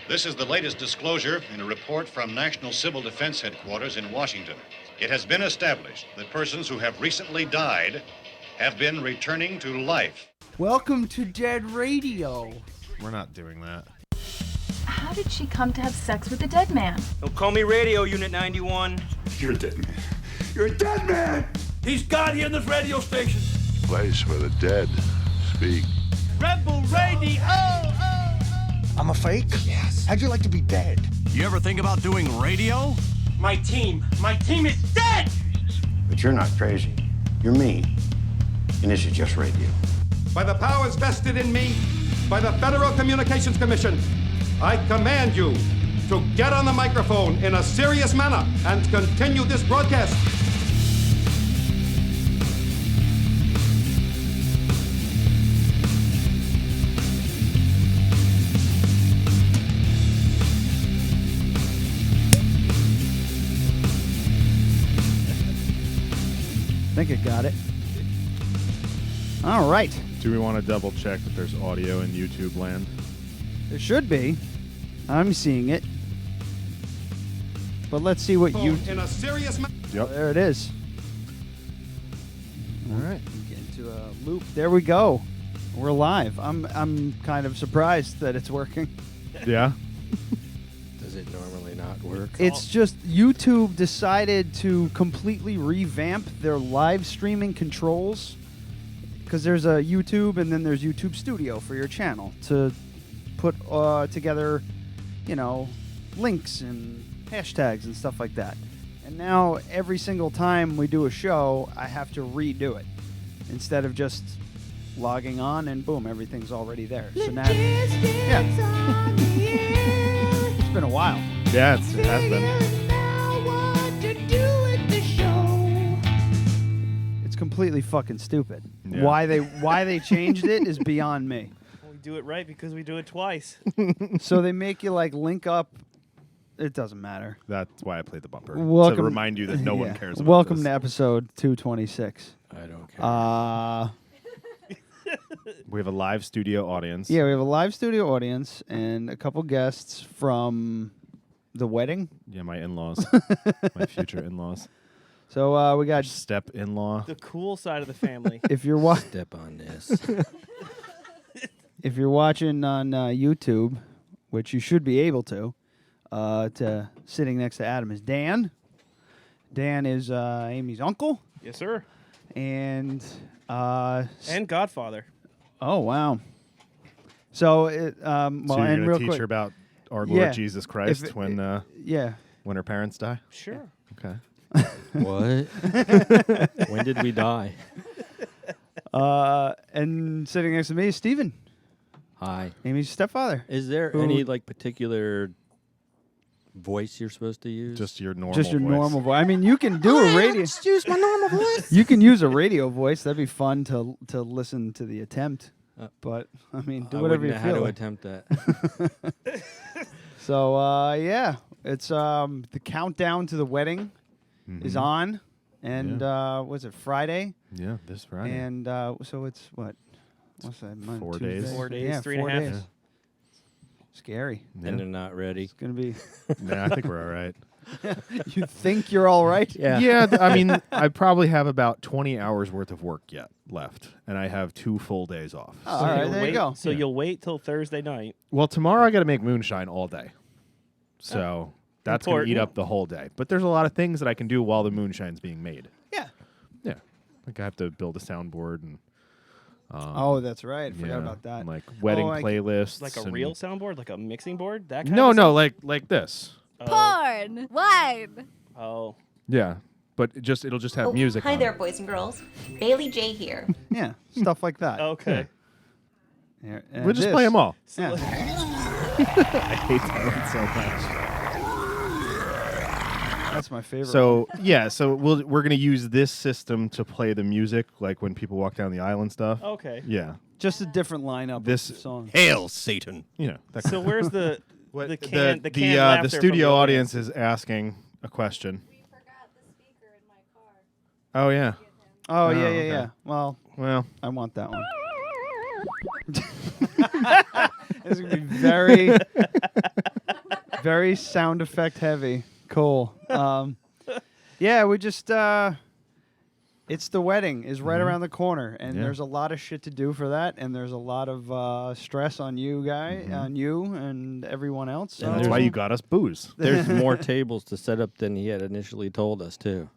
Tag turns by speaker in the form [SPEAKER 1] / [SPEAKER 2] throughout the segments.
[SPEAKER 1] This is the latest disclosure in a report from National Civil Defense Headquarters in Washington. It has been established that persons who have recently died have been returning to life.
[SPEAKER 2] Welcome to Dead Radio.
[SPEAKER 3] We're not doing that.
[SPEAKER 4] How did she come to have sex with a dead man?
[SPEAKER 5] Don't call me Radio Unit 91.
[SPEAKER 6] You're a dead man. You're a dead man!
[SPEAKER 5] He's God here in this radio station.
[SPEAKER 6] Place where the dead speak.
[SPEAKER 5] Rebel Radio!
[SPEAKER 7] I'm a fake? Yes. How'd you like to be dead?
[SPEAKER 8] You ever think about doing radio?
[SPEAKER 5] My team is dead!
[SPEAKER 9] But you're not crazy. You're me. And this is just radio.
[SPEAKER 10] By the powers vested in me by the Federal Communications Commission, I command you to get on the microphone in a serious manner and continue this broadcast.
[SPEAKER 2] I think I got it. All right.
[SPEAKER 3] Do we want to double check that there's audio in YouTube land?
[SPEAKER 2] There should be. I'm seeing it. But let's see what you...
[SPEAKER 10] In a serious manner.
[SPEAKER 3] Yep.
[SPEAKER 2] There it is.
[SPEAKER 3] All right.
[SPEAKER 2] Get into a loop. There we go. We're live. I'm kind of surprised that it's working.
[SPEAKER 3] Yeah.
[SPEAKER 11] Does it normally not work?
[SPEAKER 2] It's just YouTube decided to completely revamp their live streaming controls, because there's a YouTube and then there's YouTube Studio for your channel to put together, you know, links and hashtags and stuff like that. And now every single time we do a show, I have to redo it instead of just logging on and boom, everything's already there. So now, yeah. It's been a while.
[SPEAKER 3] Yeah, it has been.
[SPEAKER 2] It's completely fucking stupid.
[SPEAKER 3] Yeah.
[SPEAKER 2] Why they changed it is beyond me.
[SPEAKER 12] We do it right because we do it twice.
[SPEAKER 2] So they make you like link up. It doesn't matter.
[SPEAKER 3] That's why I played the bumper.
[SPEAKER 2] Welcome,
[SPEAKER 3] to remind you that no one cares about
[SPEAKER 2] Welcome
[SPEAKER 3] this.
[SPEAKER 2] to episode 226.
[SPEAKER 11] I don't care.
[SPEAKER 3] We have a live studio audience.
[SPEAKER 2] Yeah, we have a live studio audience and a couple guests from the wedding.
[SPEAKER 3] Yeah, my in-laws. My future in-laws.
[SPEAKER 2] So we got
[SPEAKER 3] step-in-law.
[SPEAKER 12] The cool side of the family.
[SPEAKER 2] If you're
[SPEAKER 11] Step on this.
[SPEAKER 2] if you're watching on YouTube, which you should be able to sitting next to Adam is Dan. Dan is Amy's uncle.
[SPEAKER 12] Yes, sir.
[SPEAKER 2] And
[SPEAKER 12] Godfather.
[SPEAKER 2] Oh wow! So
[SPEAKER 3] So
[SPEAKER 2] and
[SPEAKER 3] you're
[SPEAKER 2] real
[SPEAKER 3] going to teach
[SPEAKER 2] quick,
[SPEAKER 3] her about our Lord Jesus Christ when her parents die?
[SPEAKER 12] Sure.
[SPEAKER 3] Okay.
[SPEAKER 11] What? When did we die?
[SPEAKER 2] And sitting next to me is Steven.
[SPEAKER 11] Hi.
[SPEAKER 2] Amy's stepfather.
[SPEAKER 11] Is there any like particular voice you're supposed to use?
[SPEAKER 3] Just your normal
[SPEAKER 2] Just your
[SPEAKER 3] voice.
[SPEAKER 2] normal voice. I mean, you can do a radio.
[SPEAKER 11] Just use my normal voice.
[SPEAKER 2] You can use a radio voice. That'd be fun to listen to the attempt. But I mean, do whatever you
[SPEAKER 11] I
[SPEAKER 2] feel.
[SPEAKER 11] wouldn't know how to
[SPEAKER 2] like.
[SPEAKER 11] attempt that.
[SPEAKER 2] So yeah, it's the countdown to the wedding is on, and was it Friday?
[SPEAKER 3] Yeah, this Friday.
[SPEAKER 2] And so it's what? What's that? Monday,
[SPEAKER 3] 4
[SPEAKER 2] Tuesday?
[SPEAKER 3] days.
[SPEAKER 12] 4 days,
[SPEAKER 2] Yeah,
[SPEAKER 12] 3.5
[SPEAKER 2] 4 days.
[SPEAKER 12] days.
[SPEAKER 2] Scary.
[SPEAKER 3] Yeah.
[SPEAKER 11] And they're not ready.
[SPEAKER 2] It's gonna be.
[SPEAKER 3] Yeah, I think we're all right.
[SPEAKER 2] You think you're all right?
[SPEAKER 11] Yeah.
[SPEAKER 3] Yeah, I mean, I probably have about 20 hours worth of work yet left, and I have 2 full days off.
[SPEAKER 2] Oh, all right, there you go.
[SPEAKER 12] So you'll wait till Thursday night.
[SPEAKER 3] Well, tomorrow I got to make moonshine all day, so that's going to eat
[SPEAKER 12] Important.
[SPEAKER 3] up the whole day. But there's a lot of things that I can do while the moonshine's being made.
[SPEAKER 2] Yeah.
[SPEAKER 3] Yeah, like I have to build a soundboard and.
[SPEAKER 2] Oh, that's right. I forgot about that.
[SPEAKER 3] and, like wedding playlists,
[SPEAKER 12] Like a
[SPEAKER 3] and-
[SPEAKER 12] real soundboard, like a mixing board. That kind
[SPEAKER 3] No,
[SPEAKER 12] of
[SPEAKER 3] no, like this.
[SPEAKER 4] Porn! Wine!
[SPEAKER 12] Oh.
[SPEAKER 3] Yeah, but it'll just have music.
[SPEAKER 13] Hi
[SPEAKER 3] on
[SPEAKER 13] there,
[SPEAKER 3] it.
[SPEAKER 13] boys and girls. Bailey J here.
[SPEAKER 2] Yeah, stuff like that.
[SPEAKER 12] Okay.
[SPEAKER 2] Here,
[SPEAKER 3] We'll just play them all.
[SPEAKER 2] Yeah.
[SPEAKER 3] I hate that one so much.
[SPEAKER 2] That's my favorite.
[SPEAKER 3] So yeah, so we're gonna use this system to play the music, like when people walk down the aisle and stuff.
[SPEAKER 12] Okay.
[SPEAKER 3] Yeah.
[SPEAKER 2] Just a different lineup
[SPEAKER 3] This
[SPEAKER 2] of songs.
[SPEAKER 8] Hail Satan!
[SPEAKER 3] You know. That
[SPEAKER 12] So where's the
[SPEAKER 3] What,
[SPEAKER 12] the canned
[SPEAKER 3] the
[SPEAKER 12] laughter from
[SPEAKER 3] studio
[SPEAKER 12] the
[SPEAKER 3] audience is asking a question.
[SPEAKER 4] We forgot the speaker in my car.
[SPEAKER 3] Oh yeah.
[SPEAKER 2] Oh, yeah,
[SPEAKER 3] okay.
[SPEAKER 2] yeah. Well, I want that one. It's going to be very... Very sound effect heavy. Cool. Yeah, we just it's the wedding is right around the corner, and there's a lot of shit to do for that, and there's a lot of stress on you on you and everyone else.
[SPEAKER 3] And that's why you got us booze.
[SPEAKER 11] There's more tables to set up than he had initially told us, too.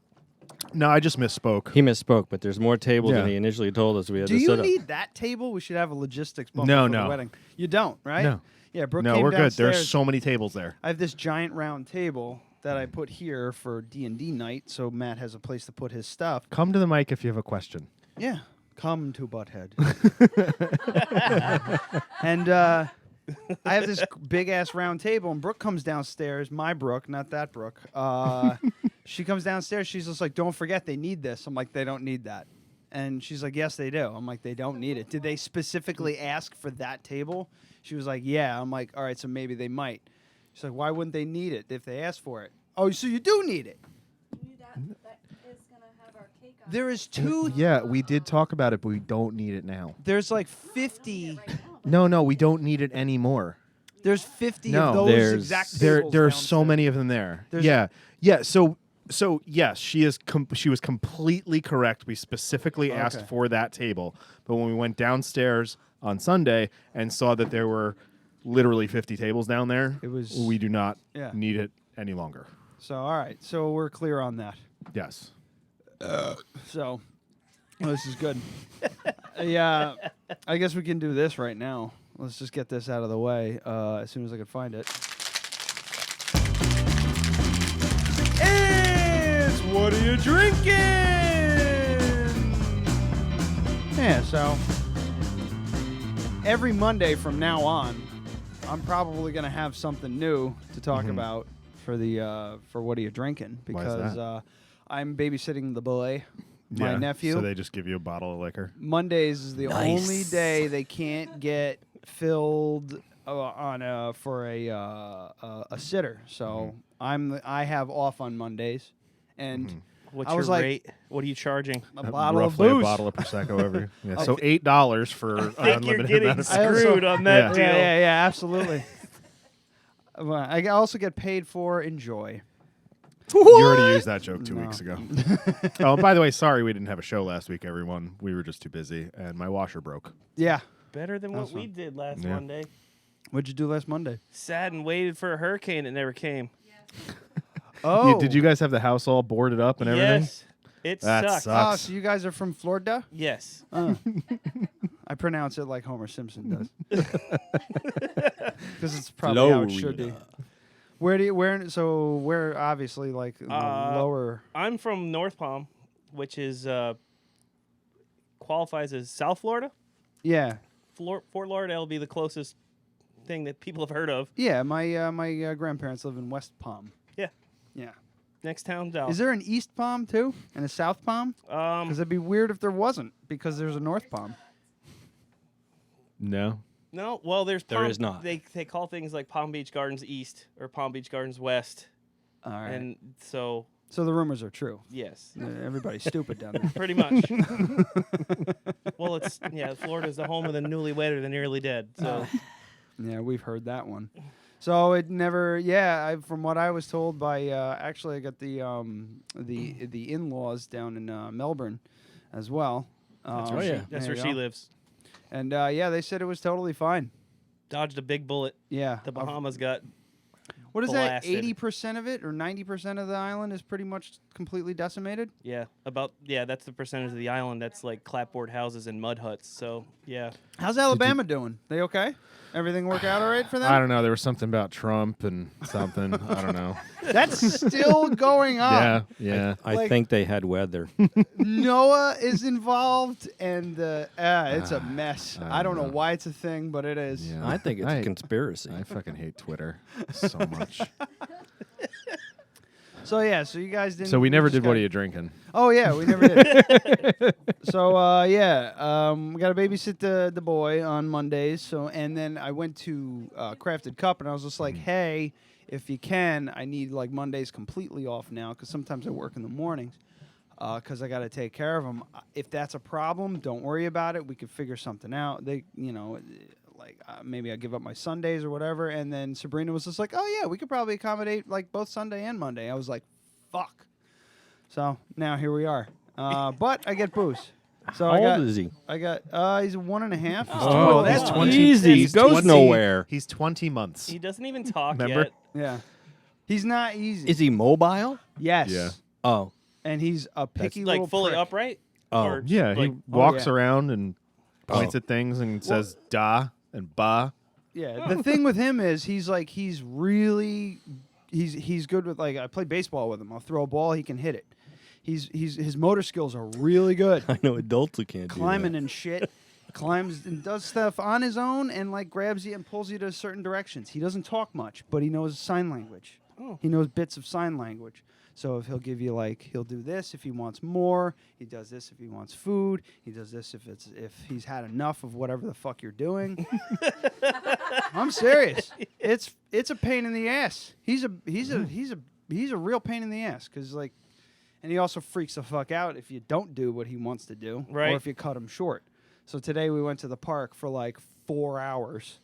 [SPEAKER 3] No, I just misspoke.
[SPEAKER 11] He misspoke, but there's more tables than he initially told us we had
[SPEAKER 2] Do
[SPEAKER 11] to set
[SPEAKER 2] you
[SPEAKER 11] up.
[SPEAKER 2] need that table? We should have a logistics bump
[SPEAKER 3] No,
[SPEAKER 2] for
[SPEAKER 3] no.
[SPEAKER 2] the wedding. You don't, right?
[SPEAKER 3] No.
[SPEAKER 2] Yeah, Brooke
[SPEAKER 3] No,
[SPEAKER 2] came
[SPEAKER 3] we're good.
[SPEAKER 2] downstairs.
[SPEAKER 3] There's so many tables there.
[SPEAKER 2] I have this giant round table that I put here for D&D night, so Matt has a place to put his stuff.
[SPEAKER 3] Come to the mic if you have a question.
[SPEAKER 2] Yeah, come to Butthead. And I have this big-ass round table, and Brooke comes downstairs. My Brooke, not that Brooke. She comes downstairs. She's just like, don't forget, they need this. I'm like, they don't need that. And she's like, yes, they do. I'm like, they don't need it. Did they specifically ask for that table? She was like, yeah. I'm like, all right, so maybe they might. She's like, why wouldn't they need it if they asked for it? Oh, so you do need it. There is two.
[SPEAKER 3] Yeah, we did talk about it, but we don't need it now.
[SPEAKER 2] There's like 50.
[SPEAKER 3] No, we don't need it anymore.
[SPEAKER 2] There's 50
[SPEAKER 3] No,
[SPEAKER 2] of those exact tables.
[SPEAKER 3] There are so many of them there. Yeah. So yes, she was completely correct. We specifically asked for that table, but when we went downstairs on Sunday and saw that there were literally 50 tables down there, we do not need it any longer.
[SPEAKER 2] So all right, so we're clear on that.
[SPEAKER 3] Yes.
[SPEAKER 2] So this is good. Yeah, I guess we can do this right now. Let's just get this out of the way as soon as I can find it. It's What Are You Drinking? Yeah, so every Monday from now on, I'm probably going to have something new to talk about for the for What Are You Drinking? Because I'm babysitting the boy, my nephew.
[SPEAKER 3] So they just give you a bottle of liquor.
[SPEAKER 2] Mondays is the only day they can't get filled for a sitter. So I have off on Mondays, and
[SPEAKER 12] What's
[SPEAKER 2] I
[SPEAKER 12] your
[SPEAKER 2] was like,
[SPEAKER 12] rate? What are you charging?
[SPEAKER 2] A bottle of
[SPEAKER 3] Roughly
[SPEAKER 2] booze.
[SPEAKER 3] a bottle of Prosecco every. Yeah. So $8 for
[SPEAKER 12] I think
[SPEAKER 3] unlimited
[SPEAKER 12] you're getting
[SPEAKER 3] amount of
[SPEAKER 12] screwed on that deal.
[SPEAKER 2] Yeah, absolutely. Well, I also get paid for enjoy.
[SPEAKER 3] You already used that joke 2 weeks ago. Oh, by the way, sorry we didn't have a show last week, everyone. We were just too busy, and my washer broke.
[SPEAKER 2] Yeah.
[SPEAKER 12] Better than what we did last Monday.
[SPEAKER 2] What'd you do last Monday?
[SPEAKER 12] Sat and waited for a hurricane that never came.
[SPEAKER 2] Oh.
[SPEAKER 3] Did you guys have the house all boarded up and everything?
[SPEAKER 12] Yes. It
[SPEAKER 3] That
[SPEAKER 12] sucks.
[SPEAKER 3] sucks.
[SPEAKER 2] Oh, so you guys are from Florida?
[SPEAKER 12] Yes.
[SPEAKER 2] I pronounce it like Homer Simpson does. Because it's probably how it should be. Where obviously like the lower.
[SPEAKER 12] I'm from North Palm, which is qualifies as South Florida.
[SPEAKER 2] Yeah.
[SPEAKER 12] Fort Lauderdale will be the closest thing that people have heard of.
[SPEAKER 2] Yeah, my grandparents live in West Palm.
[SPEAKER 12] Yeah.
[SPEAKER 2] Yeah.
[SPEAKER 12] Next town down.
[SPEAKER 2] Is there an East Palm too and a South Palm? Because it'd be weird if there wasn't, because there's a North Palm.
[SPEAKER 3] No.
[SPEAKER 12] No, well, there
[SPEAKER 11] is not.
[SPEAKER 12] They call things like Palm Beach Gardens East or Palm Beach Gardens West.
[SPEAKER 2] All right.
[SPEAKER 12] And so
[SPEAKER 2] the rumors are true.
[SPEAKER 12] yes,
[SPEAKER 2] Everybody's stupid down there.
[SPEAKER 12] pretty much. Well, Florida's the home of the newlywed or the nearly dead. So
[SPEAKER 2] Yeah, we've heard that one. So it never. Yeah, from what I was told by actually, I got the in-laws down in Melbourne as well.
[SPEAKER 12] that's
[SPEAKER 2] there
[SPEAKER 12] where
[SPEAKER 2] you
[SPEAKER 12] she
[SPEAKER 2] go.
[SPEAKER 12] lives.
[SPEAKER 2] And they said it was totally fine.
[SPEAKER 12] Dodged a big bullet.
[SPEAKER 2] Yeah.
[SPEAKER 12] The Bahamas got.
[SPEAKER 2] What is
[SPEAKER 12] blasted.
[SPEAKER 2] that? 80% of it or 90% of the island is pretty much completely decimated?
[SPEAKER 12] Yeah, that's the percentage of the island that's like clapboard houses and mud huts. So yeah.
[SPEAKER 2] How's Alabama doing? They okay? Everything work out all right for them?
[SPEAKER 3] I don't know. There was something about Trump and something. I don't know.
[SPEAKER 2] That's still going on.
[SPEAKER 3] Yeah.
[SPEAKER 11] I think they had weather.
[SPEAKER 2] Noah is involved, and it's a mess. I don't know why it's a thing, but it is.
[SPEAKER 3] Yeah.
[SPEAKER 11] I think it's a conspiracy.
[SPEAKER 3] I fucking hate Twitter so much.
[SPEAKER 2] So you guys didn't.
[SPEAKER 3] So we never
[SPEAKER 2] just
[SPEAKER 3] did
[SPEAKER 2] got-
[SPEAKER 3] What Are You Drinking?
[SPEAKER 2] Oh yeah, we never did. So we got to babysit the boy on Mondays. So and then I went to Crafted Cup, and I was just like, hey, if you can, I need like Mondays completely off now because sometimes I work in the mornings because I got to take care of them. If that's a problem, don't worry about it. We could figure something out. They, like maybe I give up my Sundays or whatever. And then Sabrina was just like, oh yeah, we could probably accommodate like both Sunday and Monday. I was like, fuck. So now here we are. But I get booze. So
[SPEAKER 11] How old is he?
[SPEAKER 2] I got he's 1.5.
[SPEAKER 11] Oh,
[SPEAKER 3] he's
[SPEAKER 11] that's
[SPEAKER 3] 20.
[SPEAKER 11] easy. He
[SPEAKER 3] He's
[SPEAKER 11] goes
[SPEAKER 3] 20
[SPEAKER 11] nowhere.
[SPEAKER 3] He's 20 months.
[SPEAKER 12] He doesn't even talk
[SPEAKER 3] Remember?
[SPEAKER 12] yet.
[SPEAKER 2] Yeah. He's not easy.
[SPEAKER 11] Is he mobile?
[SPEAKER 2] Yes.
[SPEAKER 3] Yeah.
[SPEAKER 11] Oh.
[SPEAKER 2] And he's a picky
[SPEAKER 12] Like
[SPEAKER 2] little
[SPEAKER 12] fully
[SPEAKER 2] prick.
[SPEAKER 12] upright?
[SPEAKER 11] Oh.
[SPEAKER 12] Or
[SPEAKER 3] Yeah,
[SPEAKER 12] like,
[SPEAKER 3] he walks
[SPEAKER 2] yeah.
[SPEAKER 3] around and points at things and says da and ba.
[SPEAKER 2] Yeah. The thing with him is he's really good with like I play baseball with him. I'll throw a ball, he can hit it. His motor skills are really good.
[SPEAKER 11] I know adults who can't
[SPEAKER 2] Climbing
[SPEAKER 11] do
[SPEAKER 2] and shit. Climbs and does stuff on his own and like grabs you and pulls you to certain directions. He doesn't talk much, but he knows sign language.
[SPEAKER 12] Oh.
[SPEAKER 2] He knows bits of sign language. So if he'll give you like he'll do this if he wants more. He does this if he wants food. He does this if he's had enough of whatever the fuck you're doing. I'm serious. It's a pain in the ass. He's a real pain in the ass because like, and he also freaks the fuck out if you don't do what he wants to do,
[SPEAKER 12] Right.
[SPEAKER 2] or if you cut him short. So today we went to the park for like 4 hours.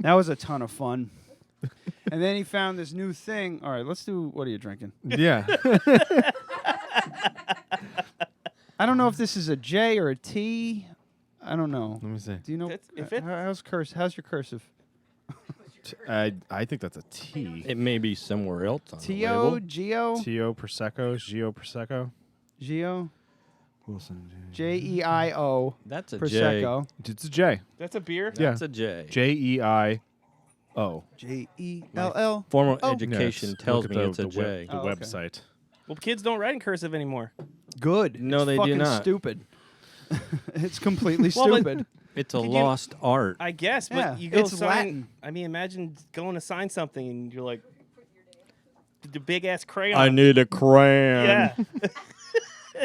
[SPEAKER 2] That was a ton of fun. And then he found this new thing. All right, let's do. What are you drinking?
[SPEAKER 3] Yeah.
[SPEAKER 2] I don't know if this is a J or a T. I don't know.
[SPEAKER 3] Let me see.
[SPEAKER 2] Do you know?
[SPEAKER 12] If it-
[SPEAKER 2] How's your cursive?
[SPEAKER 3] I think that's a T.
[SPEAKER 11] It may be somewhere else on the
[SPEAKER 2] T-O,
[SPEAKER 11] label.
[SPEAKER 2] Geo,
[SPEAKER 3] Tio Prosecco, Gio Prosecco.
[SPEAKER 2] Geo,
[SPEAKER 3] Wilson.
[SPEAKER 2] J-E-I-O.
[SPEAKER 11] That's a
[SPEAKER 2] Prosecco.
[SPEAKER 3] It's a J.
[SPEAKER 12] That's a beer?
[SPEAKER 3] Yeah.
[SPEAKER 11] That's a J.
[SPEAKER 3] J-E-I-O.
[SPEAKER 2] J-E-L-L.
[SPEAKER 11] Formal
[SPEAKER 2] Oh.
[SPEAKER 11] education
[SPEAKER 3] Yes.
[SPEAKER 11] tells
[SPEAKER 3] Look
[SPEAKER 11] me
[SPEAKER 3] at
[SPEAKER 11] it's a
[SPEAKER 3] the
[SPEAKER 11] J.
[SPEAKER 2] Oh, okay.
[SPEAKER 3] website.
[SPEAKER 12] Well, kids don't write in cursive anymore.
[SPEAKER 2] Good.
[SPEAKER 11] No,
[SPEAKER 2] It's
[SPEAKER 11] they do
[SPEAKER 2] fucking
[SPEAKER 11] not.
[SPEAKER 2] Stupid. It's completely
[SPEAKER 12] Well, but-
[SPEAKER 2] stupid.
[SPEAKER 11] It's a
[SPEAKER 12] Could you-
[SPEAKER 11] lost art.
[SPEAKER 12] I guess, but
[SPEAKER 2] Yeah,
[SPEAKER 12] you go
[SPEAKER 2] it's
[SPEAKER 12] sign.
[SPEAKER 2] Latin.
[SPEAKER 12] I mean, imagine going to sign something and you're like, the big ass crayon.
[SPEAKER 11] I need a crayon.
[SPEAKER 12] Yeah.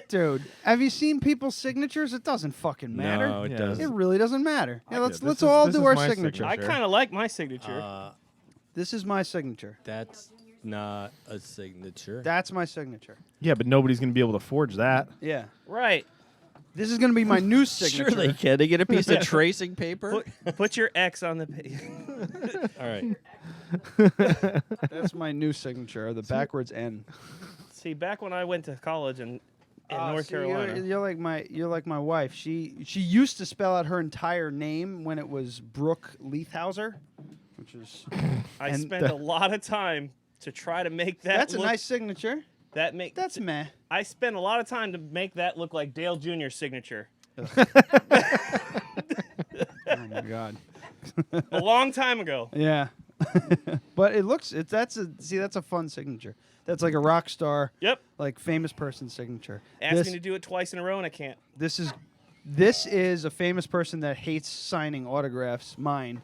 [SPEAKER 2] Dude, have you seen people's signatures? It doesn't fucking matter.
[SPEAKER 11] No, it
[SPEAKER 3] Yeah.
[SPEAKER 11] doesn't.
[SPEAKER 2] It really doesn't matter. Yeah,
[SPEAKER 3] this
[SPEAKER 2] let's
[SPEAKER 3] is-
[SPEAKER 2] all
[SPEAKER 3] this
[SPEAKER 2] do
[SPEAKER 3] is
[SPEAKER 2] our
[SPEAKER 3] my
[SPEAKER 2] signature.
[SPEAKER 12] I kind of like my signature.
[SPEAKER 2] This is my signature.
[SPEAKER 11] That's not a signature.
[SPEAKER 2] That's my signature.
[SPEAKER 3] Yeah, but nobody's going to be able to forge that.
[SPEAKER 2] Yeah.
[SPEAKER 12] Right.
[SPEAKER 2] This is going to be my new signature.
[SPEAKER 11] Sure they can. They get a piece of tracing paper.
[SPEAKER 12] Put your X on the page.
[SPEAKER 11] All right.
[SPEAKER 2] That's my new signature, the backwards N.
[SPEAKER 12] See, back when I went to college in North Carolina.
[SPEAKER 2] You're like my wife. She used to spell out her entire name when it was Brooke Leithauser, which is
[SPEAKER 12] I spent a lot of time to try to make that
[SPEAKER 2] that's
[SPEAKER 12] look,
[SPEAKER 2] a nice signature.
[SPEAKER 12] That's
[SPEAKER 2] meh.
[SPEAKER 12] I spent a lot of time to make that look like Dale Jr.'s signature.
[SPEAKER 2] Oh my god.
[SPEAKER 12] A long time ago.
[SPEAKER 2] Yeah. But that's a fun signature. That's like a rock star.
[SPEAKER 12] Yep.
[SPEAKER 2] Like famous person signature.
[SPEAKER 12] Ask me to do it twice in a row and I can't.
[SPEAKER 2] This is a famous person that hates signing autographs. Mine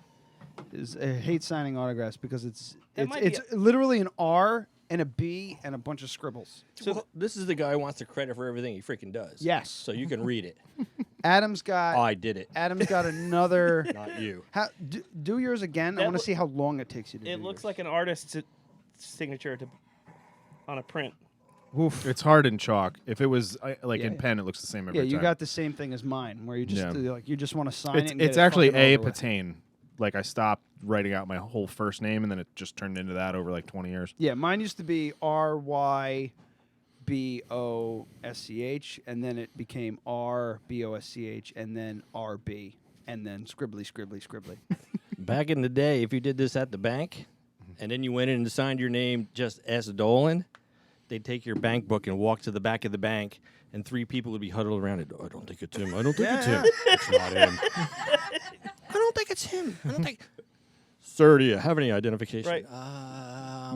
[SPEAKER 2] hates signing autographs because it's literally an R and a B and a bunch of scribbles.
[SPEAKER 11] So this is the guy who wants the credit for everything he freaking does.
[SPEAKER 2] Yes.
[SPEAKER 11] So you can read it.
[SPEAKER 2] Adam's got.
[SPEAKER 11] Oh, I did it.
[SPEAKER 2] Adam's got another.
[SPEAKER 11] Not you.
[SPEAKER 2] Do yours again. I want to see how long it takes you to do
[SPEAKER 12] It looks
[SPEAKER 2] yours.
[SPEAKER 12] like an artist's signature on a print.
[SPEAKER 2] Oof.
[SPEAKER 3] It's hard in chalk. If it was in pen, it looks the same every time.
[SPEAKER 2] Yeah, you got the same thing as mine, where you just you just want to sign it. And
[SPEAKER 3] It's
[SPEAKER 2] get it
[SPEAKER 3] actually
[SPEAKER 2] fucking
[SPEAKER 3] A.
[SPEAKER 2] over with.
[SPEAKER 3] Patain. Like I stopped writing out my whole first name, and then it just turned into that over like 20 years.
[SPEAKER 2] Yeah, mine used to be RYBOSCH, and then it became RBOSCH, and then RB, and then scribbly.
[SPEAKER 11] Back in the day, if you did this at the bank, and then you went in and signed your name just S. Dolan, they'd take your bank book and walk to the back of the bank, and 3 people would be huddled around it. I don't think it's him. I don't think it's him. It's not him. I don't think it's him. I don't think. Sir, do you have any identification?
[SPEAKER 12] Right.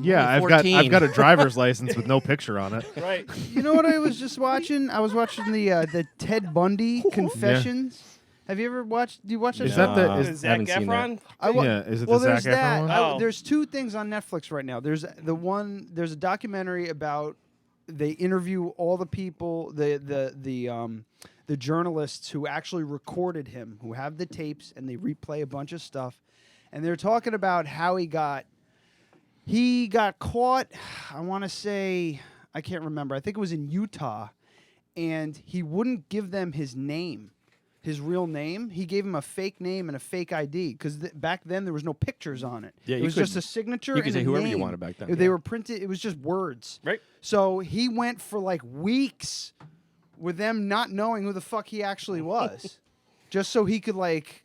[SPEAKER 3] Yeah, I've got a driver's license with no picture on it.
[SPEAKER 12] Right.
[SPEAKER 2] You know what I was just watching? I was watching the Ted Bundy Confessions. Have you ever watched? Do you watch that?
[SPEAKER 3] Is
[SPEAKER 2] show?
[SPEAKER 3] that the?
[SPEAKER 12] Is Zac Efron?
[SPEAKER 3] Is it
[SPEAKER 2] well,
[SPEAKER 3] the Zac
[SPEAKER 2] there's
[SPEAKER 3] Efron
[SPEAKER 2] that.
[SPEAKER 3] one?
[SPEAKER 12] Oh.
[SPEAKER 2] There's 2 things on Netflix right now. There's a documentary about they interview all the people, the journalists who actually recorded him, who have the tapes, and they replay a bunch of stuff, and they're talking about how he got caught. I want to say, I can't remember. I think it was in Utah, and he wouldn't give them his name. his real name. He gave him a fake name and a fake ID because back then there was no pictures on it.
[SPEAKER 11] Yeah,
[SPEAKER 2] it was just a signature.
[SPEAKER 11] You could
[SPEAKER 2] and
[SPEAKER 11] say
[SPEAKER 2] a
[SPEAKER 11] whoever
[SPEAKER 2] name.
[SPEAKER 11] you wanted back then.
[SPEAKER 2] They were printed. It was just words.
[SPEAKER 12] Right.
[SPEAKER 2] So he went for like weeks with them not knowing who the fuck he actually was, just so he could like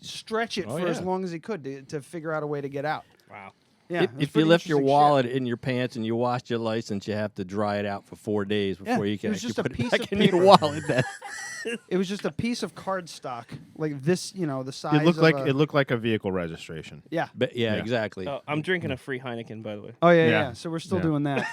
[SPEAKER 2] stretch it for as long as he could to figure out a way to get out.
[SPEAKER 12] Wow.
[SPEAKER 2] Yeah.
[SPEAKER 11] If you left your wallet in your pants and you washed your license, you have to dry it out for 4 days before you can actually put it back in your wallet.
[SPEAKER 2] It was just a piece of cardstock, like this, the size.
[SPEAKER 3] It looked
[SPEAKER 2] of
[SPEAKER 3] looked like a vehicle registration.
[SPEAKER 2] Yeah.
[SPEAKER 11] But yeah, exactly.
[SPEAKER 12] Oh, I'm drinking a free Heineken, by the way.
[SPEAKER 2] Oh yeah. So we're still doing that.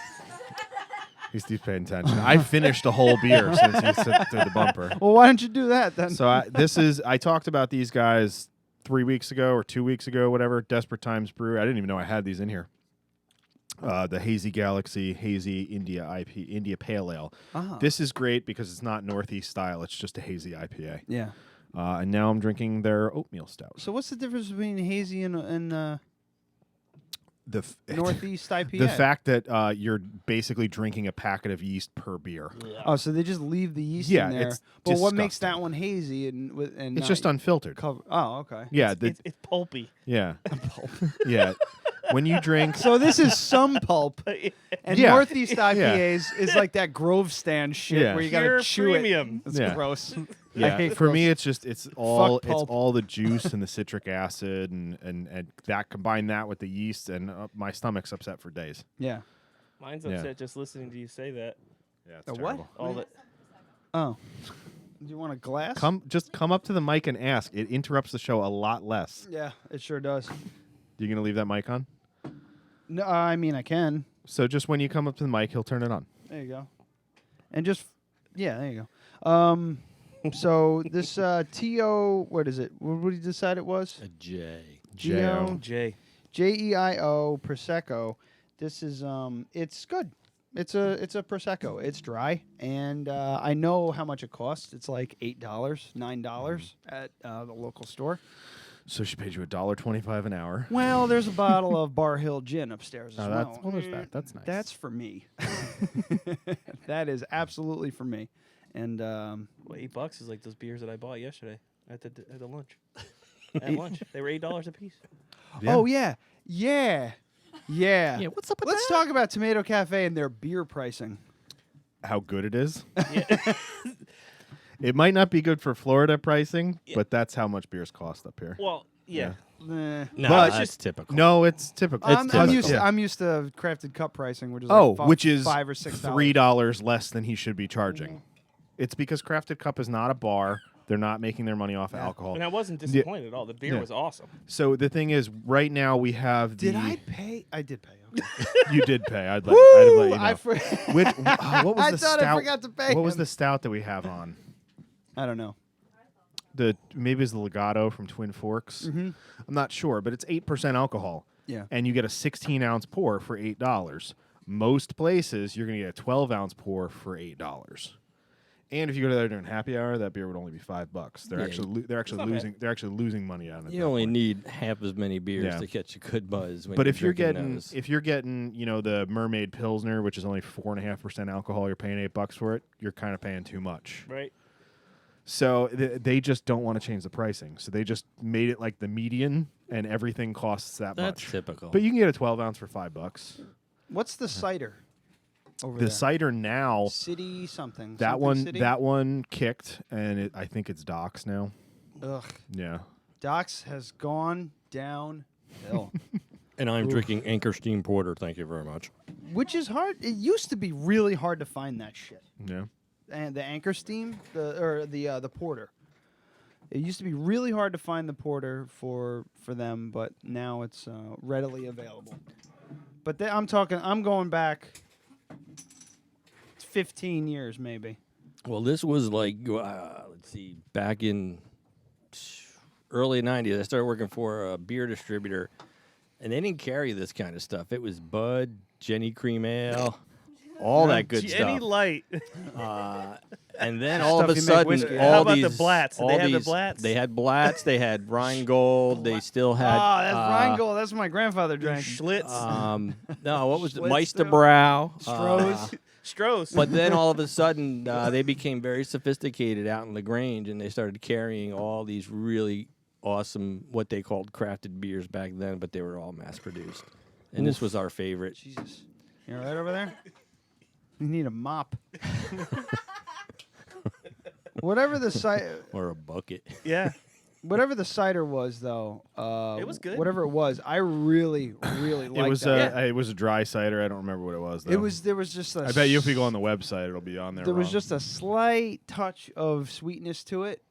[SPEAKER 3] He's paying attention. I finished a whole beer since he did the bumper.
[SPEAKER 2] Well, why don't you do that then?
[SPEAKER 3] So I talked about these guys 3 weeks ago or 2 weeks ago, whatever. Desperate Times Brew. I didn't even know I had these in here. The Hazy Galaxy Hazy India Pale Ale. This is great because it's not Northeast style. It's just a hazy IPA.
[SPEAKER 2] Yeah.
[SPEAKER 3] And now I'm drinking their oatmeal stout.
[SPEAKER 2] So what's the difference between hazy and Northeast IPA?
[SPEAKER 3] The fact that you're basically drinking a packet of yeast per beer.
[SPEAKER 2] Yeah. Oh, so they just leave the yeast in there.
[SPEAKER 3] It's
[SPEAKER 2] but what makes
[SPEAKER 3] disgusting.
[SPEAKER 2] that one hazy and
[SPEAKER 3] It's just unfiltered.
[SPEAKER 2] Oh, okay.
[SPEAKER 3] Yeah,
[SPEAKER 12] It's pulpy.
[SPEAKER 3] yeah, yeah. When you drink,
[SPEAKER 2] So this is some pulp, and
[SPEAKER 3] Yeah.
[SPEAKER 2] Northeast
[SPEAKER 3] Yeah.
[SPEAKER 2] IPAs is like that Grove Stand shit
[SPEAKER 3] Yeah.
[SPEAKER 2] where you gotta
[SPEAKER 12] Pure
[SPEAKER 2] chew
[SPEAKER 12] premium.
[SPEAKER 2] it. It's
[SPEAKER 3] Yeah.
[SPEAKER 2] gross. I
[SPEAKER 3] yeah,
[SPEAKER 2] hate
[SPEAKER 3] for
[SPEAKER 2] gross.
[SPEAKER 3] me, it's all
[SPEAKER 2] pulp.
[SPEAKER 3] the juice and the citric acid and that combine that with the yeast, and my stomach's upset for days.
[SPEAKER 2] Yeah.
[SPEAKER 12] Mine's
[SPEAKER 3] Yeah.
[SPEAKER 12] upset just listening to you say that.
[SPEAKER 3] Yeah, it's
[SPEAKER 2] A what?
[SPEAKER 3] terrible.
[SPEAKER 12] All that.
[SPEAKER 2] Oh. Do you want a glass?
[SPEAKER 3] Just come up to the mic and ask. It interrupts the show a lot less.
[SPEAKER 2] Yeah, it sure does.
[SPEAKER 3] You gonna leave that mic on?
[SPEAKER 2] No, I mean I can.
[SPEAKER 3] So just when you come up to the mic, he'll turn it on.
[SPEAKER 2] There you go. And just there you go. So this T.O. what is it? What did you decide it was?
[SPEAKER 11] A J.
[SPEAKER 2] Geo
[SPEAKER 12] J.
[SPEAKER 2] Jeio Prosecco. This is it's good. It's a Prosecco. It's dry, and I know how much it costs. It's like $8, $9 at the local store.
[SPEAKER 3] So she paid you $1.25 an hour.
[SPEAKER 2] Well, there's a bottle of Bar Hill Gin upstairs as well.
[SPEAKER 3] There's that. That's nice.
[SPEAKER 2] That's for me. That is absolutely for me. And
[SPEAKER 12] Well, $8 is like those beers that I bought yesterday at the lunch. At lunch, they were $8 a piece.
[SPEAKER 3] Yeah.
[SPEAKER 2] Oh yeah. Yeah,
[SPEAKER 11] what's up with
[SPEAKER 2] Let's talk about Tomato Cafe and their beer pricing.
[SPEAKER 3] How good it is. It might not be good for Florida pricing, but that's how much beers cost up here.
[SPEAKER 12] Well, yeah.
[SPEAKER 2] Nah.
[SPEAKER 11] No,
[SPEAKER 3] But-
[SPEAKER 11] that's typical.
[SPEAKER 3] No, it's typical.
[SPEAKER 2] I'm used to crafted cup pricing, which is
[SPEAKER 3] which is
[SPEAKER 2] $5 or $6.
[SPEAKER 3] $3 less than he should be charging. It's because Crafted Cup is not a bar. They're not making their money off of alcohol.
[SPEAKER 12] And I wasn't disappointed at all. The beer was awesome.
[SPEAKER 3] So the thing is, right now we have the.
[SPEAKER 2] Did I pay? I did pay. Okay.
[SPEAKER 3] You did pay. I'd have let you know.
[SPEAKER 2] I
[SPEAKER 3] What was
[SPEAKER 2] I
[SPEAKER 3] the
[SPEAKER 2] thought
[SPEAKER 3] stout?
[SPEAKER 2] I forgot to pay
[SPEAKER 3] What was
[SPEAKER 2] him.
[SPEAKER 3] the stout that we have on?
[SPEAKER 2] I don't know.
[SPEAKER 3] Maybe it's the Legato from Twin Forks.
[SPEAKER 2] Mm-hmm.
[SPEAKER 3] I'm not sure, but it's 8% alcohol.
[SPEAKER 2] Yeah.
[SPEAKER 3] And you get a 16-ounce pour for $8. Most places you're going to get a 12-ounce pour for $8. And if you go to there during happy hour, that beer would only be $5. They're actually losing money on it.
[SPEAKER 11] You only need half as many beers
[SPEAKER 3] Yeah.
[SPEAKER 11] to catch a good buzz. When
[SPEAKER 3] But if you're
[SPEAKER 11] drinking
[SPEAKER 3] getting, the Mermaid Pilsner, which is only 4.5% alcohol, you're paying $8 for it. You're kind of paying too much.
[SPEAKER 12] Right.
[SPEAKER 3] So they just don't want to change the pricing. So they just made it like the median, and everything costs that
[SPEAKER 11] That's
[SPEAKER 3] much.
[SPEAKER 11] typical.
[SPEAKER 3] But you can get a 12-ounce for $5.
[SPEAKER 2] What's the cider? Over
[SPEAKER 3] The
[SPEAKER 2] there?
[SPEAKER 3] cider now,
[SPEAKER 2] City something.
[SPEAKER 3] that
[SPEAKER 2] something
[SPEAKER 3] one
[SPEAKER 2] City?
[SPEAKER 3] that one kicked, and I think it's Doc's now.
[SPEAKER 2] Ugh.
[SPEAKER 3] Yeah.
[SPEAKER 2] Doc's has gone downhill.
[SPEAKER 11] And I'm drinking Anchor Steam Porter. Thank you very much.
[SPEAKER 2] Which is hard. It used to be really hard to find that shit.
[SPEAKER 3] Yeah.
[SPEAKER 2] And the Anchor Steam, the porter. It used to be really hard to find the porter for them, but now it's readily available. But I'm going back 15 years maybe.
[SPEAKER 11] Well, this was like, let's see, back in early 90s. I started working for a beer distributor, and they didn't carry this kind of stuff. It was Bud, Jenny Cream Ale, all that good stuff.
[SPEAKER 12] Jenny Light.
[SPEAKER 11] And then all of a
[SPEAKER 2] Stuff you make
[SPEAKER 11] sudden,
[SPEAKER 2] whiskey.
[SPEAKER 11] all
[SPEAKER 12] How about
[SPEAKER 11] these,
[SPEAKER 12] the Blatz? Did
[SPEAKER 11] all
[SPEAKER 12] they have the
[SPEAKER 11] these-
[SPEAKER 12] Blatz?
[SPEAKER 11] They had Blatz. They had Rheingold. They still had.
[SPEAKER 2] Oh, that's Rheingold. That's what my grandfather drank.
[SPEAKER 12] Schlitz.
[SPEAKER 11] No, what was the
[SPEAKER 2] Schlitz, too.
[SPEAKER 11] Meisterbrow?
[SPEAKER 2] Stroh's.
[SPEAKER 12] Stroh's.
[SPEAKER 11] But then all of a sudden, they became very sophisticated out in LaGrange, and they started carrying all these really awesome, what they called crafted beers back then, but they were all mass-produced. And this was our favorite.
[SPEAKER 2] Jesus. You all right over there? You need a mop. Whatever the cider...
[SPEAKER 11] Or a bucket.
[SPEAKER 12] Yeah.
[SPEAKER 2] Whatever the cider was, though,
[SPEAKER 12] it was good.
[SPEAKER 2] Whatever it was, I really, really liked
[SPEAKER 3] it was a dry cider. I don't remember what it was, though.
[SPEAKER 2] There was just a...
[SPEAKER 3] I bet you if you go on the website, it'll be on there.
[SPEAKER 2] There was just a slight touch of sweetness to it,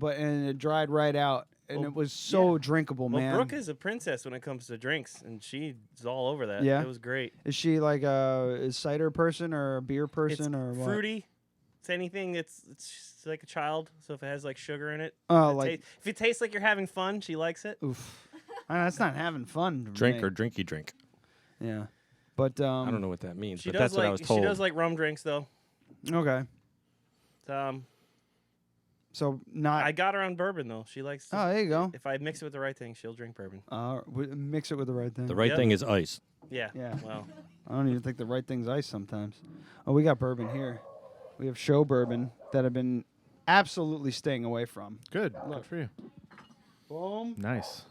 [SPEAKER 2] and it dried right out, and it was so drinkable,
[SPEAKER 12] Well,
[SPEAKER 2] man.
[SPEAKER 12] Brooke is a princess when it comes to drinks, and she's all over that.
[SPEAKER 2] Yeah?
[SPEAKER 12] It was great.
[SPEAKER 2] Is she like a cider person or a beer person or what?
[SPEAKER 12] Fruity. It's anything. It's like a child. So if it has like sugar in it, if it tastes like you're having fun, she likes it.
[SPEAKER 2] Oof. That's not having fun.
[SPEAKER 11] Drink or drinky drink.
[SPEAKER 2] Yeah, but
[SPEAKER 11] I don't know what that means,
[SPEAKER 12] She
[SPEAKER 11] but
[SPEAKER 12] does
[SPEAKER 11] that's what I was told.
[SPEAKER 12] She does like rum drinks though.
[SPEAKER 2] Okay.
[SPEAKER 12] So
[SPEAKER 2] not.
[SPEAKER 12] I got her on bourbon though. She likes.
[SPEAKER 2] Oh, there you go.
[SPEAKER 12] If I mix it with the right thing, she'll drink bourbon.
[SPEAKER 2] Mix it with the right thing.
[SPEAKER 11] The right thing is ice.
[SPEAKER 12] Yeah.
[SPEAKER 2] Yeah.
[SPEAKER 12] Well,
[SPEAKER 2] I don't even think the right thing's ice sometimes. Oh, we got bourbon here. We have show bourbon that I've been absolutely staying away from.
[SPEAKER 3] Good.
[SPEAKER 2] Look.
[SPEAKER 3] Good for you.
[SPEAKER 2] Boom.
[SPEAKER 3] Nice.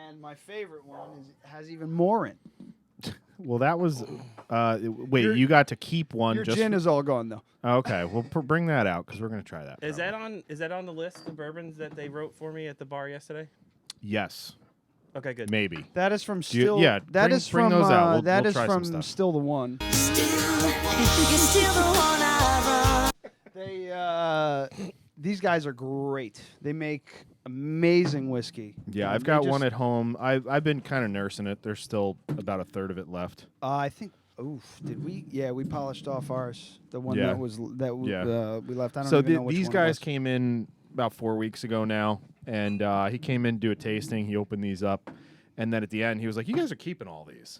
[SPEAKER 2] And my favorite one has even more in.
[SPEAKER 3] Well, that was. Wait, you got to keep one.
[SPEAKER 2] Your
[SPEAKER 3] just
[SPEAKER 2] gin is all gone though.
[SPEAKER 3] Okay, well, bring that out because we're gonna try that.
[SPEAKER 12] is that on the list of bourbons that they wrote for me at the bar yesterday?
[SPEAKER 3] Yes.
[SPEAKER 12] Okay, good.
[SPEAKER 3] Maybe.
[SPEAKER 2] That is from Still.
[SPEAKER 3] Yeah.
[SPEAKER 2] That
[SPEAKER 3] bring
[SPEAKER 2] is from.
[SPEAKER 3] those out.
[SPEAKER 2] That
[SPEAKER 3] we'll
[SPEAKER 2] is
[SPEAKER 3] try some
[SPEAKER 2] from
[SPEAKER 3] stuff.
[SPEAKER 2] Still the One. These guys are great. They make amazing whiskey.
[SPEAKER 3] Yeah, I've got one at home. I've been kind of nursing it. There's still about a third of it left.
[SPEAKER 2] I think. Oof! Did we? Yeah, we polished off ours. The one
[SPEAKER 3] Yeah.
[SPEAKER 2] we left. I don't
[SPEAKER 3] so
[SPEAKER 2] even know which
[SPEAKER 3] these
[SPEAKER 2] one it
[SPEAKER 3] guys
[SPEAKER 2] was.
[SPEAKER 3] came in about 4 weeks ago now, and he came in to do a tasting. He opened these up, and then at the end, he was like, "You guys are keeping all these."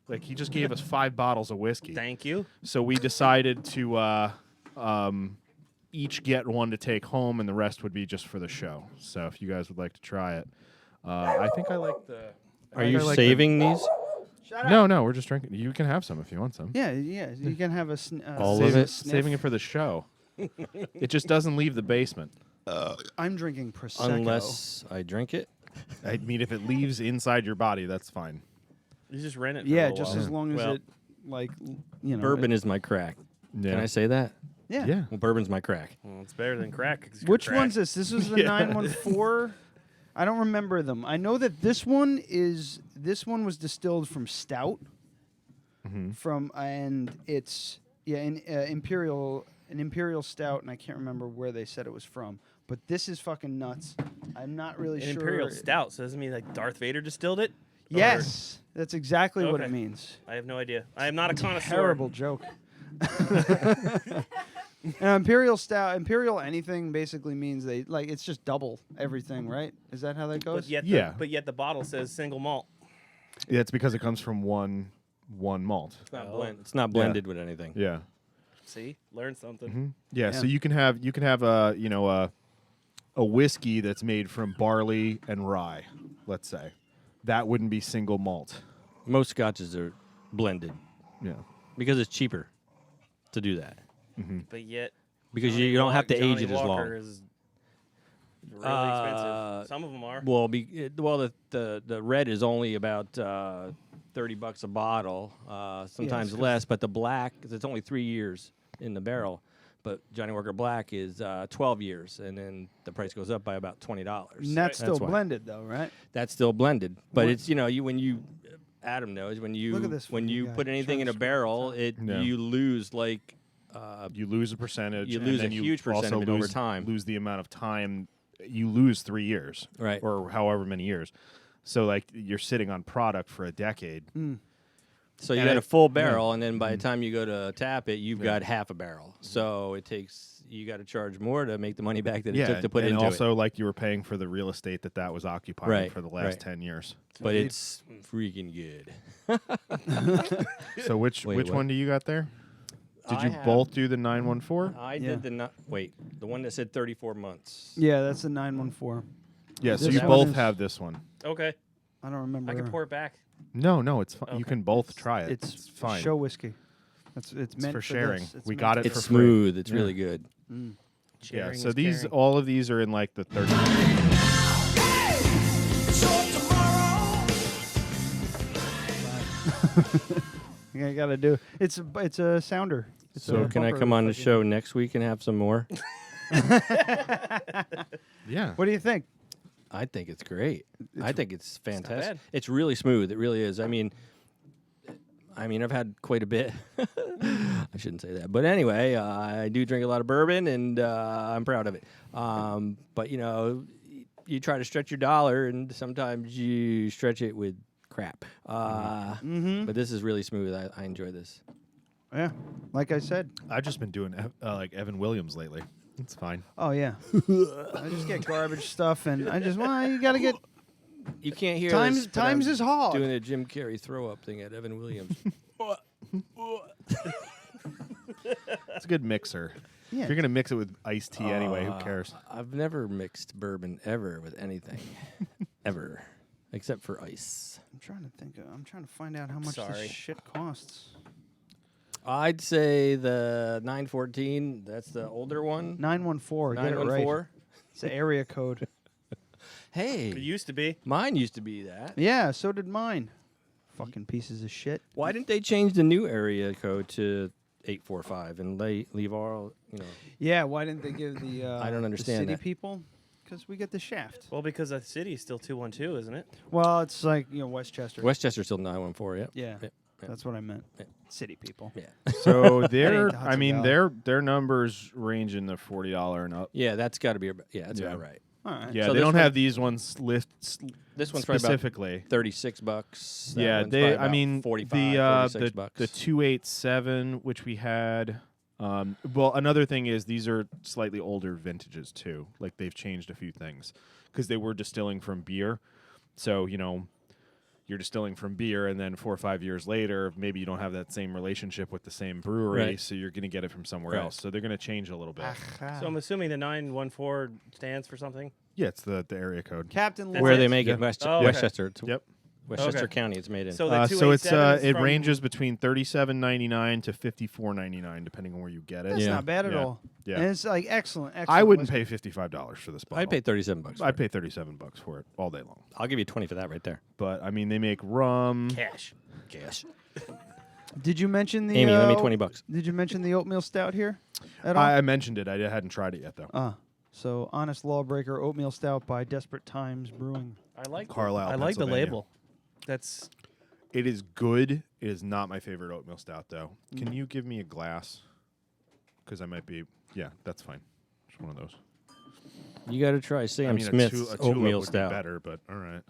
[SPEAKER 3] Like he just gave us 5 bottles of whiskey.
[SPEAKER 12] Thank you.
[SPEAKER 3] So we decided to each get one to take home, and the rest would be just for the show. So if you guys would like to try it, I think I like the.
[SPEAKER 11] Are you saving these?
[SPEAKER 3] No, we're just drinking. You can have some if you want some.
[SPEAKER 2] Yeah. You can have a
[SPEAKER 11] all of it.
[SPEAKER 3] Saving it for the show. It just doesn't leave the basement.
[SPEAKER 2] I'm drinking Prosecco.
[SPEAKER 11] Unless I drink it.
[SPEAKER 3] I mean, if it leaves inside your body, that's fine.
[SPEAKER 12] You just rent it. For
[SPEAKER 2] Yeah,
[SPEAKER 12] a
[SPEAKER 2] just
[SPEAKER 12] while.
[SPEAKER 2] as long as it, like, you know.
[SPEAKER 11] Bourbon is my crack.
[SPEAKER 3] Yeah.
[SPEAKER 11] Can I say that?
[SPEAKER 2] Yeah.
[SPEAKER 11] Well, bourbon's my crack.
[SPEAKER 12] Well, it's better than crack.
[SPEAKER 2] Which one's this? This was the 914. I don't remember them. I know that this one was distilled from stout. And it's an imperial stout, and I can't remember where they said it was from. But this is fucking nuts. I'm not really sure.
[SPEAKER 12] Imperial stout. So doesn't it mean like Darth Vader distilled it?
[SPEAKER 2] Yes, that's exactly what it
[SPEAKER 12] Okay.
[SPEAKER 2] means.
[SPEAKER 12] I have no idea. I am not a connoisseur.
[SPEAKER 2] Terrible joke. Imperial stout, imperial anything basically means it's just double everything, right? Is that how that goes?
[SPEAKER 12] But yet the bottle says single malt.
[SPEAKER 3] Yeah, it's because it comes from one malt.
[SPEAKER 11] It's not It's not blended with anything.
[SPEAKER 3] Yeah.
[SPEAKER 12] See, learn something.
[SPEAKER 3] Mm-hmm. Yeah. So you can have a whiskey that's made from barley and rye. Let's say that wouldn't be single malt.
[SPEAKER 11] Most scotches are blended.
[SPEAKER 3] Yeah.
[SPEAKER 11] Because it's cheaper to do that.
[SPEAKER 3] Mm-hmm.
[SPEAKER 12] But yet,
[SPEAKER 11] Because
[SPEAKER 12] Johnny
[SPEAKER 11] you don't have to
[SPEAKER 12] Johnny
[SPEAKER 11] age it as long.
[SPEAKER 12] Walker is really expensive. Some of them are.
[SPEAKER 11] Well, the red is only about $30 a bottle, sometimes
[SPEAKER 2] it's
[SPEAKER 11] less. But the black, 'cause it's only 3 years in the barrel. But Johnny Walker Black is 12 years, and then the price goes up by about $20.
[SPEAKER 2] And that's still blended, though, right?
[SPEAKER 11] That's still blended, but it's Adam knows when
[SPEAKER 2] Look at this
[SPEAKER 11] you
[SPEAKER 2] fucking
[SPEAKER 11] put
[SPEAKER 2] guy
[SPEAKER 11] anything in a barrel, you lose
[SPEAKER 3] you lose a percentage.
[SPEAKER 11] You lose
[SPEAKER 3] and
[SPEAKER 11] a
[SPEAKER 3] then
[SPEAKER 11] huge percentage
[SPEAKER 3] also
[SPEAKER 11] of it over
[SPEAKER 3] lose-
[SPEAKER 11] time.
[SPEAKER 3] Lose the amount of time. You lose 3 years,
[SPEAKER 11] right,
[SPEAKER 3] or however many years. So you're sitting on product for a decade.
[SPEAKER 11] So you got a full barrel, and then by the time you go to tap it, you've got half a barrel. So you got to charge more to make the money back that it took to put into it.
[SPEAKER 3] And also, you were paying for the real estate that was occupying for the last 10 years.
[SPEAKER 11] But it's freaking good.
[SPEAKER 3] So which one do you got there? Did you both do the 914?
[SPEAKER 11] I did the one that said 34 months.
[SPEAKER 2] Yeah, that's a 914.
[SPEAKER 3] Yeah, so
[SPEAKER 2] This
[SPEAKER 3] you
[SPEAKER 2] one
[SPEAKER 3] both
[SPEAKER 2] is-
[SPEAKER 3] have this one.
[SPEAKER 12] Okay.
[SPEAKER 2] I don't remember.
[SPEAKER 12] I can pour it back.
[SPEAKER 3] No, it's fine. You can both try it.
[SPEAKER 2] It's
[SPEAKER 3] fine.
[SPEAKER 2] show whiskey. It's meant
[SPEAKER 3] for sharing.
[SPEAKER 2] This.
[SPEAKER 3] We got it
[SPEAKER 11] It's
[SPEAKER 3] for
[SPEAKER 11] smooth.
[SPEAKER 3] free.
[SPEAKER 11] It's really good.
[SPEAKER 3] Yeah. So all of these are in like the 30.
[SPEAKER 2] I gotta do. It's a sounder.
[SPEAKER 11] So can I come on the show next week and have some more?
[SPEAKER 3] Yeah.
[SPEAKER 2] What do you think?
[SPEAKER 11] I think it's great. I think it's fantastic.
[SPEAKER 12] bad.
[SPEAKER 11] It's really smooth. It really is. I mean, I've had quite a bit. I shouldn't say that, but anyway, I do drink a lot of bourbon, and I'm proud of it. But you try to stretch your dollar, and sometimes you stretch it with crap. But this is really smooth. I enjoy this.
[SPEAKER 2] Yeah, like I said.
[SPEAKER 3] I've just been doing like Evan Williams lately. It's fine.
[SPEAKER 2] Oh yeah, I just get garbage stuff, and I just you gotta get.
[SPEAKER 11] You can't hear
[SPEAKER 2] times.
[SPEAKER 11] this, but
[SPEAKER 2] Times
[SPEAKER 11] I'm
[SPEAKER 2] is hard.
[SPEAKER 11] Doing a Jim Carrey throw up thing at Evan Williams.
[SPEAKER 3] It's a good mixer.
[SPEAKER 2] Yeah.
[SPEAKER 3] If you're gonna mix it with iced tea anyway, who cares?
[SPEAKER 11] I've never mixed bourbon ever with anything, ever, except for ice.
[SPEAKER 2] I'm trying to think. I'm trying to find out how much this shit costs.
[SPEAKER 11] I'd say the 914. That's the older one.
[SPEAKER 2] 914. Get it right. It's the area code.
[SPEAKER 11] Hey,
[SPEAKER 12] It used to be.
[SPEAKER 11] mine used to be that.
[SPEAKER 2] Yeah, so did mine. Fucking pieces of shit.
[SPEAKER 11] Why didn't they change the new area code to 845 and leave all,
[SPEAKER 2] Yeah, why didn't they give the
[SPEAKER 11] I don't understand
[SPEAKER 2] the city
[SPEAKER 11] that.
[SPEAKER 2] people? Because we get the shaft.
[SPEAKER 12] Well, because the city is still 212, isn't it?
[SPEAKER 2] Well, it's like Westchester.
[SPEAKER 11] Westchester's still 914, yep.
[SPEAKER 2] Yeah,
[SPEAKER 11] Yep.
[SPEAKER 2] that's what I meant.
[SPEAKER 11] Yep.
[SPEAKER 2] City people.
[SPEAKER 11] Yeah.
[SPEAKER 3] So
[SPEAKER 2] That ain't the Hudson Valley.
[SPEAKER 3] their numbers range in the $40 and up.
[SPEAKER 11] Yeah, that's got to be, that's about right.
[SPEAKER 2] All right.
[SPEAKER 3] Yeah,
[SPEAKER 11] So
[SPEAKER 3] they
[SPEAKER 11] this
[SPEAKER 3] don't
[SPEAKER 11] one-
[SPEAKER 3] have these ones lists.
[SPEAKER 11] This one's probably
[SPEAKER 3] specifically
[SPEAKER 11] about $36. That
[SPEAKER 3] Yeah,
[SPEAKER 11] one's probably
[SPEAKER 3] I
[SPEAKER 11] about
[SPEAKER 3] mean
[SPEAKER 11] 45,
[SPEAKER 3] the
[SPEAKER 11] 46 bucks.
[SPEAKER 3] the 287 which we had. Well, another thing is these are slightly older vintages too. Like they've changed a few things because they were distilling from beer. So you're distilling from beer, and then 4 or 5 years later, maybe you don't have that same relationship with the same brewery,
[SPEAKER 11] Right.
[SPEAKER 3] so you're going to get it from somewhere
[SPEAKER 11] Right.
[SPEAKER 3] else. So they're going to change a little bit.
[SPEAKER 12] So I'm assuming the 914 stands for something.
[SPEAKER 3] Yeah, it's the area code.
[SPEAKER 2] Captain
[SPEAKER 11] Where
[SPEAKER 2] Lawrence.
[SPEAKER 11] they make it,
[SPEAKER 12] Oh, okay.
[SPEAKER 11] Westchester. It's
[SPEAKER 3] Yep.
[SPEAKER 11] Westchester
[SPEAKER 12] Okay.
[SPEAKER 11] County it's made in.
[SPEAKER 12] So the
[SPEAKER 3] So it's
[SPEAKER 12] 287 is
[SPEAKER 3] it
[SPEAKER 12] from-
[SPEAKER 3] ranges between $37.99 to $54.99 depending on where you get it.
[SPEAKER 2] That's
[SPEAKER 11] Yeah.
[SPEAKER 2] not bad at
[SPEAKER 3] Yeah.
[SPEAKER 2] all.
[SPEAKER 3] Yeah.
[SPEAKER 2] And it's like excellent.
[SPEAKER 3] I wouldn't pay $55 for this bottle.
[SPEAKER 11] I'd pay $37.
[SPEAKER 3] I'd pay $37 for it all day long.
[SPEAKER 11] I'll give you 20 for that right there.
[SPEAKER 3] But I mean, they make rum.
[SPEAKER 12] Cash.
[SPEAKER 2] Did you mention the
[SPEAKER 11] Amy, let me $20.
[SPEAKER 2] Did you mention the oatmeal stout here at all?
[SPEAKER 3] I mentioned it. I hadn't tried it yet though.
[SPEAKER 2] So Honest Lawbreaker Oatmeal Stout by Desperate Times Brewing.
[SPEAKER 12] I like
[SPEAKER 3] Carlisle,
[SPEAKER 12] I like the
[SPEAKER 3] Pennsylvania.
[SPEAKER 12] label. That's
[SPEAKER 3] It is good. It is not my favorite oatmeal stout though. Can you give me a glass? Because I might be. Yeah, that's fine. Just one of those.
[SPEAKER 11] You got to try Sam
[SPEAKER 3] I mean,
[SPEAKER 11] Smith's
[SPEAKER 3] a tulip
[SPEAKER 11] oatmeal
[SPEAKER 3] would
[SPEAKER 11] stout.
[SPEAKER 3] be better, but all right.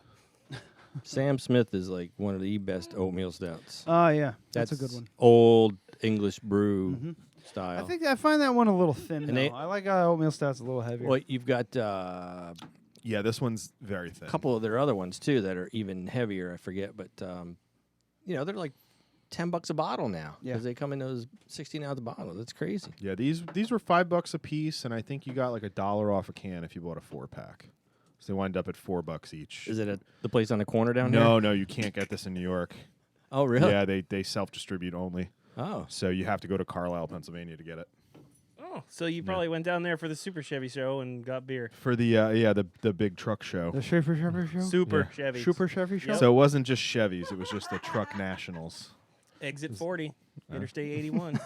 [SPEAKER 11] Sam Smith is like one of the best oatmeal stouts.
[SPEAKER 2] Oh yeah, that's a good one.
[SPEAKER 11] Old English brew style.
[SPEAKER 2] I find that one a little thin.
[SPEAKER 11] And
[SPEAKER 2] though.
[SPEAKER 11] they-
[SPEAKER 2] I like oatmeal stouts a little heavier.
[SPEAKER 11] Well, you've got
[SPEAKER 3] Yeah, this one's very thin.
[SPEAKER 11] a couple of their other ones too that are even heavier. I forget, but they're like $10 a bottle now because they come in those 16-ounce bottles. That's crazy.
[SPEAKER 3] Yeah, these were $5 a piece, and I think you got like $1 off a can if you bought a 4-pack. So they wind up at $4 each.
[SPEAKER 11] Is it at the place on the corner down here?
[SPEAKER 3] No, you can't get this in New York.
[SPEAKER 11] Oh, really?
[SPEAKER 3] Yeah, they self-distribute only.
[SPEAKER 11] Oh.
[SPEAKER 3] So you have to go to Carlisle, Pennsylvania to get it.
[SPEAKER 12] Oh, so you probably went down there for the Super Chevy show and got beer.
[SPEAKER 3] For the the big truck show.
[SPEAKER 2] The Super Chevy show.
[SPEAKER 12] Super Chevy.
[SPEAKER 2] Super Chevy show.
[SPEAKER 3] So it wasn't just Chevys; it was just the truck nationals.
[SPEAKER 12] Exit 40, Interstate 81.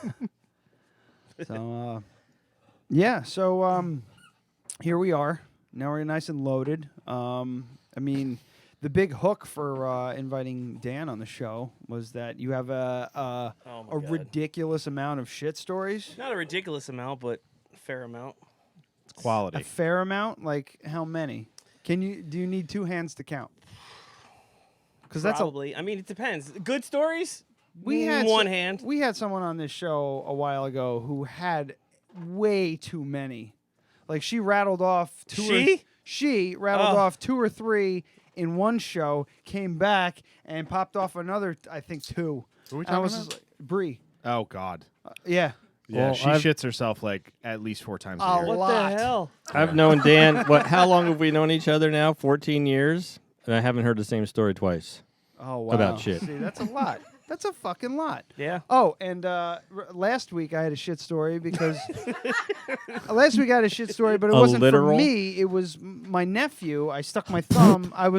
[SPEAKER 2] So yeah, so here we are. Now we're nice and loaded. I mean, the big hook for inviting Dan on the show was that you have a ridiculous amount of shit stories.
[SPEAKER 12] Not a ridiculous amount, but a fair amount.
[SPEAKER 3] It's quality.
[SPEAKER 2] A fair amount? Like how many? Do you need two hands to count? Because that's
[SPEAKER 12] probably. I mean, it depends. Good stories.
[SPEAKER 2] We had
[SPEAKER 12] one hand.
[SPEAKER 2] We had someone on this show a while ago who had way too many. Like she rattled off She rattled off 2 or 3 in one show, came back and popped off another, I think 2.
[SPEAKER 3] Who are we
[SPEAKER 2] I
[SPEAKER 3] talking
[SPEAKER 2] was
[SPEAKER 3] about?
[SPEAKER 2] just like, Bree.
[SPEAKER 3] Oh God.
[SPEAKER 2] Yeah.
[SPEAKER 3] Yeah,
[SPEAKER 11] Well,
[SPEAKER 3] she shits herself like at least 4 times a year.
[SPEAKER 12] What the hell?
[SPEAKER 11] I've known Dan. How long have we known each other now? 14 years, and I haven't heard the same story twice.
[SPEAKER 2] Oh wow.
[SPEAKER 11] About shit.
[SPEAKER 2] See, that's a lot. That's a fucking lot.
[SPEAKER 12] Yeah.
[SPEAKER 2] Oh, and last week I had a shit story because last week I had a shit story, but it wasn't
[SPEAKER 11] literal?
[SPEAKER 2] for me. It was my nephew. I stuck my thumb. I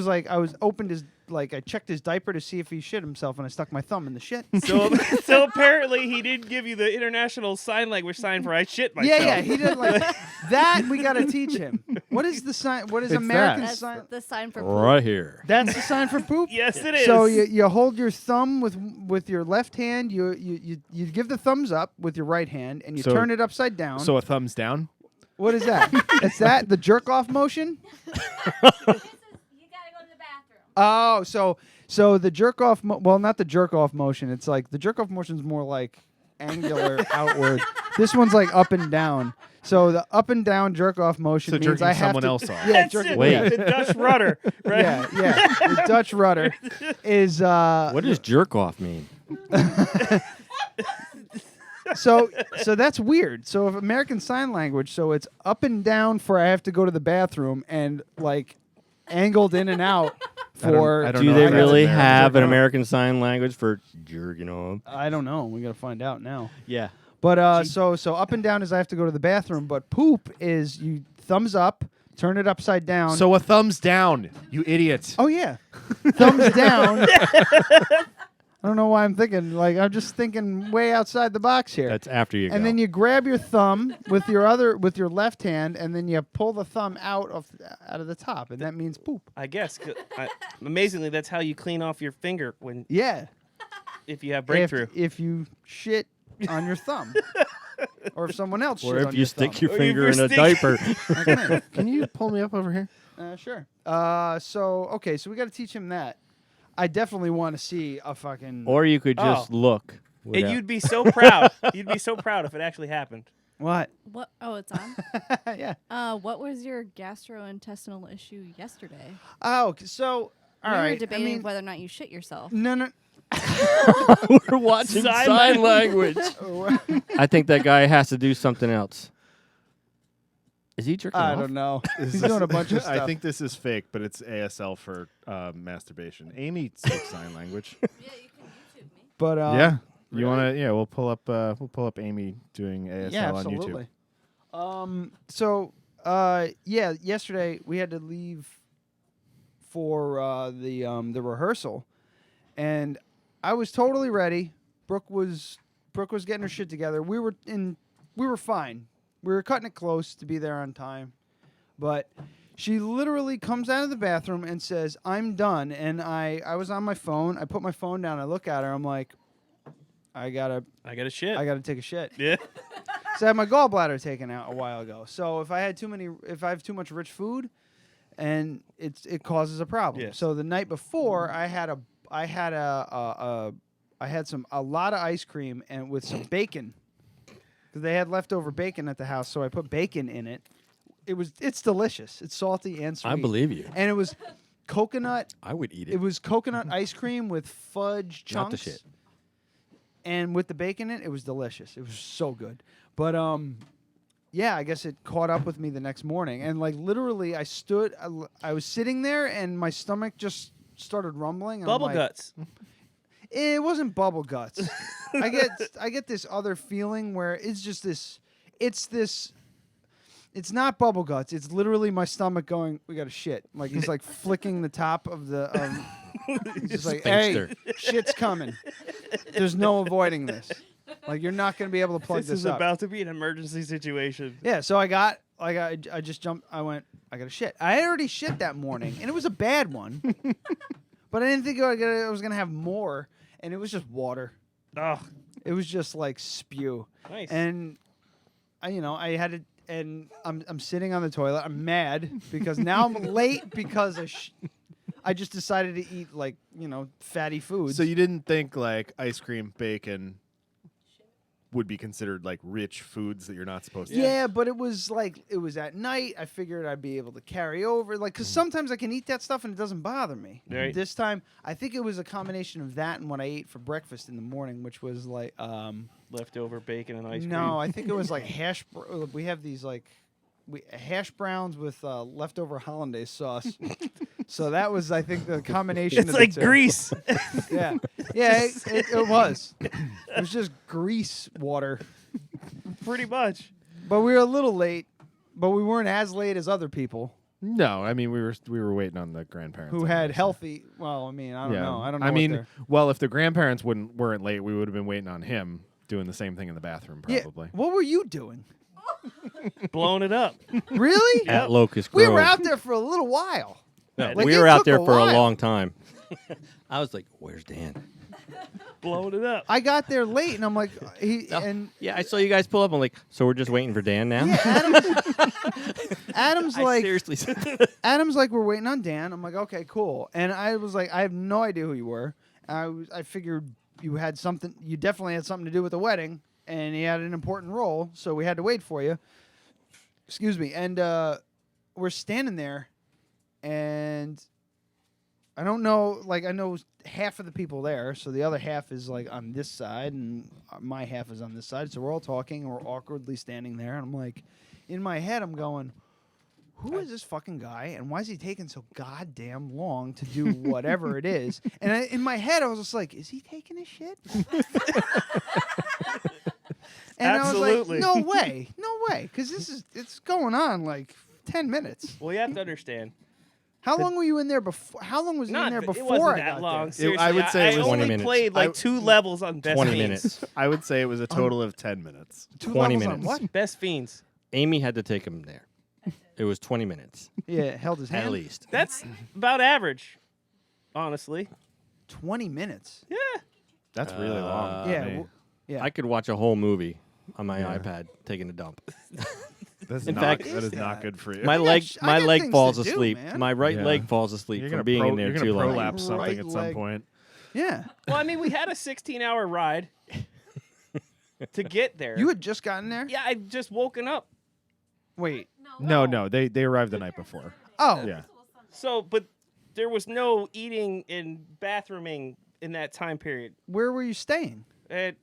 [SPEAKER 2] checked his diaper to see if he shit himself, and I stuck my thumb in the shit.
[SPEAKER 12] So apparently he didn't give you the international sign language sign for I shit myself.
[SPEAKER 2] Yeah, he did like that. We got to teach him. What is the sign? What is American
[SPEAKER 14] That's
[SPEAKER 2] sign?
[SPEAKER 14] the sign for poop.
[SPEAKER 11] Right here.
[SPEAKER 2] That's the sign for poop.
[SPEAKER 12] Yes, it is.
[SPEAKER 2] So you hold your thumb with your left hand. You give the thumbs up with your right hand, and you turn it upside down.
[SPEAKER 3] So a thumbs down.
[SPEAKER 2] What is that? Is that the jerk off motion? Oh, so the jerk off. Well, not the jerk off motion. It's like the jerk off motion is more like angular outward. This one's like up and down. So the up and down jerk off motion means
[SPEAKER 3] jerking
[SPEAKER 2] I have
[SPEAKER 3] someone
[SPEAKER 2] to.
[SPEAKER 3] else off.
[SPEAKER 2] Yeah,
[SPEAKER 11] Wait.
[SPEAKER 12] The Dutch rudder, right?
[SPEAKER 2] Yeah. The Dutch rudder is.
[SPEAKER 11] What does jerk off mean?
[SPEAKER 2] So that's weird. So if American Sign Language, so it's up and down for I have to go to the bathroom, and like angled in and out for.
[SPEAKER 3] I don't
[SPEAKER 11] Do
[SPEAKER 3] know
[SPEAKER 11] they
[SPEAKER 3] if that's
[SPEAKER 11] really
[SPEAKER 3] American.
[SPEAKER 11] have an American Sign Language for jerking off?
[SPEAKER 2] I don't know. We gotta find out now.
[SPEAKER 11] Yeah.
[SPEAKER 2] But so up and down is I have to go to the bathroom, but poop is you thumbs up, turn it upside down.
[SPEAKER 3] So a thumbs down, you idiot.
[SPEAKER 2] Oh yeah, thumbs down. I don't know why I'm thinking like I'm just thinking way outside the box here.
[SPEAKER 11] That's after you go.
[SPEAKER 2] And then you grab your thumb with your left hand, and then you pull the thumb out of the top, and that means poop.
[SPEAKER 12] I guess. Amazingly, that's how you clean off your finger when if you have breakthrough.
[SPEAKER 2] If you shit on your thumb, or if someone else
[SPEAKER 11] or
[SPEAKER 2] shit
[SPEAKER 11] if
[SPEAKER 2] on
[SPEAKER 11] you stick
[SPEAKER 2] thumb.
[SPEAKER 11] your finger in a diaper.
[SPEAKER 3] Can you pull me up over here?
[SPEAKER 2] Sure. So we got to teach him that. I definitely want to see a fucking.
[SPEAKER 11] Or you could just look.
[SPEAKER 12] And you'd be so proud. You'd be so proud if it actually happened.
[SPEAKER 2] What?
[SPEAKER 14] What? Oh, it's on?
[SPEAKER 2] Yeah.
[SPEAKER 14] What was your gastrointestinal issue yesterday?
[SPEAKER 2] Oh, so all
[SPEAKER 14] we
[SPEAKER 2] right.
[SPEAKER 14] were debating whether or not you shit yourself.
[SPEAKER 2] No.
[SPEAKER 11] We're watching sign language. I think that guy has to do something else. Is he jerking off?
[SPEAKER 2] I don't know. He's doing a bunch of stuff.
[SPEAKER 3] I think this is fake, but it's ASL for masturbation. Amy speaks sign language.
[SPEAKER 14] Yeah, you can YouTube me.
[SPEAKER 2] But
[SPEAKER 3] yeah, you want to? Yeah, we'll pull up Amy doing ASL on YouTube.
[SPEAKER 2] Yesterday we had to leave for the rehearsal, and I was totally ready. Brooke was getting her shit together. We were fine. We were cutting it close to be there on time, but she literally comes out of the bathroom and says, "I'm done." And I was on my phone. I put my phone down. I look at her. I'm like, I gotta
[SPEAKER 12] shit.
[SPEAKER 2] I gotta take a shit.
[SPEAKER 12] Yeah.
[SPEAKER 2] So I had my gallbladder taken out a while ago. So if I have too much rich food, and it causes a problem.
[SPEAKER 12] Yes.
[SPEAKER 2] So the night before, I had a lot of ice cream and with some bacon. Because they had leftover bacon at the house, so I put bacon in it. It's delicious. It's salty and sweet.
[SPEAKER 11] I believe you.
[SPEAKER 2] And it was coconut.
[SPEAKER 11] I would eat it.
[SPEAKER 2] It was coconut ice cream with fudge chunks.
[SPEAKER 11] Not the shit.
[SPEAKER 2] And with the bacon in it, it was delicious. It was so good. But I guess it caught up with me the next morning, and like literally, I was sitting there, and my stomach just started rumbling. And
[SPEAKER 12] Bubble
[SPEAKER 2] I'm like,
[SPEAKER 12] guts.
[SPEAKER 2] It wasn't bubble guts. I get this other feeling where it's just this. It's not bubble guts. It's literally my stomach going, "We got to shit." Like he's like flicking the top of the. He's just like, "Hey, shit's coming. There's no avoiding this. Like you're not going to be able to plug this up."
[SPEAKER 12] This is about to be an emergency situation.
[SPEAKER 2] Yeah. So I just jumped. I went. I got to shit. I had already shit that morning, and it was a bad one. But I didn't think I was going to have more. And it was just water.
[SPEAKER 12] Oh,
[SPEAKER 2] it was just like spew.
[SPEAKER 12] Nice.
[SPEAKER 2] And I had it, and I'm sitting on the toilet. I'm mad because now I'm late because I just decided to eat like fatty foods.
[SPEAKER 3] So you didn't think like ice cream, bacon would be considered like rich foods that you're not supposed to eat?
[SPEAKER 2] Yeah, but it was at night. I figured I'd be able to carry over, like, because sometimes I can eat that stuff and it doesn't bother me.
[SPEAKER 12] Right.
[SPEAKER 2] This time, I think it was a combination of that and what I ate for breakfast in the morning, which was like
[SPEAKER 12] leftover bacon and ice cream.
[SPEAKER 2] No, I think it was like we have these like hash browns with leftover hollandaise sauce. So that was, I think, the combination
[SPEAKER 12] It's
[SPEAKER 2] of
[SPEAKER 12] like
[SPEAKER 2] the two.
[SPEAKER 12] grease.
[SPEAKER 2] Yeah. Yeah, it was. It was just grease water.
[SPEAKER 12] Pretty much.
[SPEAKER 2] But we were a little late, but we weren't as late as other people
[SPEAKER 3] No, I mean we were waiting on the grandparents
[SPEAKER 2] who
[SPEAKER 3] anyway,
[SPEAKER 2] had
[SPEAKER 3] so.
[SPEAKER 2] healthy. Well, I mean, I don't know. I don't know.
[SPEAKER 3] I
[SPEAKER 2] what
[SPEAKER 3] mean,
[SPEAKER 2] they're-
[SPEAKER 3] well, if the grandparents weren't late, we would have been waiting on him doing the same thing in the bathroom, probably.
[SPEAKER 2] Yeah. What were you doing?
[SPEAKER 12] Blowing it up.
[SPEAKER 2] Really?
[SPEAKER 11] At Locust
[SPEAKER 2] We
[SPEAKER 11] Grove.
[SPEAKER 2] were out there for a little while.
[SPEAKER 11] No,
[SPEAKER 2] Like,
[SPEAKER 11] we
[SPEAKER 2] it
[SPEAKER 11] were out
[SPEAKER 2] took
[SPEAKER 11] there
[SPEAKER 2] a
[SPEAKER 11] for a
[SPEAKER 2] while.
[SPEAKER 11] long time. I was like, "Where's Dan?"
[SPEAKER 12] Blowing it up.
[SPEAKER 2] I got there late, and I'm like, and
[SPEAKER 11] Yeah, I saw you guys pull up. I'm like, "So we're just waiting for Dan now?"
[SPEAKER 2] Adam's
[SPEAKER 11] I
[SPEAKER 2] like,
[SPEAKER 11] seriously said
[SPEAKER 2] Adam's like, we're waiting on Dan. I'm like, okay, cool. And I was like, I have no idea who you were. I figured you had something. You definitely had something to do with the wedding, and he had an important role, so we had to wait for you. Excuse me. And we're standing there, and I don't know. Like, I know half of the people there, so the other half is like on this side, and my half is on this side. So we're all talking, and we're awkwardly standing there, and I'm like, in my head, I'm going, who is this fucking guy, and why is he taking so goddamn long to do whatever it is? And in my head, I was just like, is he taking a shit? And
[SPEAKER 12] Absolutely.
[SPEAKER 2] I was like, no way, because it's going on like 10 minutes.
[SPEAKER 12] Well, you have to understand.
[SPEAKER 2] How long were you in there before? How long was you in there
[SPEAKER 12] It
[SPEAKER 2] before
[SPEAKER 12] wasn't
[SPEAKER 2] I
[SPEAKER 12] that
[SPEAKER 2] got
[SPEAKER 12] long.
[SPEAKER 2] there?
[SPEAKER 12] Seriously,
[SPEAKER 3] I would say it was
[SPEAKER 12] 20
[SPEAKER 11] 20
[SPEAKER 12] only
[SPEAKER 11] minutes.
[SPEAKER 12] played like 2 levels on Best
[SPEAKER 11] 20
[SPEAKER 12] Fiends.
[SPEAKER 11] minutes.
[SPEAKER 3] I would say it was a total of 10 minutes.
[SPEAKER 2] 2
[SPEAKER 11] 20
[SPEAKER 2] levels on
[SPEAKER 11] minutes.
[SPEAKER 2] what?
[SPEAKER 12] Best Fiends.
[SPEAKER 11] Amy had to take him there. It was 20 minutes
[SPEAKER 2] Yeah, held his hand.
[SPEAKER 11] at least.
[SPEAKER 12] That's about average, honestly.
[SPEAKER 2] 20 minutes.
[SPEAKER 12] Yeah.
[SPEAKER 3] That's really long.
[SPEAKER 2] Yeah,
[SPEAKER 3] to me.
[SPEAKER 2] Yeah.
[SPEAKER 11] I could watch a whole movie on my iPad taking a dump.
[SPEAKER 3] That's
[SPEAKER 11] In
[SPEAKER 3] not,
[SPEAKER 11] fact,
[SPEAKER 3] that is not good for you.
[SPEAKER 11] My
[SPEAKER 2] I got
[SPEAKER 11] leg,
[SPEAKER 2] sh- I
[SPEAKER 11] my
[SPEAKER 2] got
[SPEAKER 11] leg
[SPEAKER 2] things
[SPEAKER 11] falls
[SPEAKER 2] to do,
[SPEAKER 11] asleep.
[SPEAKER 2] man.
[SPEAKER 11] My right
[SPEAKER 3] Yeah.
[SPEAKER 11] leg falls asleep
[SPEAKER 3] You're
[SPEAKER 11] from
[SPEAKER 3] gonna
[SPEAKER 11] being in there
[SPEAKER 3] you're
[SPEAKER 11] too
[SPEAKER 3] gonna
[SPEAKER 11] long.
[SPEAKER 3] prolapse something
[SPEAKER 2] Right
[SPEAKER 3] at some
[SPEAKER 2] leg.
[SPEAKER 3] point.
[SPEAKER 2] Yeah.
[SPEAKER 12] Well, I mean, we had a 16-hour ride to get there.
[SPEAKER 2] You had just gotten there?
[SPEAKER 12] Yeah, I just woken up.
[SPEAKER 2] Wait.
[SPEAKER 3] No, they arrived the night before.
[SPEAKER 2] Oh.
[SPEAKER 3] Yeah.
[SPEAKER 12] So, but there was no eating and bathrooming in that time period
[SPEAKER 2] Where were you staying?
[SPEAKER 12] at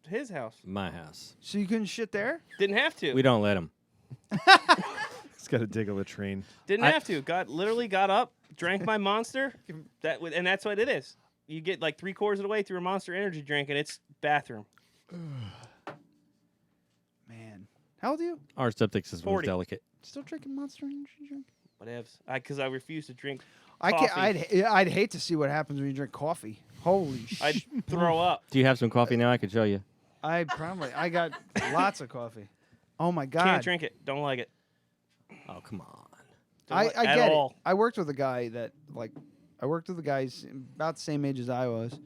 [SPEAKER 12] his house.
[SPEAKER 11] My house.
[SPEAKER 2] So you couldn't shit there?
[SPEAKER 12] Didn't have to.
[SPEAKER 11] We don't let him.
[SPEAKER 3] He's got to dig a latrine.
[SPEAKER 12] Didn't have to. Literally got up, drank my Monster. And that's what it is. You get like 3/4 of the way through a Monster Energy drink, and it's bathroom.
[SPEAKER 2] Man. How old are you?
[SPEAKER 11] Our septic system is
[SPEAKER 12] 40.
[SPEAKER 11] delicate.
[SPEAKER 2] Still drinking Monster Energy drink?
[SPEAKER 12] Whatevs. Because I refuse to drink
[SPEAKER 2] I
[SPEAKER 12] coffee.
[SPEAKER 2] can't, I'd hate to see what happens when you drink coffee. Holy
[SPEAKER 12] I'd
[SPEAKER 2] shit.
[SPEAKER 12] throw up.
[SPEAKER 11] Do you have some coffee now? I could show you.
[SPEAKER 2] I got lots of coffee. Oh my God.
[SPEAKER 12] Can't drink it. Don't like it.
[SPEAKER 11] Oh, come on.
[SPEAKER 2] I
[SPEAKER 12] at
[SPEAKER 2] get
[SPEAKER 12] all.
[SPEAKER 2] it. I worked with a guy that, I worked with the guys about the same age as I was.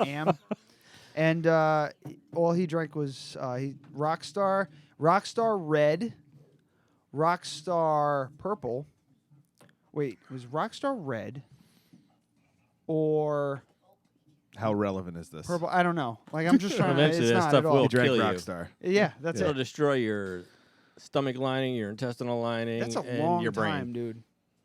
[SPEAKER 2] Am. And all he drank was Rockstar Red, Rockstar Purple. Wait, it was Rockstar Red or
[SPEAKER 3] How relevant is this?
[SPEAKER 2] Purple? I don't know. Like, I'm just trying to.
[SPEAKER 11] Eventually,
[SPEAKER 2] It's
[SPEAKER 11] that
[SPEAKER 2] not
[SPEAKER 11] stuff
[SPEAKER 2] at all.
[SPEAKER 11] will
[SPEAKER 3] He drank
[SPEAKER 11] kill you.
[SPEAKER 3] Rockstar.
[SPEAKER 2] Yeah, that's
[SPEAKER 11] It'll
[SPEAKER 2] it.
[SPEAKER 11] destroy your stomach lining, your intestinal lining,
[SPEAKER 2] That's a
[SPEAKER 11] and
[SPEAKER 2] long
[SPEAKER 11] your brain.
[SPEAKER 2] time, dude.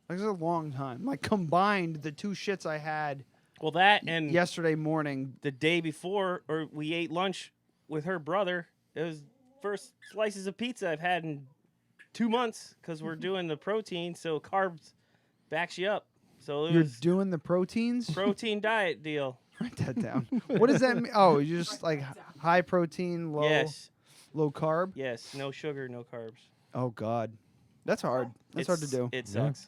[SPEAKER 2] Like, it's a long time. Like, combined, the 2 shits I had
[SPEAKER 12] Well, that and
[SPEAKER 2] yesterday morning.
[SPEAKER 12] the day before, or we ate lunch with her brother. It was first slices of pizza I've had in 2 months because we're doing the protein, so carbs backs you up. So it
[SPEAKER 2] You're
[SPEAKER 12] was
[SPEAKER 2] doing the proteins?
[SPEAKER 12] protein diet deal.
[SPEAKER 2] Write that down. What does that mean? Oh, you just like high protein, low carb?
[SPEAKER 12] Yes, no sugar, no carbs.
[SPEAKER 2] Oh, God. That's hard. That's hard to do.
[SPEAKER 12] It sucks.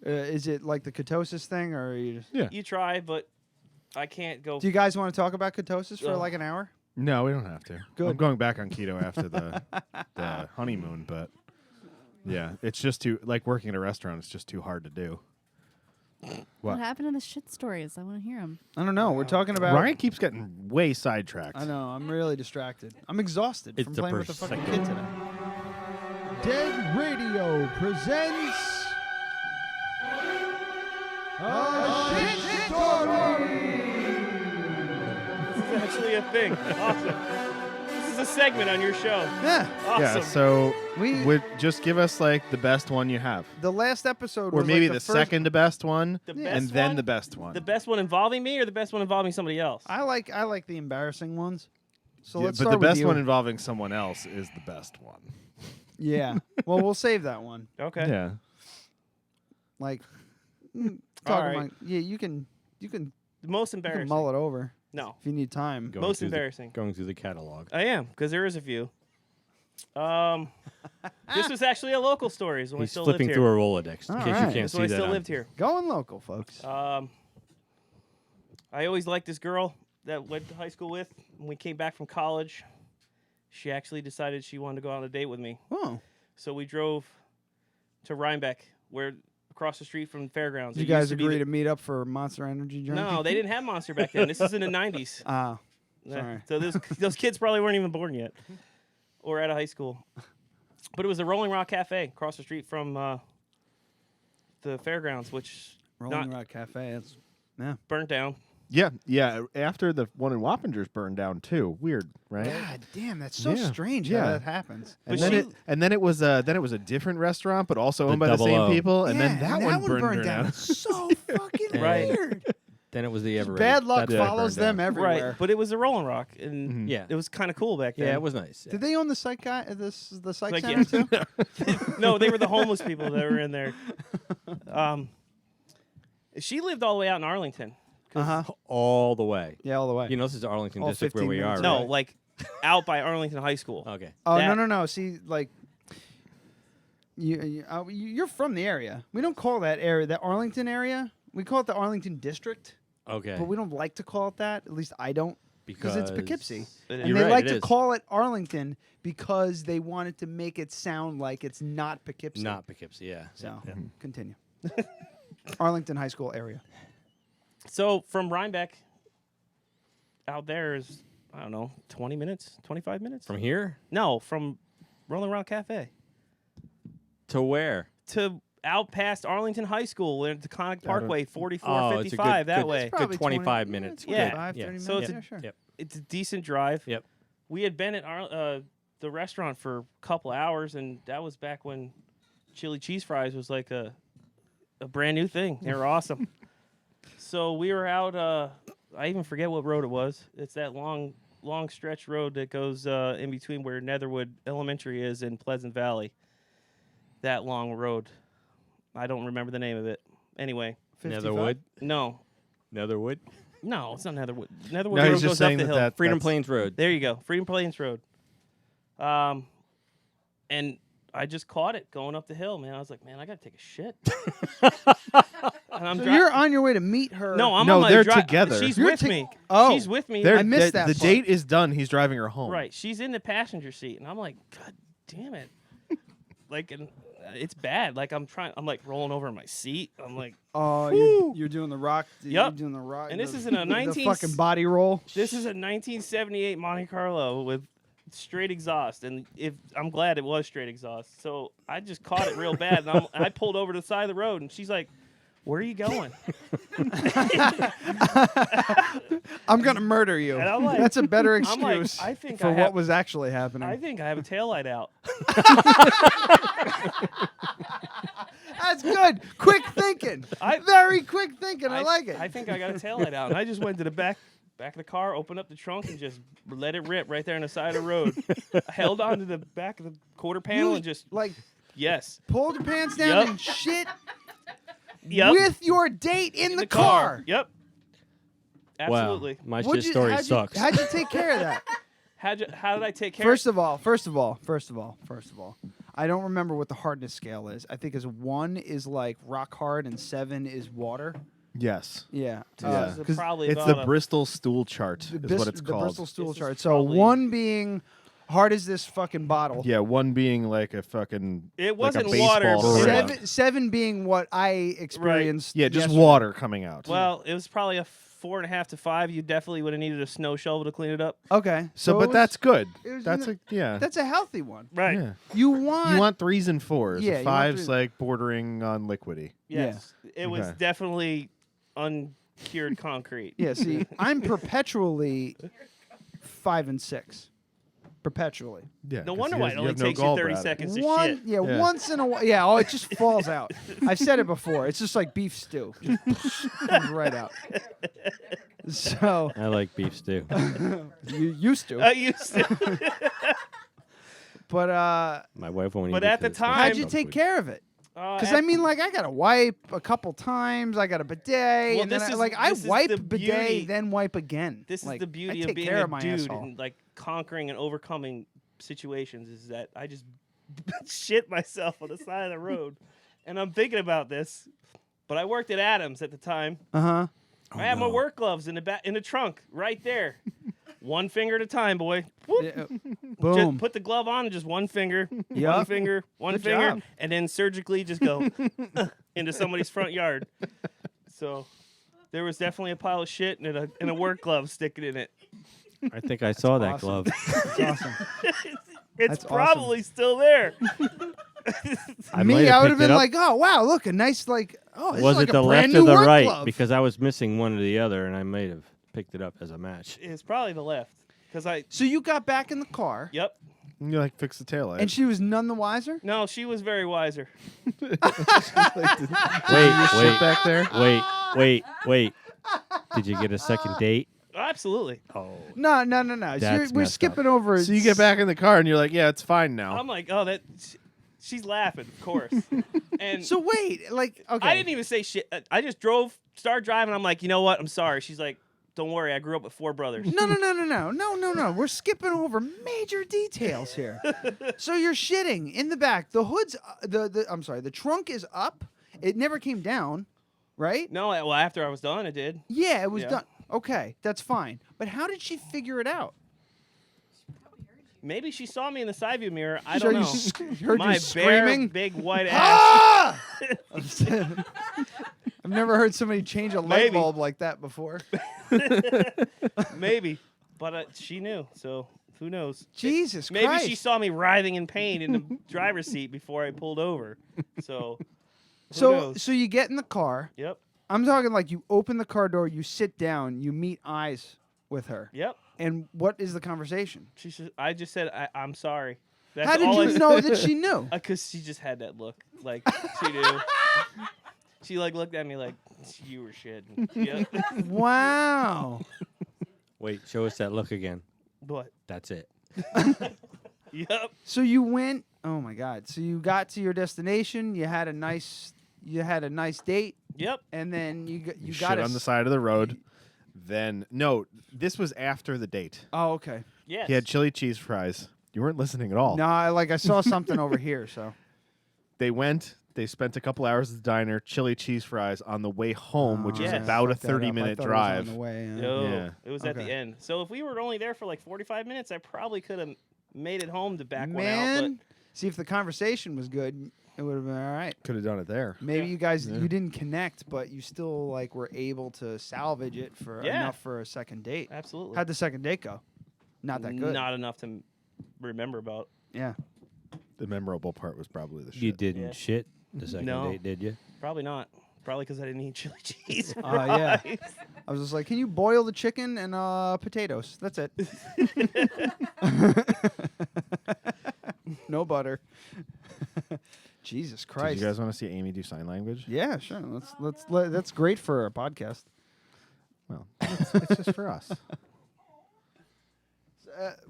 [SPEAKER 2] Is it like the ketosis thing, or are you just...
[SPEAKER 3] Yeah.
[SPEAKER 12] You try, but I can't go.
[SPEAKER 2] Do you guys want to talk about ketosis for
[SPEAKER 12] Ugh.
[SPEAKER 2] like an hour?
[SPEAKER 3] No, we don't have to.
[SPEAKER 2] Good.
[SPEAKER 3] I'm going back on keto after the honeymoon, but yeah, it's just too working at a restaurant. It's just too hard to do.
[SPEAKER 14] What happened to the shit stories? I want to hear them.
[SPEAKER 2] I don't know. We're talking about...
[SPEAKER 3] Ryan keeps getting way sidetracked.
[SPEAKER 2] I know. I'm really distracted. I'm exhausted from playing with the fucking kid today. Dead Radio presents... A Shit Story!
[SPEAKER 12] This is actually a thing. Awesome. This is a segment on your show.
[SPEAKER 2] Yeah.
[SPEAKER 12] Awesome.
[SPEAKER 3] Yeah, so
[SPEAKER 2] We-
[SPEAKER 3] would just give us the best one you have,
[SPEAKER 2] The last episode
[SPEAKER 3] or
[SPEAKER 2] was
[SPEAKER 3] maybe
[SPEAKER 2] like
[SPEAKER 3] the
[SPEAKER 2] first...
[SPEAKER 3] second to best one,
[SPEAKER 12] The
[SPEAKER 3] and
[SPEAKER 12] best
[SPEAKER 3] then
[SPEAKER 12] one?
[SPEAKER 3] the best one.
[SPEAKER 12] The best one involving me or the best one involving somebody else?
[SPEAKER 2] I like the embarrassing ones. So
[SPEAKER 3] Yeah,
[SPEAKER 2] let's
[SPEAKER 3] but
[SPEAKER 2] start
[SPEAKER 3] the
[SPEAKER 2] with
[SPEAKER 3] best
[SPEAKER 2] you.
[SPEAKER 3] one involving someone else is the best one.
[SPEAKER 2] Yeah. Well, we'll save that one.
[SPEAKER 12] Okay.
[SPEAKER 3] Yeah.
[SPEAKER 2] Like,
[SPEAKER 12] All
[SPEAKER 2] talking
[SPEAKER 12] right.
[SPEAKER 2] yeah, you can
[SPEAKER 12] The most
[SPEAKER 2] you
[SPEAKER 12] embarrassing.
[SPEAKER 2] can mull it over.
[SPEAKER 12] No.
[SPEAKER 2] If you need time.
[SPEAKER 12] Most embarrassing.
[SPEAKER 11] Going through the catalog.
[SPEAKER 12] I am, because there is a few. This was actually a local story. When I
[SPEAKER 11] He's
[SPEAKER 12] still
[SPEAKER 11] flipping
[SPEAKER 12] lived
[SPEAKER 11] through
[SPEAKER 12] here.
[SPEAKER 11] a Rolodex in
[SPEAKER 2] All
[SPEAKER 11] case
[SPEAKER 2] right.
[SPEAKER 11] you can't
[SPEAKER 12] This
[SPEAKER 11] see
[SPEAKER 12] when I
[SPEAKER 11] that.
[SPEAKER 12] still
[SPEAKER 11] on-
[SPEAKER 12] lived here.
[SPEAKER 2] Going local, folks.
[SPEAKER 12] I always liked this girl that went to high school with. When we came back from college, she actually decided she wanted to go on a date with me.
[SPEAKER 2] Oh.
[SPEAKER 12] So we drove to Rhinebeck, where across the street from Fairgrounds.
[SPEAKER 2] Did
[SPEAKER 12] It
[SPEAKER 2] you guys
[SPEAKER 12] used to be
[SPEAKER 2] agree
[SPEAKER 12] the-
[SPEAKER 2] to meet up for Monster Energy drink?
[SPEAKER 12] No, they didn't have Monster back then. This is in the 90s.
[SPEAKER 2] Ah,
[SPEAKER 12] Yeah,
[SPEAKER 2] sorry.
[SPEAKER 12] so those kids probably weren't even born yet or out of high school. But it was a Rolling Rock Cafe across the street from the Fairgrounds, which
[SPEAKER 2] Rolling Rock Cafe. It's
[SPEAKER 12] burnt down.
[SPEAKER 3] Yeah. After the one in Wappingers burned down too. Weird, right?
[SPEAKER 2] God damn, that's so
[SPEAKER 3] Yeah.
[SPEAKER 2] strange
[SPEAKER 3] Yeah.
[SPEAKER 2] how that happens.
[SPEAKER 3] And then it was a different restaurant, but also owned by the same
[SPEAKER 11] 00.
[SPEAKER 3] people. And then
[SPEAKER 2] Yeah,
[SPEAKER 3] that
[SPEAKER 2] and
[SPEAKER 3] one burned down.
[SPEAKER 2] It's so fucking
[SPEAKER 12] Right.
[SPEAKER 2] weird.
[SPEAKER 11] Then it was the Everett.
[SPEAKER 2] Bad luck
[SPEAKER 11] That's what
[SPEAKER 2] follows
[SPEAKER 11] burned
[SPEAKER 2] them
[SPEAKER 11] down.
[SPEAKER 2] everywhere.
[SPEAKER 12] Right, but it was a Rolling Rock, and
[SPEAKER 3] Mhm.
[SPEAKER 11] Yeah.
[SPEAKER 12] it was kind of cool back then.
[SPEAKER 11] Yeah, it was nice.
[SPEAKER 2] Did they own the psych guy? The psych
[SPEAKER 12] Like,
[SPEAKER 2] center
[SPEAKER 12] yeah.
[SPEAKER 2] too?
[SPEAKER 12] No, they were the homeless people that were in there. She lived all the way out in Arlington.
[SPEAKER 11] All the way.
[SPEAKER 2] Yeah, all the way.
[SPEAKER 11] You know, this is the Arlington
[SPEAKER 2] All
[SPEAKER 11] district where
[SPEAKER 2] 15
[SPEAKER 11] we are.
[SPEAKER 2] minutes
[SPEAKER 11] right?
[SPEAKER 12] No, like out by Arlington High School.
[SPEAKER 11] Okay.
[SPEAKER 2] Oh
[SPEAKER 12] That-
[SPEAKER 2] no! See, like, you're from the area. We don't call that area the Arlington area. We call it the Arlington district.
[SPEAKER 11] Okay.
[SPEAKER 2] But we don't like to call it that. At least I don't, because it's
[SPEAKER 11] Because-
[SPEAKER 2] Poughkeepsie,
[SPEAKER 12] It
[SPEAKER 2] and
[SPEAKER 11] You're
[SPEAKER 2] they
[SPEAKER 11] right,
[SPEAKER 2] like
[SPEAKER 11] it
[SPEAKER 2] to
[SPEAKER 11] is.
[SPEAKER 2] call it Arlington because they wanted to make it sound like it's not Poughkeepsie.
[SPEAKER 11] Not Poughkeepsie, yeah.
[SPEAKER 2] So
[SPEAKER 11] Yeah.
[SPEAKER 2] continue. Arlington High School area.
[SPEAKER 12] So from Rhinebeck out there is, I don't know, 20 minutes, 25 minutes?
[SPEAKER 11] From here
[SPEAKER 12] No, from Rolling Rock Cafe
[SPEAKER 11] to where?
[SPEAKER 12] to out past Arlington High School, where the Conic Parkway, 44,
[SPEAKER 11] Oh, it's a
[SPEAKER 12] 55,
[SPEAKER 11] good,
[SPEAKER 12] that
[SPEAKER 11] good,
[SPEAKER 12] way.
[SPEAKER 11] Good
[SPEAKER 2] Probably
[SPEAKER 11] 25
[SPEAKER 2] 20
[SPEAKER 11] minutes.
[SPEAKER 12] Yeah.
[SPEAKER 2] 25,
[SPEAKER 11] Yeah.
[SPEAKER 2] 30
[SPEAKER 12] So
[SPEAKER 2] minutes.
[SPEAKER 12] it's
[SPEAKER 2] Yeah, sure.
[SPEAKER 11] Yep.
[SPEAKER 12] It's a decent drive.
[SPEAKER 11] Yep.
[SPEAKER 12] We had been at the restaurant for a couple hours, and that was back when chili cheese fries was like a brand new thing. They were awesome. So we were out. I even forget what road it was. It's that long stretch road that goes in between where Netherwood Elementary is and Pleasant Valley. That long road. I don't remember the name of it. Anyway.
[SPEAKER 2] 55?
[SPEAKER 11] Netherwood.
[SPEAKER 12] No.
[SPEAKER 11] Netherwood.
[SPEAKER 12] No, it's not Netherwood. Netherwood
[SPEAKER 3] No,
[SPEAKER 12] Road
[SPEAKER 3] he's just
[SPEAKER 12] goes up
[SPEAKER 3] saying
[SPEAKER 12] the
[SPEAKER 3] that
[SPEAKER 12] hill.
[SPEAKER 3] that-
[SPEAKER 11] Freedom
[SPEAKER 3] That's-
[SPEAKER 11] Plains Road.
[SPEAKER 12] There you go, Freedom Plains Road. And I just caught it going up the hill, man. I was like, man, I gotta take a shit. And I'm
[SPEAKER 2] So
[SPEAKER 12] dri-
[SPEAKER 2] you're on your way to meet her.
[SPEAKER 12] no, I'm
[SPEAKER 3] No,
[SPEAKER 12] on my
[SPEAKER 3] they're
[SPEAKER 12] dri-
[SPEAKER 3] together.
[SPEAKER 12] She's
[SPEAKER 2] You're
[SPEAKER 12] with me.
[SPEAKER 2] Oh.
[SPEAKER 12] She's with me.
[SPEAKER 2] I missed that
[SPEAKER 3] The
[SPEAKER 2] part.
[SPEAKER 3] date is done. He's driving her home.
[SPEAKER 12] Right, she's in the passenger seat, and I'm like, God damn it! Like, and it's bad. Like I'm like rolling over in my seat. I'm like,
[SPEAKER 2] Oh,
[SPEAKER 12] Whew.
[SPEAKER 2] you're doing the rock.
[SPEAKER 12] Yep.
[SPEAKER 2] You're doing the rock.
[SPEAKER 12] And this
[SPEAKER 2] the-
[SPEAKER 12] is in a
[SPEAKER 2] the
[SPEAKER 12] 19
[SPEAKER 2] fucking body roll.
[SPEAKER 12] this is a 1978 Monte Carlo with straight exhaust, and I'm glad it was straight exhaust. So I just caught it real bad, and I pulled over to the side of the road, and she's like, "Where are you going?"
[SPEAKER 2] I'm gonna murder you.
[SPEAKER 12] And I'm like-
[SPEAKER 2] That's a better
[SPEAKER 12] I'm like,
[SPEAKER 2] excuse
[SPEAKER 12] I think
[SPEAKER 2] for
[SPEAKER 12] I
[SPEAKER 2] what
[SPEAKER 12] have-
[SPEAKER 2] was actually happening.
[SPEAKER 12] I think I have a taillight out.
[SPEAKER 2] That's good. Quick thinking. Very quick thinking. I like it.
[SPEAKER 12] I think I got a taillight out, and I just went to the back of the car, opened up the trunk, and just let it rip right there on the side of the road. I held on to the back of the quarter panel
[SPEAKER 2] You,
[SPEAKER 12] and just
[SPEAKER 2] like
[SPEAKER 12] yes,
[SPEAKER 2] pulled your pants down
[SPEAKER 12] Yep.
[SPEAKER 2] and shit
[SPEAKER 12] yep,
[SPEAKER 2] with your date in the car.
[SPEAKER 12] Yep, absolutely.
[SPEAKER 11] Wow. My
[SPEAKER 2] What'd
[SPEAKER 11] shit story
[SPEAKER 2] how'd you-
[SPEAKER 11] sucks.
[SPEAKER 2] How'd you take care of that?
[SPEAKER 12] How did I take care?
[SPEAKER 2] First of all, I don't remember what the hardness scale is. I think 1 is like rock hard and 7 is water.
[SPEAKER 3] Yes.
[SPEAKER 2] Yeah.
[SPEAKER 3] Yeah.
[SPEAKER 12] It's probably
[SPEAKER 3] It's
[SPEAKER 12] about
[SPEAKER 3] the
[SPEAKER 12] a-
[SPEAKER 3] Bristol stool chart is what it's
[SPEAKER 2] the
[SPEAKER 3] called.
[SPEAKER 2] Bristol stool
[SPEAKER 12] This is
[SPEAKER 2] chart. So
[SPEAKER 12] probably-
[SPEAKER 2] 1 being hard as this fucking bottle.
[SPEAKER 3] Yeah, 1 being like a fucking
[SPEAKER 12] It
[SPEAKER 3] like a
[SPEAKER 12] wasn't water,
[SPEAKER 3] baseball
[SPEAKER 12] but-
[SPEAKER 3] bat.
[SPEAKER 2] 7 being what I experienced.
[SPEAKER 3] Yeah, just
[SPEAKER 2] yesterday.
[SPEAKER 3] water coming out.
[SPEAKER 12] Well, it was probably a 4.5 to 5. You definitely would have needed a snow shovel to clean it up.
[SPEAKER 2] Okay.
[SPEAKER 3] So,
[SPEAKER 2] it
[SPEAKER 3] but
[SPEAKER 2] was-
[SPEAKER 3] that's good.
[SPEAKER 2] it was
[SPEAKER 3] That's
[SPEAKER 2] n-
[SPEAKER 3] a yeah.
[SPEAKER 2] That's a healthy one.
[SPEAKER 12] Right.
[SPEAKER 3] Yeah.
[SPEAKER 2] You want
[SPEAKER 3] You want 3s and 4s.
[SPEAKER 2] Yeah,
[SPEAKER 3] A
[SPEAKER 2] you want
[SPEAKER 3] 5's
[SPEAKER 2] 3s.
[SPEAKER 3] like bordering on liquidy.
[SPEAKER 12] Yes. It was
[SPEAKER 3] Okay.
[SPEAKER 12] definitely uncured concrete.
[SPEAKER 2] Yeah, see, I'm perpetually 5 and 6. Perpetually.
[SPEAKER 3] Yeah.
[SPEAKER 12] No
[SPEAKER 3] 'cause
[SPEAKER 12] wonder
[SPEAKER 3] you
[SPEAKER 12] why
[SPEAKER 3] have-
[SPEAKER 12] it
[SPEAKER 3] you
[SPEAKER 12] only
[SPEAKER 3] have no
[SPEAKER 12] takes you 30
[SPEAKER 3] gallbladder.
[SPEAKER 12] seconds to
[SPEAKER 2] One,
[SPEAKER 12] shit.
[SPEAKER 2] yeah,
[SPEAKER 3] Yeah.
[SPEAKER 2] once in a while. Yeah, oh, it just falls out. I've said it before. It's just like beef stew. Just comes right out. So
[SPEAKER 11] I like beef stew.
[SPEAKER 2] you used to.
[SPEAKER 12] I used to.
[SPEAKER 2] But
[SPEAKER 11] My wife won't
[SPEAKER 12] But
[SPEAKER 11] eat
[SPEAKER 12] at the
[SPEAKER 11] because
[SPEAKER 12] time-
[SPEAKER 2] how'd you
[SPEAKER 11] dog
[SPEAKER 2] take
[SPEAKER 11] food.
[SPEAKER 2] care of it? Because I mean, like, I gotta wipe a couple times. I got a bidet,
[SPEAKER 12] Well,
[SPEAKER 2] and then
[SPEAKER 12] this is-
[SPEAKER 2] I
[SPEAKER 12] this is
[SPEAKER 2] wipe
[SPEAKER 12] the
[SPEAKER 2] bidet,
[SPEAKER 12] beauty-
[SPEAKER 2] then wipe again.
[SPEAKER 12] This
[SPEAKER 2] Like,
[SPEAKER 12] is the beauty
[SPEAKER 2] I
[SPEAKER 12] of
[SPEAKER 2] take
[SPEAKER 12] being
[SPEAKER 2] care
[SPEAKER 12] a
[SPEAKER 2] of my
[SPEAKER 12] dude
[SPEAKER 2] asshole.
[SPEAKER 12] and like conquering and overcoming situations. Is that I just shit myself on the side of the road, and I'm thinking about this. But I worked at Adams at the time.
[SPEAKER 2] Uh-huh.
[SPEAKER 12] I had my work gloves in the trunk right there. One finger at a time, boy. Whoop.
[SPEAKER 2] Boom.
[SPEAKER 12] Just put the glove on and just one finger, one
[SPEAKER 2] Yup.
[SPEAKER 12] finger, one
[SPEAKER 2] Good
[SPEAKER 12] finger,
[SPEAKER 2] job.
[SPEAKER 12] and then surgically just go into somebody's front yard. So there was definitely a pile of shit and a work glove sticking in it.
[SPEAKER 11] I think I saw that
[SPEAKER 2] awesome.
[SPEAKER 11] glove.
[SPEAKER 2] That's awesome.
[SPEAKER 12] It's
[SPEAKER 2] That's
[SPEAKER 12] probably still there.
[SPEAKER 11] I
[SPEAKER 2] Me,
[SPEAKER 11] might
[SPEAKER 2] I would have
[SPEAKER 11] picked
[SPEAKER 2] been
[SPEAKER 11] it up.
[SPEAKER 2] like, oh wow, look, a nice like, oh, this
[SPEAKER 11] Was
[SPEAKER 2] is like
[SPEAKER 11] it the
[SPEAKER 2] a
[SPEAKER 11] left
[SPEAKER 2] brand
[SPEAKER 11] or
[SPEAKER 2] new
[SPEAKER 11] the
[SPEAKER 2] work
[SPEAKER 11] right?
[SPEAKER 2] glove.
[SPEAKER 11] Because I was missing one or the other, and I might have picked it up as a match.
[SPEAKER 12] It's probably the left. Cause I.
[SPEAKER 2] So you got back in the car.
[SPEAKER 12] Yep.
[SPEAKER 3] You like fix the taillight.
[SPEAKER 2] And she was none the wiser?
[SPEAKER 12] No, she was very wiser.
[SPEAKER 11] Wait,
[SPEAKER 3] shit back there?
[SPEAKER 11] Wait. Did you get a second date?
[SPEAKER 12] Absolutely.
[SPEAKER 11] Oh.
[SPEAKER 2] No.
[SPEAKER 11] That's
[SPEAKER 2] We're
[SPEAKER 11] messed
[SPEAKER 2] skipping over.
[SPEAKER 3] So you get back in the car and you're like, yeah, it's fine now.
[SPEAKER 12] I'm like, oh, she's laughing, of course. And
[SPEAKER 2] So wait, like, okay.
[SPEAKER 12] I didn't even say shit. I just started driving. I'm like, you know what? I'm sorry. She's like, don't worry. I grew up with 4 brothers.
[SPEAKER 2] No. We're skipping over major details here. So you're shitting in the back. The hood's the trunk is up. It never came down, right?
[SPEAKER 12] No, well, after I was done, it did.
[SPEAKER 2] Yeah, it was done. Okay, that's fine. But how did she figure it out?
[SPEAKER 12] Maybe she saw me in the side view mirror. I
[SPEAKER 2] So
[SPEAKER 12] don't know.
[SPEAKER 2] you heard
[SPEAKER 12] My
[SPEAKER 2] you screaming?
[SPEAKER 12] bare, big white ass.
[SPEAKER 2] Ah! I've never heard somebody change a light
[SPEAKER 12] Maybe.
[SPEAKER 2] bulb like that before.
[SPEAKER 12] Maybe, but she knew. So who knows?
[SPEAKER 2] Jesus
[SPEAKER 12] Maybe
[SPEAKER 2] Christ.
[SPEAKER 12] she saw me writhing in pain in the driver's seat before I pulled over. So. Who
[SPEAKER 2] So
[SPEAKER 12] knows?
[SPEAKER 2] you get in the car.
[SPEAKER 12] Yep.
[SPEAKER 2] I'm talking like you open the car door, you sit down, you meet eyes with her.
[SPEAKER 12] Yep.
[SPEAKER 2] And what is the conversation?
[SPEAKER 12] I just said, I'm sorry. That's
[SPEAKER 2] How did
[SPEAKER 12] all
[SPEAKER 2] you know that she knew?
[SPEAKER 12] Because she just had that look. Like, she knew. She, like, looked at me like, you were shitting. Yep.
[SPEAKER 2] Wow.
[SPEAKER 11] Wait, show us that look again.
[SPEAKER 12] What?
[SPEAKER 11] That's it.
[SPEAKER 12] Yep.
[SPEAKER 2] So you went, oh my God. So you got to your destination, you had a nice date.
[SPEAKER 12] Yep.
[SPEAKER 2] And then you
[SPEAKER 3] You
[SPEAKER 2] got
[SPEAKER 3] shit on the side of the road. Then no, this was after the date.
[SPEAKER 2] Oh, okay.
[SPEAKER 12] Yes.
[SPEAKER 3] He had chili cheese fries. You weren't listening at all.
[SPEAKER 2] No, I saw something over here, so.
[SPEAKER 3] They spent a couple hours at the diner, chili cheese fries on the way home, which is
[SPEAKER 12] yes.
[SPEAKER 3] about a
[SPEAKER 2] Fucked that up. I
[SPEAKER 3] 30-minute
[SPEAKER 2] thought it was
[SPEAKER 3] drive.
[SPEAKER 2] on the way,
[SPEAKER 12] No,
[SPEAKER 3] Yeah.
[SPEAKER 12] it was at the
[SPEAKER 2] Okay.
[SPEAKER 12] end. So if we were only there for like 45 minutes, I probably could have made it home to back one out.
[SPEAKER 2] Man, see if the conversation was good, it would have been all right.
[SPEAKER 3] Could have done it there.
[SPEAKER 2] Maybe you guys you didn't connect, but you still like were able to salvage it for
[SPEAKER 12] Yeah.
[SPEAKER 2] enough for a second date.
[SPEAKER 12] Absolutely.
[SPEAKER 2] How'd the second date go? Not that good.
[SPEAKER 12] Not enough to remember about.
[SPEAKER 2] Yeah.
[SPEAKER 3] The memorable part was probably the shit.
[SPEAKER 11] You didn't
[SPEAKER 12] Yeah.
[SPEAKER 11] shit the second
[SPEAKER 12] No.
[SPEAKER 11] date, did you?
[SPEAKER 12] Probably not. Probably because I didn't eat chili cheese.
[SPEAKER 2] Yeah.
[SPEAKER 12] fries.
[SPEAKER 2] I was just like, can you boil the chicken and potatoes? That's it. No butter. Jesus Christ.
[SPEAKER 3] Did you guys want to see Amy do sign language?
[SPEAKER 2] Yeah, sure. That's great for a podcast.
[SPEAKER 3] Well, it's just for us.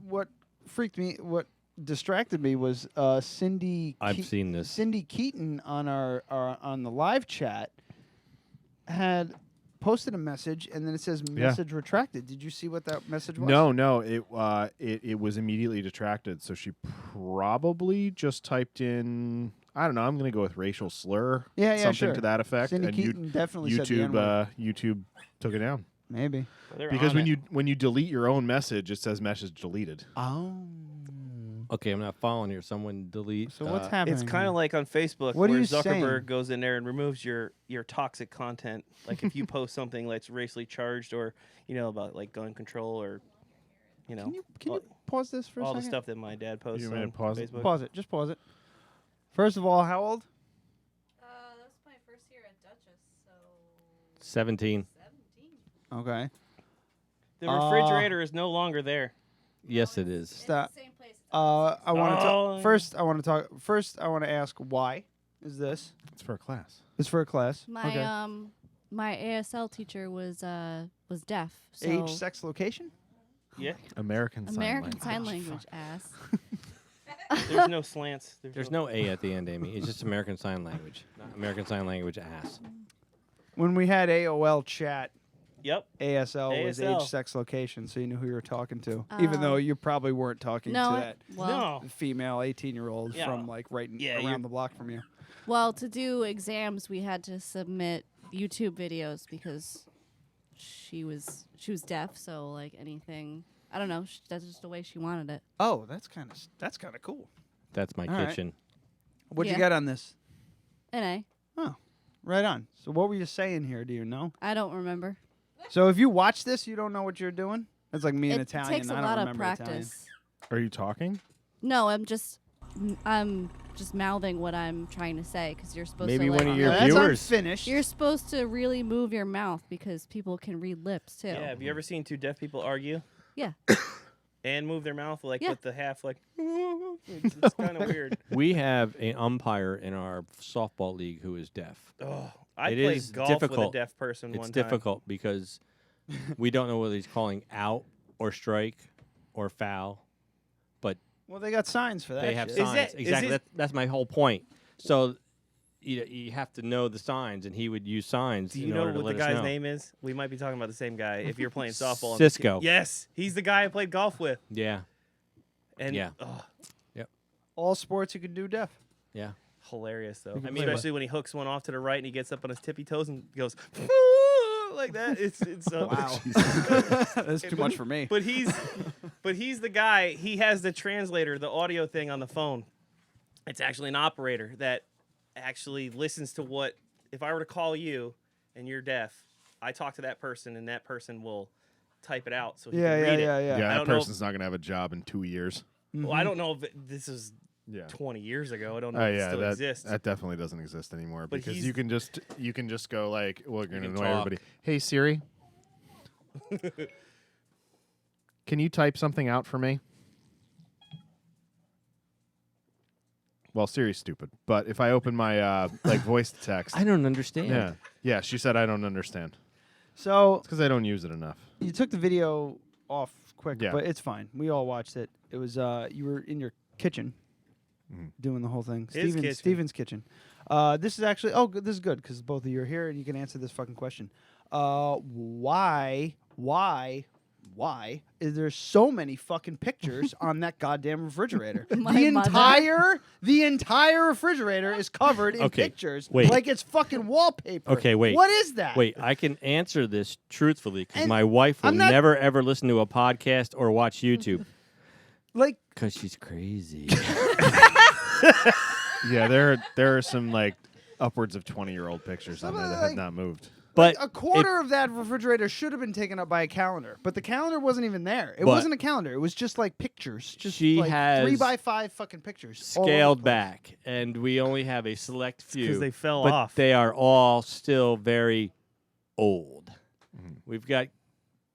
[SPEAKER 2] What freaked me, what distracted me was Cindy.
[SPEAKER 11] I've seen this.
[SPEAKER 2] Cindy Keaton on our on the live chat had posted a message, and then it says message retracted. Did you see what that message was?
[SPEAKER 3] No. It was immediately detracted. So she probably just typed in. I don't know. I'm going to go with racial slur.
[SPEAKER 2] Yeah,
[SPEAKER 3] something
[SPEAKER 2] sure.
[SPEAKER 3] to that effect.
[SPEAKER 2] Cindy
[SPEAKER 3] and
[SPEAKER 2] Keaton definitely said the
[SPEAKER 3] YouTube
[SPEAKER 2] N-word.
[SPEAKER 3] YouTube took it down.
[SPEAKER 2] Maybe.
[SPEAKER 3] Because when you delete your own message, it says message deleted.
[SPEAKER 2] Oh.
[SPEAKER 11] Okay, I'm not following here. Someone delete.
[SPEAKER 2] So what's happening?
[SPEAKER 12] It's kind of like on Facebook
[SPEAKER 2] What are
[SPEAKER 12] where
[SPEAKER 2] you
[SPEAKER 12] Zuckerberg
[SPEAKER 2] saying?
[SPEAKER 12] goes in there and removes your toxic content. Like if you post something that's racially charged or, about like gun control or,
[SPEAKER 2] Can you pause this for a
[SPEAKER 12] all
[SPEAKER 2] second?
[SPEAKER 12] the stuff that my dad posts
[SPEAKER 3] You
[SPEAKER 12] on
[SPEAKER 3] want me to pause it?
[SPEAKER 12] Facebook.
[SPEAKER 2] Pause it. Just pause it. First of all, how old?
[SPEAKER 14] That was my first year at Duchess, so
[SPEAKER 11] 17.
[SPEAKER 2] Okay.
[SPEAKER 12] The refrigerator is no longer there.
[SPEAKER 11] Yes, it is.
[SPEAKER 2] Stop. I want to
[SPEAKER 12] Oh.
[SPEAKER 2] talk. First, I want to talk. First, I want to ask why is this?
[SPEAKER 3] It's for a class.
[SPEAKER 2] It's for a class.
[SPEAKER 14] my
[SPEAKER 2] Okay.
[SPEAKER 14] my ASL teacher was deaf. So
[SPEAKER 2] Age, sex, location.
[SPEAKER 12] Yeah.
[SPEAKER 3] American
[SPEAKER 14] American
[SPEAKER 3] Sign
[SPEAKER 14] Sign
[SPEAKER 3] Language.
[SPEAKER 14] Language ass.
[SPEAKER 12] There's no slants.
[SPEAKER 11] There's no A at the end, Amy. It's just American Sign Language. Not American Sign Language ass.
[SPEAKER 2] When we had AOL chat,
[SPEAKER 12] Yep.
[SPEAKER 2] ASL was age, sex, location, so you knew who you were talking to. Even though you probably weren't talking to that female 18-year-old from like around the block from you.
[SPEAKER 14] Well, to do exams, we had to submit YouTube videos because she was deaf. So like anything, I don't know. That's just the way she wanted it.
[SPEAKER 2] Oh, that's kind of cool.
[SPEAKER 11] That's my
[SPEAKER 2] All
[SPEAKER 11] kitchen.
[SPEAKER 2] Right. What'd you get on this?
[SPEAKER 14] An A.
[SPEAKER 2] Oh, right on. So what were you saying here? Do you know?
[SPEAKER 14] I don't remember.
[SPEAKER 2] So if you watch this, you don't know what you're doing? It's like me in Italian.
[SPEAKER 14] It takes a lot of practice.
[SPEAKER 2] Italian.
[SPEAKER 3] Are you talking?
[SPEAKER 14] No, I'm just mouthing what I'm trying to say because you're supposed
[SPEAKER 11] Maybe
[SPEAKER 14] to.
[SPEAKER 11] one of your viewers.
[SPEAKER 2] Finished.
[SPEAKER 14] You're supposed to really move your mouth because people can read lips too.
[SPEAKER 12] Yeah. Have you ever seen two deaf people argue?
[SPEAKER 14] Yeah.
[SPEAKER 12] And move their mouth with the half like. It's kind of weird.
[SPEAKER 11] We have an umpire in our softball league who is deaf.
[SPEAKER 12] Oh, I
[SPEAKER 11] It
[SPEAKER 12] played
[SPEAKER 11] is
[SPEAKER 12] golf
[SPEAKER 11] difficult.
[SPEAKER 12] with a deaf person one time.
[SPEAKER 11] It's difficult because we don't know whether he's calling out or strike or foul, but
[SPEAKER 2] Well, they got signs for that.
[SPEAKER 11] they have
[SPEAKER 2] shit.
[SPEAKER 11] signs. Exactly. That's my whole point. So you have to know the signs, and he would use signs.
[SPEAKER 12] Do you
[SPEAKER 11] in
[SPEAKER 12] know
[SPEAKER 11] order to
[SPEAKER 12] what
[SPEAKER 11] let
[SPEAKER 12] the
[SPEAKER 11] us
[SPEAKER 12] guy's
[SPEAKER 11] know.
[SPEAKER 12] name is? We might be talking about the same guy. If you're playing softball,
[SPEAKER 11] Cisco.
[SPEAKER 12] Yes, he's the guy I played golf with.
[SPEAKER 11] Yeah.
[SPEAKER 12] And
[SPEAKER 11] Yeah.
[SPEAKER 12] Yep.
[SPEAKER 2] All sports you can do deaf.
[SPEAKER 11] Yeah.
[SPEAKER 12] Hilarious though.
[SPEAKER 2] can
[SPEAKER 12] I mean,
[SPEAKER 2] play
[SPEAKER 12] especially when he hooks one off to the right and he gets up on his tippy toes and goes like that. It's so
[SPEAKER 2] Wow. That's too much for me.
[SPEAKER 12] But he's the guy. He has the translator, the audio thing on the phone. It's actually an operator that actually listens to what. If I were to call you and you're deaf, I talk to that person and that person will type it out so he can read it.
[SPEAKER 3] Yeah,
[SPEAKER 12] I
[SPEAKER 3] that
[SPEAKER 12] don't know
[SPEAKER 3] person's not going to have a job in 2 years.
[SPEAKER 12] Well, I don't know if this is 20 years ago. I don't know if it still exists.
[SPEAKER 3] That definitely doesn't exist anymore
[SPEAKER 12] But
[SPEAKER 3] because
[SPEAKER 12] he's-
[SPEAKER 3] you can just go like, well, you're going to
[SPEAKER 11] can
[SPEAKER 3] annoy
[SPEAKER 11] talk.
[SPEAKER 3] everybody. Hey Siri, can you type something out for me? Well, Siri's stupid, but if I open my like voice to text,
[SPEAKER 11] I don't understand.
[SPEAKER 3] Yeah, she said I don't understand.
[SPEAKER 2] So
[SPEAKER 3] It's because I don't use it enough.
[SPEAKER 2] you took the video off quick,
[SPEAKER 3] Yeah.
[SPEAKER 2] but it's fine. We all watched it. It was you were in your kitchen doing the whole thing.
[SPEAKER 12] His kitchen.
[SPEAKER 2] Steven's kitchen. This is actually this is good because both of you are here and you can answer this fucking question. Why is there so many fucking pictures on that goddamn refrigerator?
[SPEAKER 14] My mother.
[SPEAKER 2] The entire refrigerator is covered in
[SPEAKER 11] Okay,
[SPEAKER 2] pictures,
[SPEAKER 11] wait.
[SPEAKER 2] like it's fucking wallpaper.
[SPEAKER 11] Okay, wait.
[SPEAKER 2] What is that?
[SPEAKER 11] Wait, I can answer this truthfully because
[SPEAKER 2] And
[SPEAKER 11] my wife will
[SPEAKER 2] I'm not-
[SPEAKER 11] never ever listen to a podcast or watch YouTube
[SPEAKER 2] Like
[SPEAKER 11] because she's crazy.
[SPEAKER 3] Yeah, there are some like upwards of 20-year-old pictures on there that have
[SPEAKER 2] like-
[SPEAKER 3] not moved.
[SPEAKER 11] But
[SPEAKER 2] a quarter of that refrigerator should have been taken up by a calendar, but the calendar wasn't even there. It
[SPEAKER 11] But
[SPEAKER 2] wasn't a calendar. It was just like pictures. Just
[SPEAKER 11] she
[SPEAKER 2] like
[SPEAKER 11] has
[SPEAKER 2] 3x5 fucking pictures. all over the
[SPEAKER 11] scaled
[SPEAKER 2] place.
[SPEAKER 11] back, and we only have a select few.
[SPEAKER 12] they fell
[SPEAKER 11] but
[SPEAKER 12] off.
[SPEAKER 11] They are all still very old. We've got.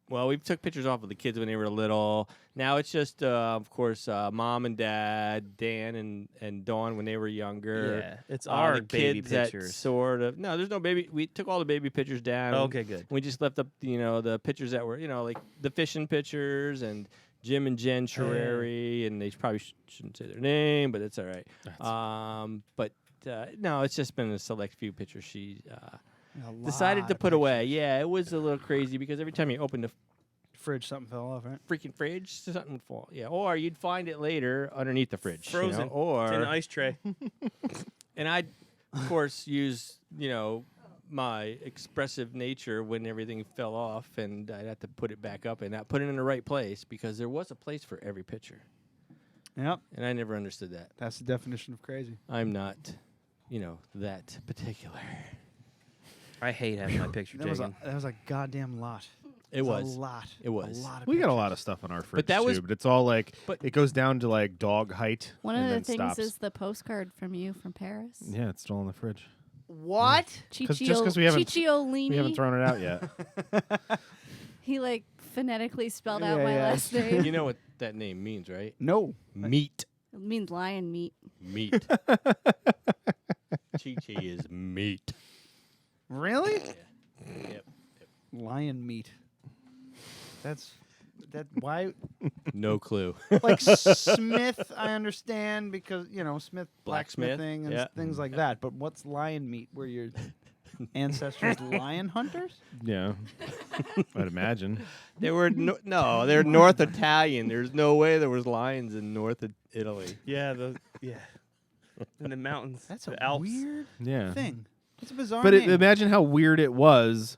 [SPEAKER 11] Well, we took pictures off of the kids when they were little. Now it's just, of course, mom and dad, Dan and Dawn when they were younger.
[SPEAKER 12] Yeah, it's our
[SPEAKER 11] the
[SPEAKER 12] baby
[SPEAKER 11] kids that
[SPEAKER 12] pictures.
[SPEAKER 11] sort of. No, there's no baby. We took all the baby pictures down.
[SPEAKER 12] Okay, good.
[SPEAKER 11] We just left up, the pictures that were, like the fishing pictures and Jim and Jen Sherreri, and they probably shouldn't say their name, but it's all right. No, it's just been a select few pictures she decided to put away. Yeah, it was a little crazy because every time you opened the
[SPEAKER 2] Fridge, something fell off, right?
[SPEAKER 11] freaking fridge, something would fall. Yeah, or you'd find it later underneath the fridge,
[SPEAKER 12] Frozen.
[SPEAKER 11] or
[SPEAKER 12] It's in an ice tray.
[SPEAKER 11] and I'd of course use my expressive nature when everything fell off, and I'd have to put it back up and not put it in the right place because there was a place for every picture.
[SPEAKER 2] Yep.
[SPEAKER 11] And I never understood that.
[SPEAKER 2] That's the definition of crazy.
[SPEAKER 11] I'm not, that particular.
[SPEAKER 12] I hate having my picture
[SPEAKER 2] That was
[SPEAKER 12] taken.
[SPEAKER 2] a goddamn lot.
[SPEAKER 11] It was
[SPEAKER 2] a lot.
[SPEAKER 11] It was.
[SPEAKER 2] A lot of
[SPEAKER 3] We got a
[SPEAKER 2] pictures.
[SPEAKER 3] lot of stuff on our fridge
[SPEAKER 11] that was-
[SPEAKER 3] too, but it's all like
[SPEAKER 11] but-
[SPEAKER 3] it goes down to like dog height.
[SPEAKER 14] One
[SPEAKER 3] and
[SPEAKER 14] of the
[SPEAKER 3] then
[SPEAKER 14] things
[SPEAKER 3] stops.
[SPEAKER 14] is the postcard from you from Paris.
[SPEAKER 3] Yeah, it's still in the fridge.
[SPEAKER 2] What?
[SPEAKER 3] Just because we haven't
[SPEAKER 14] Cicciolini.
[SPEAKER 3] thrown it out yet.
[SPEAKER 14] He phonetically spelled out
[SPEAKER 2] Yeah,
[SPEAKER 14] my
[SPEAKER 2] yeah.
[SPEAKER 14] last name.
[SPEAKER 11] You know what that name means, right?
[SPEAKER 2] No.
[SPEAKER 11] Meat.
[SPEAKER 14] It means lion meat.
[SPEAKER 11] Meat. Chi-Chi is meat.
[SPEAKER 2] Really?
[SPEAKER 11] Yep.
[SPEAKER 2] Lion meat. That's Why?
[SPEAKER 11] No clue.
[SPEAKER 2] Like Smith, I understand because Smith
[SPEAKER 11] Blacksmith,
[SPEAKER 2] blacksmithing and
[SPEAKER 11] yeah.
[SPEAKER 2] things like that. But what's lion meat? Were your ancestors lion hunters?
[SPEAKER 3] Yeah, I'd imagine.
[SPEAKER 11] They were they're North Italian. There's no way there was lions in North Italy.
[SPEAKER 12] Yeah, in the mountains.
[SPEAKER 2] That's
[SPEAKER 12] the
[SPEAKER 2] a
[SPEAKER 12] Alps.
[SPEAKER 2] weird
[SPEAKER 3] Yeah.
[SPEAKER 2] thing. It's a bizarre
[SPEAKER 3] But
[SPEAKER 2] name.
[SPEAKER 3] imagine how weird it was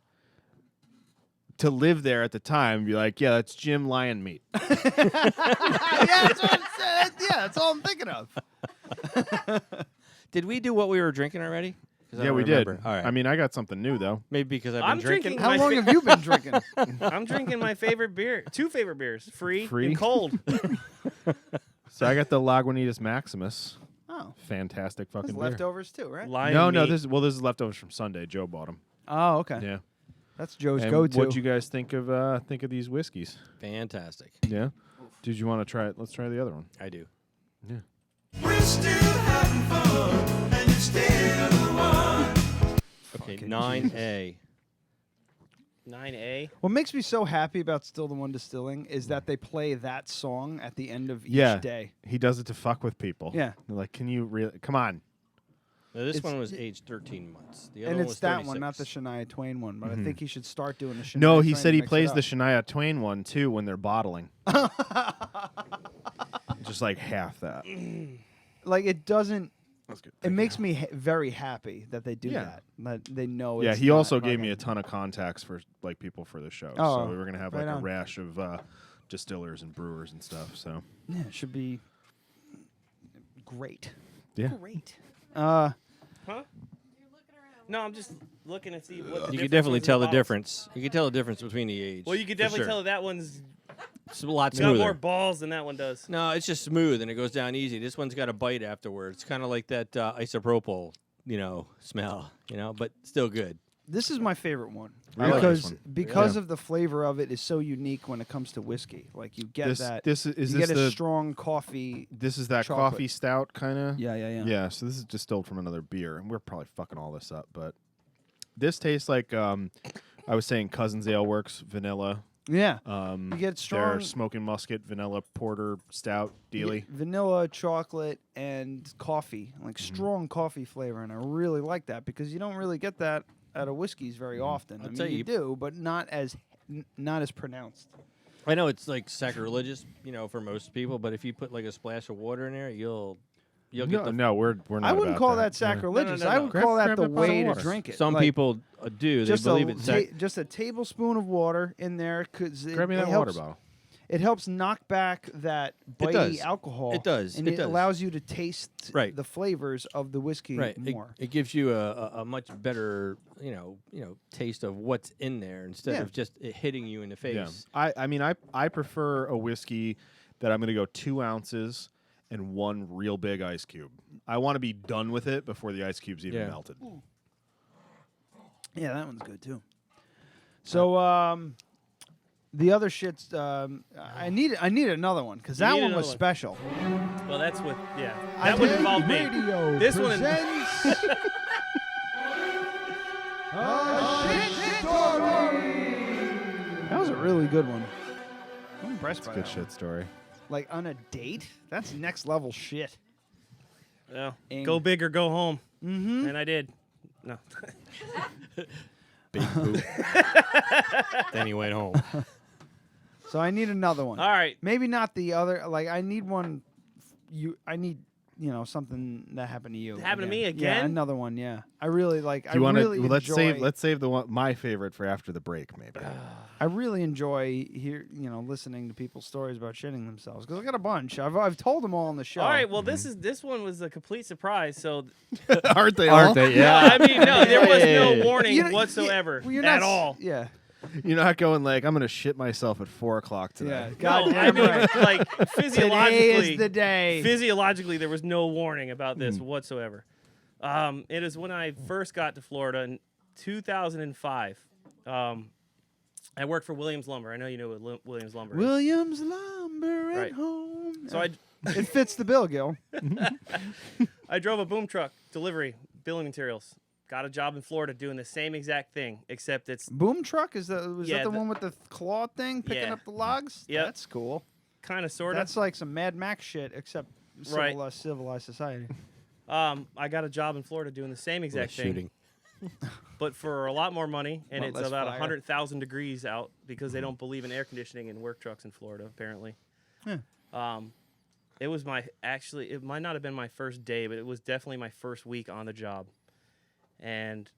[SPEAKER 3] to live there at the time and be like, yeah, that's Jim Lion Meat.
[SPEAKER 2] Yeah, that's what it said. Yeah, that's all I'm thinking of.
[SPEAKER 11] Did we do what we were drinking already?
[SPEAKER 3] Yeah, we did.
[SPEAKER 11] All right.
[SPEAKER 3] I mean, I got something new, though.
[SPEAKER 11] Maybe because I've been drinking.
[SPEAKER 2] How long have you been drinking?
[SPEAKER 12] I'm drinking my favorite beer. 2 favorite beers. Free? And cold.
[SPEAKER 3] So I got the Lagunitas Maximus.
[SPEAKER 2] Oh.
[SPEAKER 3] Fantastic fucking
[SPEAKER 2] That's
[SPEAKER 3] beer.
[SPEAKER 2] leftovers too, right?
[SPEAKER 3] No, this is leftovers from Sunday. Joe bought them.
[SPEAKER 2] Oh, okay.
[SPEAKER 3] Yeah.
[SPEAKER 2] That's Joe's
[SPEAKER 3] And
[SPEAKER 2] go-to.
[SPEAKER 3] what'd you guys think of these whiskeys?
[SPEAKER 11] Fantastic.
[SPEAKER 3] Yeah. Did you want to try it? Let's try the other one.
[SPEAKER 11] I do.
[SPEAKER 3] Yeah.
[SPEAKER 5] We're still having fun, and you're still the one.
[SPEAKER 11] Okay, 9A.
[SPEAKER 12] 9A.
[SPEAKER 2] What makes me so happy about Still the One Distilling is that they play that song at the end of each day.
[SPEAKER 3] He does it to fuck with people.
[SPEAKER 2] Yeah.
[SPEAKER 3] They're like, can you really? Come on.
[SPEAKER 11] Now, this one was aged 13 months. The other
[SPEAKER 2] And
[SPEAKER 11] one
[SPEAKER 2] it's
[SPEAKER 11] was
[SPEAKER 2] that
[SPEAKER 11] 36.
[SPEAKER 2] one, not the Shania Twain one. But I think he should start doing the Shania
[SPEAKER 3] No, he
[SPEAKER 2] Twain
[SPEAKER 3] said
[SPEAKER 2] to
[SPEAKER 3] he
[SPEAKER 2] mix it
[SPEAKER 3] plays
[SPEAKER 2] up.
[SPEAKER 3] the Shania Twain one too when they're bottling. Just like half that.
[SPEAKER 2] Like it doesn't.
[SPEAKER 3] That's good.
[SPEAKER 2] It makes me very happy that they do that. That they know.
[SPEAKER 3] Yeah,
[SPEAKER 2] it's
[SPEAKER 3] he
[SPEAKER 2] not
[SPEAKER 3] also gave
[SPEAKER 2] fucking-
[SPEAKER 3] me a ton of contacts for like people for the show.
[SPEAKER 2] Oh,
[SPEAKER 3] so we were gonna have
[SPEAKER 2] right
[SPEAKER 3] like
[SPEAKER 2] on.
[SPEAKER 3] a rash of distillers and brewers and stuff. So
[SPEAKER 2] Yeah, it should be great.
[SPEAKER 3] Yeah.
[SPEAKER 2] Great.
[SPEAKER 12] Huh? No, I'm just looking to see what the
[SPEAKER 11] You could
[SPEAKER 12] difference
[SPEAKER 11] definitely
[SPEAKER 12] was in
[SPEAKER 11] tell the
[SPEAKER 12] balls.
[SPEAKER 11] difference. You could tell the difference between the age.
[SPEAKER 12] Well, you could
[SPEAKER 11] for
[SPEAKER 12] definitely
[SPEAKER 11] sure.
[SPEAKER 12] tell that one's
[SPEAKER 11] It's a lot
[SPEAKER 12] got
[SPEAKER 11] smoother.
[SPEAKER 12] more balls than that one does.
[SPEAKER 11] No, it's just smooth and it goes down easy. This one's got a bite afterwards. It's kind of like that isopropyl, smell, but still good.
[SPEAKER 2] This is my favorite one
[SPEAKER 3] I like this
[SPEAKER 2] because
[SPEAKER 3] one.
[SPEAKER 2] of the flavor of it is so unique when it comes to whiskey. Like you get that.
[SPEAKER 3] Is
[SPEAKER 2] you
[SPEAKER 3] this
[SPEAKER 2] get a
[SPEAKER 3] the
[SPEAKER 2] strong coffee.
[SPEAKER 3] This is that
[SPEAKER 2] chocolate.
[SPEAKER 3] coffee stout kind of.
[SPEAKER 2] Yeah.
[SPEAKER 3] Yeah. So this is distilled from another beer, and we're probably fucking all this up, but this tastes like I was saying Cousins Ale Works vanilla.
[SPEAKER 2] Yeah.
[SPEAKER 3] You
[SPEAKER 2] get strong
[SPEAKER 3] their smoking musket vanilla porter stout dealy.
[SPEAKER 2] Vanilla, chocolate, and coffee, like
[SPEAKER 3] Mm-hmm.
[SPEAKER 2] strong coffee flavor, and I really like that because you don't really get that out of whiskeys very often.
[SPEAKER 11] I'll
[SPEAKER 2] I
[SPEAKER 11] tell
[SPEAKER 2] mean, you
[SPEAKER 11] you-
[SPEAKER 2] do, but not as pronounced.
[SPEAKER 11] I know it's like sacrilegious, for most people, but if you put like a splash of water in there, you'll get the.
[SPEAKER 3] No, we're not.
[SPEAKER 2] I wouldn't
[SPEAKER 3] about
[SPEAKER 2] call
[SPEAKER 3] that
[SPEAKER 2] that sacrilegious. I would
[SPEAKER 3] Grab-
[SPEAKER 2] call that
[SPEAKER 3] grab
[SPEAKER 2] the
[SPEAKER 3] that bottle
[SPEAKER 2] way
[SPEAKER 3] of
[SPEAKER 2] to
[SPEAKER 3] water.
[SPEAKER 2] drink it.
[SPEAKER 11] Some
[SPEAKER 2] Like,
[SPEAKER 11] people do. They
[SPEAKER 2] just
[SPEAKER 11] believe
[SPEAKER 2] a,
[SPEAKER 11] it's
[SPEAKER 2] just a tablespoon of water in there because
[SPEAKER 3] Grab me
[SPEAKER 2] it
[SPEAKER 3] that
[SPEAKER 2] helps,
[SPEAKER 3] water bottle.
[SPEAKER 2] It helps knock back that bitey
[SPEAKER 11] does.
[SPEAKER 2] alcohol.
[SPEAKER 11] It does.
[SPEAKER 2] and
[SPEAKER 11] It
[SPEAKER 2] it
[SPEAKER 11] does.
[SPEAKER 2] allows you to taste
[SPEAKER 11] Right.
[SPEAKER 2] the flavors of the whiskey
[SPEAKER 11] right.
[SPEAKER 2] more.
[SPEAKER 11] It gives you a much better, taste of what's in there instead
[SPEAKER 2] Yeah.
[SPEAKER 11] of just it hitting you in the face.
[SPEAKER 3] Yeah. I mean, I prefer a whiskey that I'm going to go 2 ounces and 1 real big ice cube. I want to be done with it before the ice cube's even
[SPEAKER 11] Yeah.
[SPEAKER 3] melted.
[SPEAKER 2] Yeah, that one's good too. So the other shit's I need another one because that
[SPEAKER 12] need
[SPEAKER 2] one
[SPEAKER 12] another
[SPEAKER 2] was
[SPEAKER 12] one.
[SPEAKER 2] special.
[SPEAKER 12] Well, that's what. Yeah, that would involve me. This one.
[SPEAKER 2] presents That was a really good one. I'm impressed by
[SPEAKER 3] Good
[SPEAKER 2] that
[SPEAKER 3] shit
[SPEAKER 2] one.
[SPEAKER 3] story.
[SPEAKER 2] Like on a date, that's next level shit.
[SPEAKER 12] Well,
[SPEAKER 2] And-
[SPEAKER 12] go big or go home.
[SPEAKER 2] Mm-hmm.
[SPEAKER 12] And I did. No.
[SPEAKER 11] Big poop. Then he went home.
[SPEAKER 2] So I need another one.
[SPEAKER 12] All right.
[SPEAKER 2] Maybe not the other. Like I need one. I need something that happened to you.
[SPEAKER 12] Happened to me
[SPEAKER 2] Yeah,
[SPEAKER 12] again?
[SPEAKER 2] another one. Yeah. I really like.
[SPEAKER 3] Do you want to?
[SPEAKER 2] really
[SPEAKER 3] Let's
[SPEAKER 2] enjoy,
[SPEAKER 3] save the one my favorite for after the break, maybe.
[SPEAKER 2] I really enjoy listening to people's stories about shitting themselves because I got a bunch. I've told them all on the show.
[SPEAKER 12] All right. Well, this one was a complete surprise. So
[SPEAKER 3] Aren't they?
[SPEAKER 11] Aren't
[SPEAKER 3] all?
[SPEAKER 11] they?
[SPEAKER 12] no,
[SPEAKER 11] Yeah.
[SPEAKER 12] I mean, no, there was no
[SPEAKER 11] Hey.
[SPEAKER 12] warning
[SPEAKER 2] You know,
[SPEAKER 12] whatsoever
[SPEAKER 2] well, you're
[SPEAKER 12] at
[SPEAKER 2] not,
[SPEAKER 12] all.
[SPEAKER 2] Yeah.
[SPEAKER 3] You're not going like I'm going to shit myself at 4:00 today.
[SPEAKER 2] Yeah.
[SPEAKER 12] No,
[SPEAKER 2] God
[SPEAKER 12] I mean,
[SPEAKER 2] right.
[SPEAKER 12] like
[SPEAKER 2] Today
[SPEAKER 12] physiologically,
[SPEAKER 2] is the day.
[SPEAKER 12] physiologically, there was no warning about this whatsoever. It is when I first got to Florida in 2005. I worked for Williams Lumber. I know you know what Williams Lumber is.
[SPEAKER 2] Williams Lumber at
[SPEAKER 12] Right.
[SPEAKER 2] home.
[SPEAKER 12] So
[SPEAKER 2] It fits the bill, Gil.
[SPEAKER 12] I drove a boom truck delivery, building materials, Got a job in Florida doing the same exact thing, except it's
[SPEAKER 2] Boom truck? Was that the one with the claw thing picking
[SPEAKER 12] Yeah.
[SPEAKER 2] up the logs?
[SPEAKER 12] Yep.
[SPEAKER 2] That's cool.
[SPEAKER 12] kind of sort of.
[SPEAKER 2] That's like some Mad Max shit, except
[SPEAKER 12] Right.
[SPEAKER 2] civilized society.
[SPEAKER 12] I got a job in Florida doing the same exact thing,
[SPEAKER 11] shooting.
[SPEAKER 12] but for a lot more money, and
[SPEAKER 2] Lot
[SPEAKER 12] it's
[SPEAKER 2] less
[SPEAKER 12] about
[SPEAKER 2] fire.
[SPEAKER 12] 100,000 degrees out because they don't believe in air conditioning in work trucks in Florida, apparently. It was it might not have been my first day, but it was definitely my first week on the job. And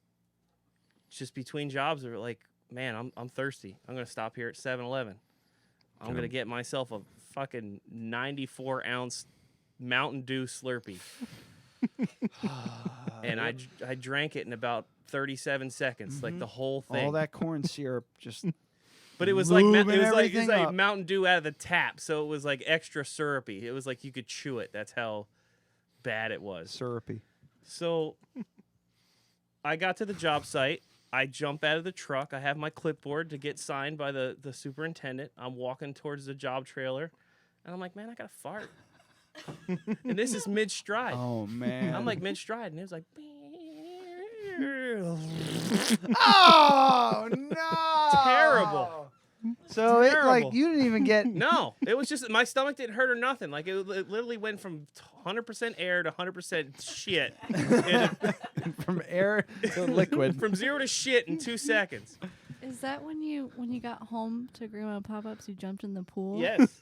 [SPEAKER 12] just between jobs, they're like, man, I'm thirsty. I'm going to stop here at 7-Eleven. I'm going to get myself a fucking 94-ounce Mountain Dew Slurpee. And I drank it in about 37 seconds, like the whole thing.
[SPEAKER 2] All that corn syrup just.
[SPEAKER 12] But it was like
[SPEAKER 2] lubing everything up.
[SPEAKER 12] Mountain Dew out of the tap, so it was like extra syrupy. It was like you could chew it. That's how bad it was.
[SPEAKER 2] Syrupy.
[SPEAKER 12] So I got to the job site. I jump out of the truck. I have my clipboard to get signed by the superintendent. I'm walking towards the job trailer, and I'm like, man, I got to fart. And this is mid-stride.
[SPEAKER 2] Oh, man.
[SPEAKER 12] I'm like mid-stride, and it was like...
[SPEAKER 2] Oh, no.
[SPEAKER 12] Terrible.
[SPEAKER 2] So
[SPEAKER 12] Terrible.
[SPEAKER 2] you didn't even get.
[SPEAKER 12] No, it was just my stomach didn't hurt or nothing. Like it literally went from 100% air to 100% shit.
[SPEAKER 2] From air to liquid.
[SPEAKER 12] From 0 to shit in 2 seconds.
[SPEAKER 14] Is that when you got home to Grandma Pop-Ups, you jumped in the pool?
[SPEAKER 12] Yes.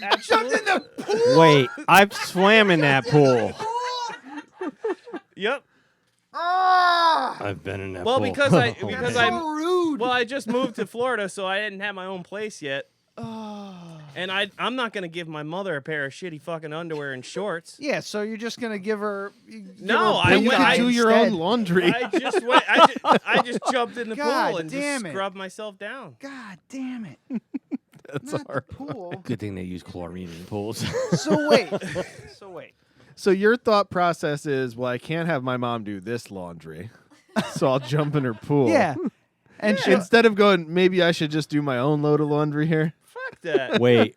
[SPEAKER 12] Absolutely.
[SPEAKER 2] Jumped in the pool.
[SPEAKER 11] Wait, I've swam in that pool.
[SPEAKER 12] Yep.
[SPEAKER 2] Ah!
[SPEAKER 11] I've been in that
[SPEAKER 12] Well,
[SPEAKER 11] pool.
[SPEAKER 12] because
[SPEAKER 2] so rude.
[SPEAKER 12] Well, I just moved to Florida, so I didn't have my own place yet.
[SPEAKER 2] Oh.
[SPEAKER 12] And I'm not gonna give my mother a pair of shitty fucking underwear and shorts.
[SPEAKER 2] Yeah, so you're just gonna give her.
[SPEAKER 12] No,
[SPEAKER 2] I
[SPEAKER 3] you can do your own laundry.
[SPEAKER 12] I just went. I just jumped in the
[SPEAKER 2] God
[SPEAKER 12] pool and
[SPEAKER 2] damn
[SPEAKER 12] just
[SPEAKER 2] it.
[SPEAKER 12] scrubbed myself down.
[SPEAKER 2] God damn it!
[SPEAKER 3] That's
[SPEAKER 2] Not the
[SPEAKER 3] hard.
[SPEAKER 2] pool.
[SPEAKER 11] Good thing they use chlorine in pools.
[SPEAKER 2] So wait.
[SPEAKER 3] So your thought process is, well, I can't have my mom do this laundry, so I'll jump in her pool.
[SPEAKER 2] Yeah. And she'll-
[SPEAKER 3] instead of going, maybe I should just do my own load of laundry here.
[SPEAKER 12] Fuck that.
[SPEAKER 11] Wait.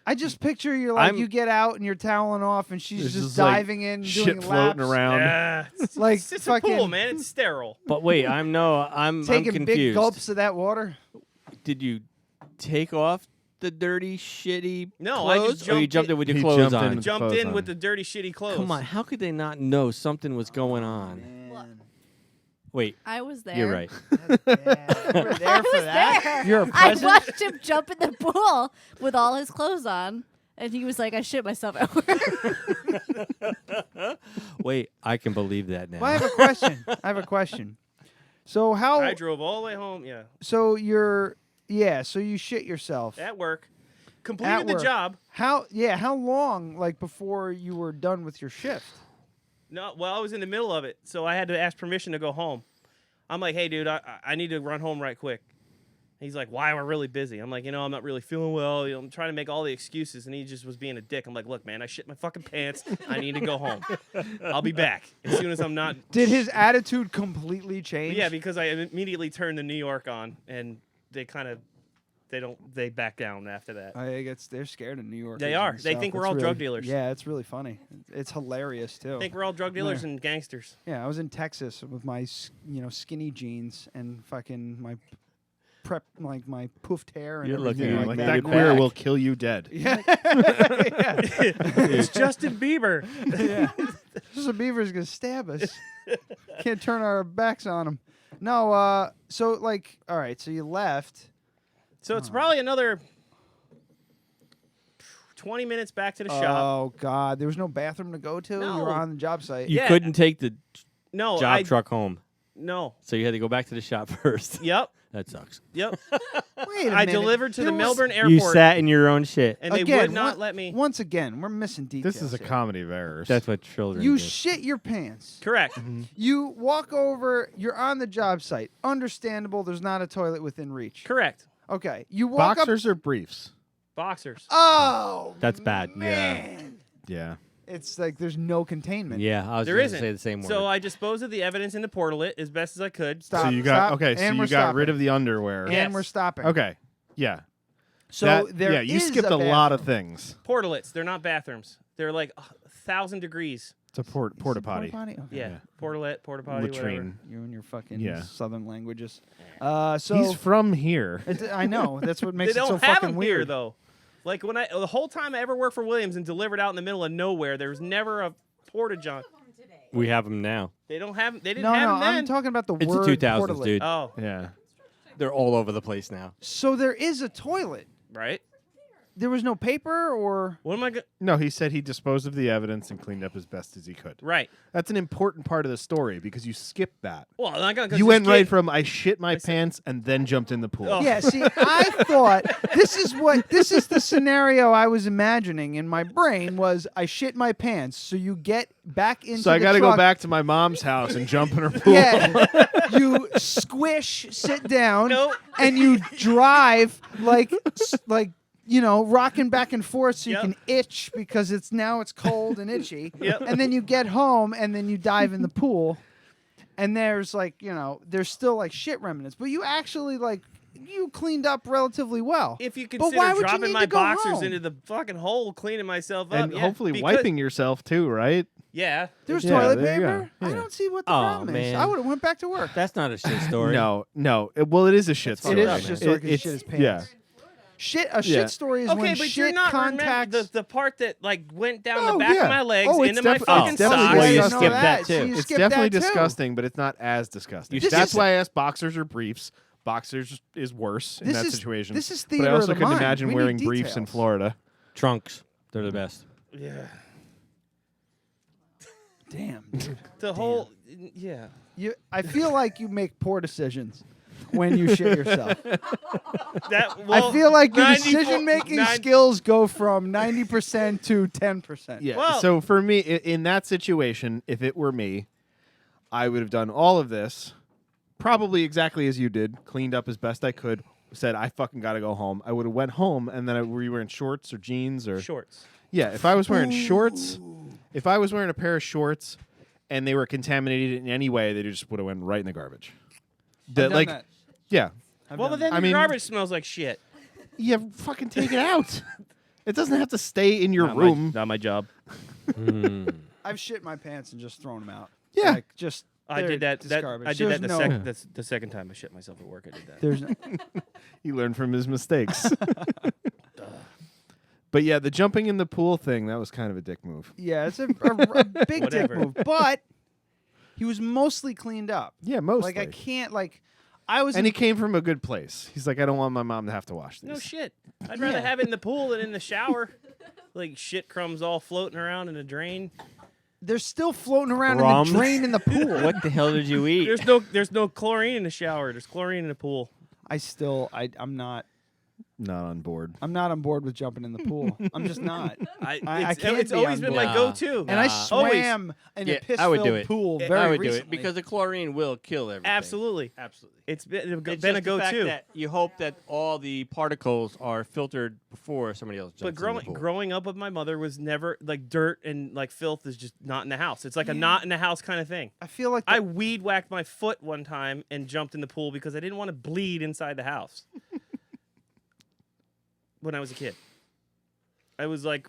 [SPEAKER 2] I just picture you like you get out and you're toweling off, and she's
[SPEAKER 3] There's
[SPEAKER 2] just
[SPEAKER 3] just, like,
[SPEAKER 2] diving in,
[SPEAKER 3] shit
[SPEAKER 2] doing
[SPEAKER 3] floating
[SPEAKER 2] laps,
[SPEAKER 3] around.
[SPEAKER 12] Yeah,
[SPEAKER 2] like
[SPEAKER 12] it's a
[SPEAKER 2] fucking
[SPEAKER 12] pool, man. It's sterile.
[SPEAKER 11] But wait, I'm
[SPEAKER 2] taking
[SPEAKER 11] confused.
[SPEAKER 2] big gulps of that water.
[SPEAKER 11] Did you take off the dirty, shitty
[SPEAKER 12] No, I
[SPEAKER 11] clothes,
[SPEAKER 12] just
[SPEAKER 11] or you
[SPEAKER 12] jumped
[SPEAKER 11] jumped in with your
[SPEAKER 3] He
[SPEAKER 11] clothes
[SPEAKER 3] jumped
[SPEAKER 11] on?
[SPEAKER 3] in.
[SPEAKER 12] Jumped
[SPEAKER 3] Clothes
[SPEAKER 12] in
[SPEAKER 3] on.
[SPEAKER 12] with the dirty, shitty clothes.
[SPEAKER 11] Come on, how could they not know something was going on? Wait,
[SPEAKER 14] I was there.
[SPEAKER 11] you're right.
[SPEAKER 2] You were there for that.
[SPEAKER 14] There.
[SPEAKER 2] You're a
[SPEAKER 14] I
[SPEAKER 2] present.
[SPEAKER 14] watched him jump in the pool with all his clothes on, and he was like, "I shit myself everywhere."
[SPEAKER 11] Wait, I can believe that now.
[SPEAKER 2] Well, I have a question. So how?
[SPEAKER 12] I drove all the way home. Yeah,
[SPEAKER 2] So so you shit yourself
[SPEAKER 12] at work.
[SPEAKER 2] at
[SPEAKER 12] Completed the
[SPEAKER 2] work.
[SPEAKER 12] job.
[SPEAKER 2] How? Yeah. How long? Like before you were done with your shift?
[SPEAKER 12] No, well, I was in the middle of it, so I had to ask permission to go home. I'm like, hey, dude, I need to run home right quick. He's like, why? We're really busy. I'm like, I'm not really feeling well. I'm trying to make all the excuses, and he just was being a dick. I'm like, look, man, I shit my fucking pants. I need to go home. I'll be back as soon as I'm not.
[SPEAKER 2] Did his attitude completely change?
[SPEAKER 12] Yeah, because I immediately turned the New York on, and they they back down after that.
[SPEAKER 2] I guess they're scared of New York.
[SPEAKER 12] They are. They think we're all drug dealers.
[SPEAKER 2] Yeah, it's really funny. It's hilarious too.
[SPEAKER 12] I think we're all drug dealers and gangsters.
[SPEAKER 2] Yeah, I was in Texas with my skinny jeans and fucking my my poofed hair and
[SPEAKER 11] You're
[SPEAKER 2] everything
[SPEAKER 11] looking
[SPEAKER 2] like
[SPEAKER 3] Like
[SPEAKER 2] that.
[SPEAKER 3] that queer will kill you dead.
[SPEAKER 2] Yeah.
[SPEAKER 12] It's Justin Bieber.
[SPEAKER 2] Yeah. Justin Bieber's gonna stab us. Can't turn our backs on him. No. So like, all right. So you left.
[SPEAKER 12] So it's probably another 20 minutes back to the shop.
[SPEAKER 2] Oh God, there was no bathroom to go to.
[SPEAKER 12] No.
[SPEAKER 2] You were on the job site.
[SPEAKER 11] You couldn't take the
[SPEAKER 12] No,
[SPEAKER 11] job truck home,
[SPEAKER 12] No.
[SPEAKER 11] so you had to go back to the shop first.
[SPEAKER 12] Yep.
[SPEAKER 11] That sucks.
[SPEAKER 12] Yep.
[SPEAKER 2] Wait a
[SPEAKER 12] I
[SPEAKER 2] minute.
[SPEAKER 12] delivered to
[SPEAKER 2] There
[SPEAKER 12] the
[SPEAKER 2] was-
[SPEAKER 12] Melbourne airport.
[SPEAKER 11] You sat in your own shit.
[SPEAKER 12] and they
[SPEAKER 2] Again,
[SPEAKER 12] would not let me.
[SPEAKER 2] Once again, we're missing details.
[SPEAKER 3] This is a
[SPEAKER 2] here.
[SPEAKER 3] comedy of errors.
[SPEAKER 11] That's what children
[SPEAKER 2] You
[SPEAKER 11] do.
[SPEAKER 2] shit your pants.
[SPEAKER 12] Correct.
[SPEAKER 2] You walk over. You're on the job site. Understandable. There's not a toilet within reach.
[SPEAKER 12] Correct.
[SPEAKER 2] Okay. You walk
[SPEAKER 3] Boxers or briefs?
[SPEAKER 12] Boxers.
[SPEAKER 2] up. Oh.
[SPEAKER 11] That's bad.
[SPEAKER 2] Man.
[SPEAKER 3] Yeah.
[SPEAKER 2] It's like there's no containment.
[SPEAKER 11] Yeah, I was
[SPEAKER 12] There
[SPEAKER 11] going to
[SPEAKER 12] isn't.
[SPEAKER 11] say the same word.
[SPEAKER 12] So I disposed of the evidence in the portalet as best as I could.
[SPEAKER 2] Stop.
[SPEAKER 3] So you got
[SPEAKER 2] stop,
[SPEAKER 3] okay. So
[SPEAKER 2] and
[SPEAKER 3] you
[SPEAKER 2] we're
[SPEAKER 3] got rid
[SPEAKER 2] stopping.
[SPEAKER 3] of the underwear.
[SPEAKER 2] And
[SPEAKER 12] Yes.
[SPEAKER 2] we're stopping.
[SPEAKER 3] Okay. Yeah.
[SPEAKER 2] So
[SPEAKER 3] That-
[SPEAKER 2] there
[SPEAKER 3] yeah, you
[SPEAKER 2] is
[SPEAKER 3] skipped a lot of
[SPEAKER 2] bathroom.
[SPEAKER 3] things.
[SPEAKER 12] Portalets. They're not bathrooms. They're like 1,000 degrees.
[SPEAKER 3] It's a porta potty.
[SPEAKER 2] Okay.
[SPEAKER 12] Yeah, portalette, porta potty, whatever.
[SPEAKER 3] Latrine.
[SPEAKER 2] You and your fucking southern languages. So
[SPEAKER 3] he's from here.
[SPEAKER 2] I know. That's what makes
[SPEAKER 12] They
[SPEAKER 2] it so
[SPEAKER 12] don't have
[SPEAKER 2] fucking
[SPEAKER 12] them
[SPEAKER 2] weird.
[SPEAKER 12] here though. Like the whole time I ever worked for Williams and delivered out in the middle of nowhere, there was never a porta john.
[SPEAKER 11] We have them now.
[SPEAKER 12] They don't have. They didn't
[SPEAKER 2] No,
[SPEAKER 12] have
[SPEAKER 2] no,
[SPEAKER 12] them then.
[SPEAKER 2] I'm talking about the
[SPEAKER 11] It's
[SPEAKER 2] word
[SPEAKER 11] the 2000s,
[SPEAKER 2] portalette.
[SPEAKER 11] dude.
[SPEAKER 12] Oh,
[SPEAKER 3] Yeah.
[SPEAKER 11] They're all over the place now.
[SPEAKER 2] So there is a toilet.
[SPEAKER 12] right.
[SPEAKER 2] There was no paper or
[SPEAKER 12] What am I?
[SPEAKER 3] No, he said he disposed of the evidence and cleaned up as best as he could.
[SPEAKER 12] Right.
[SPEAKER 3] That's an important part of the story because you skipped that.
[SPEAKER 12] Well, I'm not gonna.
[SPEAKER 3] You went right from I shit my pants and then jumped in the pool.
[SPEAKER 12] Oh.
[SPEAKER 2] Yeah, see, I thought this is the scenario I was imagining in my brain was I shit my pants. So you get back into
[SPEAKER 3] So I
[SPEAKER 2] got to
[SPEAKER 3] go back to my mom's house and jump in her pool.
[SPEAKER 2] Yeah, you squish, sit down,
[SPEAKER 12] Nope.
[SPEAKER 2] and you drive like rocking back and forth so you
[SPEAKER 12] Yep.
[SPEAKER 2] can itch because it's cold and itchy.
[SPEAKER 12] Yep.
[SPEAKER 2] And then you get home and then you dive in the pool, and there's there's still like shit remnants, but you actually you cleaned up relatively well.
[SPEAKER 12] If you
[SPEAKER 2] But why
[SPEAKER 12] consider
[SPEAKER 2] would you
[SPEAKER 12] dropping
[SPEAKER 2] need
[SPEAKER 12] my
[SPEAKER 2] to go
[SPEAKER 12] boxers
[SPEAKER 2] home?
[SPEAKER 12] into the fucking hole, cleaning myself up,
[SPEAKER 3] And
[SPEAKER 12] yeah,
[SPEAKER 3] hopefully
[SPEAKER 12] because-
[SPEAKER 3] wiping yourself too, right?
[SPEAKER 12] Yeah.
[SPEAKER 2] There's
[SPEAKER 3] Yeah,
[SPEAKER 2] toilet
[SPEAKER 3] there you
[SPEAKER 2] paper.
[SPEAKER 3] go.
[SPEAKER 2] I
[SPEAKER 3] Yeah.
[SPEAKER 2] don't see what the
[SPEAKER 11] Oh,
[SPEAKER 2] problem is.
[SPEAKER 11] man.
[SPEAKER 2] I would have went back to work.
[SPEAKER 11] That's not a shit story.
[SPEAKER 3] No. Well, it is a shit
[SPEAKER 11] It
[SPEAKER 3] story.
[SPEAKER 2] is a
[SPEAKER 11] man.
[SPEAKER 2] shit story 'cause he shit his pants.
[SPEAKER 3] Yeah.
[SPEAKER 2] A
[SPEAKER 3] Yeah.
[SPEAKER 2] shit story is
[SPEAKER 12] Okay,
[SPEAKER 2] when
[SPEAKER 12] but
[SPEAKER 2] shit
[SPEAKER 12] you're not
[SPEAKER 2] contacts.
[SPEAKER 12] remember the part that went down the
[SPEAKER 3] Oh,
[SPEAKER 12] back
[SPEAKER 3] yeah.
[SPEAKER 12] of my legs
[SPEAKER 3] Oh, it's
[SPEAKER 12] into my
[SPEAKER 3] defi-
[SPEAKER 12] fucking
[SPEAKER 3] it's definitely
[SPEAKER 12] socks.
[SPEAKER 11] Well, you
[SPEAKER 3] disgusting.
[SPEAKER 11] skipped that
[SPEAKER 2] So
[SPEAKER 11] too.
[SPEAKER 2] you
[SPEAKER 3] It's
[SPEAKER 2] skipped
[SPEAKER 3] definitely
[SPEAKER 2] that too.
[SPEAKER 3] disgusting, but it's not as disgusting.
[SPEAKER 2] You
[SPEAKER 3] That's
[SPEAKER 2] skipped
[SPEAKER 3] why I asked boxers or briefs. Boxers is worse in
[SPEAKER 2] This
[SPEAKER 3] that
[SPEAKER 2] is-
[SPEAKER 3] situation.
[SPEAKER 2] this is
[SPEAKER 3] But
[SPEAKER 2] theater
[SPEAKER 3] I
[SPEAKER 2] of
[SPEAKER 3] also
[SPEAKER 2] the
[SPEAKER 3] couldn't
[SPEAKER 2] mind.
[SPEAKER 3] imagine
[SPEAKER 2] We
[SPEAKER 3] wearing
[SPEAKER 2] need
[SPEAKER 3] briefs in
[SPEAKER 2] details.
[SPEAKER 3] Florida.
[SPEAKER 11] Trunks. They're the best.
[SPEAKER 12] Yeah.
[SPEAKER 2] Damn, dude.
[SPEAKER 12] The whole. Yeah.
[SPEAKER 2] I feel like you make poor decisions when you shit yourself. I feel like your
[SPEAKER 12] 94
[SPEAKER 2] decision-making
[SPEAKER 12] 9
[SPEAKER 2] skills go from 90% to 10%.
[SPEAKER 3] Yeah.
[SPEAKER 12] Well-
[SPEAKER 3] so for me, in that situation, if it were me, I would have done all of this, probably exactly as you did, cleaned up as best I could, said I fucking got to go home. I would have went home, and then were you wearing shorts or jeans or
[SPEAKER 12] Shorts.
[SPEAKER 3] Yeah, if I was wearing shorts, if I was wearing a pair of shorts, and they were contaminated in any way, they just would have went right in the garbage.
[SPEAKER 2] done that.
[SPEAKER 3] Yeah.
[SPEAKER 12] Well, but then
[SPEAKER 3] I
[SPEAKER 12] your
[SPEAKER 3] mean-
[SPEAKER 12] garbage smells like shit.
[SPEAKER 3] Yeah, fucking take it out. It doesn't have to stay in your
[SPEAKER 12] Not
[SPEAKER 3] room.
[SPEAKER 12] not my job.
[SPEAKER 2] I've shit my pants and just thrown them out.
[SPEAKER 3] Yeah.
[SPEAKER 2] Like, just
[SPEAKER 12] I
[SPEAKER 2] they're
[SPEAKER 12] did that.
[SPEAKER 2] just
[SPEAKER 12] that
[SPEAKER 2] garbage.
[SPEAKER 12] I did
[SPEAKER 2] There's
[SPEAKER 12] that
[SPEAKER 2] no-
[SPEAKER 12] the second time I shit myself at work. I did that.
[SPEAKER 2] There's no,
[SPEAKER 3] He learned from his mistakes. But yeah, the jumping in the pool thing, that was kind of a dick move.
[SPEAKER 2] yeah, it's a big dick
[SPEAKER 12] Whatever.
[SPEAKER 2] move, but he was mostly cleaned up.
[SPEAKER 3] Yeah, mostly.
[SPEAKER 2] Like I can't I was
[SPEAKER 3] And
[SPEAKER 2] in-
[SPEAKER 3] he came from a good place. He's like, I don't want my mom to have to wash these.
[SPEAKER 12] No shit. I'd rather have it in the pool than in the shower. Like shit crumbs all floating around in a drain.
[SPEAKER 2] they're still floating around
[SPEAKER 11] Crumbs?
[SPEAKER 2] in the drain in the pool.
[SPEAKER 11] What the hell did you eat?
[SPEAKER 12] There's no chlorine in the shower. There's chlorine in the pool.
[SPEAKER 2] I'm not
[SPEAKER 3] on board.
[SPEAKER 2] I'm not on board with jumping in the pool. I'm just not. I can't
[SPEAKER 12] It's
[SPEAKER 2] be
[SPEAKER 12] always
[SPEAKER 2] on
[SPEAKER 12] been
[SPEAKER 2] board.
[SPEAKER 12] my go-to.
[SPEAKER 2] And I swam in a
[SPEAKER 11] I would do
[SPEAKER 2] piss-filled
[SPEAKER 11] it.
[SPEAKER 2] pool
[SPEAKER 11] I
[SPEAKER 2] very
[SPEAKER 11] would do
[SPEAKER 2] recently.
[SPEAKER 11] it because the chlorine will kill everything.
[SPEAKER 12] Absolutely.
[SPEAKER 11] Absolutely.
[SPEAKER 12] It's been
[SPEAKER 11] It's
[SPEAKER 12] a
[SPEAKER 11] just the fact
[SPEAKER 12] go-to.
[SPEAKER 11] that you hope that all the particles are filtered before somebody else jumps
[SPEAKER 12] But
[SPEAKER 11] in the pool.
[SPEAKER 12] growing up with my mother was never like dirt and like filth is just not in the house. It's like a not in the house kind of thing.
[SPEAKER 2] I feel like
[SPEAKER 12] I weed whacked my foot one time and jumped in the pool because I didn't want to bleed inside the house. When I was a kid, I was like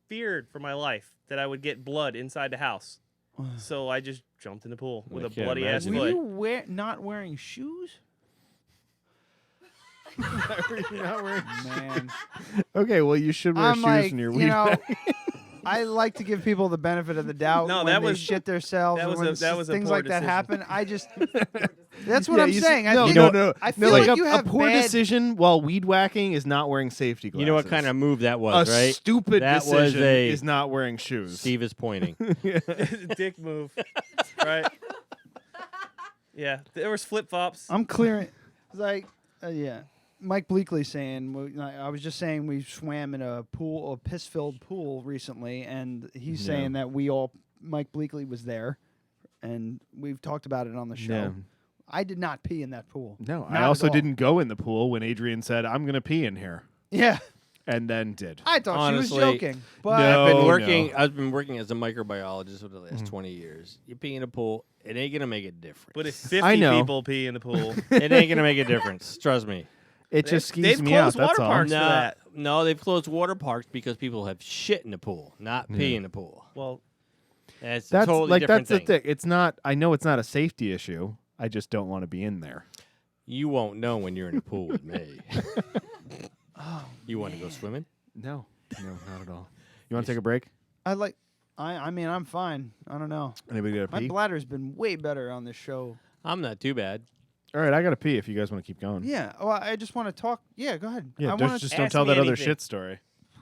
[SPEAKER 12] feared for my life that I would get blood inside the house. So I just jumped in the pool with a
[SPEAKER 11] can't
[SPEAKER 12] bloody ass
[SPEAKER 11] imagine.
[SPEAKER 2] Were
[SPEAKER 12] foot.
[SPEAKER 2] you not wearing shoes? Man,
[SPEAKER 3] Okay, well, you should wear
[SPEAKER 2] I'm
[SPEAKER 3] shoes
[SPEAKER 2] like,
[SPEAKER 3] when you're
[SPEAKER 2] you
[SPEAKER 3] weed
[SPEAKER 2] know,
[SPEAKER 3] whacking.
[SPEAKER 2] I like to give people the benefit of the doubt
[SPEAKER 12] No,
[SPEAKER 2] when
[SPEAKER 12] that
[SPEAKER 2] they
[SPEAKER 12] was-
[SPEAKER 2] shit themselves.
[SPEAKER 12] that
[SPEAKER 2] or
[SPEAKER 12] was
[SPEAKER 2] when
[SPEAKER 12] that was a
[SPEAKER 2] things
[SPEAKER 12] poor
[SPEAKER 2] like that
[SPEAKER 12] decision.
[SPEAKER 2] happen. I just that's what
[SPEAKER 3] Yeah,
[SPEAKER 2] I'm
[SPEAKER 3] you
[SPEAKER 2] saying. I
[SPEAKER 3] no,
[SPEAKER 2] think,
[SPEAKER 3] no.
[SPEAKER 2] I feel
[SPEAKER 3] like
[SPEAKER 2] like you have
[SPEAKER 3] a poor
[SPEAKER 2] bad.
[SPEAKER 3] decision while weed whacking is not wearing safety glasses.
[SPEAKER 11] You know what kind of move that was,
[SPEAKER 3] a
[SPEAKER 11] right?
[SPEAKER 3] stupid
[SPEAKER 11] That
[SPEAKER 3] decision
[SPEAKER 11] was a
[SPEAKER 3] is not wearing shoes.
[SPEAKER 11] Steve is pointing.
[SPEAKER 12] Dick move, right? Yeah, there was flip flops.
[SPEAKER 2] I'm clearing. Like, yeah. Mike Bleakley saying, I was just saying we swam in a pool, a piss-filled pool recently, and he's
[SPEAKER 3] Yeah.
[SPEAKER 2] saying that Mike Bleakley was there, and we've talked about it on the show.
[SPEAKER 3] Yeah.
[SPEAKER 2] I did not pee in that pool.
[SPEAKER 3] No,
[SPEAKER 2] Not
[SPEAKER 3] I
[SPEAKER 2] at
[SPEAKER 3] also
[SPEAKER 2] all.
[SPEAKER 3] didn't go in the pool when Adrian said, I'm going to pee in here.
[SPEAKER 2] Yeah.
[SPEAKER 3] And then did.
[SPEAKER 2] I thought
[SPEAKER 11] Honestly,
[SPEAKER 2] she was joking. But
[SPEAKER 3] No.
[SPEAKER 11] I've been working as a microbiologist for the last 20 years. You pee in a pool, it ain't gonna make a difference.
[SPEAKER 12] But if
[SPEAKER 3] I
[SPEAKER 12] 50
[SPEAKER 3] know.
[SPEAKER 12] people pee in the pool,
[SPEAKER 11] it ain't gonna make a difference. Trust me.
[SPEAKER 3] It just
[SPEAKER 12] they've
[SPEAKER 3] skeeves me out,
[SPEAKER 12] closed
[SPEAKER 3] that's
[SPEAKER 12] water
[SPEAKER 3] all.
[SPEAKER 12] parks for
[SPEAKER 11] Nah,
[SPEAKER 12] that.
[SPEAKER 11] No, they've closed water parks because people have shit in the pool, not pee in the pool.
[SPEAKER 12] Well,
[SPEAKER 11] that's
[SPEAKER 3] That's
[SPEAKER 11] a totally
[SPEAKER 3] like
[SPEAKER 11] different
[SPEAKER 3] that's
[SPEAKER 11] thing.
[SPEAKER 3] the thing. It's not. I know it's not a safety issue. I just don't want to be in there.
[SPEAKER 11] You won't know when you're in the pool with me. You want to go swimming?
[SPEAKER 3] No, not at all. You want to take a break?
[SPEAKER 2] I mean, I'm fine. I don't know.
[SPEAKER 3] Anybody got to
[SPEAKER 2] My
[SPEAKER 3] pee?
[SPEAKER 2] bladder's been way better on this show.
[SPEAKER 11] I'm not too bad.
[SPEAKER 3] All right, I got to pee. If you guys want to keep going.
[SPEAKER 2] Yeah. Well, I just want to talk. Yeah, go ahead.
[SPEAKER 3] Yeah,
[SPEAKER 2] I wanna
[SPEAKER 3] just don't tell that other shit story.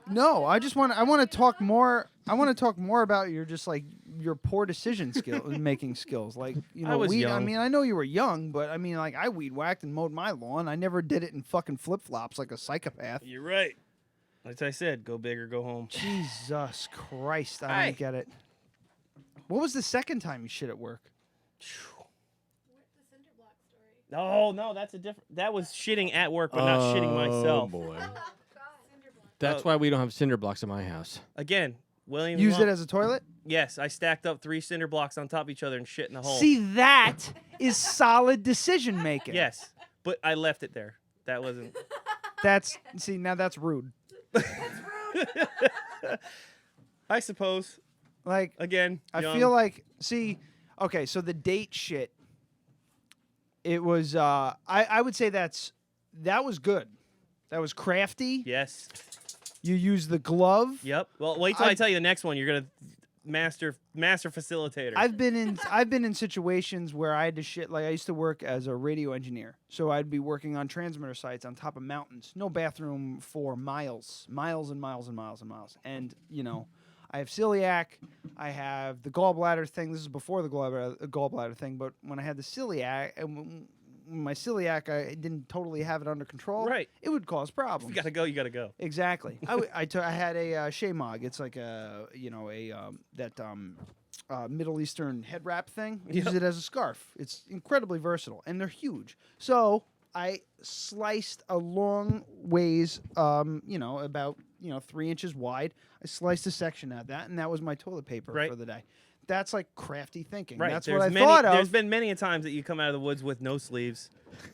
[SPEAKER 2] No, I want to talk more. I want to talk more about your poor decision making skills. Like, you know,
[SPEAKER 12] I was
[SPEAKER 2] weed.
[SPEAKER 12] young.
[SPEAKER 2] I mean, I know you were young, but I mean, like, I weed whacked and mowed my lawn. I never did it in fucking flip flops like a psychopath.
[SPEAKER 12] You're right. As I said, go big or go home.
[SPEAKER 2] Jesus Christ, I don't get it. What was the second time you shit at work?
[SPEAKER 12] No, that's a different. That was shitting at work, but not shitting myself.
[SPEAKER 11] Oh boy. That's why we don't have cinder blocks in my house.
[SPEAKER 12] Again, William
[SPEAKER 2] Use it as a toilet?
[SPEAKER 12] Yes, I stacked up 3 cinder blocks on top of each other and shit in the hole.
[SPEAKER 2] See, that is solid decision making.
[SPEAKER 12] Yes, but I left it there. That wasn't.
[SPEAKER 2] Now that's rude.
[SPEAKER 12] I suppose.
[SPEAKER 2] Like,
[SPEAKER 12] again,
[SPEAKER 2] I
[SPEAKER 12] young.
[SPEAKER 2] feel like, okay, so the date shit, it was, I would say that was good. That was crafty.
[SPEAKER 12] Yes.
[SPEAKER 2] You use the glove.
[SPEAKER 12] Yep. Well, wait till I tell you the next one. You're gonna master facilitator.
[SPEAKER 2] I've been in situations where I had to shit. Like, I used to work as a radio engineer, so I'd be working on transmitter sites on top of mountains. No bathroom for miles and miles and miles and miles. And you know, I have celiac. I have the gallbladder thing. This is before the gallbladder thing, but when I had the celiac, and my celiac, I didn't totally have it under control.
[SPEAKER 12] Right.
[SPEAKER 2] It would cause problems.
[SPEAKER 12] You gotta go. You gotta go.
[SPEAKER 2] Exactly. I had a Shaymog. It's like Middle Eastern head wrap thing. I use it as a scarf. It's incredibly versatile, and they're huge. So I sliced a long ways, about 3 inches wide. I sliced a section out of that, and that was my toilet paper for the day. That's like crafty thinking.
[SPEAKER 12] Right.
[SPEAKER 2] That's
[SPEAKER 12] what
[SPEAKER 2] I thought of.
[SPEAKER 12] There's been many a times that you come out of the woods with no sleeves.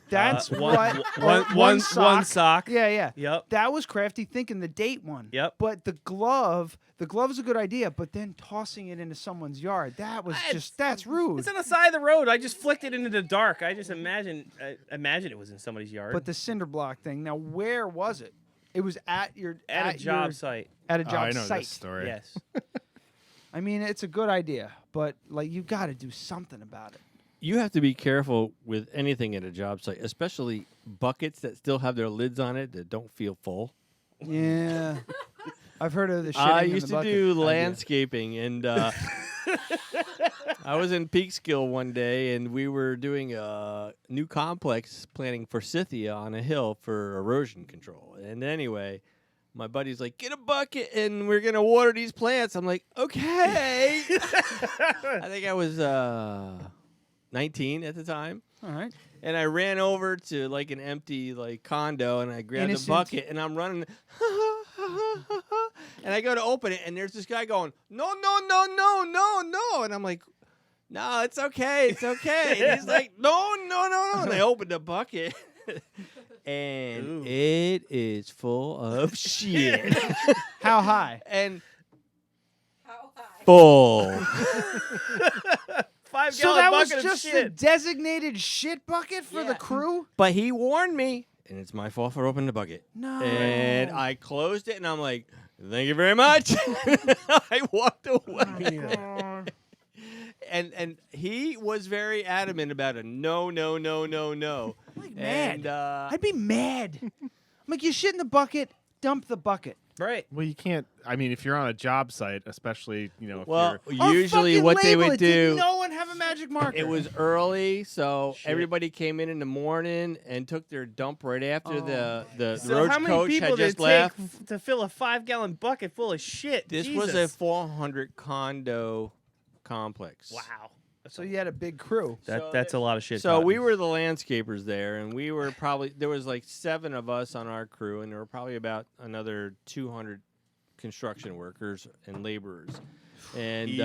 [SPEAKER 2] That's
[SPEAKER 12] one sock.
[SPEAKER 2] Yeah.
[SPEAKER 12] Yep.
[SPEAKER 2] That was crafty thinking, the date one.
[SPEAKER 12] Yep.
[SPEAKER 2] But the glove is a good idea, but then tossing it into someone's yard, that's rude.
[SPEAKER 12] It's on the side of the road. I just flicked it into the dark. I just imagine it was in somebody's yard.
[SPEAKER 2] But the cinder block thing, now where was it? It was at
[SPEAKER 12] a job site.
[SPEAKER 2] At a job
[SPEAKER 3] I know
[SPEAKER 2] site.
[SPEAKER 3] this story.
[SPEAKER 12] Yes.
[SPEAKER 2] I mean, it's a good idea, but like you got to do something about it.
[SPEAKER 11] You have to be careful with anything at a job site, especially buckets that still have their lids on it that don't feel full.
[SPEAKER 2] Yeah. I've heard of the shitting
[SPEAKER 11] I
[SPEAKER 2] in the
[SPEAKER 11] used to
[SPEAKER 2] bucket
[SPEAKER 11] do
[SPEAKER 2] idea.
[SPEAKER 11] landscaping, and I was in Peekskill one day, and we were doing a new complex planning forsythia on a hill for erosion control. And anyway, my buddy's like, get a bucket, and we're going to water these plants. I'm like, okay. I think I was 19 at the time.
[SPEAKER 2] All right.
[SPEAKER 11] And I ran over to like an empty like condo, and I grabbed
[SPEAKER 2] Innocent.
[SPEAKER 11] a bucket, and I'm running. And I go to open it, and there's this guy going, no. And I'm like, no, it's okay. And he's like, no. And I opened the bucket, and it is full of shit.
[SPEAKER 2] How high?
[SPEAKER 11] And full.
[SPEAKER 12] 5
[SPEAKER 2] So
[SPEAKER 12] gallon
[SPEAKER 2] that was
[SPEAKER 12] bucket of
[SPEAKER 2] just the
[SPEAKER 12] shit.
[SPEAKER 2] designated shit bucket for the crew?
[SPEAKER 11] But he warned me, and it's my fault for opening the bucket.
[SPEAKER 2] No.
[SPEAKER 11] And I closed it, and I'm like, thank you very much. I walked away. And he was very adamant about a no.
[SPEAKER 2] Like mad.
[SPEAKER 11] And,
[SPEAKER 2] I'd be mad. I'm like, you shit in the bucket, dump the bucket.
[SPEAKER 12] Right.
[SPEAKER 3] Well, you can't. I mean, if you're on a job site, especially, if
[SPEAKER 11] well,
[SPEAKER 3] you're
[SPEAKER 11] usually
[SPEAKER 2] fucking
[SPEAKER 11] what they
[SPEAKER 2] label
[SPEAKER 11] would
[SPEAKER 2] it. Did
[SPEAKER 11] do.
[SPEAKER 2] no one have a magic marker?
[SPEAKER 11] It was early, so everybody came in the morning and took their dump right after the
[SPEAKER 12] So
[SPEAKER 11] roach
[SPEAKER 12] how many
[SPEAKER 11] coach
[SPEAKER 12] people
[SPEAKER 11] had
[SPEAKER 12] did
[SPEAKER 11] just
[SPEAKER 12] it
[SPEAKER 11] left.
[SPEAKER 12] take to fill a 5-gallon bucket full of shit?
[SPEAKER 11] This
[SPEAKER 12] Jesus.
[SPEAKER 11] was a 400 condo complex.
[SPEAKER 12] Wow.
[SPEAKER 2] So you had a big crew.
[SPEAKER 12] That's a lot of shit.
[SPEAKER 11] So we were the landscapers there, and we were probably there was like 7 of us on our crew, and there were probably about another 200 construction workers and laborers. And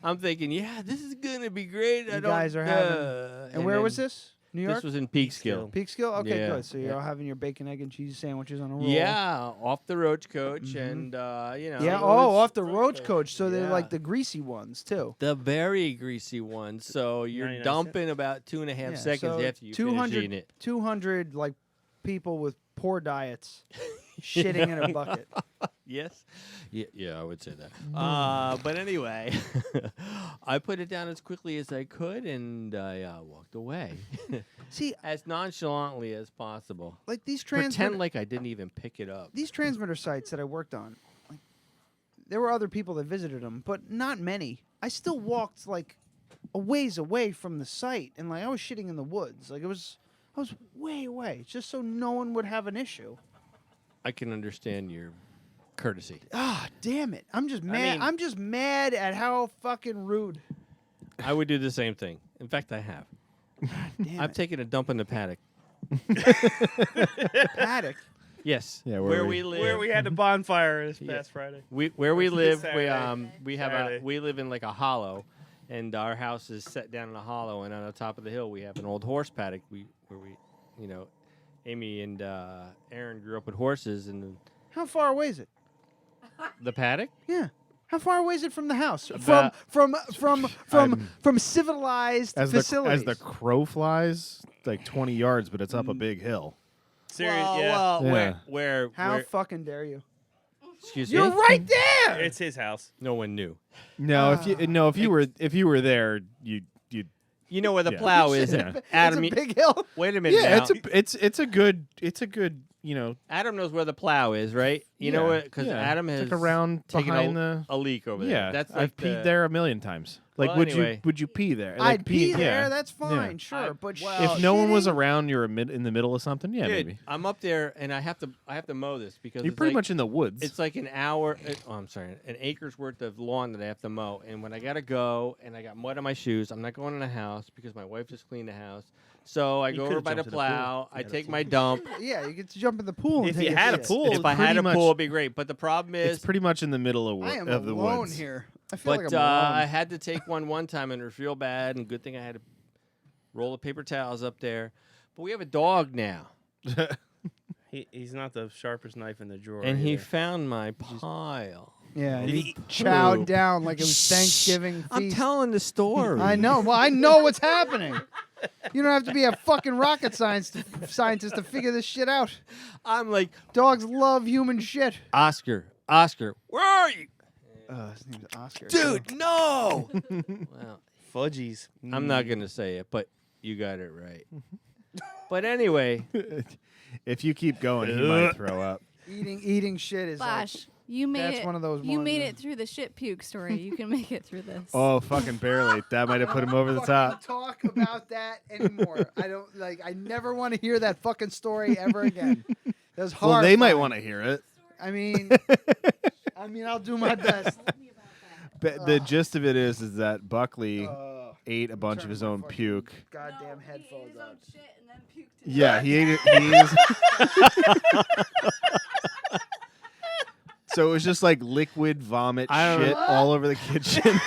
[SPEAKER 11] I'm thinking, yeah, this is gonna be great.
[SPEAKER 2] You guys are having. And where was this? New York?
[SPEAKER 11] This was in Peekskill.
[SPEAKER 2] Peekskill? Okay,
[SPEAKER 11] Yeah,
[SPEAKER 2] good. So you're
[SPEAKER 11] yeah.
[SPEAKER 2] all having your bacon, egg, and cheese sandwiches on a roll.
[SPEAKER 11] Yeah, off the roach coach, and you know.
[SPEAKER 2] Yeah,
[SPEAKER 11] it was
[SPEAKER 2] off the roach coach. So they're
[SPEAKER 11] Yeah.
[SPEAKER 2] like the greasy ones, too.
[SPEAKER 11] the very greasy one. So you're
[SPEAKER 12] 99
[SPEAKER 11] dumping about 2.5 seconds after you finish eating it.
[SPEAKER 2] 200 like people with poor diets shitting in a bucket.
[SPEAKER 11] Yes. Yeah, I would say that. But anyway, I put it down as quickly as I could, and I walked away.
[SPEAKER 2] See,
[SPEAKER 11] as nonchalantly as possible.
[SPEAKER 2] Like these
[SPEAKER 11] Pretend like I didn't even pick it up.
[SPEAKER 2] These transmitter sites that I worked on, like, there were other people that visited them, but not many. I still walked like a ways away from the site, and like I was shitting in the woods. Like I was way away, just so no one would have an issue.
[SPEAKER 11] I can understand your courtesy.
[SPEAKER 2] Ah, damn it! I'm just mad.
[SPEAKER 11] mean-
[SPEAKER 2] I'm just mad at how fucking rude.
[SPEAKER 11] I would do the same thing. In fact, I have.
[SPEAKER 2] Damn
[SPEAKER 11] I've taken a dump in the paddock.
[SPEAKER 2] Paddock.
[SPEAKER 11] Yes.
[SPEAKER 3] Yeah,
[SPEAKER 11] where we live.
[SPEAKER 12] Where we had the bonfire this past Friday.
[SPEAKER 11] Where we
[SPEAKER 12] This
[SPEAKER 11] live,
[SPEAKER 12] Saturday.
[SPEAKER 11] we have
[SPEAKER 12] Saturday.
[SPEAKER 11] we live in like a hollow, and our house is set down in a hollow, and on the top of the hill we have an old horse paddock. Where we, you know, Amy and Aaron grew up with horses, and
[SPEAKER 2] How far away is it?
[SPEAKER 11] the paddock.
[SPEAKER 2] Yeah. How far away is it from the house?
[SPEAKER 11] About-
[SPEAKER 2] From civilized
[SPEAKER 3] As
[SPEAKER 2] facilities.
[SPEAKER 3] the crow flies, like 20 yards, but it's up a big hill.
[SPEAKER 12] Serious,
[SPEAKER 11] Well,
[SPEAKER 12] yeah.
[SPEAKER 11] well,
[SPEAKER 3] Yeah.
[SPEAKER 11] where
[SPEAKER 2] How fucking dare you?
[SPEAKER 11] excuse
[SPEAKER 2] You're
[SPEAKER 11] me?
[SPEAKER 2] right there.
[SPEAKER 12] It's his house.
[SPEAKER 11] No one knew.
[SPEAKER 3] No, if you were there, you'd
[SPEAKER 11] You know where the
[SPEAKER 3] Yeah.
[SPEAKER 11] plow is,
[SPEAKER 3] Yeah.
[SPEAKER 11] Adam.
[SPEAKER 2] It's a big hill.
[SPEAKER 11] Wait a minute.
[SPEAKER 3] yeah,
[SPEAKER 11] now.
[SPEAKER 3] it's a good you know.
[SPEAKER 11] Adam knows where the plow is, right? You know
[SPEAKER 3] Yeah,
[SPEAKER 11] what? Because
[SPEAKER 3] yeah.
[SPEAKER 11] Adam
[SPEAKER 3] It's
[SPEAKER 11] has
[SPEAKER 3] like around
[SPEAKER 11] taken
[SPEAKER 3] behind
[SPEAKER 11] a leak over there.
[SPEAKER 3] Yeah,
[SPEAKER 11] That's
[SPEAKER 3] I've
[SPEAKER 11] like
[SPEAKER 3] peed there a million times. Like,
[SPEAKER 11] Well, anyway.
[SPEAKER 3] would you pee there? Like,
[SPEAKER 2] I'd pee there.
[SPEAKER 3] yeah.
[SPEAKER 2] That's fine, sure. But
[SPEAKER 3] If no one was around, you're in the middle of something. Yeah,
[SPEAKER 11] Dude,
[SPEAKER 3] maybe.
[SPEAKER 11] I'm up there and I have to mow this because
[SPEAKER 3] You're
[SPEAKER 11] it's
[SPEAKER 3] pretty
[SPEAKER 11] like-
[SPEAKER 3] much in the woods.
[SPEAKER 11] It's like an hour. I'm sorry, an acre's worth of lawn that I have to mow. And when I gotta go and I got mud on my shoes, I'm not going in the house because my wife just cleaned the house. So I
[SPEAKER 12] You
[SPEAKER 11] go over
[SPEAKER 12] could've
[SPEAKER 11] by the
[SPEAKER 12] jumped in the pool.
[SPEAKER 11] plow. I
[SPEAKER 12] You had a
[SPEAKER 11] take
[SPEAKER 12] pool.
[SPEAKER 11] my dump.
[SPEAKER 2] Yeah, you get to jump in the pool. And
[SPEAKER 12] If
[SPEAKER 2] take
[SPEAKER 12] you had a
[SPEAKER 2] shit.
[SPEAKER 12] pool,
[SPEAKER 11] If I had a
[SPEAKER 3] pretty
[SPEAKER 11] pool,
[SPEAKER 3] much-
[SPEAKER 11] it'd be great. But the problem is,
[SPEAKER 3] It's pretty much in the middle
[SPEAKER 2] I am
[SPEAKER 3] of the
[SPEAKER 2] alone
[SPEAKER 3] woods.
[SPEAKER 2] here. I feel
[SPEAKER 11] but
[SPEAKER 2] like I'm alone.
[SPEAKER 11] I had to take one time and it was real bad. And good thing I had a roll of paper towels up there. But we have a dog now,
[SPEAKER 12] He's not the sharpest knife in the drawer.
[SPEAKER 11] and he
[SPEAKER 12] either.
[SPEAKER 11] found my pile.
[SPEAKER 2] Yeah, and
[SPEAKER 11] Did
[SPEAKER 2] he
[SPEAKER 11] he
[SPEAKER 2] chowed
[SPEAKER 11] poop?
[SPEAKER 2] down like it was Thanksgiving feast.
[SPEAKER 11] I'm telling the story.
[SPEAKER 2] I know. Well, I know what's happening. You don't have to be a fucking rocket scientist to figure this shit out.
[SPEAKER 11] I'm like,
[SPEAKER 2] dogs love human shit.
[SPEAKER 11] Oscar, where are you?
[SPEAKER 2] His name's Oscar.
[SPEAKER 11] Dude, no. Well,
[SPEAKER 12] Fudgies.
[SPEAKER 11] I'm not gonna say it, but you got it right. But anyway,
[SPEAKER 3] If you keep going, he might throw up.
[SPEAKER 2] Eating shit is
[SPEAKER 14] Bosh,
[SPEAKER 2] like,
[SPEAKER 14] you made
[SPEAKER 2] that's
[SPEAKER 14] it.
[SPEAKER 2] one of those
[SPEAKER 14] You
[SPEAKER 2] ones
[SPEAKER 14] made
[SPEAKER 2] that-
[SPEAKER 14] it through the shit puke story. You can make it through this.
[SPEAKER 3] Oh, fucking barely. That might have put him over the top.
[SPEAKER 2] talk about that anymore. I don't like. I never want to hear that fucking story ever again. That was hard.
[SPEAKER 3] Well, they might want to hear it.
[SPEAKER 2] I mean, I'll do my best.
[SPEAKER 3] But the gist of it is that Buckley ate a bunch of
[SPEAKER 2] turn
[SPEAKER 3] his
[SPEAKER 2] my
[SPEAKER 3] own
[SPEAKER 2] fucking
[SPEAKER 3] puke.
[SPEAKER 2] Goddamn headphones on.
[SPEAKER 3] Yeah, he ate it. So it was just like liquid vomit shit all over the kitchen.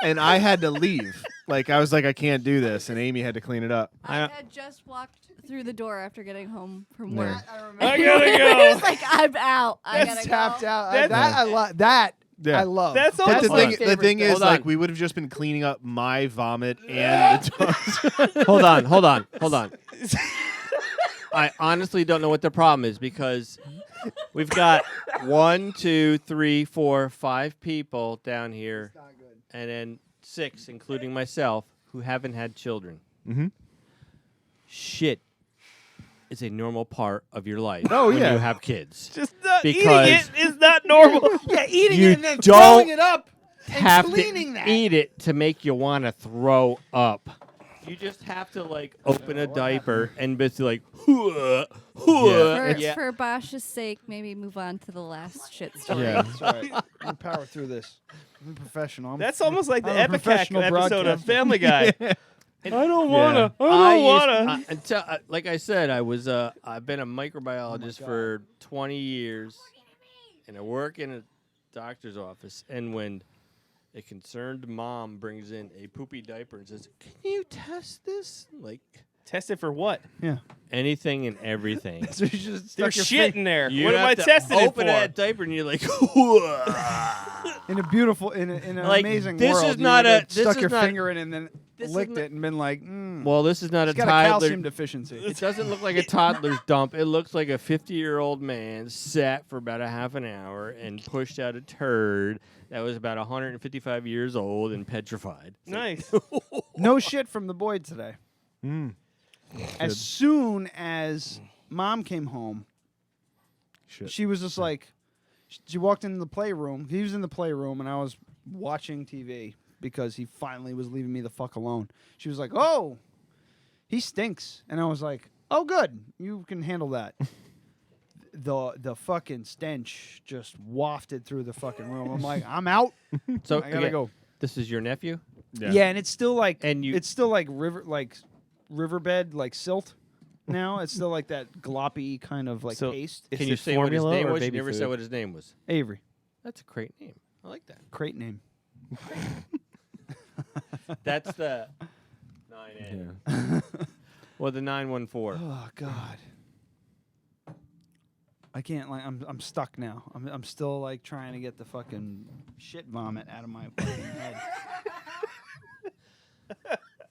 [SPEAKER 3] And I had to leave. Like, I was like, I can't do this. And Amy had to clean it up.
[SPEAKER 14] I had just walked through the door after getting home from
[SPEAKER 3] Yeah.
[SPEAKER 14] work.
[SPEAKER 12] I gotta
[SPEAKER 14] It
[SPEAKER 12] go.
[SPEAKER 14] was like, I'm out. I
[SPEAKER 2] That's
[SPEAKER 14] gotta
[SPEAKER 2] tapped
[SPEAKER 14] go.
[SPEAKER 2] out.
[SPEAKER 12] That's-
[SPEAKER 2] That I love. That
[SPEAKER 3] Yeah.
[SPEAKER 2] I love.
[SPEAKER 12] That's
[SPEAKER 3] But
[SPEAKER 12] almost
[SPEAKER 3] the
[SPEAKER 12] like
[SPEAKER 3] thing, the thing is,
[SPEAKER 11] Hold
[SPEAKER 3] like,
[SPEAKER 11] on.
[SPEAKER 3] we would have just been cleaning up my vomit and the dog's.
[SPEAKER 11] hold on. I honestly don't know what the problem is because we've got 1, 2, 3, 4, 5 people down here, and then 6, including myself, who haven't had children.
[SPEAKER 3] Mm-hmm.
[SPEAKER 11] Shit is a normal part of your life
[SPEAKER 3] Oh,
[SPEAKER 11] when
[SPEAKER 3] yeah.
[SPEAKER 11] you have kids.
[SPEAKER 12] Just not
[SPEAKER 11] Because
[SPEAKER 12] eating it is not normal.
[SPEAKER 2] Yeah, eating
[SPEAKER 11] You
[SPEAKER 2] it and then
[SPEAKER 11] don't
[SPEAKER 2] throwing it up and
[SPEAKER 11] have
[SPEAKER 2] cleaning
[SPEAKER 11] to
[SPEAKER 2] that.
[SPEAKER 11] eat it to make you want to throw up. You just have to like open a diaper and be like,
[SPEAKER 14] For,
[SPEAKER 11] yeah.
[SPEAKER 14] for Bosch's sake, maybe move on to the last shit story.
[SPEAKER 3] Yeah.
[SPEAKER 2] That's all right. I'm power through this. I'm a professional.
[SPEAKER 12] That's almost like the
[SPEAKER 2] I'm a
[SPEAKER 12] Epicac
[SPEAKER 2] professional
[SPEAKER 12] episode of
[SPEAKER 2] broadcaster.
[SPEAKER 12] Family Guy. I don't wanna. I don't wanna.
[SPEAKER 11] Until, like I said, I've been a microbiologist for 20 years, and I work in a doctor's office. And when A concerned mom brings in a poopy diaper and says, "Can you test this?" Like,
[SPEAKER 12] test it for what?
[SPEAKER 2] Yeah.
[SPEAKER 11] Anything and everything.
[SPEAKER 2] So you just stuck
[SPEAKER 12] There's
[SPEAKER 2] your
[SPEAKER 12] shit
[SPEAKER 2] fin-
[SPEAKER 12] in there.
[SPEAKER 11] You
[SPEAKER 12] What am
[SPEAKER 11] have
[SPEAKER 12] I
[SPEAKER 11] to
[SPEAKER 12] testing it
[SPEAKER 11] open
[SPEAKER 12] for?
[SPEAKER 11] that diaper and you're like,
[SPEAKER 2] in a beautiful, in an
[SPEAKER 11] Like,
[SPEAKER 2] amazing
[SPEAKER 11] this
[SPEAKER 2] world.
[SPEAKER 11] is
[SPEAKER 2] you
[SPEAKER 11] not
[SPEAKER 2] would
[SPEAKER 11] a-
[SPEAKER 2] have
[SPEAKER 11] this
[SPEAKER 2] stuck
[SPEAKER 11] is
[SPEAKER 2] your
[SPEAKER 11] not-
[SPEAKER 2] finger in and then
[SPEAKER 11] this is
[SPEAKER 2] licked
[SPEAKER 11] not-
[SPEAKER 2] it and been like,
[SPEAKER 11] well, this is not
[SPEAKER 2] He's
[SPEAKER 11] a
[SPEAKER 2] got a
[SPEAKER 11] toddler.
[SPEAKER 2] calcium deficiency.
[SPEAKER 11] It doesn't look like a toddler's dump. It looks like a 50-year-old man sat for about a half an hour and pushed out a turd that was about 155 years old and petrified.
[SPEAKER 12] Nice.
[SPEAKER 2] No shit from the Boyd today.
[SPEAKER 3] Mm.
[SPEAKER 2] As soon as Mom came home,
[SPEAKER 3] Shit.
[SPEAKER 2] she was just like, she walked into the playroom. He was in the playroom, and I was watching TV because he finally was leaving me the fuck alone. She was like, "Oh, he stinks," and I was like, "Oh, good, you can handle that." The fucking stench just wafted through the fucking room. I'm like, I'm out.
[SPEAKER 11] So
[SPEAKER 2] I gotta
[SPEAKER 11] again,
[SPEAKER 2] go.
[SPEAKER 11] This is your nephew?
[SPEAKER 2] Yeah, and it's still like,
[SPEAKER 11] And you-
[SPEAKER 2] it's still like riverbed, like silt. Now it's still like that gloppy kind of like paste.
[SPEAKER 11] Can you say what his name was? You never said what his name was.
[SPEAKER 2] Avery.
[SPEAKER 11] That's a great name. I like that.
[SPEAKER 2] Crate name.
[SPEAKER 11] That's the 9N. Well, the 914.
[SPEAKER 2] Oh God. I can't like I'm stuck now. I'm still like trying to get the fucking shit vomit out of my fucking head.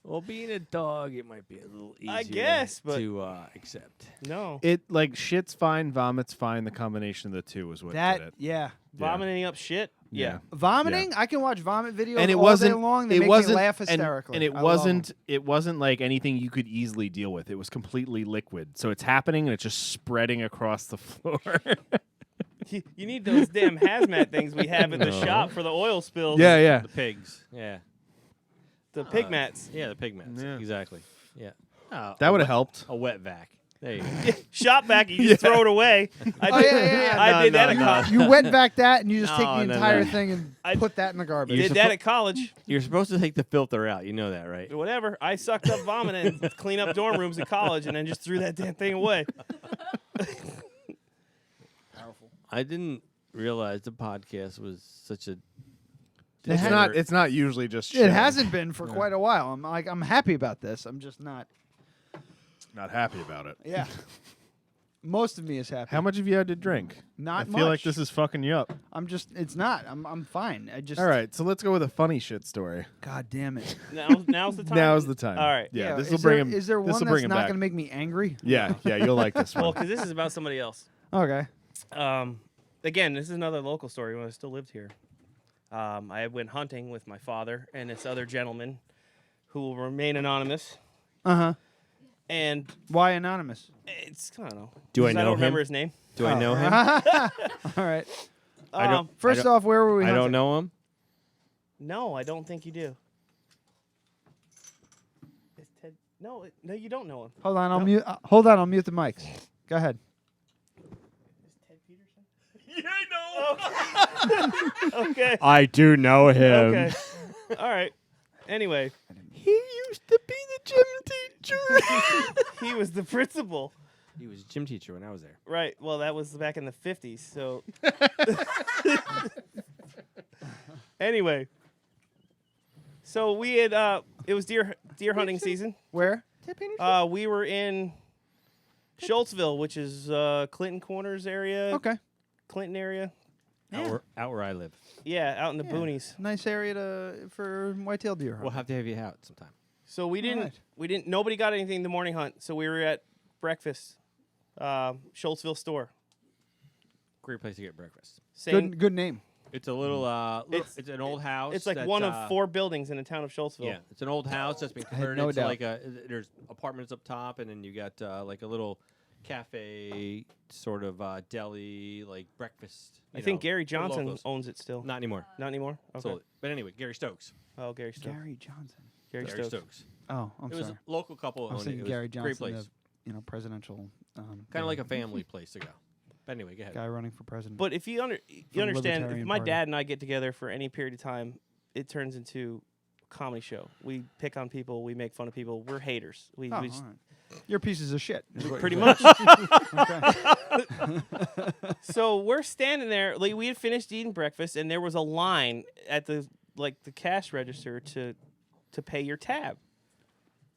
[SPEAKER 11] Well, being a dog, it might be a little easier
[SPEAKER 12] I guess, but
[SPEAKER 11] to accept.
[SPEAKER 12] No.
[SPEAKER 3] It like shit's fine, vomit's fine. The combination of the two is what did it.
[SPEAKER 2] Yeah.
[SPEAKER 12] Vomiting up shit? Yeah.
[SPEAKER 2] Vomiting? I can watch vomit videos
[SPEAKER 3] And it
[SPEAKER 2] all
[SPEAKER 3] wasn't.
[SPEAKER 2] day long. They
[SPEAKER 3] it
[SPEAKER 2] make
[SPEAKER 3] wasn't.
[SPEAKER 2] me laugh
[SPEAKER 3] and-
[SPEAKER 2] hysterically.
[SPEAKER 3] And it
[SPEAKER 2] I love
[SPEAKER 3] wasn't.
[SPEAKER 2] 'em.
[SPEAKER 3] It wasn't like anything you could easily deal with. It was completely liquid. So it's happening and it's just spreading across the floor.
[SPEAKER 12] You need those damn hazmat things we have in the shop for the oil spills.
[SPEAKER 3] Yeah, yeah.
[SPEAKER 11] The pigs. Yeah.
[SPEAKER 12] The pig mats.
[SPEAKER 11] Yeah, the pig mats.
[SPEAKER 3] Yeah.
[SPEAKER 11] Exactly. Yeah. Oh,
[SPEAKER 3] That
[SPEAKER 11] a
[SPEAKER 3] would've
[SPEAKER 11] wet-
[SPEAKER 3] helped.
[SPEAKER 11] A wet vac. There you go.
[SPEAKER 12] Shop vac, you just throw it away. I did that at college.
[SPEAKER 2] You wet vac that and you just take
[SPEAKER 11] No,
[SPEAKER 2] the
[SPEAKER 11] no,
[SPEAKER 2] entire
[SPEAKER 11] no.
[SPEAKER 2] thing and put that in the garbage.
[SPEAKER 12] Did that at college.
[SPEAKER 11] You're supposed to take the filter out. You know that, right?
[SPEAKER 12] Whatever. I sucked up vomit and clean up dorm rooms at college and then just threw that damn thing away.
[SPEAKER 11] I didn't realize the podcast was such a.
[SPEAKER 3] It's not. It's not usually just.
[SPEAKER 2] It
[SPEAKER 3] shit.
[SPEAKER 2] hasn't been for quite a while. I'm happy about this. I'm just not.
[SPEAKER 3] Not happy about it.
[SPEAKER 2] Yeah. Most of me is happy.
[SPEAKER 3] How much have you had to drink?
[SPEAKER 2] Not
[SPEAKER 3] I feel like
[SPEAKER 2] much.
[SPEAKER 3] this is fucking you up.
[SPEAKER 2] I'm just. It's not. I'm fine. I just.
[SPEAKER 3] All right, so let's go with a funny shit story.
[SPEAKER 2] God damn it.
[SPEAKER 12] Now's the time.
[SPEAKER 3] Now's the time.
[SPEAKER 12] All right.
[SPEAKER 3] Yeah, this
[SPEAKER 2] is
[SPEAKER 3] will bring
[SPEAKER 2] there-
[SPEAKER 3] him.
[SPEAKER 2] Is there
[SPEAKER 3] this
[SPEAKER 2] one
[SPEAKER 3] will bring
[SPEAKER 2] that's
[SPEAKER 3] him
[SPEAKER 2] not
[SPEAKER 3] back.
[SPEAKER 2] going to make me angry?
[SPEAKER 3] Yeah, you'll like this one.
[SPEAKER 12] Well, because this is about somebody else.
[SPEAKER 2] Okay.
[SPEAKER 12] Again, this is another local story when I still lived here. I went hunting with my father and this other gentleman who will remain anonymous.
[SPEAKER 2] Uh-huh.
[SPEAKER 12] And
[SPEAKER 2] why anonymous?
[SPEAKER 12] It's, I don't know.
[SPEAKER 11] Do I
[SPEAKER 12] 'Cause
[SPEAKER 11] know
[SPEAKER 12] I don't remember
[SPEAKER 11] him?
[SPEAKER 12] his name.
[SPEAKER 11] Do I know him?
[SPEAKER 2] All right.
[SPEAKER 11] I don't.
[SPEAKER 2] First off, where were we?
[SPEAKER 11] I
[SPEAKER 2] hunting?
[SPEAKER 11] don't know him.
[SPEAKER 12] No, I don't think you do. Is Ted? No, you don't know him.
[SPEAKER 2] Hold on, I'll
[SPEAKER 12] No.
[SPEAKER 2] mute. Hold on, I'll mute the mics. Go ahead.
[SPEAKER 12] Yeah, I know. Okay.
[SPEAKER 11] I do know him.
[SPEAKER 12] Okay. All right. Anyway,
[SPEAKER 11] He used to be the gym teacher.
[SPEAKER 12] he was the principal.
[SPEAKER 11] He was a gym teacher when I was there.
[SPEAKER 12] Right. Well, that was back in the 50s. So anyway, so we had it was deer hunting season.
[SPEAKER 2] Where?
[SPEAKER 12] We were in Schultzville, which is Clinton Corners area.
[SPEAKER 2] Okay.
[SPEAKER 12] Clinton area.
[SPEAKER 11] Out where I live.
[SPEAKER 12] Yeah, out in the boonies.
[SPEAKER 2] Nice area for whitetail deer.
[SPEAKER 11] We'll have to have you out sometime.
[SPEAKER 12] So we didn't. Nobody got anything the morning hunt. So we were at breakfast, Schultzville store.
[SPEAKER 11] Great place to get breakfast.
[SPEAKER 2] Good name.
[SPEAKER 11] It's a little. It's an old house.
[SPEAKER 12] It's like
[SPEAKER 11] that's,
[SPEAKER 12] one of 4 buildings in the town of Schultzville.
[SPEAKER 11] Yeah, it's an old house that's been
[SPEAKER 2] I had
[SPEAKER 11] converted
[SPEAKER 2] no
[SPEAKER 11] into
[SPEAKER 2] doubt.
[SPEAKER 11] like a. There's apartments up top, and then you got like a little cafe, sort of deli, like breakfast.
[SPEAKER 12] I think Gary
[SPEAKER 11] for
[SPEAKER 12] Johnson
[SPEAKER 11] locals.
[SPEAKER 12] owns it still.
[SPEAKER 11] Not anymore.
[SPEAKER 12] Not anymore. Okay.
[SPEAKER 11] Sold it. But anyway, Gary Stokes.
[SPEAKER 12] Oh, Gary Stokes.
[SPEAKER 2] Gary Johnson.
[SPEAKER 12] Gary
[SPEAKER 11] Gary
[SPEAKER 12] Stokes.
[SPEAKER 11] Stokes.
[SPEAKER 2] Oh, I'm
[SPEAKER 11] It was
[SPEAKER 2] sorry.
[SPEAKER 11] a local couple
[SPEAKER 2] I was
[SPEAKER 11] owned it.
[SPEAKER 2] thinking
[SPEAKER 11] It was
[SPEAKER 2] Gary
[SPEAKER 11] a
[SPEAKER 2] Johnson,
[SPEAKER 11] great place.
[SPEAKER 2] the presidential.
[SPEAKER 11] Kind of like a family place to go. But anyway, go ahead.
[SPEAKER 2] Guy running for president.
[SPEAKER 12] But if you
[SPEAKER 2] For the
[SPEAKER 12] understand, if
[SPEAKER 2] Libertarian
[SPEAKER 12] my
[SPEAKER 2] Party.
[SPEAKER 12] dad and I get together for any period of time, it turns into a comedy show. We pick on people. We make fun of people. We're haters. We
[SPEAKER 2] Oh,
[SPEAKER 12] just,
[SPEAKER 2] all right. You're pieces of shit. is what
[SPEAKER 12] pretty
[SPEAKER 2] you're
[SPEAKER 12] much.
[SPEAKER 2] saying.
[SPEAKER 12] So we're standing there. Like we had finished eating breakfast, and there was a line at the like the cash register to pay your tab.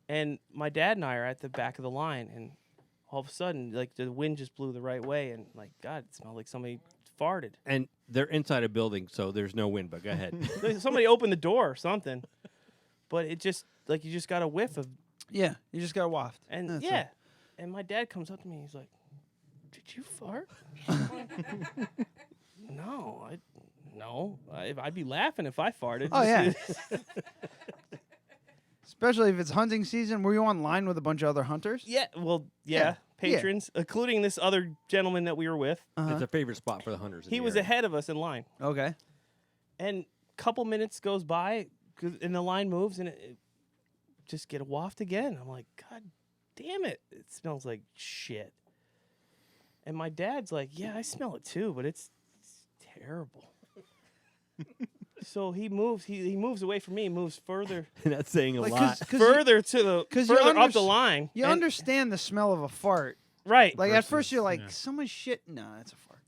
[SPEAKER 12] And my dad and I are at the back of the line, and all of a sudden, like the wind just blew the right way, and like God, it smelled like somebody farted.
[SPEAKER 11] And they're inside a building, so there's no wind. But go ahead.
[SPEAKER 12] Somebody opened the door or something, but it just like you just got a whiff of.
[SPEAKER 2] Yeah, you just got a waft.
[SPEAKER 12] And
[SPEAKER 2] That's
[SPEAKER 12] yeah,
[SPEAKER 2] it.
[SPEAKER 12] and my dad comes up to me. He's like, "Did you fart?" No, I'd be laughing if I farted.
[SPEAKER 2] Oh yeah. Especially if it's hunting season. Were you online with a bunch of other hunters?
[SPEAKER 12] Yeah, well, yeah, patrons, including this other gentleman that we were with.
[SPEAKER 11] It's a favorite spot for the hunters.
[SPEAKER 12] He was ahead of us in line.
[SPEAKER 2] Okay.
[SPEAKER 12] And a couple minutes goes by, and the line moves, and it just get a waft again. I'm like, God damn it. It smells like shit. And my dad's like, yeah, I smell it too, but it's terrible. So he moves. He moves away from me. Moves further.
[SPEAKER 11] That's saying a
[SPEAKER 2] Like,
[SPEAKER 11] lot.
[SPEAKER 12] Further to the further up the line.
[SPEAKER 2] You understand the smell of a fart,
[SPEAKER 12] right?
[SPEAKER 2] Like at first you're like, someone's shit. No, that's a fart.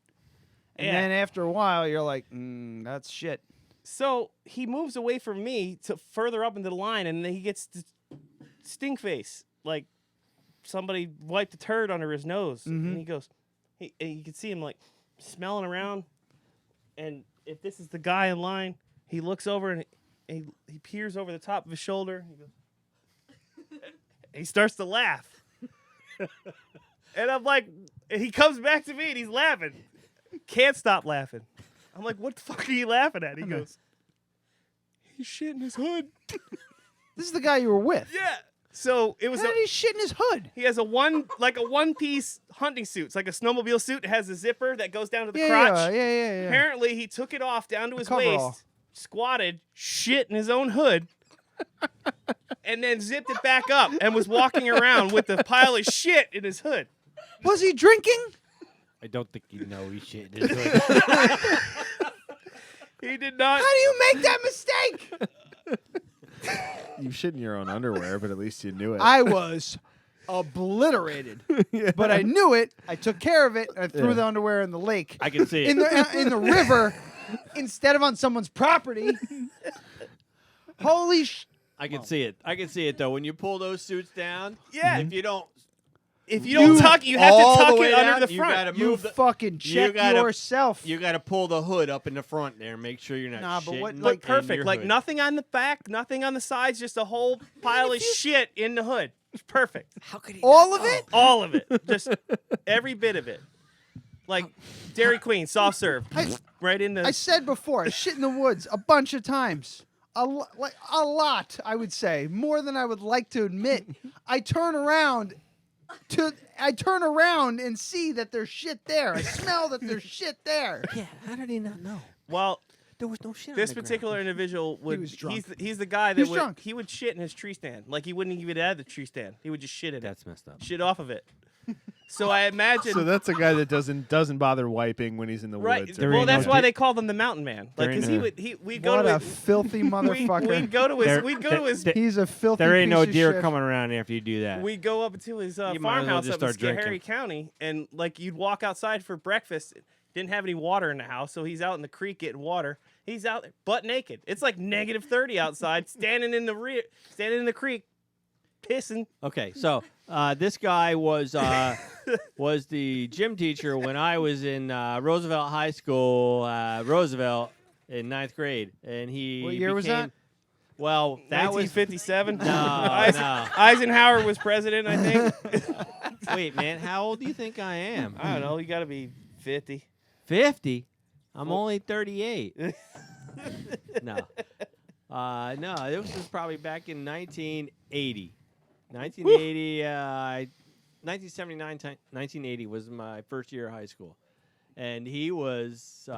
[SPEAKER 2] And then after a while, you're like, that's shit.
[SPEAKER 12] So he moves away from me to further up into the line, and then he gets the stink face, like somebody wiped a turd under his nose. And he goes, and you can see him like smelling around, and if this is the guy in line, he looks over and he peers over the top of his shoulder. And he goes, and he starts to laugh. And I'm like, and he comes back to me and he's laughing. Can't stop laughing. I'm like, what the fuck are you laughing at? He goes, he's shitting his hood.
[SPEAKER 2] This is the guy you were with.
[SPEAKER 12] Yeah. So it was.
[SPEAKER 2] How did he shit in his hood?
[SPEAKER 12] He has a one-piece hunting suit. It's like a snowmobile suit. It has a zipper that goes down to the crotch.
[SPEAKER 2] Yeah.
[SPEAKER 12] Apparently, he took it off down to his
[SPEAKER 2] coverall.
[SPEAKER 12] waist, squatted, shit in his own hood, and then zipped it back up and was walking around with a pile of shit in his hood.
[SPEAKER 2] Was he drinking?
[SPEAKER 11] I don't think you know he shit in his hood.
[SPEAKER 12] He did not.
[SPEAKER 2] How do you make that mistake?
[SPEAKER 3] You shit in your own underwear, but at least you knew it.
[SPEAKER 2] I was obliterated, but I knew it. I took care of it. I threw the underwear in the lake.
[SPEAKER 11] I can see it.
[SPEAKER 2] in the river instead of on someone's property. Holy sh!
[SPEAKER 11] I can see it. I can see it though. When you pull those suits down,
[SPEAKER 12] Yeah.
[SPEAKER 11] If you don't
[SPEAKER 12] tuck, you have to
[SPEAKER 11] all
[SPEAKER 12] tuck
[SPEAKER 11] the way
[SPEAKER 12] it under
[SPEAKER 11] down,
[SPEAKER 12] the
[SPEAKER 11] you
[SPEAKER 12] front.
[SPEAKER 11] gotta
[SPEAKER 2] You
[SPEAKER 11] move the,
[SPEAKER 2] fucking check yourself.
[SPEAKER 11] You got to pull the hood up in the front there. Make sure you're not.
[SPEAKER 2] Nah, but what-
[SPEAKER 11] shitting
[SPEAKER 12] Like
[SPEAKER 11] in
[SPEAKER 12] perfect.
[SPEAKER 11] your
[SPEAKER 12] Like
[SPEAKER 11] hood.
[SPEAKER 12] nothing on the back, nothing on the sides, just a whole pile of shit in the hood. It's perfect.
[SPEAKER 11] How could he?
[SPEAKER 2] All of it?
[SPEAKER 12] All of it. Just every bit of it. Like Dairy Queen, soft serve. Right in the.
[SPEAKER 2] I said before, I shit in the woods a bunch of times. A lot, I would say, more than I would like to admit. I turn around and see that there's shit there. I smell that there's shit there.
[SPEAKER 11] Yeah. How did he not know?
[SPEAKER 12] Well,
[SPEAKER 11] There was no shit.
[SPEAKER 12] this
[SPEAKER 11] on the
[SPEAKER 12] particular individual would.
[SPEAKER 2] was drunk.
[SPEAKER 12] He's the guy
[SPEAKER 2] He
[SPEAKER 12] that
[SPEAKER 2] was drunk.
[SPEAKER 12] he would shit in his tree stand. Like he wouldn't even add the tree stand. He would just shit in it.
[SPEAKER 11] That's messed up.
[SPEAKER 12] Shit off of it. So I imagine.
[SPEAKER 3] So that's a guy that doesn't bother wiping when he's in the
[SPEAKER 12] Right.
[SPEAKER 3] woods.
[SPEAKER 12] Well, that's why they called him the Mountain Man. Like,
[SPEAKER 11] There
[SPEAKER 12] cause we'd go
[SPEAKER 2] What
[SPEAKER 12] to
[SPEAKER 2] a filthy motherfucker.
[SPEAKER 12] We'd go to his.
[SPEAKER 11] There-
[SPEAKER 12] We'd go to his.
[SPEAKER 2] He's a filthy
[SPEAKER 11] There ain't no
[SPEAKER 2] piece of
[SPEAKER 11] deer
[SPEAKER 2] shit.
[SPEAKER 11] coming around after you do that.
[SPEAKER 12] We'd go up to his
[SPEAKER 11] You might as well
[SPEAKER 12] farmhouse
[SPEAKER 11] just
[SPEAKER 12] up in
[SPEAKER 11] start drinking.
[SPEAKER 12] Schoharie County, and like you'd walk outside for breakfast. Didn't have any water in the house, so he's out in the creek getting water. He's out there butt naked. It's like -30 outside, standing in the creek, pissing.
[SPEAKER 11] Okay, so this guy was the gym teacher when I was in Roosevelt High School, Roosevelt, in 9th grade, and he.
[SPEAKER 2] What year was that?
[SPEAKER 11] Well, that was
[SPEAKER 12] 1957.
[SPEAKER 11] no.
[SPEAKER 12] Eisenhower was president, I think.
[SPEAKER 11] Wait, man, how old do you think I am?
[SPEAKER 12] I don't know. You got to be 50.
[SPEAKER 11] 50. I'm only 38. No. No, this was probably back in 1980. 1980, 1979, 1980 was my first year of high school. And he was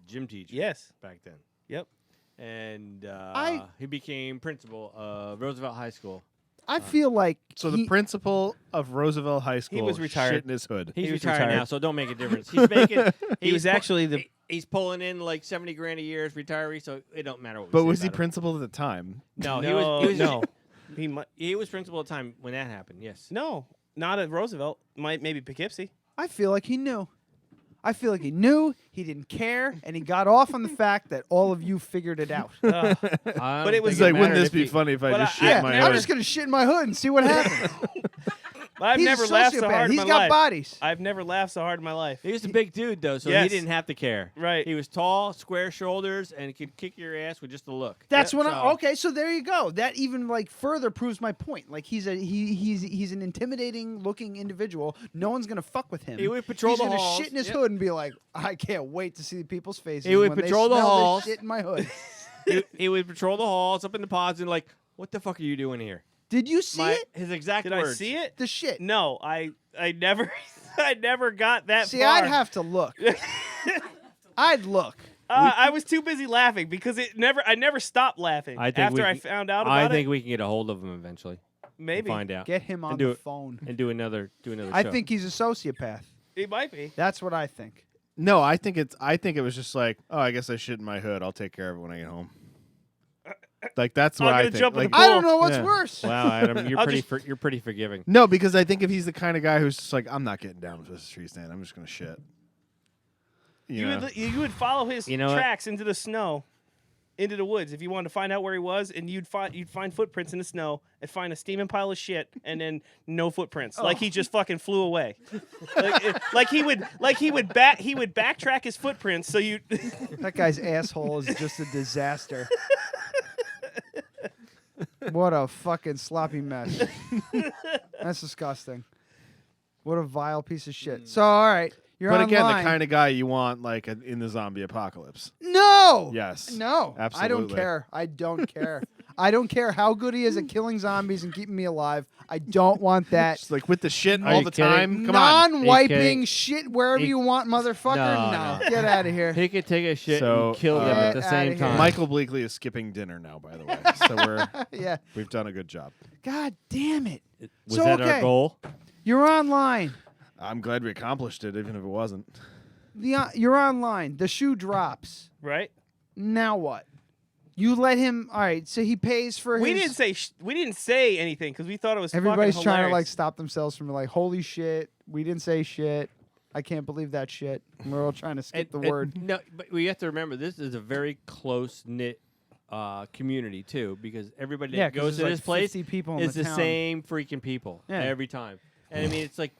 [SPEAKER 11] gym teacher.
[SPEAKER 12] Yes.
[SPEAKER 11] Back then.
[SPEAKER 12] Yep.
[SPEAKER 11] And he became principal of Roosevelt High School.
[SPEAKER 2] I feel like
[SPEAKER 3] So the principal of Roosevelt High School
[SPEAKER 12] was retired.
[SPEAKER 3] shit in his hood.
[SPEAKER 11] He's
[SPEAKER 12] He was
[SPEAKER 11] retired,
[SPEAKER 12] retired.
[SPEAKER 11] now, so don't make a difference. He's making.
[SPEAKER 12] He was actually the.
[SPEAKER 11] He's pulling in like 70 grand a year as retiree, so it don't matter what.
[SPEAKER 3] But
[SPEAKER 11] we
[SPEAKER 3] was
[SPEAKER 11] say
[SPEAKER 3] he
[SPEAKER 11] about him.
[SPEAKER 3] principal at the time?
[SPEAKER 11] No, he
[SPEAKER 12] No,
[SPEAKER 11] was.
[SPEAKER 12] no.
[SPEAKER 11] He was principal at the time when that happened. Yes.
[SPEAKER 12] No, not at Roosevelt. Maybe Poughkeepsie.
[SPEAKER 2] I feel like he knew. I feel like he knew, he didn't care, and he got off on the fact that all of you figured it out.
[SPEAKER 12] But it was
[SPEAKER 3] like, wouldn't this be funny if I just shit in my hood?
[SPEAKER 2] I'm just gonna shit in my hood and see what happens.
[SPEAKER 12] I've
[SPEAKER 2] He's
[SPEAKER 12] never
[SPEAKER 2] a
[SPEAKER 12] laughed so
[SPEAKER 2] sociopath.
[SPEAKER 12] hard in
[SPEAKER 2] He's
[SPEAKER 12] my
[SPEAKER 2] got
[SPEAKER 12] life.
[SPEAKER 2] bodies.
[SPEAKER 12] I've never laughed so hard in my life.
[SPEAKER 11] He was a big dude, though, so
[SPEAKER 12] Yes.
[SPEAKER 11] he didn't have to care.
[SPEAKER 12] Right.
[SPEAKER 11] He was tall, square shoulders, and he could kick your ass with just a look.
[SPEAKER 2] That's when
[SPEAKER 11] So-
[SPEAKER 2] okay, so there you go. That even like further proves my point. Like he's an intimidating looking individual. No one's gonna fuck with him.
[SPEAKER 11] He would patrol
[SPEAKER 2] he's
[SPEAKER 11] the
[SPEAKER 2] gonna
[SPEAKER 11] halls.
[SPEAKER 2] shit in his
[SPEAKER 11] Yep.
[SPEAKER 2] hood and be like, I can't wait to see people's faces.
[SPEAKER 11] He would
[SPEAKER 2] when
[SPEAKER 11] patrol
[SPEAKER 2] they
[SPEAKER 11] the
[SPEAKER 2] smell
[SPEAKER 11] halls.
[SPEAKER 2] This shit in my hood.
[SPEAKER 11] he would patrol the halls up in the pods and like, what the fuck are you doing here?
[SPEAKER 2] Did you see it?
[SPEAKER 11] His exact
[SPEAKER 12] Did
[SPEAKER 11] words.
[SPEAKER 12] I see it?
[SPEAKER 2] The shit.
[SPEAKER 12] No, I never I never got that
[SPEAKER 2] See,
[SPEAKER 12] far.
[SPEAKER 2] I'd have to look. I'd look.
[SPEAKER 12] I was too busy laughing because I never stopped laughing
[SPEAKER 11] I think
[SPEAKER 12] after
[SPEAKER 11] we
[SPEAKER 12] I
[SPEAKER 11] can-
[SPEAKER 12] found out about
[SPEAKER 11] I
[SPEAKER 12] it.
[SPEAKER 11] think we can get a hold of him eventually.
[SPEAKER 12] Maybe.
[SPEAKER 11] And find out.
[SPEAKER 2] Get him on
[SPEAKER 11] And do
[SPEAKER 2] the
[SPEAKER 11] it-
[SPEAKER 2] phone.
[SPEAKER 11] and do another
[SPEAKER 2] I
[SPEAKER 11] show.
[SPEAKER 2] think he's a sociopath.
[SPEAKER 12] He might be.
[SPEAKER 2] That's what I think.
[SPEAKER 3] No, I think it was just like, oh, I guess I shit in my hood. I'll take care of it when I get home. Like that's what
[SPEAKER 12] I'm
[SPEAKER 3] I
[SPEAKER 12] gonna
[SPEAKER 3] think.
[SPEAKER 12] jump in
[SPEAKER 3] Like,
[SPEAKER 12] the
[SPEAKER 2] I don't know what's
[SPEAKER 3] Yeah.
[SPEAKER 2] worse.
[SPEAKER 11] Wow, Adam, you're
[SPEAKER 12] I'll
[SPEAKER 11] pretty
[SPEAKER 12] just-
[SPEAKER 11] you're pretty forgiving.
[SPEAKER 3] No, because I think if he's the kind of guy who's just like, I'm not getting down with this tree stand. I'm just gonna shit. You know?
[SPEAKER 12] You would follow his
[SPEAKER 11] You know what?
[SPEAKER 12] tracks into the snow, into the woods if you wanted to find out where he was, and you'd find footprints in the snow and find a steaming pile of shit, and then no footprints, like he just fucking flew away. like he would backtrack his footprints, so you.
[SPEAKER 2] That guy's asshole is just a disaster. What a fucking sloppy mess. That's disgusting. What a vile piece of shit. So, all right. You're
[SPEAKER 3] But
[SPEAKER 2] online.
[SPEAKER 3] again, the kind of guy you want, like in the zombie apocalypse.
[SPEAKER 2] No.
[SPEAKER 3] Yes.
[SPEAKER 2] No. I don't
[SPEAKER 3] Absolutely.
[SPEAKER 2] care. I don't care. I don't care how good he is at killing zombies and keeping me alive. I don't want that.
[SPEAKER 3] Just like with the shit
[SPEAKER 11] Are
[SPEAKER 3] all
[SPEAKER 11] you
[SPEAKER 3] the
[SPEAKER 11] kidding?
[SPEAKER 3] time. Come on.
[SPEAKER 2] Non-wiping
[SPEAKER 11] kidding?
[SPEAKER 2] shit wherever
[SPEAKER 11] He-
[SPEAKER 2] you want, motherfucker.
[SPEAKER 11] No, no.
[SPEAKER 2] Get out of here.
[SPEAKER 11] He could take a shit
[SPEAKER 3] So,
[SPEAKER 11] and kill them at the
[SPEAKER 2] Get
[SPEAKER 11] same
[SPEAKER 2] outta here.
[SPEAKER 11] time.
[SPEAKER 3] Michael Bleakley is skipping dinner now, by the way. So
[SPEAKER 2] Yeah.
[SPEAKER 3] we've done a good job.
[SPEAKER 2] God damn it.
[SPEAKER 11] Was
[SPEAKER 2] So,
[SPEAKER 11] that
[SPEAKER 2] okay.
[SPEAKER 11] our goal?
[SPEAKER 2] You're online.
[SPEAKER 3] I'm glad we accomplished it, even if it wasn't.
[SPEAKER 2] You're online. The shoe drops.
[SPEAKER 12] Right.
[SPEAKER 2] Now what? You let him. All right. So he pays for
[SPEAKER 12] We
[SPEAKER 2] his.
[SPEAKER 12] didn't say anything because we thought it was.
[SPEAKER 2] Everybody's
[SPEAKER 12] fucking
[SPEAKER 2] trying to like
[SPEAKER 12] hilarious.
[SPEAKER 2] stop themselves from like, holy shit. We didn't say shit. I can't believe that shit. We're all trying to skip the word.
[SPEAKER 11] No, but we have to remember this is a very close knit community too, because everybody
[SPEAKER 2] Yeah,
[SPEAKER 11] that
[SPEAKER 2] 'cause
[SPEAKER 11] goes to
[SPEAKER 2] there's
[SPEAKER 11] this
[SPEAKER 2] like
[SPEAKER 11] place
[SPEAKER 2] 50 people in
[SPEAKER 11] is
[SPEAKER 2] the
[SPEAKER 11] the
[SPEAKER 2] town.
[SPEAKER 11] same freaking people
[SPEAKER 2] Yeah.
[SPEAKER 11] every time. And I mean, it's like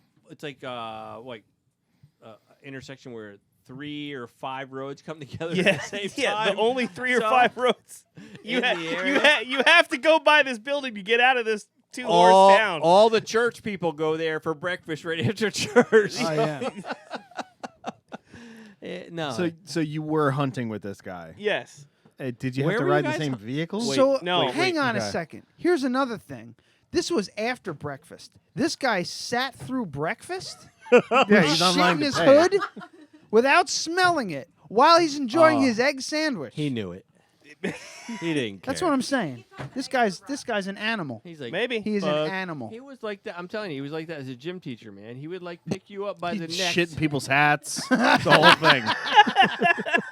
[SPEAKER 11] intersection where 3 or 5 roads come together
[SPEAKER 12] Yeah,
[SPEAKER 11] at the same
[SPEAKER 12] yeah.
[SPEAKER 11] time.
[SPEAKER 12] The only 3 or
[SPEAKER 11] So,
[SPEAKER 12] 5 roads. You
[SPEAKER 11] in the area.
[SPEAKER 12] you have to go by this building to get out of this 2-horse town.
[SPEAKER 11] all the church people go there for breakfast right after church.
[SPEAKER 2] Oh, yeah.
[SPEAKER 11] No.
[SPEAKER 3] So you were hunting with this guy.
[SPEAKER 12] Yes.
[SPEAKER 3] Did you
[SPEAKER 11] Where
[SPEAKER 3] have to
[SPEAKER 11] were you
[SPEAKER 3] ride the
[SPEAKER 11] guys
[SPEAKER 3] same
[SPEAKER 11] on-
[SPEAKER 3] vehicle?
[SPEAKER 2] So
[SPEAKER 12] no.
[SPEAKER 2] hang on a
[SPEAKER 3] okay.
[SPEAKER 2] second. Here's another thing. This was after breakfast. This guy sat through breakfast.
[SPEAKER 3] Yeah, he's
[SPEAKER 2] shit
[SPEAKER 3] online
[SPEAKER 2] in
[SPEAKER 3] to
[SPEAKER 2] his
[SPEAKER 3] pay.
[SPEAKER 2] hood without smelling it while he's enjoying
[SPEAKER 11] Oh.
[SPEAKER 2] his egg sandwich.
[SPEAKER 11] He knew it. He didn't care.
[SPEAKER 2] That's what I'm saying. This guy's an animal.
[SPEAKER 11] He's like,
[SPEAKER 12] Maybe.
[SPEAKER 2] He is an
[SPEAKER 11] Bug.
[SPEAKER 2] animal.
[SPEAKER 11] He was like that. I'm telling you, he was like that as a gym teacher, man. He would like pick you up by the
[SPEAKER 3] He'd
[SPEAKER 11] neck.
[SPEAKER 3] shit in people's hats. the whole thing.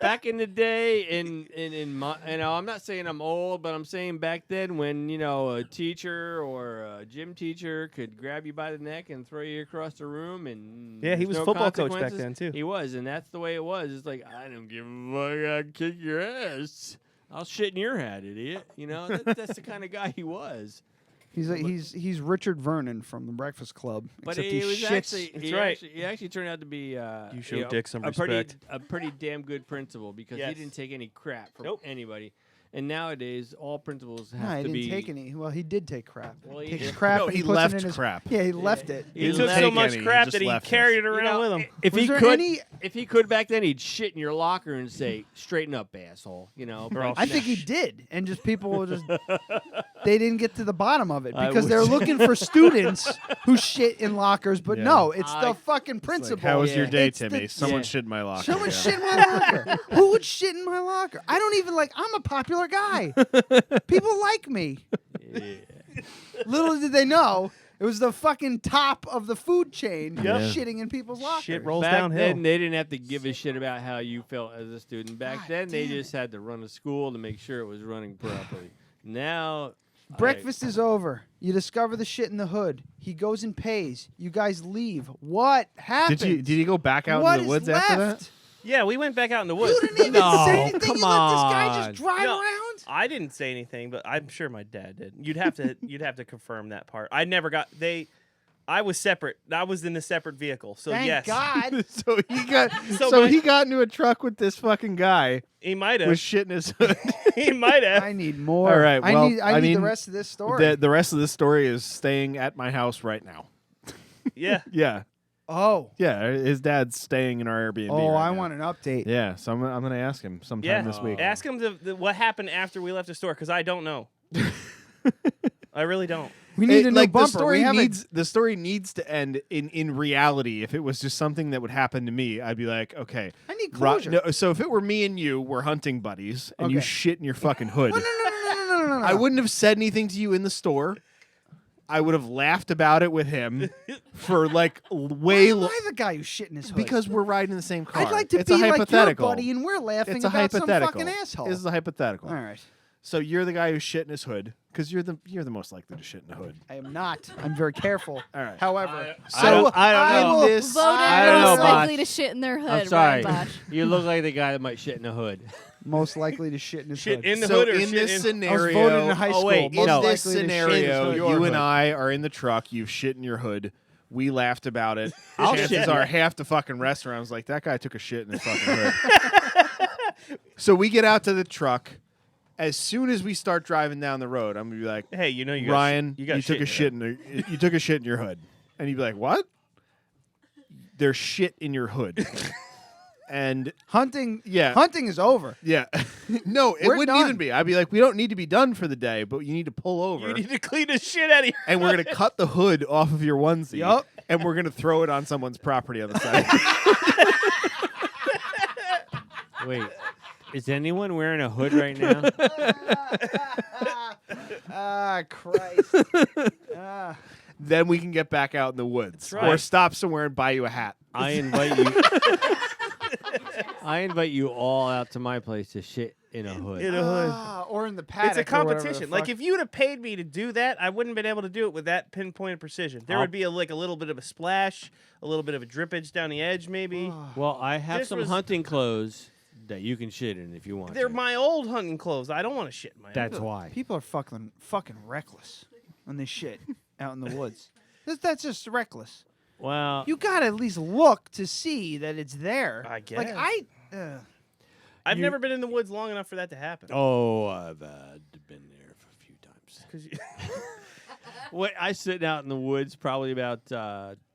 [SPEAKER 11] Back in the day, in my, I'm not saying I'm old, but I'm saying back then when a teacher or a gym teacher could grab you by the neck and throw you across the room, and
[SPEAKER 12] Yeah, he
[SPEAKER 11] there's
[SPEAKER 12] was
[SPEAKER 11] no
[SPEAKER 12] football coach back
[SPEAKER 11] consequences.
[SPEAKER 12] then, too.
[SPEAKER 11] He was, and that's the way it was. It's like I don't give a fuck. I'll kick your ass. I'll shit in your hat, idiot. That's the kind of guy he was.
[SPEAKER 2] He's Richard Vernon from The Breakfast Club.
[SPEAKER 11] But
[SPEAKER 2] except
[SPEAKER 11] he
[SPEAKER 2] he
[SPEAKER 11] was
[SPEAKER 2] shits.
[SPEAKER 11] actually,
[SPEAKER 12] That's
[SPEAKER 11] he
[SPEAKER 12] right.
[SPEAKER 11] actually, he actually turned out to be
[SPEAKER 12] You show Dick some respect.
[SPEAKER 11] a pretty damn good principal because
[SPEAKER 12] Yes.
[SPEAKER 11] he didn't take any crap from
[SPEAKER 12] Nope.
[SPEAKER 11] anybody. And nowadays, all principals
[SPEAKER 2] No,
[SPEAKER 11] have
[SPEAKER 2] he
[SPEAKER 11] to
[SPEAKER 2] didn't
[SPEAKER 11] be.
[SPEAKER 2] take any. Well, he did take crap.
[SPEAKER 11] Well, he
[SPEAKER 2] Takes
[SPEAKER 11] did.
[SPEAKER 2] crap.
[SPEAKER 3] No,
[SPEAKER 2] and
[SPEAKER 3] he
[SPEAKER 2] puts
[SPEAKER 3] left
[SPEAKER 2] it in his,
[SPEAKER 3] crap.
[SPEAKER 2] Yeah, he left it.
[SPEAKER 12] He
[SPEAKER 3] He
[SPEAKER 12] took
[SPEAKER 3] didn't
[SPEAKER 12] so
[SPEAKER 3] take
[SPEAKER 12] much
[SPEAKER 3] any, he
[SPEAKER 12] crap
[SPEAKER 3] just
[SPEAKER 12] that he
[SPEAKER 3] left it.
[SPEAKER 12] carried it around with him.
[SPEAKER 11] If
[SPEAKER 2] Was
[SPEAKER 11] he
[SPEAKER 2] there
[SPEAKER 11] could,
[SPEAKER 2] any-
[SPEAKER 11] if he could back then, he'd shit in your locker and say, "Straighten up, asshole." But
[SPEAKER 2] I think he did, and just people were just they didn't get to the bottom of it
[SPEAKER 11] I
[SPEAKER 2] because they're
[SPEAKER 11] wish-
[SPEAKER 2] looking for students who shit in lockers. But
[SPEAKER 3] Yeah.
[SPEAKER 2] no, it's the
[SPEAKER 11] I-
[SPEAKER 2] fucking
[SPEAKER 3] Like,
[SPEAKER 2] principal.
[SPEAKER 3] how was your day,
[SPEAKER 2] It's the-
[SPEAKER 3] Timmy? Someone
[SPEAKER 11] Yeah.
[SPEAKER 3] shit in my locker.
[SPEAKER 2] Someone
[SPEAKER 3] Yeah.
[SPEAKER 2] shit in my locker. Who would shit in my locker? I don't even I'm a popular guy. People like me. Little did they know, it was the fucking top of the food chain shitting in people's lockers.
[SPEAKER 12] Shit rolls
[SPEAKER 11] Back
[SPEAKER 12] downhill.
[SPEAKER 11] then, they didn't have to give a shit about how you felt as a student. Back
[SPEAKER 2] God
[SPEAKER 11] then, they
[SPEAKER 2] damn
[SPEAKER 11] just had to run a school to make sure it was running properly. Now,
[SPEAKER 2] Breakfast is over. You discover the shit in the hood. He goes and pays. You guys leave. What happened?
[SPEAKER 3] Did you go back out in the woods after that?
[SPEAKER 12] Yeah, we went back out in the woods.
[SPEAKER 2] You didn't even say anything.
[SPEAKER 15] come
[SPEAKER 2] You let this guy
[SPEAKER 15] on.
[SPEAKER 2] just drive
[SPEAKER 12] No,
[SPEAKER 2] around.
[SPEAKER 12] I didn't say anything, but I'm sure my dad did. You'd have to confirm that part. I never got I was separate. I was in a separate vehicle. So
[SPEAKER 2] Thank
[SPEAKER 12] yes.
[SPEAKER 2] God.
[SPEAKER 3] So he got into a truck with this fucking guy.
[SPEAKER 12] He might have.
[SPEAKER 3] With shit in his hood.
[SPEAKER 12] He might have.
[SPEAKER 2] I need more.
[SPEAKER 3] All right. Well,
[SPEAKER 2] I need
[SPEAKER 3] mean,
[SPEAKER 2] the rest of this story.
[SPEAKER 3] The rest of this story is staying at my house right now.
[SPEAKER 12] Yeah.
[SPEAKER 3] Yeah.
[SPEAKER 2] Oh.
[SPEAKER 3] Yeah. His dad's staying in our Airbnb.
[SPEAKER 2] Oh,
[SPEAKER 3] right
[SPEAKER 2] I
[SPEAKER 3] now.
[SPEAKER 2] want an update.
[SPEAKER 3] Yeah. So I'm going to ask him sometime this week.
[SPEAKER 12] Ask him what happened after we left the store, because I don't know. I really don't.
[SPEAKER 2] We need a new
[SPEAKER 3] like
[SPEAKER 2] bumper.
[SPEAKER 3] The story needs to end in reality. If it was just something that would happen to me, I'd be like, okay.
[SPEAKER 2] I need closure.
[SPEAKER 3] So if it were me and you, we're hunting buddies, and you
[SPEAKER 2] Okay.
[SPEAKER 3] shit in your fucking hood,
[SPEAKER 2] No.
[SPEAKER 3] I wouldn't have said anything to you in the store. I would have laughed about it with him for like way
[SPEAKER 2] Why the guy who shit in his hood?
[SPEAKER 3] because we're riding in the same car.
[SPEAKER 2] I'd like to
[SPEAKER 3] it's
[SPEAKER 2] be
[SPEAKER 3] a
[SPEAKER 2] like your
[SPEAKER 3] hypothetical.
[SPEAKER 2] buddy, and we're laughing
[SPEAKER 3] It's a
[SPEAKER 2] about some
[SPEAKER 3] hypothetical.
[SPEAKER 2] fucking asshole.
[SPEAKER 3] This is a hypothetical.
[SPEAKER 2] All right.
[SPEAKER 3] So you're the guy who's shit in his hood because you're the most likely to shit in the hood.
[SPEAKER 2] I am not. I'm very careful.
[SPEAKER 3] All right.
[SPEAKER 2] However,
[SPEAKER 15] I don't know. I don't know,
[SPEAKER 14] most likely
[SPEAKER 15] Bosch.
[SPEAKER 14] to shit in their hood.
[SPEAKER 15] I'm sorry.
[SPEAKER 14] Ryan Bosch.
[SPEAKER 15] You look like the guy that might shit in the hood.
[SPEAKER 2] most likely to shit in his
[SPEAKER 12] Shit
[SPEAKER 2] hood.
[SPEAKER 12] in the
[SPEAKER 3] So
[SPEAKER 12] hood or
[SPEAKER 3] in
[SPEAKER 12] shit
[SPEAKER 3] this
[SPEAKER 12] in...
[SPEAKER 3] scenario,
[SPEAKER 2] I was voted in high school.
[SPEAKER 15] wait,
[SPEAKER 2] most
[SPEAKER 3] in
[SPEAKER 2] likely
[SPEAKER 3] this
[SPEAKER 2] to shit in his
[SPEAKER 3] scenario,
[SPEAKER 2] hood.
[SPEAKER 3] you and I are in the truck. You've shit in your hood. We laughed about it.
[SPEAKER 15] I'll
[SPEAKER 3] Chances
[SPEAKER 15] shit.
[SPEAKER 3] are half the fucking restaurant was like, that guy took a shit in his fucking hood. So we get out to the truck. As soon as we start driving down the road, I'm gonna be like,
[SPEAKER 12] Hey, you know you got
[SPEAKER 3] Ryan,
[SPEAKER 12] you got
[SPEAKER 3] you took a shit you took a shit in your hood, and you'd be like, what? There's shit in your hood. And
[SPEAKER 2] Hunting.
[SPEAKER 3] Yeah.
[SPEAKER 2] Hunting is over.
[SPEAKER 3] yeah, no, it
[SPEAKER 2] We're
[SPEAKER 3] wouldn't
[SPEAKER 2] done.
[SPEAKER 3] even be. I'd be like, we don't need to be done for the day, but you need to pull over.
[SPEAKER 12] You need to clean the shit out of your
[SPEAKER 3] And we're gonna cut the hood off of your onesie,
[SPEAKER 2] Yup.
[SPEAKER 3] and we're gonna throw it on someone's property on the side.
[SPEAKER 15] Wait, is anyone wearing a hood right now?
[SPEAKER 2] Ah, Christ. Ah.
[SPEAKER 3] Then we can get back out in the woods,
[SPEAKER 12] That's right.
[SPEAKER 3] or stop somewhere and buy you a hat.
[SPEAKER 15] I invite you. I invite you all out to my place to shit in a hood.
[SPEAKER 12] in a hood.
[SPEAKER 2] Ah, or in the paddock.
[SPEAKER 12] It's a
[SPEAKER 2] or whatever the
[SPEAKER 12] competition. Like
[SPEAKER 2] fuck.
[SPEAKER 12] if you'd have paid me to do that, I wouldn't have been able to do it with that pinpoint precision. There
[SPEAKER 15] I'll-
[SPEAKER 12] would be a little bit of a splash, a little bit of a drippage down the edge, maybe.
[SPEAKER 15] Well, I have
[SPEAKER 12] This
[SPEAKER 15] some
[SPEAKER 12] was-
[SPEAKER 15] hunting clothes that you can shit in if you want.
[SPEAKER 12] They're
[SPEAKER 15] to.
[SPEAKER 12] my old hunting clothes. I don't want to shit in my.
[SPEAKER 15] That's why.
[SPEAKER 2] People are fucking reckless when they shit out in the woods. That's just reckless.
[SPEAKER 15] Well,
[SPEAKER 2] You gotta at least look to see that it's there.
[SPEAKER 12] I guess.
[SPEAKER 2] Like
[SPEAKER 12] I've never been in the woods long enough for that to happen.
[SPEAKER 15] oh, I've been there a few times.
[SPEAKER 12] 'Cause you-
[SPEAKER 15] Wait, I sit out in the woods probably about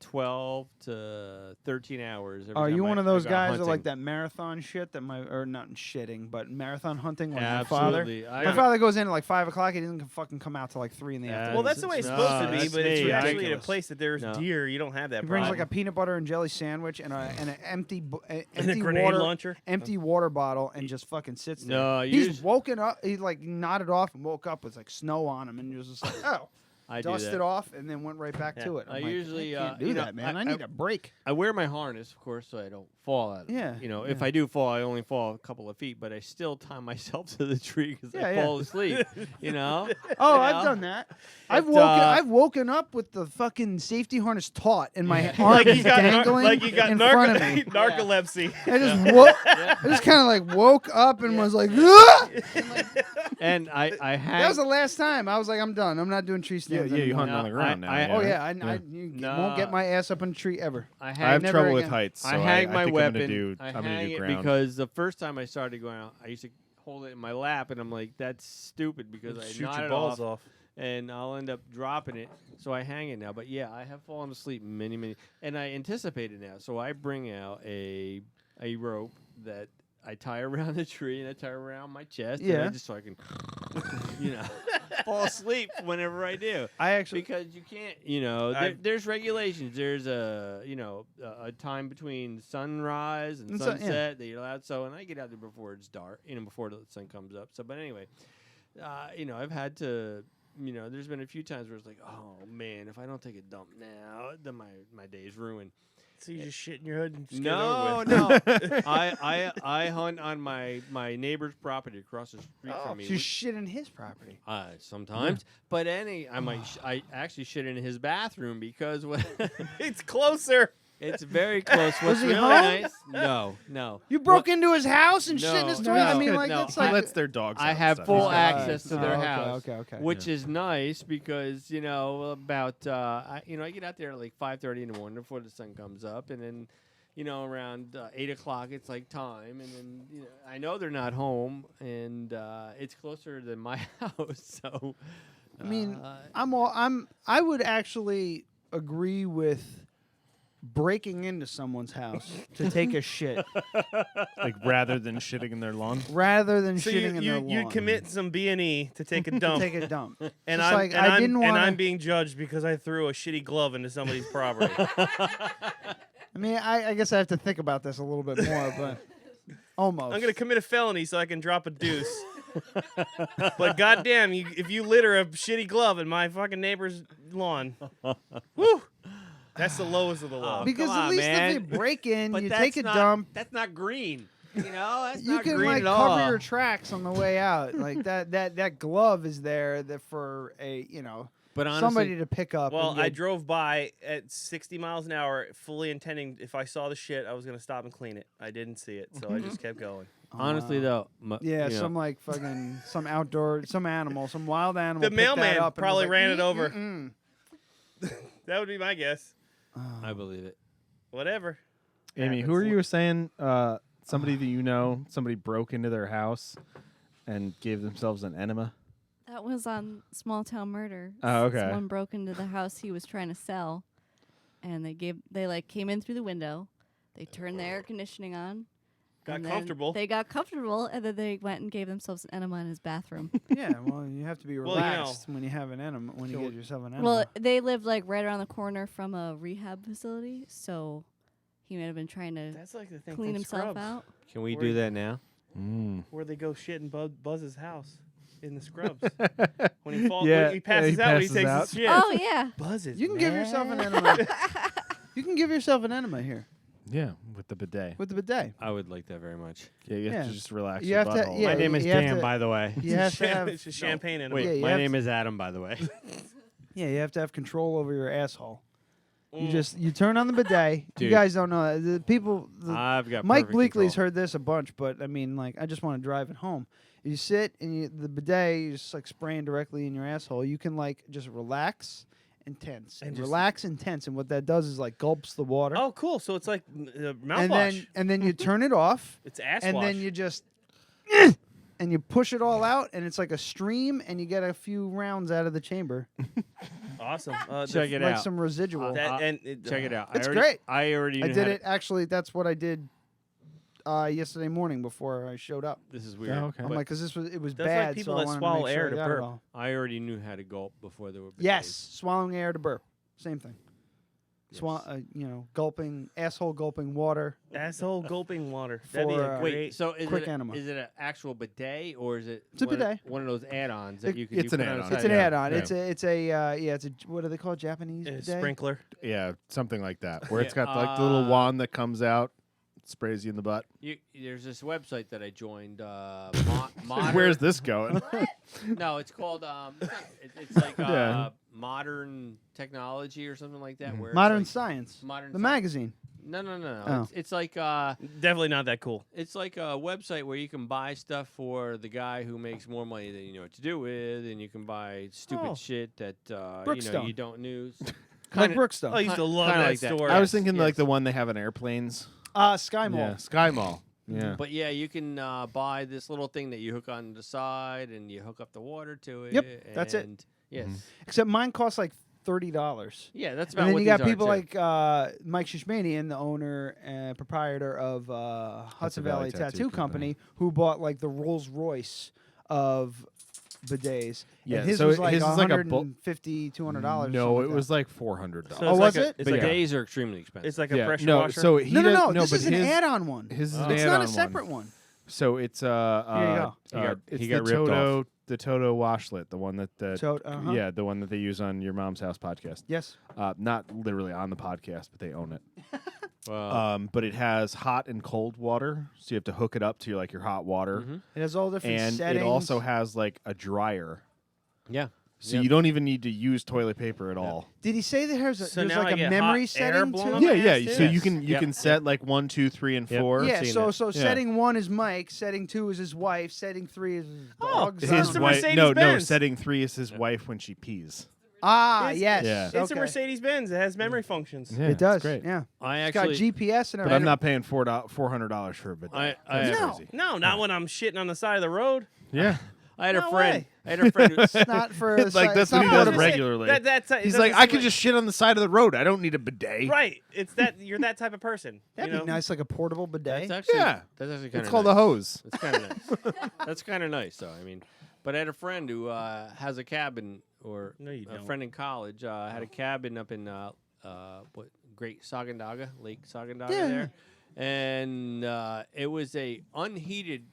[SPEAKER 15] 12 to 13 hours. Every
[SPEAKER 2] Are
[SPEAKER 15] time
[SPEAKER 2] you one
[SPEAKER 15] I
[SPEAKER 2] of those
[SPEAKER 15] go
[SPEAKER 2] guys that
[SPEAKER 15] hunting.
[SPEAKER 2] like that marathon shit that or not shitting, but marathon hunting like
[SPEAKER 15] Absolutely.
[SPEAKER 2] my father? My father goes in at like 5 o'clock. He doesn't fucking come out till like 3 in the afternoon.
[SPEAKER 12] well, that's the way it's
[SPEAKER 15] No,
[SPEAKER 12] supposed to be,
[SPEAKER 15] that's
[SPEAKER 12] but it's
[SPEAKER 15] me.
[SPEAKER 12] actually in a
[SPEAKER 2] Ridiculous.
[SPEAKER 12] place that there's
[SPEAKER 15] No.
[SPEAKER 12] deer. You don't have that
[SPEAKER 2] He brings
[SPEAKER 12] problem.
[SPEAKER 2] like a peanut butter and jelly sandwich and an empty empty
[SPEAKER 12] grenade
[SPEAKER 2] water
[SPEAKER 12] launcher?
[SPEAKER 2] empty water bottle and just fucking sits there.
[SPEAKER 15] No,
[SPEAKER 2] he's woken up. He like nodded off and woke up with like snow on him and he was just like, oh.
[SPEAKER 15] I do
[SPEAKER 2] Dusted
[SPEAKER 15] that.
[SPEAKER 2] off and then went right back to it.
[SPEAKER 15] I
[SPEAKER 2] I'm like,
[SPEAKER 15] usually
[SPEAKER 2] I can't do that, man. I need a break.
[SPEAKER 15] I wear my harness, of course, so I don't fall out.
[SPEAKER 2] Yeah,
[SPEAKER 15] If I do fall, I only fall a couple of feet, but I still tie myself to the tree because
[SPEAKER 2] Yeah,
[SPEAKER 15] I
[SPEAKER 2] yeah.
[SPEAKER 15] fall asleep. You know?
[SPEAKER 2] Oh,
[SPEAKER 15] You
[SPEAKER 2] I've
[SPEAKER 15] know?
[SPEAKER 2] done that.
[SPEAKER 15] But,
[SPEAKER 2] I've woken up with the fucking safety harness taut and my arm
[SPEAKER 12] like
[SPEAKER 2] is
[SPEAKER 12] you got
[SPEAKER 2] dangling
[SPEAKER 12] like you got
[SPEAKER 2] in front of me.
[SPEAKER 12] narcolepsy.
[SPEAKER 2] I just kind of like woke up and was like, "Ah!"
[SPEAKER 15] And I hang.
[SPEAKER 2] That was the last time. I was like, I'm done. I'm not doing tree stands.
[SPEAKER 3] yeah, you
[SPEAKER 2] anymore.
[SPEAKER 3] hunt on the ground now.
[SPEAKER 2] Oh yeah, you
[SPEAKER 15] No.
[SPEAKER 2] won't get my ass up on a tree ever.
[SPEAKER 15] I
[SPEAKER 3] I
[SPEAKER 15] hang.
[SPEAKER 3] have
[SPEAKER 2] never
[SPEAKER 3] trouble with
[SPEAKER 2] again.
[SPEAKER 3] heights. So
[SPEAKER 15] I hang my
[SPEAKER 3] think
[SPEAKER 15] weapon.
[SPEAKER 3] I'm gonna
[SPEAKER 15] hang
[SPEAKER 3] do
[SPEAKER 15] it
[SPEAKER 3] ground.
[SPEAKER 15] because the first time I started going out, I used to hold it in my lap, and I'm like, that's stupid because I
[SPEAKER 12] Shoot
[SPEAKER 15] knot
[SPEAKER 12] your
[SPEAKER 15] it
[SPEAKER 12] balls
[SPEAKER 15] off,
[SPEAKER 12] off.
[SPEAKER 15] and I'll end up dropping it. So I hang it now. But yeah, I have fallen asleep many, and I anticipate it now. So I bring out a rope that I tie around the tree and I tie around my chest. And
[SPEAKER 2] Yeah.
[SPEAKER 15] just so I can, fall asleep whenever I do.
[SPEAKER 2] I actually
[SPEAKER 15] Because you can't, there's regulations. There's a time between sunrise and
[SPEAKER 2] And
[SPEAKER 15] sunset that you're allowed. So, and I get out there before it's dark, before the sun comes up. So, but anyway, I've had to, there's been a few times where it's like, oh man, if I don't take a dump now, then my day's ruined.
[SPEAKER 12] So you just shit in your hood and just
[SPEAKER 15] No,
[SPEAKER 12] get it over with.
[SPEAKER 15] no. I hunt on my neighbor's property across the street from me.
[SPEAKER 2] So you shit in his property.
[SPEAKER 15] Sometimes, but I actually shit in his bathroom because
[SPEAKER 12] it's closer.
[SPEAKER 15] It's very close.
[SPEAKER 2] Was
[SPEAKER 15] What's
[SPEAKER 2] he
[SPEAKER 15] really
[SPEAKER 2] home?
[SPEAKER 15] nice? No.
[SPEAKER 2] You broke into his house and shit in his
[SPEAKER 15] No,
[SPEAKER 2] toilet? I
[SPEAKER 15] no,
[SPEAKER 2] mean, like,
[SPEAKER 15] no.
[SPEAKER 2] that's like...
[SPEAKER 3] He lets their dogs out
[SPEAKER 15] I
[SPEAKER 3] and
[SPEAKER 15] have
[SPEAKER 3] stuff.
[SPEAKER 15] full
[SPEAKER 3] He's got-
[SPEAKER 15] access to their
[SPEAKER 2] okay,
[SPEAKER 15] house,
[SPEAKER 2] okay.
[SPEAKER 15] which is nice because about I get out there at like 5:30 in the morning before the sun comes up, and then around 8 o'clock it's like time, and then I know they're not home, and it's closer than my house, so.
[SPEAKER 2] I mean, I would actually agree with breaking into someone's house to take a shit
[SPEAKER 3] Like rather than shitting in their lawn.
[SPEAKER 2] rather than
[SPEAKER 12] So
[SPEAKER 2] shitting in their lawn.
[SPEAKER 12] you'd commit some B&E to take a dump.
[SPEAKER 2] Take a dump.
[SPEAKER 12] And
[SPEAKER 2] Just like, I didn't
[SPEAKER 12] and
[SPEAKER 2] wanna-
[SPEAKER 12] I'm being judged because I threw a shitty glove into somebody's property.
[SPEAKER 2] I mean, I guess I have to think about this a little bit more, but almost.
[SPEAKER 12] I'm gonna commit a felony so I can drop a deuce. But goddamn, if you litter a shitty glove in my fucking neighbor's lawn, woo, that's the lowest of the low.
[SPEAKER 2] Because at least if you break in,
[SPEAKER 15] But
[SPEAKER 2] you
[SPEAKER 15] that's
[SPEAKER 2] take a
[SPEAKER 15] not-
[SPEAKER 2] dump.
[SPEAKER 15] That's not green. That's
[SPEAKER 2] You
[SPEAKER 15] not
[SPEAKER 2] can
[SPEAKER 15] green
[SPEAKER 2] like
[SPEAKER 15] at all.
[SPEAKER 2] cover your tracks on the way out. Like that glove is there for a
[SPEAKER 15] But honestly,
[SPEAKER 2] somebody to pick up.
[SPEAKER 12] Well,
[SPEAKER 2] and
[SPEAKER 12] I
[SPEAKER 2] get-
[SPEAKER 12] drove by at 60 miles an hour, fully intending if I saw the shit, I was gonna stop and clean it. I didn't see it, so I just kept going.
[SPEAKER 15] Honestly, though,
[SPEAKER 2] Yeah, some like fucking some outdoor, some animal, some wild animal.
[SPEAKER 12] The
[SPEAKER 2] picked that
[SPEAKER 12] mailman
[SPEAKER 2] up and was
[SPEAKER 12] probably
[SPEAKER 2] like,
[SPEAKER 12] ran it over.
[SPEAKER 2] "Mm-mm-mm."
[SPEAKER 12] That would be my guess.
[SPEAKER 15] I believe it.
[SPEAKER 12] Whatever.
[SPEAKER 3] Amy, who are you saying? Somebody that you know, somebody broke into their house and gave themselves an enema.
[SPEAKER 14] That was on Small Town Murder.
[SPEAKER 3] Oh, okay.
[SPEAKER 14] Someone broke into the house he was trying to sell, and they came in through the window. They turned the air conditioning on.
[SPEAKER 12] Got
[SPEAKER 14] and then
[SPEAKER 12] comfortable.
[SPEAKER 14] They got comfortable, and then they went and gave themselves an enema in his bathroom.
[SPEAKER 2] Yeah, well, you have to be
[SPEAKER 12] Well,
[SPEAKER 2] relaxed when you have an enema. When you get yourself an enema.
[SPEAKER 14] Well, they lived like right around the corner from a rehab facility, so he might have been trying to
[SPEAKER 12] That's like the thing
[SPEAKER 14] clean
[SPEAKER 12] from
[SPEAKER 14] himself
[SPEAKER 12] Scrubs.
[SPEAKER 14] out.
[SPEAKER 15] Can we
[SPEAKER 12] Where-
[SPEAKER 15] do that now?
[SPEAKER 12] Where they go shit in Buzz's house in the Scrubs. When he falls,
[SPEAKER 3] Yeah,
[SPEAKER 12] when he passes
[SPEAKER 3] he
[SPEAKER 12] out, when he
[SPEAKER 3] passes
[SPEAKER 12] takes
[SPEAKER 3] out.
[SPEAKER 12] his shit.
[SPEAKER 14] Oh yeah,
[SPEAKER 12] Buzz is
[SPEAKER 2] you can give yourself an enema. You can give yourself an enema here
[SPEAKER 3] Yeah, with the bidet.
[SPEAKER 2] with the bidet.
[SPEAKER 15] I would like that very much.
[SPEAKER 3] Yeah, you have
[SPEAKER 2] Yeah.
[SPEAKER 3] to just relax
[SPEAKER 2] You
[SPEAKER 3] your
[SPEAKER 2] have to-
[SPEAKER 3] butthole.
[SPEAKER 2] yeah,
[SPEAKER 15] My name is
[SPEAKER 2] you have
[SPEAKER 15] Dan,
[SPEAKER 2] to-
[SPEAKER 15] by the way.
[SPEAKER 2] You have to have
[SPEAKER 12] It's a champagne and
[SPEAKER 15] Wait,
[SPEAKER 2] Yeah, you
[SPEAKER 15] my
[SPEAKER 2] have
[SPEAKER 15] name is Adam, by the way.
[SPEAKER 2] Yeah, you have to have control over your asshole. You turn on the bidet. You
[SPEAKER 15] Dude.
[SPEAKER 2] guys don't know that. The people.
[SPEAKER 15] I've got
[SPEAKER 2] Mike
[SPEAKER 15] perfect
[SPEAKER 2] Bleakley's
[SPEAKER 15] control.
[SPEAKER 2] heard this a bunch, but I mean, like, I just want to drive it home. You sit and the bidet, you just like spraying directly in your asshole. You can like just relax and tense,
[SPEAKER 12] And
[SPEAKER 2] and
[SPEAKER 12] just-
[SPEAKER 2] relax and tense, and what that does is like gulps the water.
[SPEAKER 12] Oh, cool. So it's like
[SPEAKER 2] and
[SPEAKER 12] mouthwash.
[SPEAKER 2] then you turn it off.
[SPEAKER 12] It's ass
[SPEAKER 2] and
[SPEAKER 12] wash.
[SPEAKER 2] then you just and you push it all out, and it's like a stream, and you get a few rounds out of the chamber,
[SPEAKER 12] Awesome.
[SPEAKER 15] Check it
[SPEAKER 2] like
[SPEAKER 15] out.
[SPEAKER 2] some residual.
[SPEAKER 15] Check it out.
[SPEAKER 2] It's
[SPEAKER 15] I already,
[SPEAKER 2] great.
[SPEAKER 15] I already
[SPEAKER 2] I
[SPEAKER 15] knew
[SPEAKER 2] did
[SPEAKER 15] how
[SPEAKER 2] it actually. That's what I did yesterday morning before I showed up.
[SPEAKER 15] This is weird.
[SPEAKER 3] okay.
[SPEAKER 2] I'm
[SPEAKER 15] but
[SPEAKER 2] like, because it was
[SPEAKER 12] That's
[SPEAKER 2] bad.
[SPEAKER 12] like people
[SPEAKER 2] so I
[SPEAKER 12] that
[SPEAKER 2] wanted
[SPEAKER 12] swallow
[SPEAKER 2] to make sure
[SPEAKER 12] air
[SPEAKER 2] I
[SPEAKER 12] to
[SPEAKER 2] got it
[SPEAKER 12] burp.
[SPEAKER 2] all.
[SPEAKER 15] I already knew how to gulp before there were bidets.
[SPEAKER 2] Yes, swallowing air to burp, same thing.
[SPEAKER 15] Yes.
[SPEAKER 2] Gulping, asshole gulping water.
[SPEAKER 12] Asshole gulping water. That'd be
[SPEAKER 2] For,
[SPEAKER 12] a
[SPEAKER 2] uh,
[SPEAKER 12] great.
[SPEAKER 15] Wait, so is
[SPEAKER 2] quick
[SPEAKER 15] it
[SPEAKER 2] enema.
[SPEAKER 15] is it an actual bidet or is it
[SPEAKER 2] It's a bidet.
[SPEAKER 15] one of those add-ons that
[SPEAKER 2] It-
[SPEAKER 15] you can?
[SPEAKER 3] it's
[SPEAKER 15] you
[SPEAKER 3] an
[SPEAKER 15] put on the
[SPEAKER 3] add-on.
[SPEAKER 15] side?
[SPEAKER 2] It's an
[SPEAKER 3] yeah,
[SPEAKER 2] add-on.
[SPEAKER 3] yeah.
[SPEAKER 2] It's a what do they call it? Japanese bidet?
[SPEAKER 12] sprinkler.
[SPEAKER 3] Yeah, something like that. Where it's
[SPEAKER 15] Yeah,
[SPEAKER 3] got like the little wand that comes out, sprays you in the butt.
[SPEAKER 15] There's this website that I joined. Modern,
[SPEAKER 3] Where's this going?
[SPEAKER 15] No, it's called. It's like
[SPEAKER 3] Yeah.
[SPEAKER 15] modern technology or something like that. Where it's
[SPEAKER 2] Modern
[SPEAKER 15] like
[SPEAKER 2] Science.
[SPEAKER 15] Modern
[SPEAKER 2] the
[SPEAKER 15] Sci-
[SPEAKER 2] magazine.
[SPEAKER 15] No.
[SPEAKER 2] Oh.
[SPEAKER 15] It's like
[SPEAKER 12] Definitely not that cool.
[SPEAKER 15] it's like a website where you can buy stuff for the guy who makes more money than you know what to do with, and you can buy stupid
[SPEAKER 12] Oh.
[SPEAKER 15] shit that
[SPEAKER 2] Brookstone.
[SPEAKER 15] you don't use.
[SPEAKER 2] Like Brookstone.
[SPEAKER 12] I used to love
[SPEAKER 15] kinda
[SPEAKER 12] that
[SPEAKER 15] like that.
[SPEAKER 12] store.
[SPEAKER 3] I was thinking
[SPEAKER 15] Yes.
[SPEAKER 3] like the one they have in airplanes.
[SPEAKER 2] Sky Mall.
[SPEAKER 3] Yeah, Sky Mall. Yeah.
[SPEAKER 15] But yeah, you can buy this little thing that you hook on the side, and you hook up the water to it.
[SPEAKER 2] Yep, that's it.
[SPEAKER 15] and Yes.
[SPEAKER 2] Except mine costs like $30.
[SPEAKER 15] Yeah, that's about
[SPEAKER 2] And then
[SPEAKER 15] what
[SPEAKER 2] you
[SPEAKER 15] these
[SPEAKER 2] got
[SPEAKER 15] are,
[SPEAKER 2] people
[SPEAKER 15] too.
[SPEAKER 2] like Mike Shishmanian, the owner and proprietor of Hudson Valley Tattoo Company, who bought like the Rolls Royce of bidets.
[SPEAKER 3] Yeah,
[SPEAKER 2] and his
[SPEAKER 3] so
[SPEAKER 2] was like
[SPEAKER 3] his is like a
[SPEAKER 2] $150, $200.
[SPEAKER 3] No, it was like $400.
[SPEAKER 12] So
[SPEAKER 2] Oh,
[SPEAKER 12] it's
[SPEAKER 2] was
[SPEAKER 12] like
[SPEAKER 2] it?
[SPEAKER 12] It's like
[SPEAKER 15] Bidets are extremely expensive.
[SPEAKER 12] It's like a pressure
[SPEAKER 3] no,
[SPEAKER 12] washer.
[SPEAKER 3] so he
[SPEAKER 2] No.
[SPEAKER 3] doesn't-
[SPEAKER 2] This
[SPEAKER 3] but
[SPEAKER 2] is an
[SPEAKER 3] his-
[SPEAKER 2] add-on one.
[SPEAKER 3] His is an
[SPEAKER 2] It's
[SPEAKER 3] add-on
[SPEAKER 2] not a
[SPEAKER 3] one.
[SPEAKER 2] separate one.
[SPEAKER 3] So it's
[SPEAKER 2] Here you go.
[SPEAKER 3] it's
[SPEAKER 15] he
[SPEAKER 3] the
[SPEAKER 15] got ripped
[SPEAKER 3] Toto
[SPEAKER 15] off.
[SPEAKER 3] the Toto washlet, the one that
[SPEAKER 2] uh-huh.
[SPEAKER 3] yeah, the one that they use on your mom's house podcast.
[SPEAKER 2] Yes.
[SPEAKER 3] Not literally on the podcast, but they own it.
[SPEAKER 15] Wow.
[SPEAKER 3] But it has hot and cold water, so you have to hook it up to your hot water.
[SPEAKER 2] It has all different
[SPEAKER 3] and
[SPEAKER 2] settings.
[SPEAKER 3] it also has like a dryer.
[SPEAKER 15] Yeah.
[SPEAKER 3] So you don't even need to use toilet paper at all.
[SPEAKER 2] Did he say that there's
[SPEAKER 12] So
[SPEAKER 2] there's
[SPEAKER 12] now
[SPEAKER 2] like
[SPEAKER 12] I
[SPEAKER 2] a
[SPEAKER 12] get
[SPEAKER 2] memory
[SPEAKER 12] hot air
[SPEAKER 2] setting
[SPEAKER 12] blown
[SPEAKER 2] too?
[SPEAKER 12] up my
[SPEAKER 3] Yeah.
[SPEAKER 12] ass,
[SPEAKER 3] So
[SPEAKER 12] too?
[SPEAKER 3] you can set like 1, 2, 3, and 4.
[SPEAKER 2] Yeah,
[SPEAKER 15] seen
[SPEAKER 2] so
[SPEAKER 15] it.
[SPEAKER 2] so setting 1 is Mike, setting 2 is his wife, setting 3 is his dogs. I
[SPEAKER 3] His
[SPEAKER 2] don't know.
[SPEAKER 3] wife. No,
[SPEAKER 12] Mercedes-Benz.
[SPEAKER 3] setting 3 is his wife when she pees.
[SPEAKER 2] Ah,
[SPEAKER 12] It's-
[SPEAKER 2] yes.
[SPEAKER 3] Yeah.
[SPEAKER 12] It's a
[SPEAKER 2] Okay.
[SPEAKER 12] Mercedes Benz. It has memory functions.
[SPEAKER 3] Yeah,
[SPEAKER 2] It does.
[SPEAKER 3] It's great.
[SPEAKER 2] Yeah.
[SPEAKER 15] I
[SPEAKER 2] It's got
[SPEAKER 15] actually,
[SPEAKER 2] GPS and
[SPEAKER 3] But I'm
[SPEAKER 2] everything.
[SPEAKER 3] not paying $400 for a bidet.
[SPEAKER 15] I
[SPEAKER 2] No.
[SPEAKER 3] crazy.
[SPEAKER 12] No, not when I'm shitting on the side of the road.
[SPEAKER 3] Yeah.
[SPEAKER 15] I had
[SPEAKER 12] No
[SPEAKER 15] a friend.
[SPEAKER 12] way.
[SPEAKER 15] I had a friend. Who,
[SPEAKER 2] It's not for
[SPEAKER 3] It's like that's
[SPEAKER 2] it's
[SPEAKER 3] what he
[SPEAKER 2] not
[SPEAKER 3] does
[SPEAKER 2] for
[SPEAKER 12] gonna say,
[SPEAKER 3] regularly.
[SPEAKER 12] that's it
[SPEAKER 3] He's
[SPEAKER 12] doesn't
[SPEAKER 3] like, I
[SPEAKER 12] seem
[SPEAKER 3] can
[SPEAKER 12] like-
[SPEAKER 3] just shit on the side of the road. I don't need a bidet.
[SPEAKER 12] Right. It's that you're that type of person.
[SPEAKER 2] That'd
[SPEAKER 12] you
[SPEAKER 2] be
[SPEAKER 12] know?
[SPEAKER 2] nice, like a portable bidet.
[SPEAKER 15] that's actually
[SPEAKER 3] Yeah.
[SPEAKER 15] That's actually kind
[SPEAKER 3] It's
[SPEAKER 15] of
[SPEAKER 3] called
[SPEAKER 15] nice.
[SPEAKER 3] a hose.
[SPEAKER 15] It's kind of nice. That's kind of nice, though. I mean, but I had a friend who has a cabin, or
[SPEAKER 12] No, you
[SPEAKER 15] a
[SPEAKER 12] don't.
[SPEAKER 15] friend in college had a cabin up in Great Sagandaga, Lake Sagandaga
[SPEAKER 2] Yeah.
[SPEAKER 15] there, and it was a unheated.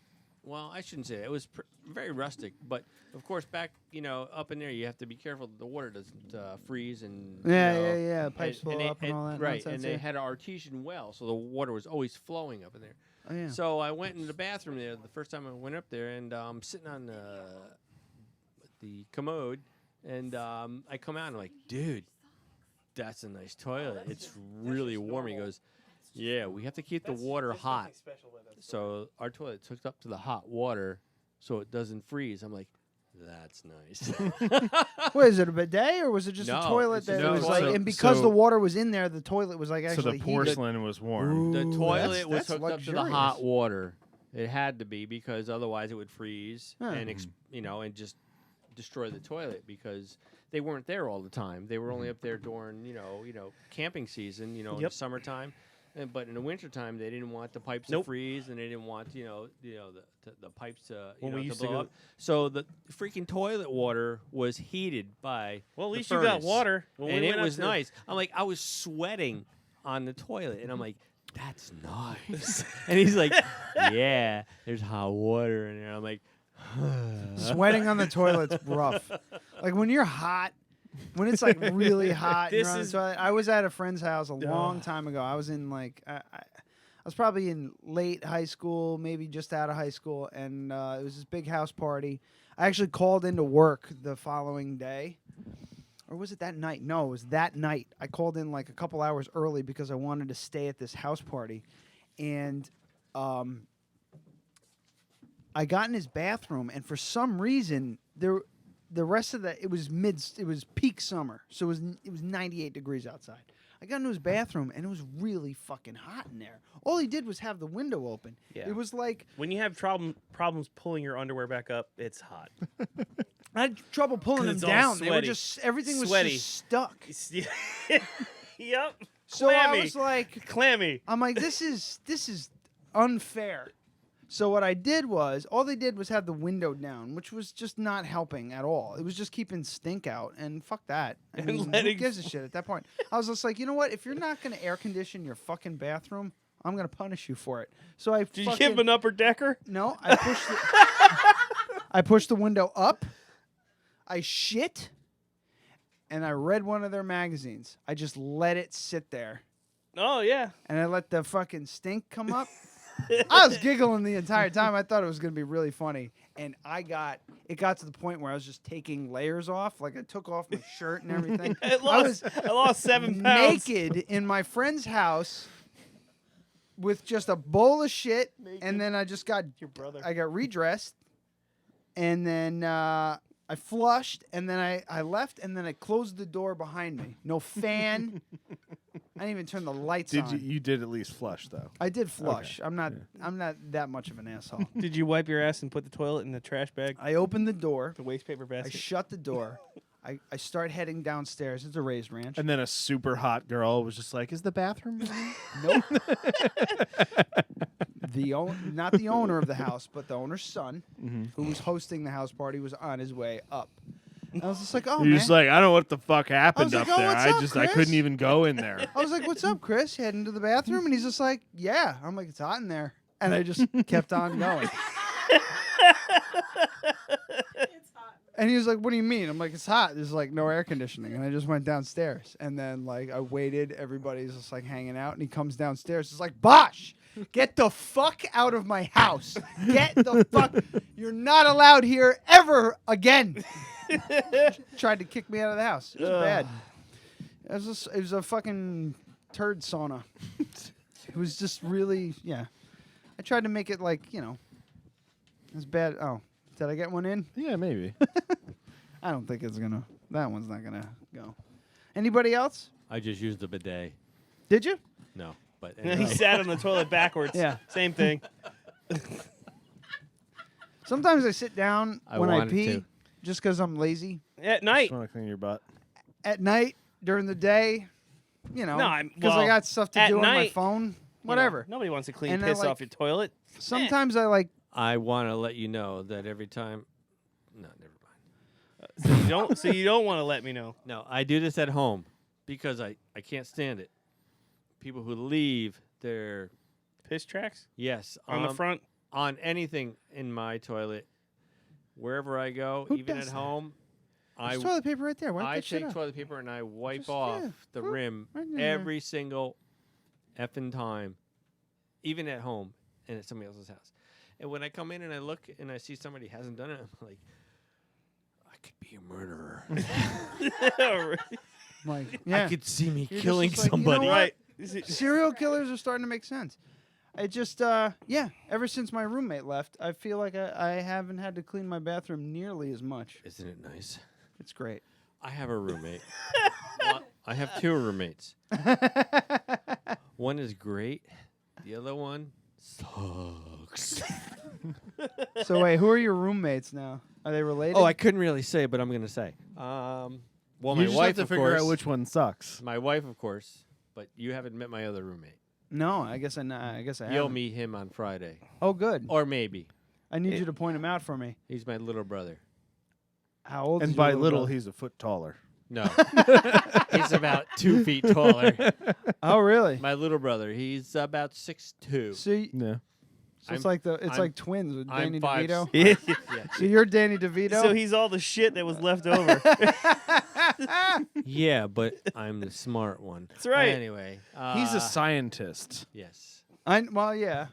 [SPEAKER 15] Well, I shouldn't say that. It was very rustic, but of course, back up in there, you have to be careful that the water doesn't freeze and
[SPEAKER 2] Yeah. Pipes blow
[SPEAKER 15] they-
[SPEAKER 2] up and all that
[SPEAKER 15] right,
[SPEAKER 2] nonsense,
[SPEAKER 15] and they
[SPEAKER 2] yeah.
[SPEAKER 15] had an artesian well, so the water was always flowing up in there.
[SPEAKER 2] Oh, yeah.
[SPEAKER 15] So I went in the bathroom there the first time I went up there, and I'm sitting on the commode, and I come out and I'm like, dude, that's a nice toilet. It's really warm. He goes, yeah, we have to keep the water hot. So our toilet's hooked up to the hot water so it doesn't freeze. I'm like, that's nice.
[SPEAKER 2] What is it, a bidet or was it just
[SPEAKER 15] No,
[SPEAKER 2] a toilet
[SPEAKER 15] it's
[SPEAKER 2] that
[SPEAKER 15] just a
[SPEAKER 2] was like?
[SPEAKER 15] toilet.
[SPEAKER 2] And because
[SPEAKER 3] So-
[SPEAKER 2] the water was in there, the toilet was like
[SPEAKER 3] So
[SPEAKER 2] actually
[SPEAKER 3] the
[SPEAKER 2] heated.
[SPEAKER 3] porcelain was warm.
[SPEAKER 15] The
[SPEAKER 2] Ooh,
[SPEAKER 15] toilet was
[SPEAKER 2] that's
[SPEAKER 15] hooked up to the hot
[SPEAKER 2] luxurious.
[SPEAKER 15] water. It had to be because otherwise it would freeze
[SPEAKER 2] Huh.
[SPEAKER 15] and and just destroy the toilet because they weren't there all the time. They were only up there during camping season. In the
[SPEAKER 12] Yep.
[SPEAKER 15] summertime. But in the wintertime, they didn't want the pipes to
[SPEAKER 12] Nope.
[SPEAKER 15] freeze, and they didn't want the pipes to
[SPEAKER 12] When we
[SPEAKER 15] to
[SPEAKER 12] used to
[SPEAKER 15] blow
[SPEAKER 12] go-
[SPEAKER 15] up. So the freaking toilet water was heated by
[SPEAKER 12] Well, at
[SPEAKER 15] the
[SPEAKER 12] least you got
[SPEAKER 15] furnace.
[SPEAKER 12] water. When we
[SPEAKER 15] And
[SPEAKER 12] went
[SPEAKER 15] it
[SPEAKER 12] up
[SPEAKER 15] was
[SPEAKER 12] to-
[SPEAKER 15] nice. I'm like, I was sweating on the toilet, and I'm like, that's nice. And he's like, yeah, there's hot water in there. I'm like,
[SPEAKER 2] Sweating on the toilet's rough. Like when you're hot, when it's like really hot.
[SPEAKER 12] This
[SPEAKER 2] you're on the
[SPEAKER 12] is-
[SPEAKER 2] toilet. I was at a friend's house a long time ago. I was in like I was probably in late high school, maybe just out of high school, and it was this big house party. I actually called into work the following day. Or was it that night? No, it was that night. I called in like a couple hours early because I wanted to stay at this house party. And I got in his bathroom, and for some reason, the rest of it was peak summer, so it was 98 degrees outside. I got into his bathroom, and it was really fucking hot in there. All he did was have the window open.
[SPEAKER 12] Yeah.
[SPEAKER 2] It was like
[SPEAKER 12] When you have problems pulling your underwear back up, it's hot.
[SPEAKER 2] I had trouble pulling
[SPEAKER 12] 'Cause
[SPEAKER 2] them
[SPEAKER 12] it's all
[SPEAKER 2] down. They were
[SPEAKER 12] sweaty.
[SPEAKER 2] just everything was
[SPEAKER 12] Sweaty.
[SPEAKER 2] just stuck.
[SPEAKER 12] Yep.
[SPEAKER 2] So I
[SPEAKER 12] Clammy.
[SPEAKER 2] was like,
[SPEAKER 12] Clammy.
[SPEAKER 2] I'm like, this is unfair. So what I did was, all they did was have the window down, which was just not helping at all. It was just keeping stink out, and fuck that. I
[SPEAKER 12] And
[SPEAKER 2] mean, who
[SPEAKER 12] letting-
[SPEAKER 2] gives a shit at that point? I was just like, you know what? If you're not going to air condition your fucking bathroom, I'm going to punish you for it. So I
[SPEAKER 12] Did you give him an upper decker?
[SPEAKER 2] No, I pushed I pushed the window up. I shit, and I read one of their magazines. I just let it sit there,
[SPEAKER 12] Oh yeah.
[SPEAKER 2] and I let the fucking stink come up. I was giggling the entire time. I thought it was going to be really funny. And it got to the point where I was just taking layers off. Like I took off my shirt and everything.
[SPEAKER 12] I lost 7 pounds.
[SPEAKER 2] naked in my friend's house with just a bowl of shit. And then I just got, I got redressed. And then I flushed. And then I left. And then I closed the door behind me. No fan. I didn't even turn the lights on.
[SPEAKER 3] You did at least flush though.
[SPEAKER 2] I did flush. I'm not that much of an asshole.
[SPEAKER 12] Did you wipe your ass and put the toilet in the trash bag?
[SPEAKER 2] I opened the door.
[SPEAKER 12] The waste paper
[SPEAKER 2] I
[SPEAKER 12] basket.
[SPEAKER 2] shut the door. I start heading downstairs. It's a raised ranch.
[SPEAKER 3] And then a super hot girl was just like, "Is the bathroom?"
[SPEAKER 2] Nope. Not the owner of the house, but the owner's son, who was hosting the house party, was on his way up. And I was just like, "Oh
[SPEAKER 3] You're
[SPEAKER 2] man!"
[SPEAKER 3] just like, "I don't know what the fuck happened
[SPEAKER 2] like,
[SPEAKER 3] up
[SPEAKER 2] "Oh,
[SPEAKER 3] there.
[SPEAKER 2] what's
[SPEAKER 3] I
[SPEAKER 2] up,
[SPEAKER 3] just
[SPEAKER 2] Chris?"
[SPEAKER 3] I couldn't even go in there."
[SPEAKER 2] I was like, "What's up, Chris?" Heading to the bathroom, and he's just like, "Yeah." I'm like, "It's hot in there," and I just kept on going. And he was like, "What do you mean?" I'm like, "It's hot. There's like no air conditioning." And I just went downstairs, and then like I waited. Everybody's just like hanging out, and he comes downstairs. It's like, "Bosh, get the fuck out of my house. Get the fuck. You're not allowed here ever again." Tried to kick me out of the house. It was bad. It was a fucking turd sauna. It was just really, yeah. I tried to make it like, it was bad. Oh, did I get one in?
[SPEAKER 3] Yeah, maybe.
[SPEAKER 2] I don't think that one's not gonna go. Anybody else?
[SPEAKER 15] I just used the bidet.
[SPEAKER 2] Did you?
[SPEAKER 15] No, but
[SPEAKER 12] He sat on the toilet backwards.
[SPEAKER 2] Yeah.
[SPEAKER 12] Same thing.
[SPEAKER 2] Sometimes I sit down when I
[SPEAKER 15] wanted
[SPEAKER 2] pee
[SPEAKER 15] to.
[SPEAKER 2] just because I'm lazy.
[SPEAKER 12] At night.
[SPEAKER 3] Just want to clean your butt.
[SPEAKER 2] At night, during the day,
[SPEAKER 12] I'm-
[SPEAKER 2] because I
[SPEAKER 12] well,
[SPEAKER 2] got stuff to
[SPEAKER 12] at
[SPEAKER 2] do on my
[SPEAKER 12] night,
[SPEAKER 2] phone. Whatever.
[SPEAKER 12] Nobody wants to clean
[SPEAKER 2] And I
[SPEAKER 12] piss
[SPEAKER 2] like-
[SPEAKER 12] off your toilet.
[SPEAKER 2] Sometimes I like.
[SPEAKER 15] I want to let you know that every time. No, never mind.
[SPEAKER 12] So you don't want to let me know.
[SPEAKER 15] No, I do this at home because I can't stand it. People who leave their
[SPEAKER 12] piss tracks.
[SPEAKER 15] Yes,
[SPEAKER 12] On the front?
[SPEAKER 15] on anything in my toilet, wherever I go,
[SPEAKER 2] Who
[SPEAKER 15] even
[SPEAKER 2] does
[SPEAKER 15] at
[SPEAKER 2] that?
[SPEAKER 15] home.
[SPEAKER 2] There's toilet paper right there. Why don't
[SPEAKER 15] I
[SPEAKER 2] that shit
[SPEAKER 15] take
[SPEAKER 2] up?
[SPEAKER 15] toilet paper and I wipe
[SPEAKER 2] Just,
[SPEAKER 15] off
[SPEAKER 2] yeah,
[SPEAKER 15] the
[SPEAKER 2] whoop,
[SPEAKER 15] rim
[SPEAKER 2] right in there.
[SPEAKER 15] every single effing time, even at home and at somebody else's house. And when I come in and I look and I see somebody hasn't done it, I'm like, I could be a murderer.
[SPEAKER 2] Like,
[SPEAKER 15] I could see me
[SPEAKER 2] You're
[SPEAKER 15] killing
[SPEAKER 2] just like,
[SPEAKER 15] somebody.
[SPEAKER 12] Right.
[SPEAKER 2] Serial killers are starting to make sense. I just, ever since my roommate left, I feel like I haven't had to clean my bathroom nearly as much.
[SPEAKER 15] Isn't it nice?
[SPEAKER 2] It's great.
[SPEAKER 15] I have a roommate. Well, I have two roommates. One is great. The other one sucks.
[SPEAKER 2] So wait, who are your roommates now? Are they related?
[SPEAKER 15] Oh, I couldn't really say, but I'm going to say. Well,
[SPEAKER 3] You
[SPEAKER 15] my
[SPEAKER 3] just
[SPEAKER 15] wife,
[SPEAKER 3] have to
[SPEAKER 15] of
[SPEAKER 3] figure
[SPEAKER 15] course.
[SPEAKER 3] out which one sucks.
[SPEAKER 15] My wife, of course. But you haven't met my other roommate.
[SPEAKER 2] No, I guess I
[SPEAKER 15] You'll
[SPEAKER 2] haven't.
[SPEAKER 15] meet him on Friday.
[SPEAKER 2] Oh, good.
[SPEAKER 15] Or maybe.
[SPEAKER 2] I need you to point him out for me.
[SPEAKER 15] He's my little brother.
[SPEAKER 2] How old is
[SPEAKER 3] And
[SPEAKER 2] your
[SPEAKER 3] by
[SPEAKER 2] little
[SPEAKER 3] little,
[SPEAKER 2] brother?
[SPEAKER 3] he's a foot taller.
[SPEAKER 15] No. He's about 2 feet taller.
[SPEAKER 2] Oh, really?
[SPEAKER 15] My little brother. He's about 6'2".
[SPEAKER 2] See,
[SPEAKER 3] Yeah.
[SPEAKER 2] so it's
[SPEAKER 15] I'm-
[SPEAKER 2] it's
[SPEAKER 15] I'm-
[SPEAKER 2] like twins with
[SPEAKER 15] I'm
[SPEAKER 2] Danny
[SPEAKER 15] 5'.
[SPEAKER 2] DeVito.
[SPEAKER 15] Yeah.
[SPEAKER 2] So you're Danny DeVito.
[SPEAKER 12] So he's all the shit that was left over.
[SPEAKER 15] Yeah, but I'm the smart one.
[SPEAKER 12] That's right.
[SPEAKER 15] Anyway.
[SPEAKER 3] He's a scientist.
[SPEAKER 15] Yes.
[SPEAKER 2] Well, yeah.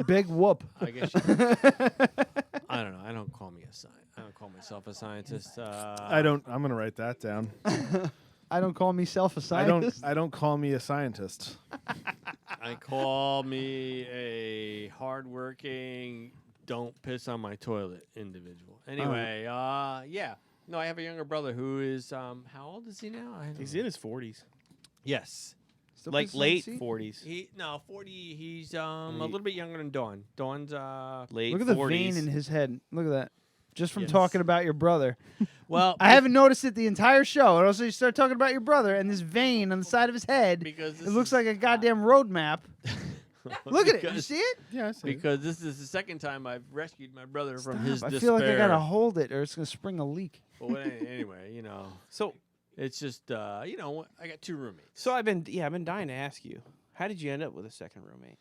[SPEAKER 2] Big whoop.
[SPEAKER 15] I guess. I don't know. I don't call me a I don't call myself a scientist.
[SPEAKER 3] I'm gonna write that down.
[SPEAKER 2] I don't call myself a scientist.
[SPEAKER 3] I don't call me a scientist.
[SPEAKER 15] I call me a hardworking, don't piss on my toilet individual. Anyway, yeah. No, I have a younger brother who is how old is he now?
[SPEAKER 12] He's in his 40s.
[SPEAKER 15] Yes.
[SPEAKER 2] Still
[SPEAKER 12] Like
[SPEAKER 2] pisses on
[SPEAKER 12] late
[SPEAKER 2] the seat?
[SPEAKER 12] 40s.
[SPEAKER 15] 40. He's a little bit younger than Dawn. Dawn's
[SPEAKER 12] Late
[SPEAKER 2] Look at the
[SPEAKER 12] 40s.
[SPEAKER 2] vein in his head. Look at that. Just from
[SPEAKER 15] Yes.
[SPEAKER 2] talking about your brother.
[SPEAKER 15] well.
[SPEAKER 2] I haven't noticed it the entire show. And also, you start talking about your brother and this vein on the side of his head.
[SPEAKER 15] Because
[SPEAKER 2] It looks like a goddamn road map. Look at it. You
[SPEAKER 15] Because-
[SPEAKER 2] see it?
[SPEAKER 3] Yeah, I see.
[SPEAKER 15] Because this is the second time I've rescued my brother from his
[SPEAKER 2] Stop. I
[SPEAKER 15] despair.
[SPEAKER 2] feel like I gotta hold it, or it's gonna spring a leak.
[SPEAKER 15] Well, anyway,
[SPEAKER 12] So
[SPEAKER 15] it's just I got two roommates.
[SPEAKER 12] So I've been dying to ask you, how did you end up with a second roommate?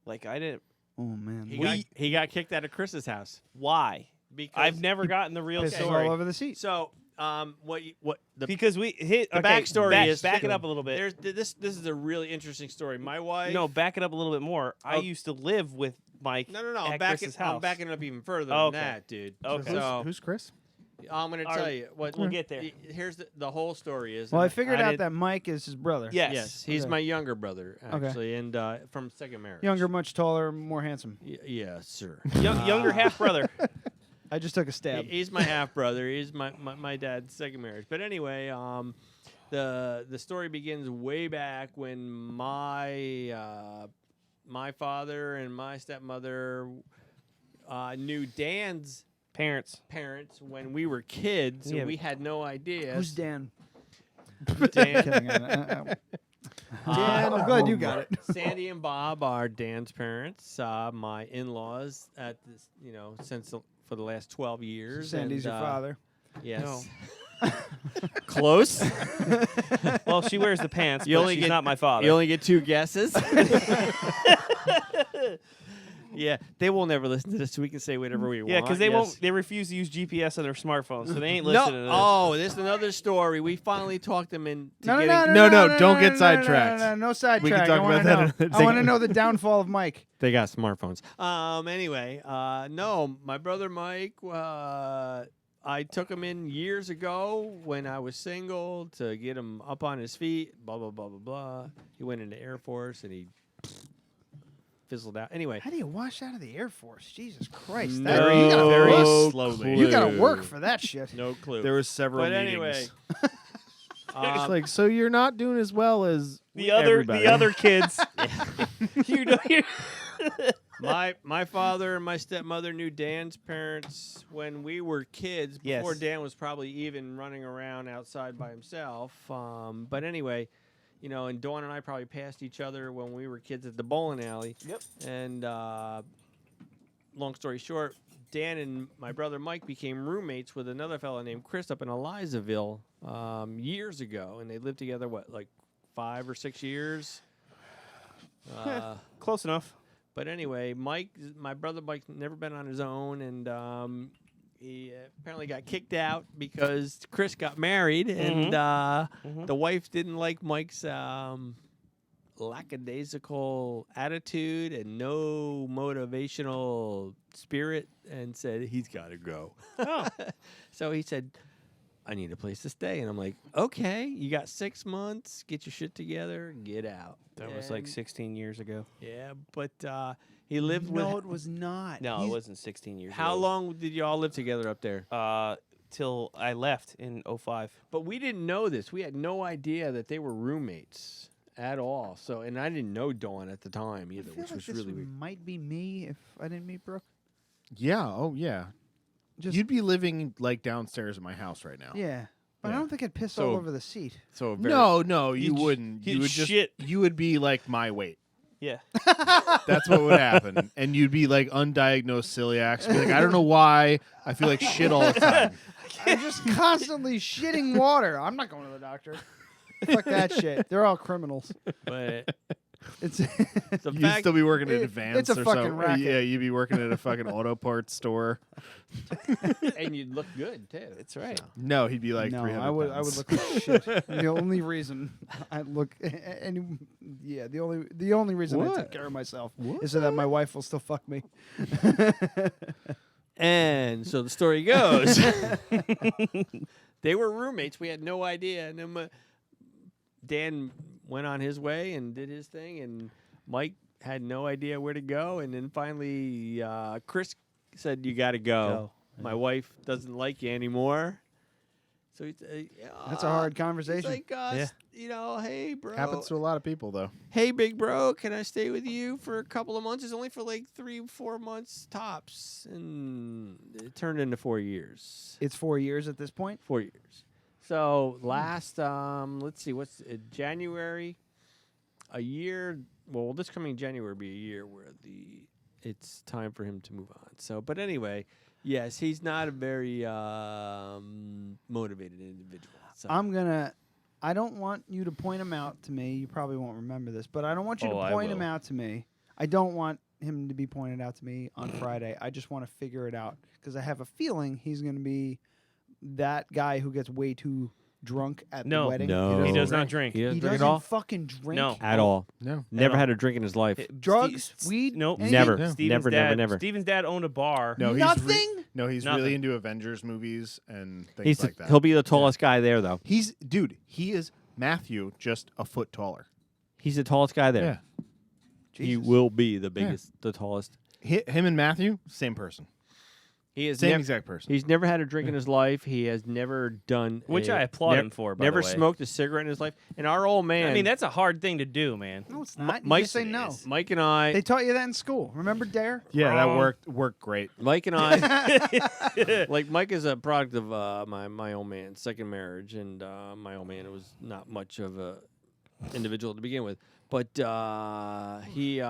[SPEAKER 12] Like I didn't.
[SPEAKER 2] Oh man.
[SPEAKER 15] He got kicked out of Chris's house.
[SPEAKER 12] Why?
[SPEAKER 15] Because
[SPEAKER 12] I've never gotten the real
[SPEAKER 2] Pisses
[SPEAKER 12] story.
[SPEAKER 2] all over the seat.
[SPEAKER 15] So the
[SPEAKER 12] Because we hit
[SPEAKER 15] the
[SPEAKER 12] okay,
[SPEAKER 15] backstory is
[SPEAKER 12] back it up a little bit.
[SPEAKER 15] This is a really interesting story. My wife.
[SPEAKER 12] No, back it up a little bit more. I
[SPEAKER 15] Oh.
[SPEAKER 12] used to live with Mike.
[SPEAKER 15] No.
[SPEAKER 12] At Chris's house.
[SPEAKER 15] I'm backing it up even further
[SPEAKER 12] Oh,
[SPEAKER 15] than
[SPEAKER 12] okay.
[SPEAKER 15] that, dude.
[SPEAKER 12] Okay.
[SPEAKER 15] So
[SPEAKER 3] Who's Chris?
[SPEAKER 15] I'm going to
[SPEAKER 12] All
[SPEAKER 15] tell
[SPEAKER 12] right.
[SPEAKER 15] you what.
[SPEAKER 12] We'll get there.
[SPEAKER 15] Here's the whole story is.
[SPEAKER 2] Well, I
[SPEAKER 15] and
[SPEAKER 2] figured out
[SPEAKER 15] did-
[SPEAKER 2] that Mike is his brother.
[SPEAKER 12] Yes.
[SPEAKER 15] He's
[SPEAKER 2] Okay.
[SPEAKER 15] my younger brother
[SPEAKER 2] Okay.
[SPEAKER 15] actually, and from second marriage.
[SPEAKER 2] Younger, much taller, more handsome.
[SPEAKER 15] Yeah, sir.
[SPEAKER 12] Younger half brother.
[SPEAKER 2] I just took a stab.
[SPEAKER 15] He's my half brother. He's my dad's second marriage. But anyway, the story begins way back when my father and my stepmother knew Dan's
[SPEAKER 12] Parents.
[SPEAKER 15] when we were kids.
[SPEAKER 12] Yeah.
[SPEAKER 15] So we had no idea.
[SPEAKER 2] Who's Dan?
[SPEAKER 15] Dan?
[SPEAKER 2] Kidding. Dan, I'm glad you got it.
[SPEAKER 15] Sandy and Bob are Dan's parents. My in-laws at this, since for the last 12 years.
[SPEAKER 2] Sandy's
[SPEAKER 15] and,
[SPEAKER 2] your father.
[SPEAKER 15] Yes. Close.
[SPEAKER 12] Well, she wears the pants.
[SPEAKER 15] You
[SPEAKER 12] but
[SPEAKER 15] only
[SPEAKER 12] she's
[SPEAKER 15] get-
[SPEAKER 12] not my father.
[SPEAKER 15] You only get two guesses. Yeah, they will never listen to this, so we can say whatever we want.
[SPEAKER 12] Yeah, because they
[SPEAKER 15] yes.
[SPEAKER 12] won't. They refuse to use GPS on their smartphones, so they ain't listening to this.
[SPEAKER 15] Oh, this is another story. We finally talked them into
[SPEAKER 2] No,
[SPEAKER 15] getting.
[SPEAKER 3] don't get sidetracked.
[SPEAKER 2] No sidetrack.
[SPEAKER 3] We can talk
[SPEAKER 2] I wanna
[SPEAKER 3] about that
[SPEAKER 2] know.
[SPEAKER 3] another
[SPEAKER 2] I want to know the downfall of Mike.
[SPEAKER 15] They got smartphones. Anyway, no, my brother Mike. I took him in years ago when I was single to get him up on his feet. Blah blah blah blah blah. He went into Air Force and he fizzled out. Anyway,
[SPEAKER 2] How do you wash out of the Air Force? Jesus Christ!
[SPEAKER 15] No
[SPEAKER 2] you gotta
[SPEAKER 3] very
[SPEAKER 2] work.
[SPEAKER 3] slowly.
[SPEAKER 2] You gotta work for that shit.
[SPEAKER 15] no clue.
[SPEAKER 3] There were several
[SPEAKER 15] But
[SPEAKER 3] meetings.
[SPEAKER 15] anyway,
[SPEAKER 3] It's like, so you're not doing as well as
[SPEAKER 12] The other kids. You know,
[SPEAKER 15] my father and my stepmother knew Dan's parents when we were kids. Before
[SPEAKER 12] Yes.
[SPEAKER 15] Dan was probably even running around outside by himself. But anyway, you know, and Dawn and I probably passed each other when we were kids at the bowling alley.
[SPEAKER 12] Yep.
[SPEAKER 15] And long story short, Dan and my brother Mike became roommates with another fellow named Chris up in Elizaville years ago, and they lived together like 5 or 6 years.
[SPEAKER 12] Close enough.
[SPEAKER 15] But anyway, my brother Mike's never been on his own, and he apparently got kicked out because Chris got married, and the wife didn't like Mike's lackadaisical attitude and no motivational spirit, and said he's got to go.
[SPEAKER 12] Oh.
[SPEAKER 15] So he said, I need a place to stay. And I'm like, okay, you got 6 months, get your shit together, get out.
[SPEAKER 12] That was like 16 years ago.
[SPEAKER 15] Yeah, but he lived with...
[SPEAKER 2] No, it was not.
[SPEAKER 12] No, it wasn't 16 years
[SPEAKER 15] How
[SPEAKER 12] ago.
[SPEAKER 15] long did you all live together up there?
[SPEAKER 12] Till I left in 05.
[SPEAKER 15] But we didn't know this. We had no idea that they were roommates at all. So, and I didn't know Dawn at the time either,
[SPEAKER 2] I feel
[SPEAKER 15] which
[SPEAKER 2] like
[SPEAKER 15] was
[SPEAKER 2] this
[SPEAKER 15] really weird.
[SPEAKER 2] might be me if I didn't meet Brooke.
[SPEAKER 3] Yeah. Oh, yeah. You'd be living like downstairs in my house right now.
[SPEAKER 2] Yeah. But I
[SPEAKER 3] Yeah.
[SPEAKER 2] don't think I'd piss
[SPEAKER 15] So-
[SPEAKER 2] all over the seat.
[SPEAKER 15] So a very,
[SPEAKER 3] No, you
[SPEAKER 12] You'd-
[SPEAKER 3] wouldn't. You
[SPEAKER 12] you'd
[SPEAKER 3] would just.
[SPEAKER 12] shit.
[SPEAKER 3] You would be like my weight.
[SPEAKER 12] Yeah.
[SPEAKER 3] That's what would happen, and you'd be like undiagnosed celiac. Be like, I don't know why I feel like shit all the time.
[SPEAKER 2] I'm just constantly shitting water. I'm not going to the doctor. Fuck that shit. They're all criminals.
[SPEAKER 15] But
[SPEAKER 2] It's
[SPEAKER 15] the
[SPEAKER 3] You'd
[SPEAKER 15] fact,
[SPEAKER 3] still be working at
[SPEAKER 2] It-
[SPEAKER 3] Advance
[SPEAKER 2] it's a
[SPEAKER 3] or
[SPEAKER 2] fucking
[SPEAKER 3] something.
[SPEAKER 2] racket.
[SPEAKER 3] Yeah, you'd be working at a fucking auto parts store.
[SPEAKER 15] and you'd look good too.
[SPEAKER 12] That's right.
[SPEAKER 3] No, he'd be like
[SPEAKER 2] no,
[SPEAKER 3] 300
[SPEAKER 2] I would
[SPEAKER 3] pounds.
[SPEAKER 2] look like shit. The only reason I look the only reason I
[SPEAKER 3] What?
[SPEAKER 2] take care of myself is so that my wife will still fuck me.
[SPEAKER 15] And so the story goes, they were roommates. We had no idea. And then Dan went on his way and did his thing, and Mike had no idea where to go. And then finally, Chris said, "You got to go. My wife doesn't like you anymore." So he's,
[SPEAKER 2] That's a hard conversation.
[SPEAKER 15] He's like, you know, hey, bro.
[SPEAKER 3] Happens to a lot of people, though.
[SPEAKER 15] Hey, big bro, can I stay with you for a couple of months? It's only for like 3-4 months tops. And it turned into 4 years.
[SPEAKER 2] It's 4 years at this point.
[SPEAKER 15] 4 years. So last, let's see, what's it, January, a year. Well, this coming January will be a year where it's time for him to move on. So, but anyway, yes, he's not a very motivated individual. So.
[SPEAKER 2] I don't want you to point him out to me. You probably won't remember this, but I don't want you
[SPEAKER 12] Oh,
[SPEAKER 2] to
[SPEAKER 12] I
[SPEAKER 2] point him
[SPEAKER 12] will.
[SPEAKER 2] out to me. I don't want him to be pointed out to me on Friday. I just want to figure it out because I have a feeling he's going to be that guy who gets way too drunk at the
[SPEAKER 12] No.
[SPEAKER 2] wedding.
[SPEAKER 15] No.
[SPEAKER 12] He does not drink.
[SPEAKER 15] He doesn't
[SPEAKER 2] He
[SPEAKER 15] drink
[SPEAKER 2] doesn't
[SPEAKER 15] at all?
[SPEAKER 2] fucking drink.
[SPEAKER 12] No.
[SPEAKER 15] At all.
[SPEAKER 3] No.
[SPEAKER 15] Never
[SPEAKER 12] all.
[SPEAKER 15] had a drink in his life.
[SPEAKER 2] Drugs, weed,
[SPEAKER 12] Nope.
[SPEAKER 2] anything?
[SPEAKER 15] Never.
[SPEAKER 3] No.
[SPEAKER 12] Steven's
[SPEAKER 15] Never,
[SPEAKER 12] dad,
[SPEAKER 15] never.
[SPEAKER 12] Steven's dad owned a bar.
[SPEAKER 3] No,
[SPEAKER 2] Nothing?
[SPEAKER 3] He's
[SPEAKER 12] Nothing.
[SPEAKER 3] really into Avengers movies and things
[SPEAKER 15] He's
[SPEAKER 3] like that.
[SPEAKER 15] He'll be the tallest guy there, though.
[SPEAKER 3] He is Matthew, just a foot taller.
[SPEAKER 15] He's the tallest guy there.
[SPEAKER 3] Yeah.
[SPEAKER 15] He
[SPEAKER 2] Jesus.
[SPEAKER 15] will be the biggest, the tallest.
[SPEAKER 3] Him and Matthew, same person.
[SPEAKER 15] He is
[SPEAKER 3] Same exact person.
[SPEAKER 15] He's never had a drink in his life. He has never done,
[SPEAKER 12] Which I applaud him for, by
[SPEAKER 15] never
[SPEAKER 12] the way.
[SPEAKER 15] smoked a cigarette in his life. And our old man,
[SPEAKER 12] I mean, that's a hard thing to do, man.
[SPEAKER 2] No, it's not. You
[SPEAKER 15] Mike-
[SPEAKER 2] just say no.
[SPEAKER 15] Mike and I,
[SPEAKER 2] They taught you that in school. Remember Dare?
[SPEAKER 3] Yeah, that
[SPEAKER 12] Wrong.
[SPEAKER 3] worked great.
[SPEAKER 15] Mike and I, like Mike is a product of my old man's second marriage, and my old man was not much of a individual to begin with, but he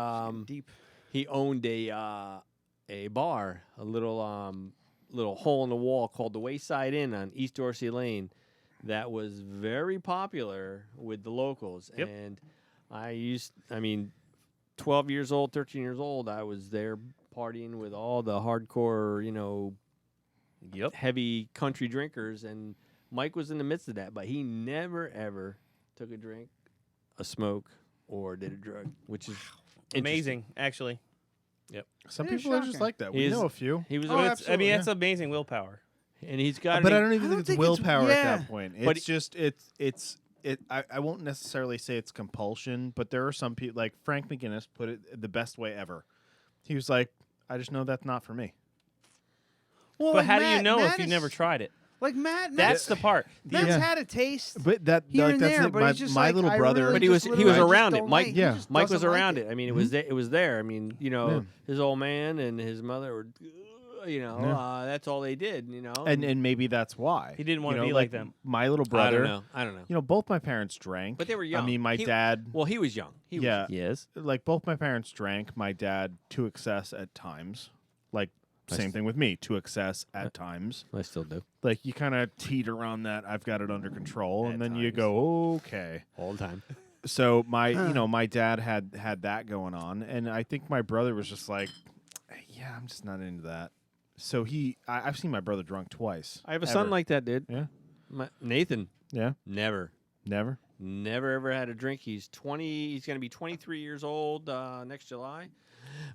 [SPEAKER 2] Deep.
[SPEAKER 15] he owned a bar, a little hole in the wall called the Wayside Inn on East Dorsey Lane, that was very popular with the locals.
[SPEAKER 12] Yep.
[SPEAKER 15] And I mean, 12 years old, 13 years old, I was there partying with all the hardcore, heavy country drinkers, and Mike was in the midst of that, but he never, ever took a drink, a smoke, or did a drug, which is
[SPEAKER 12] amazing, actually.
[SPEAKER 15] Yep.
[SPEAKER 3] Some people are just like that. We know a few.
[SPEAKER 15] He was.
[SPEAKER 12] I mean, that's amazing willpower.
[SPEAKER 15] And he's got.
[SPEAKER 3] But I don't even think it's willpower at that point.
[SPEAKER 15] But
[SPEAKER 3] It's just I won't necessarily say it's compulsion, but there are some people like Frank McGinnis put it the best way ever. He was like, I just know that's not for me.
[SPEAKER 2] Well,
[SPEAKER 12] But
[SPEAKER 2] like
[SPEAKER 12] how do
[SPEAKER 2] Matt-
[SPEAKER 12] you know
[SPEAKER 2] Matt
[SPEAKER 12] if you
[SPEAKER 2] is-
[SPEAKER 12] never tried it?
[SPEAKER 2] Like Matt,
[SPEAKER 12] That's the part.
[SPEAKER 2] Matt's had a taste,
[SPEAKER 3] But that
[SPEAKER 2] here
[SPEAKER 3] like,
[SPEAKER 2] and
[SPEAKER 3] that's
[SPEAKER 2] there,
[SPEAKER 3] it.
[SPEAKER 2] but
[SPEAKER 3] My,
[SPEAKER 2] he's just
[SPEAKER 3] my
[SPEAKER 2] like,
[SPEAKER 3] little
[SPEAKER 2] I
[SPEAKER 3] brother,
[SPEAKER 2] really
[SPEAKER 15] But he was
[SPEAKER 2] just
[SPEAKER 15] he was
[SPEAKER 2] literally
[SPEAKER 15] around
[SPEAKER 2] just
[SPEAKER 15] it.
[SPEAKER 2] don't
[SPEAKER 15] Mike
[SPEAKER 2] like- he just
[SPEAKER 15] Mike was
[SPEAKER 2] doesn't like
[SPEAKER 15] around it. I mean, it was there. I mean, his old man and his mother were, that's all they did.
[SPEAKER 3] and maybe that's why
[SPEAKER 12] He didn't wanna be like them.
[SPEAKER 3] My little brother.
[SPEAKER 15] I don't know.
[SPEAKER 3] Both my parents drank,
[SPEAKER 15] But they were young.
[SPEAKER 3] I mean, my dad.
[SPEAKER 15] Well, he was young. He was
[SPEAKER 12] Yes.
[SPEAKER 3] Like both my parents drank. My dad to excess at times. Like same thing with me, to excess at times.
[SPEAKER 15] I still do.
[SPEAKER 3] Like you kind of teeter on that. I've got it under control, and then you go, okay,
[SPEAKER 15] all the time.
[SPEAKER 3] So my, my dad had that going on, and I think my brother was just like, yeah, I'm just not into that. So I've seen my brother drunk twice.
[SPEAKER 15] I have a son like that, dude.
[SPEAKER 3] Yeah,
[SPEAKER 15] Nathan.
[SPEAKER 3] Yeah,
[SPEAKER 15] never
[SPEAKER 3] ever
[SPEAKER 15] had a drink. He's 20. He's going to be 23 years old next July.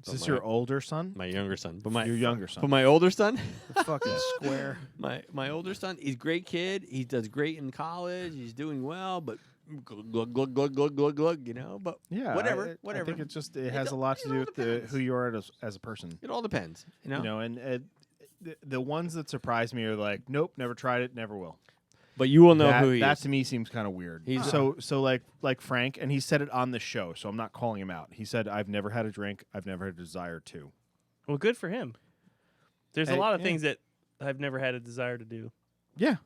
[SPEAKER 3] Is this your older son?
[SPEAKER 15] My younger son. But
[SPEAKER 3] your younger son.
[SPEAKER 15] But my older son.
[SPEAKER 2] Fucking square.
[SPEAKER 15] My older son. He's a great kid. He does great in college. He's doing well, but glug glug glug glug glug glug. But
[SPEAKER 3] yeah,
[SPEAKER 15] whatever.
[SPEAKER 3] I think it has a lot to do with who you are as a person.
[SPEAKER 15] It all depends.
[SPEAKER 3] And the ones that surprise me are like, nope, never tried it, never will.
[SPEAKER 15] But you will know who he
[SPEAKER 3] that
[SPEAKER 15] is.
[SPEAKER 3] to me seems kind of weird.
[SPEAKER 15] He's
[SPEAKER 3] so like Frank, and he said it on the show, so I'm not calling him out. He said, I've never had a drink, I've never had a desire to.
[SPEAKER 12] Well, good for him. There's a lot of things that I've never had a desire to do.
[SPEAKER 3] Yeah.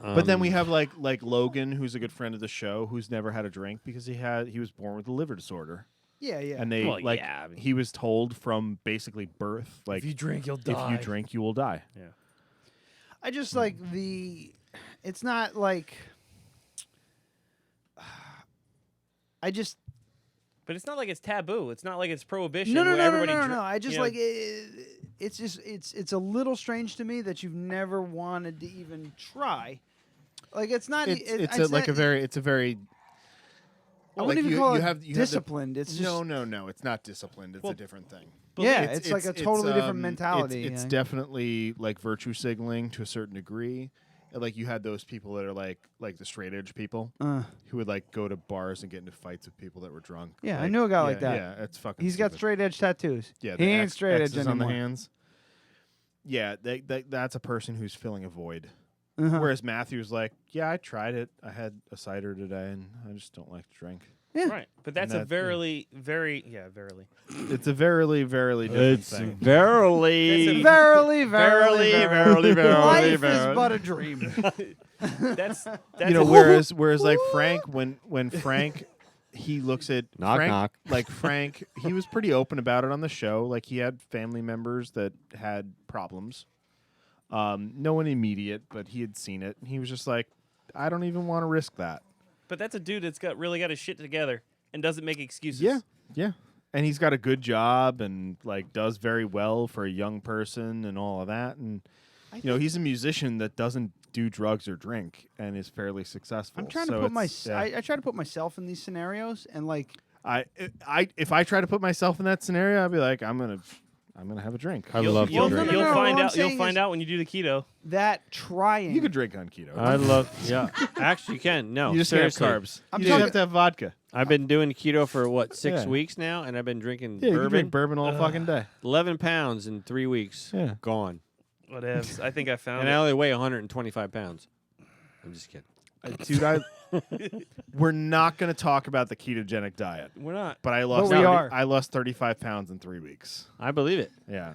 [SPEAKER 3] But then we have like Logan, who's a good friend of the show, who's never had a drink because he was born with a liver disorder.
[SPEAKER 2] Yeah, yeah.
[SPEAKER 3] And he was told from basically birth, like,
[SPEAKER 12] if you drink, you'll die.
[SPEAKER 3] If you drink, you will die.
[SPEAKER 12] Yeah.
[SPEAKER 2] I just like it's not like
[SPEAKER 12] But it's not like it's taboo. It's not like it's prohibition.
[SPEAKER 2] No.
[SPEAKER 12] Where
[SPEAKER 2] I just like it's just it's a little strange to me that you've never wanted to even try. Like it's not.
[SPEAKER 3] It's a very.
[SPEAKER 2] I wouldn't even call it disciplined. It's just
[SPEAKER 3] no. It's not disciplined. It's a different thing.
[SPEAKER 2] Yeah, it's like a totally different mentality.
[SPEAKER 3] It's definitely like virtue signaling to a certain degree. Like you had those people that are like the straight edge people who would like go to bars and get into fights with people that were drunk.
[SPEAKER 2] Yeah,
[SPEAKER 3] like,
[SPEAKER 2] I knew a guy like that.
[SPEAKER 3] Yeah, it's fucking.
[SPEAKER 2] He's got straight edge tattoos.
[SPEAKER 3] Yeah,
[SPEAKER 2] he ain't straight edge
[SPEAKER 3] X's
[SPEAKER 2] anymore.
[SPEAKER 3] on the hands. Yeah, that's a person who's filling a void.
[SPEAKER 2] Uh-huh.
[SPEAKER 3] Whereas Matthew's like, yeah, I tried it. I had a cider today, and I just don't like to drink.
[SPEAKER 2] Yeah.
[SPEAKER 12] Right, but that's a verily.
[SPEAKER 3] It's a verily, verily different thing.
[SPEAKER 15] Verily.
[SPEAKER 2] Verily. Life
[SPEAKER 15] verily.
[SPEAKER 2] is but a dream.
[SPEAKER 12] That's
[SPEAKER 3] whereas like Frank, when Frank, he looks at
[SPEAKER 15] knock
[SPEAKER 3] Frank,
[SPEAKER 15] knock.
[SPEAKER 3] Like Frank, he was pretty open about it on the show. Like he had family members that had problems. No one immediate, but he had seen it, and he was just like, I don't even want to risk that.
[SPEAKER 12] But that's a dude that's really got his shit together and doesn't make excuses.
[SPEAKER 3] Yeah. And he's got a good job and like does very well for a young person and all of that. And he's a musician that doesn't do drugs or drink and is fairly successful.
[SPEAKER 2] I'm trying to put I try to put myself in these scenarios and like
[SPEAKER 3] if I try to put myself in that scenario, I'd be like, I'm gonna have a drink.
[SPEAKER 15] I love to drink.
[SPEAKER 12] You'll find out. You'll find out when you do the keto.
[SPEAKER 2] That trying.
[SPEAKER 3] You could drink on keto.
[SPEAKER 15] I love. Yeah, actually, you can. No,
[SPEAKER 3] you just
[SPEAKER 15] seriously.
[SPEAKER 3] have carbs. You just have to have vodka.
[SPEAKER 15] I've been doing keto for 6 weeks now, and I've been drinking
[SPEAKER 3] you
[SPEAKER 15] bourbon.
[SPEAKER 3] Drink bourbon all fucking day.
[SPEAKER 15] 11 pounds in 3 weeks.
[SPEAKER 3] Yeah,
[SPEAKER 15] gone.
[SPEAKER 12] Whatevs. I think I found.
[SPEAKER 15] And I only weigh 125 pounds. I'm just kidding.
[SPEAKER 3] Dude, we're not going to talk about the ketogenic diet.
[SPEAKER 12] We're not.
[SPEAKER 3] But I lost. I lost 35 pounds in 3 weeks.
[SPEAKER 15] I believe it.
[SPEAKER 3] Yeah,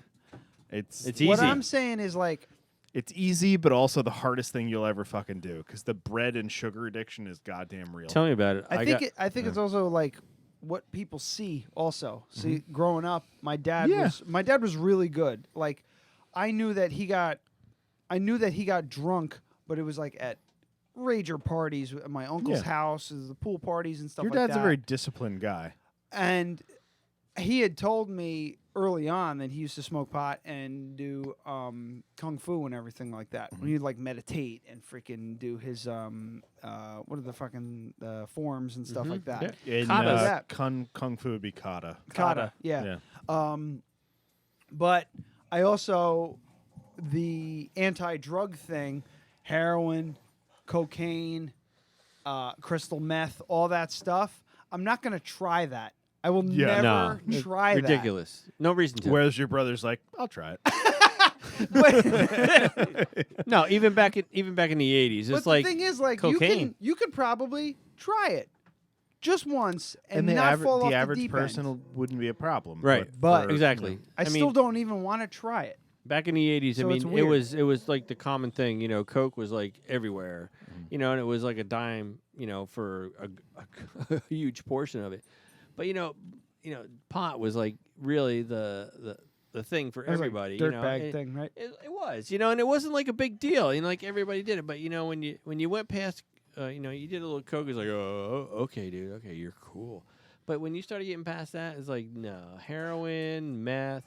[SPEAKER 3] it's
[SPEAKER 15] easy.
[SPEAKER 2] What I'm saying is like,
[SPEAKER 3] it's easy, but also the hardest thing you'll ever fucking do because the bread and sugar addiction is goddamn real.
[SPEAKER 15] Tell me about it.
[SPEAKER 2] I think it's also like what people see. Also, see, growing up, my dad was really good. Like, I knew that he got drunk, but it was like at rager parties at my uncle's house, the pool parties and stuff
[SPEAKER 3] Your
[SPEAKER 2] like that.
[SPEAKER 3] dad's a very disciplined guy.
[SPEAKER 2] And he had told me early on that he used to smoke pot and do kung fu and everything like that. He'd like meditate and freaking do his what are the fucking forms and stuff like that.
[SPEAKER 3] In,
[SPEAKER 2] Kata.
[SPEAKER 3] kung fu would be kata.
[SPEAKER 2] Kata, yeah. But I also the anti-drug thing, heroin, cocaine, crystal meth, all that stuff. I'm not going to try that. I will never try that.
[SPEAKER 15] Ridiculous. No reason to.
[SPEAKER 3] Whereas your brother's like, I'll try it.
[SPEAKER 15] No, even back in the 80s, it's like
[SPEAKER 2] the thing is, like,
[SPEAKER 15] cocaine.
[SPEAKER 2] you could probably try it just once and
[SPEAKER 3] the
[SPEAKER 2] not fall off
[SPEAKER 3] the average
[SPEAKER 2] deep
[SPEAKER 3] person
[SPEAKER 2] end.
[SPEAKER 3] wouldn't be a problem,
[SPEAKER 15] Right.
[SPEAKER 2] But
[SPEAKER 15] exactly.
[SPEAKER 2] I still don't even want to try it.
[SPEAKER 15] Back in the 80s,
[SPEAKER 2] So
[SPEAKER 15] I
[SPEAKER 2] it's
[SPEAKER 15] mean,
[SPEAKER 2] weird.
[SPEAKER 15] it was like the common thing. You know, Coke was like everywhere. And it was like a dime. For a huge portion of it. But pot was like really the thing for everybody.
[SPEAKER 2] Dirtbag thing, right?
[SPEAKER 15] It was, and it wasn't like a big deal. Like everybody did it. But when you went past, you did a little Coke. It's like, oh, okay, dude, okay, you're cool. But when you started getting past that, it's like, no, heroin, meth,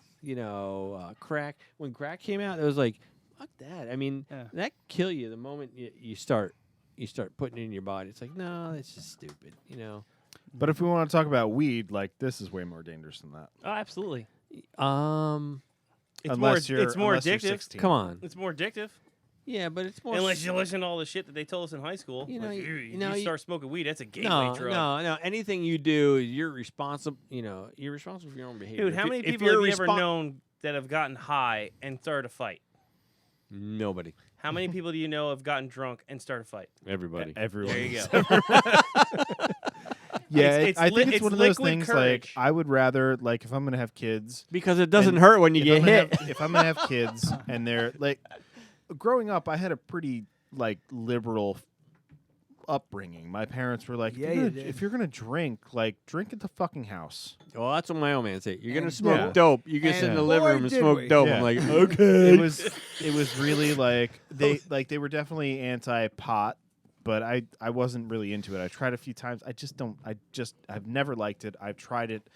[SPEAKER 15] crack. When crack came out, it was like, fuck that. I mean, that kill you the moment you start putting it in your body. It's like, no, that's just stupid,
[SPEAKER 3] But if we want to talk about weed, like this is way more dangerous than that.
[SPEAKER 12] Oh, absolutely. It's
[SPEAKER 3] Unless
[SPEAKER 12] more
[SPEAKER 3] you're
[SPEAKER 12] addictive.
[SPEAKER 3] 16.
[SPEAKER 15] Come on.
[SPEAKER 12] It's more addictive.
[SPEAKER 15] Yeah, but it's more
[SPEAKER 12] Unless you listen to all the shit that they told us in high school. You start smoking weed, that's a gateway drug.
[SPEAKER 15] No. Anything you do, you're responsible. You're responsible for your own behavior.
[SPEAKER 12] Dude, how many people have you ever known that have gotten high and started a fight?
[SPEAKER 15] Nobody.
[SPEAKER 12] How many people do you know have gotten drunk and started a fight?
[SPEAKER 15] Everybody.
[SPEAKER 3] Everyone.
[SPEAKER 12] There you go.
[SPEAKER 3] Yeah, I think it's
[SPEAKER 12] it's
[SPEAKER 3] one of those
[SPEAKER 12] liquid
[SPEAKER 3] things.
[SPEAKER 12] courage.
[SPEAKER 3] Like I would rather, like, if I'm gonna have kids,
[SPEAKER 15] Because it doesn't hurt when you
[SPEAKER 3] if
[SPEAKER 15] get
[SPEAKER 3] I'm gonna
[SPEAKER 15] hit.
[SPEAKER 3] if I'm gonna have kids and they're like, growing up, I had a pretty like liberal upbringing. My parents were like, if you're gonna drink, like, drink at the fucking house.
[SPEAKER 15] Well, that's what my old man said. You're gonna
[SPEAKER 2] And
[SPEAKER 15] smoke
[SPEAKER 3] yeah.
[SPEAKER 15] dope. You can sit in the
[SPEAKER 2] And
[SPEAKER 15] living
[SPEAKER 2] boy,
[SPEAKER 15] room and
[SPEAKER 2] did
[SPEAKER 15] smoke
[SPEAKER 2] we.
[SPEAKER 15] dope.
[SPEAKER 3] Yeah.
[SPEAKER 15] I'm like, okay.
[SPEAKER 3] It was really like they were definitely anti-pot, but I wasn't really into it. I tried a few times. I've never liked it. I've tried it.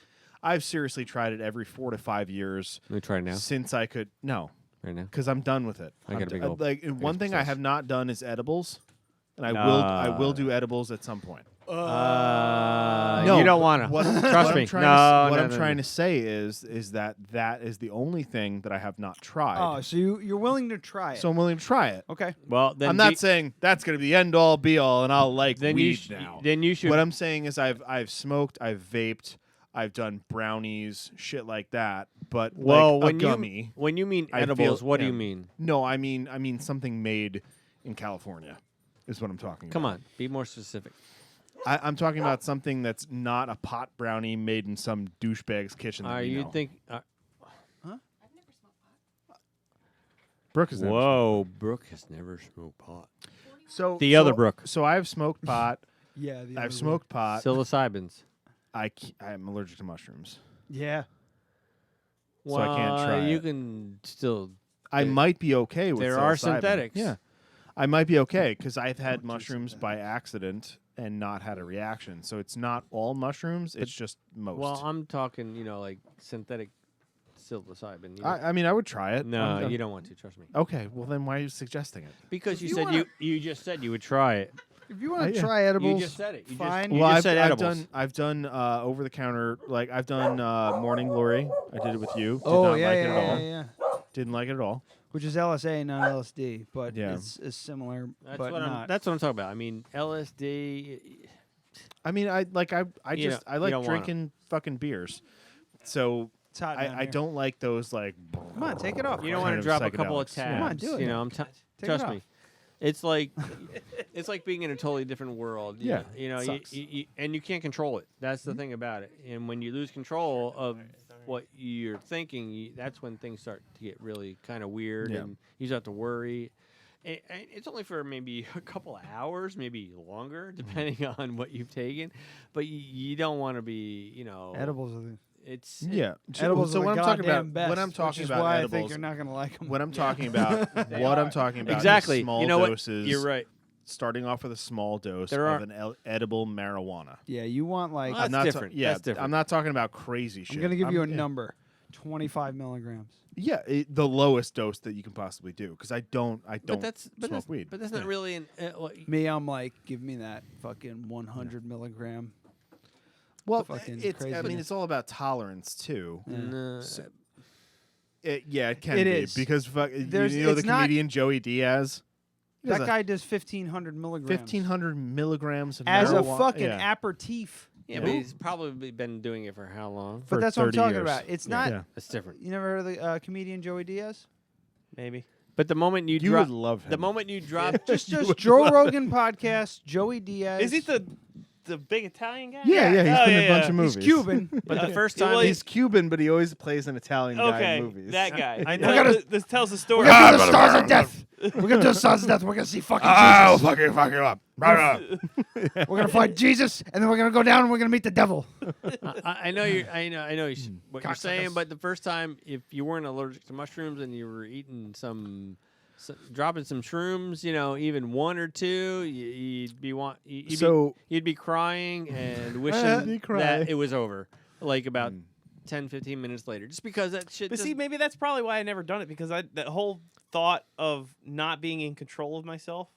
[SPEAKER 3] I've seriously tried it every 4 to 5 years.
[SPEAKER 15] Let me try it now.
[SPEAKER 3] Since I could
[SPEAKER 15] Right now.
[SPEAKER 3] because I'm done with it.
[SPEAKER 15] I got a big old-
[SPEAKER 3] like
[SPEAKER 15] big
[SPEAKER 3] one thing I
[SPEAKER 15] success.
[SPEAKER 3] have not done is edibles, and I will do edibles at some point.
[SPEAKER 15] You don't want to. Trust me.
[SPEAKER 3] What I'm trying to say is that is the only thing that I have not tried.
[SPEAKER 2] Oh, so you're willing to try it?
[SPEAKER 3] So I'm willing to try it.
[SPEAKER 2] Okay.
[SPEAKER 15] Well, then
[SPEAKER 3] I'm not saying that's going to be the end all be all, and I'll like
[SPEAKER 15] Then
[SPEAKER 3] weed
[SPEAKER 15] you
[SPEAKER 3] now.
[SPEAKER 15] Then you should.
[SPEAKER 3] What I'm saying is I've smoked, I've vaped, I've done brownies, shit like that. But
[SPEAKER 15] Well,
[SPEAKER 3] like a gummy.
[SPEAKER 15] when you mean
[SPEAKER 3] I
[SPEAKER 15] edibles,
[SPEAKER 3] feel-
[SPEAKER 15] what do
[SPEAKER 3] yeah.
[SPEAKER 15] you mean?
[SPEAKER 3] No, I mean something made in California is what I'm talking
[SPEAKER 15] Come
[SPEAKER 3] about.
[SPEAKER 15] on, be more specific.
[SPEAKER 3] I'm talking about something that's not a pot brownie made in some douchebag's kitchen. That we know.
[SPEAKER 15] Think?
[SPEAKER 3] Brooke has never
[SPEAKER 15] Whoa, Brooke has never smoked pot.
[SPEAKER 3] So
[SPEAKER 15] The other Brooke.
[SPEAKER 3] So I've smoked pot.
[SPEAKER 2] Yeah, the
[SPEAKER 3] I've
[SPEAKER 2] other
[SPEAKER 3] smoked pot.
[SPEAKER 15] Psilocybins.
[SPEAKER 3] I'm allergic to mushrooms.
[SPEAKER 2] Yeah.
[SPEAKER 3] So I can't try
[SPEAKER 15] You
[SPEAKER 3] it.
[SPEAKER 15] can still.
[SPEAKER 3] I might be okay with
[SPEAKER 15] There are
[SPEAKER 3] psilocybin.
[SPEAKER 15] synthetics.
[SPEAKER 3] Yeah. I might be okay because I've had mushrooms by accident and not had a reaction. So it's not all mushrooms. It's just most.
[SPEAKER 15] Well, I'm talking, like synthetic psilocybin.
[SPEAKER 3] I mean, I would try it.
[SPEAKER 15] No, you don't want to. Trust me.
[SPEAKER 3] Okay. Well, then why are you suggesting it?
[SPEAKER 15] Because
[SPEAKER 2] If
[SPEAKER 15] you
[SPEAKER 2] you
[SPEAKER 15] said
[SPEAKER 2] wanna-
[SPEAKER 15] you just said you would try it.
[SPEAKER 2] If you want to
[SPEAKER 3] yeah.
[SPEAKER 2] try edibles,
[SPEAKER 15] You just said it. You just-
[SPEAKER 2] fine.
[SPEAKER 15] you
[SPEAKER 3] Well,
[SPEAKER 15] just said edibles.
[SPEAKER 3] I've done over the counter. Like I've done Morning Glory. I did it with you. Did
[SPEAKER 2] Oh
[SPEAKER 3] not
[SPEAKER 2] yeah,
[SPEAKER 3] like
[SPEAKER 2] yeah,
[SPEAKER 3] it at all.
[SPEAKER 2] yeah.
[SPEAKER 3] Didn't like it at all.
[SPEAKER 2] Which is LSA, not LSD, but
[SPEAKER 3] Yeah.
[SPEAKER 2] it's similar,
[SPEAKER 15] That's
[SPEAKER 2] but
[SPEAKER 15] what
[SPEAKER 2] not.
[SPEAKER 15] that's what I'm talking about. I mean, LSD.
[SPEAKER 3] I mean, I
[SPEAKER 15] You
[SPEAKER 3] like
[SPEAKER 15] don't
[SPEAKER 3] drinking fucking beers. So
[SPEAKER 2] It's hot down
[SPEAKER 3] I
[SPEAKER 2] here.
[SPEAKER 3] don't like those like.
[SPEAKER 2] Come on, take it off.
[SPEAKER 15] You don't
[SPEAKER 3] kind
[SPEAKER 15] want to
[SPEAKER 3] of
[SPEAKER 15] drop a couple of
[SPEAKER 3] psychedelics.
[SPEAKER 15] tabs.
[SPEAKER 2] Come on, do it.
[SPEAKER 15] I'm
[SPEAKER 2] Take it
[SPEAKER 15] trust
[SPEAKER 2] off.
[SPEAKER 15] me. It's like it's like being in a totally different world.
[SPEAKER 3] Yeah,
[SPEAKER 15] you,
[SPEAKER 3] sucks.
[SPEAKER 15] and you can't control it. That's the thing about it. And when you lose control of what you're thinking, that's when things start to get really kind of weird,
[SPEAKER 3] Yeah.
[SPEAKER 15] and you start to worry. And it's only for maybe a couple of hours, maybe longer, depending on what you've taken. But you don't want to be,
[SPEAKER 2] Edibles are the
[SPEAKER 15] It's
[SPEAKER 3] Yeah.
[SPEAKER 2] edibles
[SPEAKER 3] so
[SPEAKER 2] are
[SPEAKER 3] what
[SPEAKER 2] the
[SPEAKER 3] I'm talking
[SPEAKER 2] goddamn
[SPEAKER 3] about
[SPEAKER 2] best,
[SPEAKER 3] when I'm talking
[SPEAKER 2] which is
[SPEAKER 3] about
[SPEAKER 2] why
[SPEAKER 3] edibles,
[SPEAKER 2] I think you're not gonna like them.
[SPEAKER 3] what I'm talking about, what I'm talking about,
[SPEAKER 15] exactly.
[SPEAKER 3] is small
[SPEAKER 15] You know what?
[SPEAKER 3] doses.
[SPEAKER 15] You're right.
[SPEAKER 3] starting off with a small dose
[SPEAKER 15] There
[SPEAKER 3] of
[SPEAKER 15] are-
[SPEAKER 3] an edible marijuana.
[SPEAKER 2] Yeah, you want like.
[SPEAKER 15] Well, that's different.
[SPEAKER 3] Yeah,
[SPEAKER 15] That's different.
[SPEAKER 3] I'm not talking about crazy shit.
[SPEAKER 2] I'm gonna give you a
[SPEAKER 3] yeah.
[SPEAKER 2] number: 25 milligrams.
[SPEAKER 3] Yeah, the lowest dose that you can possibly do, because I don't smoke weed.
[SPEAKER 15] But that's not really an.
[SPEAKER 2] Me, I'm like, give me that fucking 100 milligram.
[SPEAKER 3] Well,
[SPEAKER 2] fucking
[SPEAKER 3] it's. I mean,
[SPEAKER 2] craziness.
[SPEAKER 3] it's all about tolerance too.
[SPEAKER 15] No,
[SPEAKER 3] It can
[SPEAKER 2] It
[SPEAKER 3] be
[SPEAKER 2] is.
[SPEAKER 3] because
[SPEAKER 2] There's-
[SPEAKER 3] you know the
[SPEAKER 2] it's not-
[SPEAKER 3] comedian Joey Diaz. He does
[SPEAKER 2] That guy does 1,500 milligrams
[SPEAKER 3] 1,500 milligrams of
[SPEAKER 2] as a
[SPEAKER 3] marijuana.
[SPEAKER 2] fucking
[SPEAKER 3] Yeah.
[SPEAKER 2] aperitif.
[SPEAKER 15] Yeah, but he's probably been doing it for how long?
[SPEAKER 2] But
[SPEAKER 3] For
[SPEAKER 2] that's what I'm
[SPEAKER 3] 30
[SPEAKER 2] talking
[SPEAKER 3] years.
[SPEAKER 2] about. It's not.
[SPEAKER 3] Yeah.
[SPEAKER 15] It's different.
[SPEAKER 2] You never heard of the comedian Joey Diaz?
[SPEAKER 12] Maybe.
[SPEAKER 15] But the moment you
[SPEAKER 3] You
[SPEAKER 15] drop,
[SPEAKER 3] would love him.
[SPEAKER 15] the moment you drop,
[SPEAKER 2] Just Joe Rogan podcast. Joey Diaz.
[SPEAKER 12] Is he the big Italian guy?
[SPEAKER 3] Yeah, he's
[SPEAKER 12] Oh,
[SPEAKER 3] been in
[SPEAKER 12] yeah,
[SPEAKER 3] a bunch
[SPEAKER 12] yeah.
[SPEAKER 3] of movies.
[SPEAKER 2] He's Cuban.
[SPEAKER 15] but the first
[SPEAKER 12] Well,
[SPEAKER 15] time
[SPEAKER 3] He's Cuban, but he always plays an Italian guy
[SPEAKER 12] Okay,
[SPEAKER 3] in movies.
[SPEAKER 12] that guy.
[SPEAKER 15] I
[SPEAKER 12] Now,
[SPEAKER 15] know.
[SPEAKER 12] this tells the story.
[SPEAKER 2] We're gonna do the Stars of Death. We're gonna do the Stars of Death. We're gonna see fucking Jesus.
[SPEAKER 3] fuck you up.
[SPEAKER 2] We're gonna fight Jesus, and then we're gonna go down and we're gonna meet the devil.
[SPEAKER 15] I know you. I know what you're
[SPEAKER 2] Cocksuckers.
[SPEAKER 15] saying. But the first time, if you weren't allergic to mushrooms and you were eating dropping some shrooms, even one or two, you'd be crying and wishing
[SPEAKER 3] cry.
[SPEAKER 15] that it was over. Like about 10, 15 minutes later, just because that shit.
[SPEAKER 12] But see, maybe that's probably why I never done it, because that whole thought of not being in control of myself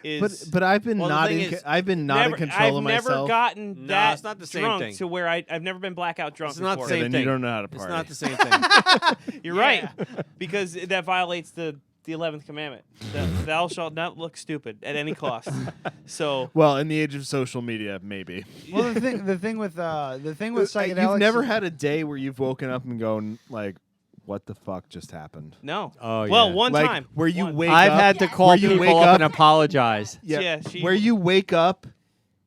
[SPEAKER 12] is.
[SPEAKER 3] But I've been
[SPEAKER 15] Well, the
[SPEAKER 3] not
[SPEAKER 15] thing
[SPEAKER 3] in
[SPEAKER 15] is,
[SPEAKER 3] I've been not in control of
[SPEAKER 12] I've
[SPEAKER 3] myself.
[SPEAKER 12] never gotten
[SPEAKER 15] No,
[SPEAKER 12] that
[SPEAKER 15] it's not the same
[SPEAKER 12] drunk
[SPEAKER 15] thing.
[SPEAKER 12] to where I've never been blackout drunk.
[SPEAKER 15] It's not the
[SPEAKER 12] before.
[SPEAKER 15] same
[SPEAKER 3] then
[SPEAKER 15] thing.
[SPEAKER 3] you don't know how to
[SPEAKER 15] It's
[SPEAKER 3] party.
[SPEAKER 15] not the same thing.
[SPEAKER 12] You're right, because that violates the 11th commandment. Thou shalt not look stupid at any cost. So
[SPEAKER 3] Well, in the age of social media, maybe.
[SPEAKER 2] Well, the thing with psychedelics.
[SPEAKER 3] You've never had a day where you've woken up and gone like, "What the fuck just happened?"
[SPEAKER 12] no.
[SPEAKER 15] Oh,
[SPEAKER 12] Well,
[SPEAKER 15] yeah.
[SPEAKER 12] one
[SPEAKER 3] Like,
[SPEAKER 12] time
[SPEAKER 3] where you
[SPEAKER 12] One.
[SPEAKER 3] wake
[SPEAKER 15] I've
[SPEAKER 3] up,
[SPEAKER 15] had to call
[SPEAKER 3] where you
[SPEAKER 15] people
[SPEAKER 3] wake
[SPEAKER 15] up
[SPEAKER 3] up
[SPEAKER 15] and apologize.
[SPEAKER 12] Yeah,
[SPEAKER 3] where you wake up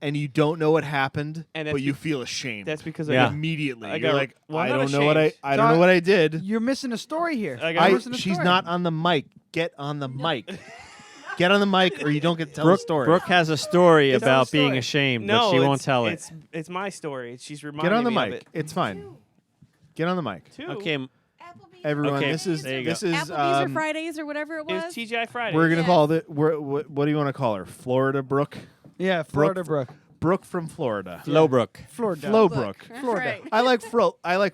[SPEAKER 3] and you don't know what happened,
[SPEAKER 12] And that's
[SPEAKER 3] but you feel ashamed.
[SPEAKER 12] That's because
[SPEAKER 15] Yeah.
[SPEAKER 3] Immediately,
[SPEAKER 12] I
[SPEAKER 3] you're
[SPEAKER 12] got-
[SPEAKER 3] like,
[SPEAKER 12] well,
[SPEAKER 3] I
[SPEAKER 12] I'm not
[SPEAKER 3] don't know what I
[SPEAKER 12] ashamed.
[SPEAKER 3] don't know what I did.
[SPEAKER 2] You're missing a story here.
[SPEAKER 12] I got-
[SPEAKER 2] You're missing a
[SPEAKER 3] She's
[SPEAKER 2] story.
[SPEAKER 3] not on the mic. Get on the mic. Get on the mic, or you don't get to tell the story.
[SPEAKER 15] Brooke has a story
[SPEAKER 2] It's
[SPEAKER 15] about
[SPEAKER 2] a story.
[SPEAKER 15] being ashamed,
[SPEAKER 12] no,
[SPEAKER 15] but she won't
[SPEAKER 12] it's-
[SPEAKER 15] tell it.
[SPEAKER 12] It's my story. She's reminding
[SPEAKER 3] Get on the
[SPEAKER 12] me of
[SPEAKER 3] mic.
[SPEAKER 12] it.
[SPEAKER 3] It's fine. Get on the mic.
[SPEAKER 12] Two.
[SPEAKER 15] Okay,
[SPEAKER 3] Everyone,
[SPEAKER 15] Okay,
[SPEAKER 3] this is
[SPEAKER 15] there you go.
[SPEAKER 14] Applebee's or Fridays or whatever it
[SPEAKER 12] It
[SPEAKER 14] was.
[SPEAKER 12] was TGI Friday.
[SPEAKER 3] we're gonna
[SPEAKER 14] Yes.
[SPEAKER 3] call it. What do you want to call her? Florida Brooke.
[SPEAKER 2] Yeah, Florida Brook.
[SPEAKER 3] Brooke from Florida.
[SPEAKER 15] Flowbrook.
[SPEAKER 2] Florida.
[SPEAKER 3] Flowbrook.
[SPEAKER 14] That's
[SPEAKER 2] Florida.
[SPEAKER 14] right.
[SPEAKER 3] I like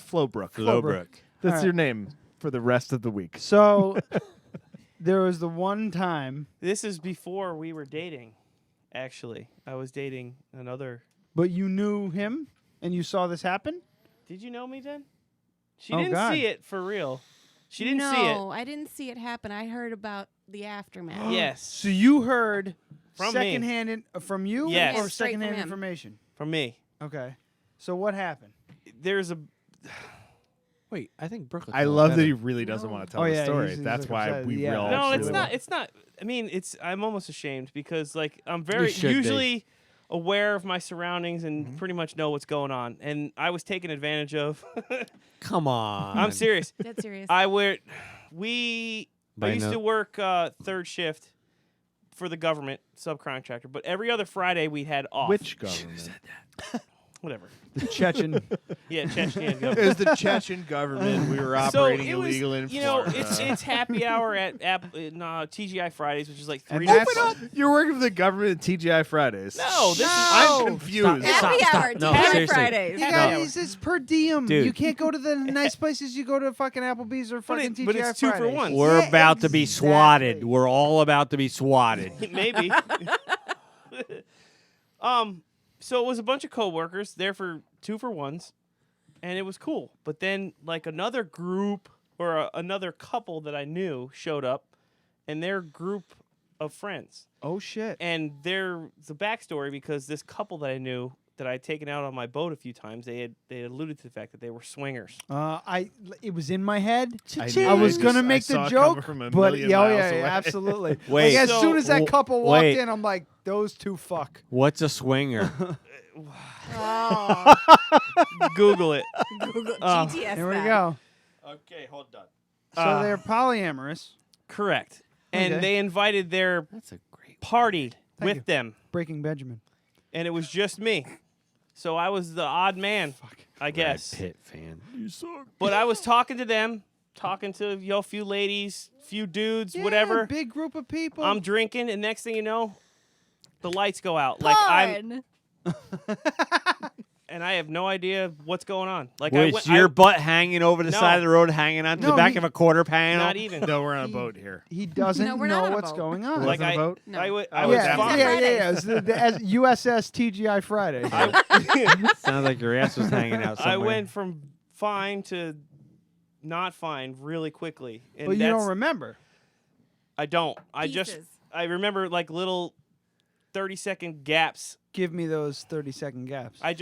[SPEAKER 3] Flowbrook.
[SPEAKER 15] Flowbrook.
[SPEAKER 3] That's
[SPEAKER 2] All
[SPEAKER 3] your
[SPEAKER 2] right.
[SPEAKER 3] name for the rest of the week.
[SPEAKER 2] So there was the one time,
[SPEAKER 12] This is before we were dating. Actually, I was dating another.
[SPEAKER 2] but you knew him and you saw this happen.
[SPEAKER 12] Did you know me then? She
[SPEAKER 2] Oh,
[SPEAKER 12] didn't
[SPEAKER 2] God.
[SPEAKER 12] see it for real. She didn't
[SPEAKER 14] no,
[SPEAKER 12] see it.
[SPEAKER 14] I didn't see it happen. I heard about the aftermath.
[SPEAKER 12] Yes,
[SPEAKER 2] So you heard
[SPEAKER 12] From me.
[SPEAKER 2] secondhand from you,
[SPEAKER 12] Yes.
[SPEAKER 2] or
[SPEAKER 14] Yeah, straight from
[SPEAKER 2] secondhand
[SPEAKER 14] him.
[SPEAKER 2] information?
[SPEAKER 12] from me.
[SPEAKER 2] Okay. So what happened?
[SPEAKER 12] There's a.
[SPEAKER 15] Wait, I think Brooke.
[SPEAKER 3] I love that he really doesn't want to tell
[SPEAKER 2] Oh,
[SPEAKER 3] the
[SPEAKER 2] yeah,
[SPEAKER 3] story.
[SPEAKER 2] he's
[SPEAKER 3] That's
[SPEAKER 2] like
[SPEAKER 3] why
[SPEAKER 2] upset.
[SPEAKER 3] we
[SPEAKER 2] Yeah.
[SPEAKER 3] real.
[SPEAKER 12] No, it's
[SPEAKER 3] really
[SPEAKER 12] not.
[SPEAKER 3] want-
[SPEAKER 12] It's not. I mean, I'm almost ashamed because like I'm very
[SPEAKER 15] should be.
[SPEAKER 12] usually aware of my surroundings and pretty much know what's going on, and I was taken advantage of.
[SPEAKER 15] Come on.
[SPEAKER 12] I'm serious.
[SPEAKER 14] That's serious.
[SPEAKER 12] I
[SPEAKER 15] By
[SPEAKER 12] used
[SPEAKER 15] no-
[SPEAKER 12] to work third shift for the government subcontractor, but every other Friday we had off.
[SPEAKER 3] Which government?
[SPEAKER 12] Whatever.
[SPEAKER 2] The Chechen.
[SPEAKER 12] Yeah, Chechnya
[SPEAKER 3] It
[SPEAKER 12] government.
[SPEAKER 3] was the Chechen government. We were
[SPEAKER 12] So
[SPEAKER 3] operating
[SPEAKER 12] it was,
[SPEAKER 3] illegal in
[SPEAKER 12] you know,
[SPEAKER 3] Florida.
[SPEAKER 12] it's happy hour at TGI Fridays, which is like
[SPEAKER 3] And
[SPEAKER 12] 3
[SPEAKER 3] that's, you're working for the government at TGI Fridays.
[SPEAKER 12] No, this is
[SPEAKER 3] I'm confused.
[SPEAKER 14] Happy hour.
[SPEAKER 15] No,
[SPEAKER 14] TGI
[SPEAKER 15] seriously.
[SPEAKER 14] Fridays.
[SPEAKER 2] You guys, it's per diem.
[SPEAKER 15] Dude.
[SPEAKER 2] You can't go to the nice places. You go to fucking Applebee's or fucking TGI
[SPEAKER 12] but it's 2 for
[SPEAKER 2] Fridays.
[SPEAKER 12] 1.
[SPEAKER 15] We're
[SPEAKER 2] Yeah,
[SPEAKER 15] about to be
[SPEAKER 2] exactly.
[SPEAKER 15] swatted. We're all about to be swatted.
[SPEAKER 12] Maybe. So it was a bunch of coworkers there for 2 for 1s, and it was cool. But then like another group or another couple that I knew showed up, and their group of friends.
[SPEAKER 2] Oh shit.
[SPEAKER 12] And there's a backstory because this couple that I knew that I'd taken out on my boat a few times, they had alluded to the fact that they were swingers.
[SPEAKER 2] It was in my head.
[SPEAKER 3] I knew
[SPEAKER 2] I
[SPEAKER 3] it.
[SPEAKER 2] was gonna
[SPEAKER 3] I
[SPEAKER 2] make
[SPEAKER 3] saw
[SPEAKER 2] the
[SPEAKER 3] it coming
[SPEAKER 2] joke,
[SPEAKER 3] from a
[SPEAKER 2] but
[SPEAKER 3] million
[SPEAKER 2] yeah,
[SPEAKER 3] miles
[SPEAKER 2] yeah,
[SPEAKER 3] away.
[SPEAKER 2] absolutely.
[SPEAKER 15] Wait.
[SPEAKER 2] Like, as
[SPEAKER 12] So-
[SPEAKER 2] soon as that couple walked
[SPEAKER 15] wait.
[SPEAKER 2] in, I'm like, those two fuck.
[SPEAKER 15] What's a swinger?
[SPEAKER 14] Oh,
[SPEAKER 12] Google it.
[SPEAKER 14] Google
[SPEAKER 12] Oh.
[SPEAKER 14] GTS.
[SPEAKER 2] There we
[SPEAKER 14] that.
[SPEAKER 2] go.
[SPEAKER 15] Okay, hold on.
[SPEAKER 2] So they're polyamorous.
[SPEAKER 12] Correct. And
[SPEAKER 2] Okay.
[SPEAKER 12] they invited their
[SPEAKER 15] That's a great
[SPEAKER 12] party
[SPEAKER 2] Thank
[SPEAKER 12] with
[SPEAKER 2] you.
[SPEAKER 12] them.
[SPEAKER 2] Breaking Benjamin.
[SPEAKER 12] And it was just me. So I was the odd man, I guess.
[SPEAKER 15] Brad Pitt fan. You suck.
[SPEAKER 12] But I was talking to them, talking to a few ladies, few dudes, whatever.
[SPEAKER 2] Big group of people.
[SPEAKER 12] I'm drinking, and next thing you know, the lights go out. Like
[SPEAKER 14] Porn.
[SPEAKER 12] and I have no idea what's going on. Like
[SPEAKER 15] Was your butt hanging over the
[SPEAKER 12] No.
[SPEAKER 15] side of the road, hanging onto the back of a quarter panel?
[SPEAKER 12] Not even.
[SPEAKER 3] No, we're on a boat here.
[SPEAKER 2] He doesn't
[SPEAKER 14] No, we're not
[SPEAKER 2] know
[SPEAKER 14] on a
[SPEAKER 2] what's
[SPEAKER 14] boat.
[SPEAKER 2] going on.
[SPEAKER 12] Like
[SPEAKER 3] on a boat?
[SPEAKER 12] I was
[SPEAKER 2] yeah,
[SPEAKER 12] fine.
[SPEAKER 2] yeah. It's the USS TGI Friday.
[SPEAKER 15] Sounds like your ass was hanging out somewhere.
[SPEAKER 12] I went from fine to not fine really quickly. And
[SPEAKER 2] But you don't remember.
[SPEAKER 12] I don't. I remember like little 30-second gaps.
[SPEAKER 2] Give me those 30-second gaps.
[SPEAKER 12] I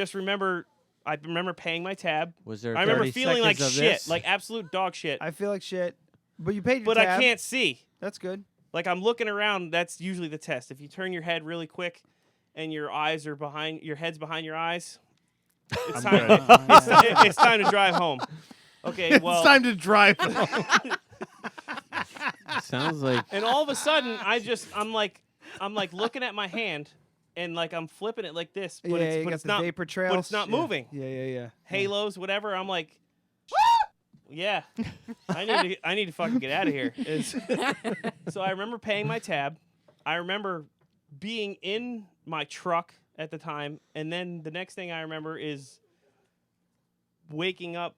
[SPEAKER 12] remember paying my tab.
[SPEAKER 15] Was there
[SPEAKER 12] I remember
[SPEAKER 15] 30
[SPEAKER 12] feeling like
[SPEAKER 15] seconds of
[SPEAKER 12] shit,
[SPEAKER 15] this?
[SPEAKER 12] like absolute dog shit.
[SPEAKER 2] I feel like shit. But you paid your
[SPEAKER 12] But
[SPEAKER 2] tab.
[SPEAKER 12] I can't see.
[SPEAKER 2] That's good.
[SPEAKER 12] Like I'm looking around, that's usually the test. If you turn your head really quick and your eyes are behind your head's behind your eyes, it's time it's time to drive home. Okay, well
[SPEAKER 3] It's time to drive home.
[SPEAKER 15] Sounds like.
[SPEAKER 12] And all of a sudden I'm like looking at my hand and like I'm flipping it like this, but
[SPEAKER 2] Yeah, you
[SPEAKER 12] it's
[SPEAKER 2] got the
[SPEAKER 12] not
[SPEAKER 2] vapor trails.
[SPEAKER 12] but it's not
[SPEAKER 2] Yeah.
[SPEAKER 12] moving.
[SPEAKER 2] Yeah.
[SPEAKER 12] Halos, whatever. I'm like, yeah, I need to fucking get out of here. So I remember paying my tab. I remember being in my truck at the time, and then the next thing I remember is waking up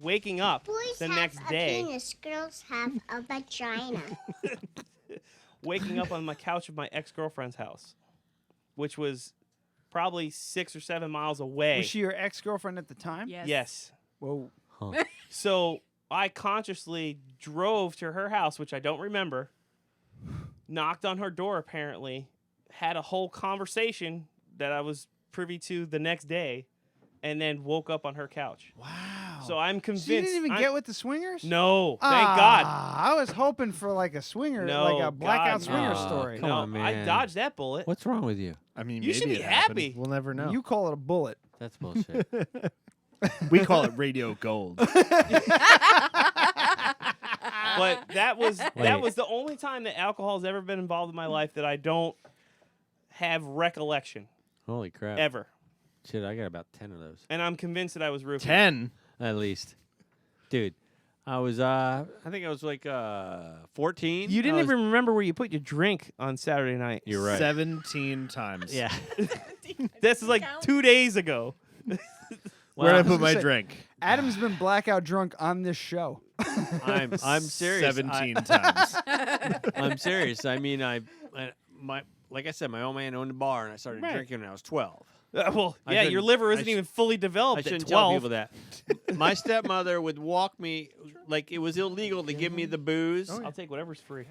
[SPEAKER 16] Boys
[SPEAKER 12] the
[SPEAKER 16] have
[SPEAKER 12] next
[SPEAKER 16] a
[SPEAKER 12] day.
[SPEAKER 16] penis, girls have a vagina.
[SPEAKER 12] Waking up on my couch of my ex-girlfriend's house, which was probably 6 or 7 miles away.
[SPEAKER 2] Was she your ex-girlfriend at the time?
[SPEAKER 12] Yes.
[SPEAKER 2] Whoa.
[SPEAKER 12] So I consciously drove to her house, which I don't remember, knocked on her door apparently, had a whole conversation that I was privy to the next day, and then woke up on her couch.
[SPEAKER 2] Wow.
[SPEAKER 12] So I'm convinced.
[SPEAKER 2] So you didn't even get with the swingers?
[SPEAKER 12] No, thank God.
[SPEAKER 2] I was hoping for like a swinger,
[SPEAKER 12] No,
[SPEAKER 2] like a blackout
[SPEAKER 12] God,
[SPEAKER 2] swinger
[SPEAKER 12] no.
[SPEAKER 2] story.
[SPEAKER 15] Come
[SPEAKER 12] No,
[SPEAKER 15] on, man.
[SPEAKER 12] I dodged that bullet.
[SPEAKER 15] What's wrong with you?
[SPEAKER 3] I mean,
[SPEAKER 12] You should
[SPEAKER 3] maybe
[SPEAKER 12] be
[SPEAKER 3] it happened.
[SPEAKER 12] happy.
[SPEAKER 3] We'll never know.
[SPEAKER 2] You call it a bullet.
[SPEAKER 15] That's bullshit.
[SPEAKER 3] We call it radio gold.
[SPEAKER 12] But that was
[SPEAKER 15] Wait.
[SPEAKER 12] the only time that alcohol has ever been involved in my life that I don't have recollection
[SPEAKER 15] Holy crap.
[SPEAKER 12] ever.
[SPEAKER 15] Shit, I got about 10 of those.
[SPEAKER 12] And I'm convinced that I was roofied.
[SPEAKER 3] 10.
[SPEAKER 15] At least. Dude, I was, I think I was like 14.
[SPEAKER 12] You didn't
[SPEAKER 15] I was-
[SPEAKER 12] even remember where you put your drink on Saturday night.
[SPEAKER 15] You're right.
[SPEAKER 3] 17 times.
[SPEAKER 15] Yeah.
[SPEAKER 12] This is like 2 days ago.
[SPEAKER 3] Where did I
[SPEAKER 2] I was
[SPEAKER 3] put
[SPEAKER 2] gonna
[SPEAKER 3] my
[SPEAKER 2] say,
[SPEAKER 3] drink?
[SPEAKER 2] Adam's been blackout drunk on this show.
[SPEAKER 15] I'm serious.
[SPEAKER 3] 17 times.
[SPEAKER 15] I'm serious. I mean, like I said, my old man owned a bar, and I started
[SPEAKER 12] Right.
[SPEAKER 15] drinking when I was 12.
[SPEAKER 12] Well,
[SPEAKER 15] I
[SPEAKER 12] yeah,
[SPEAKER 15] shouldn't-
[SPEAKER 12] your liver
[SPEAKER 15] I
[SPEAKER 12] isn't
[SPEAKER 15] sh-
[SPEAKER 12] even fully
[SPEAKER 15] I
[SPEAKER 12] developed at
[SPEAKER 15] shouldn't
[SPEAKER 12] 12.
[SPEAKER 15] tell people that. My stepmother would walk me, like it was illegal to give me the booze.
[SPEAKER 12] I'll take whatever's free.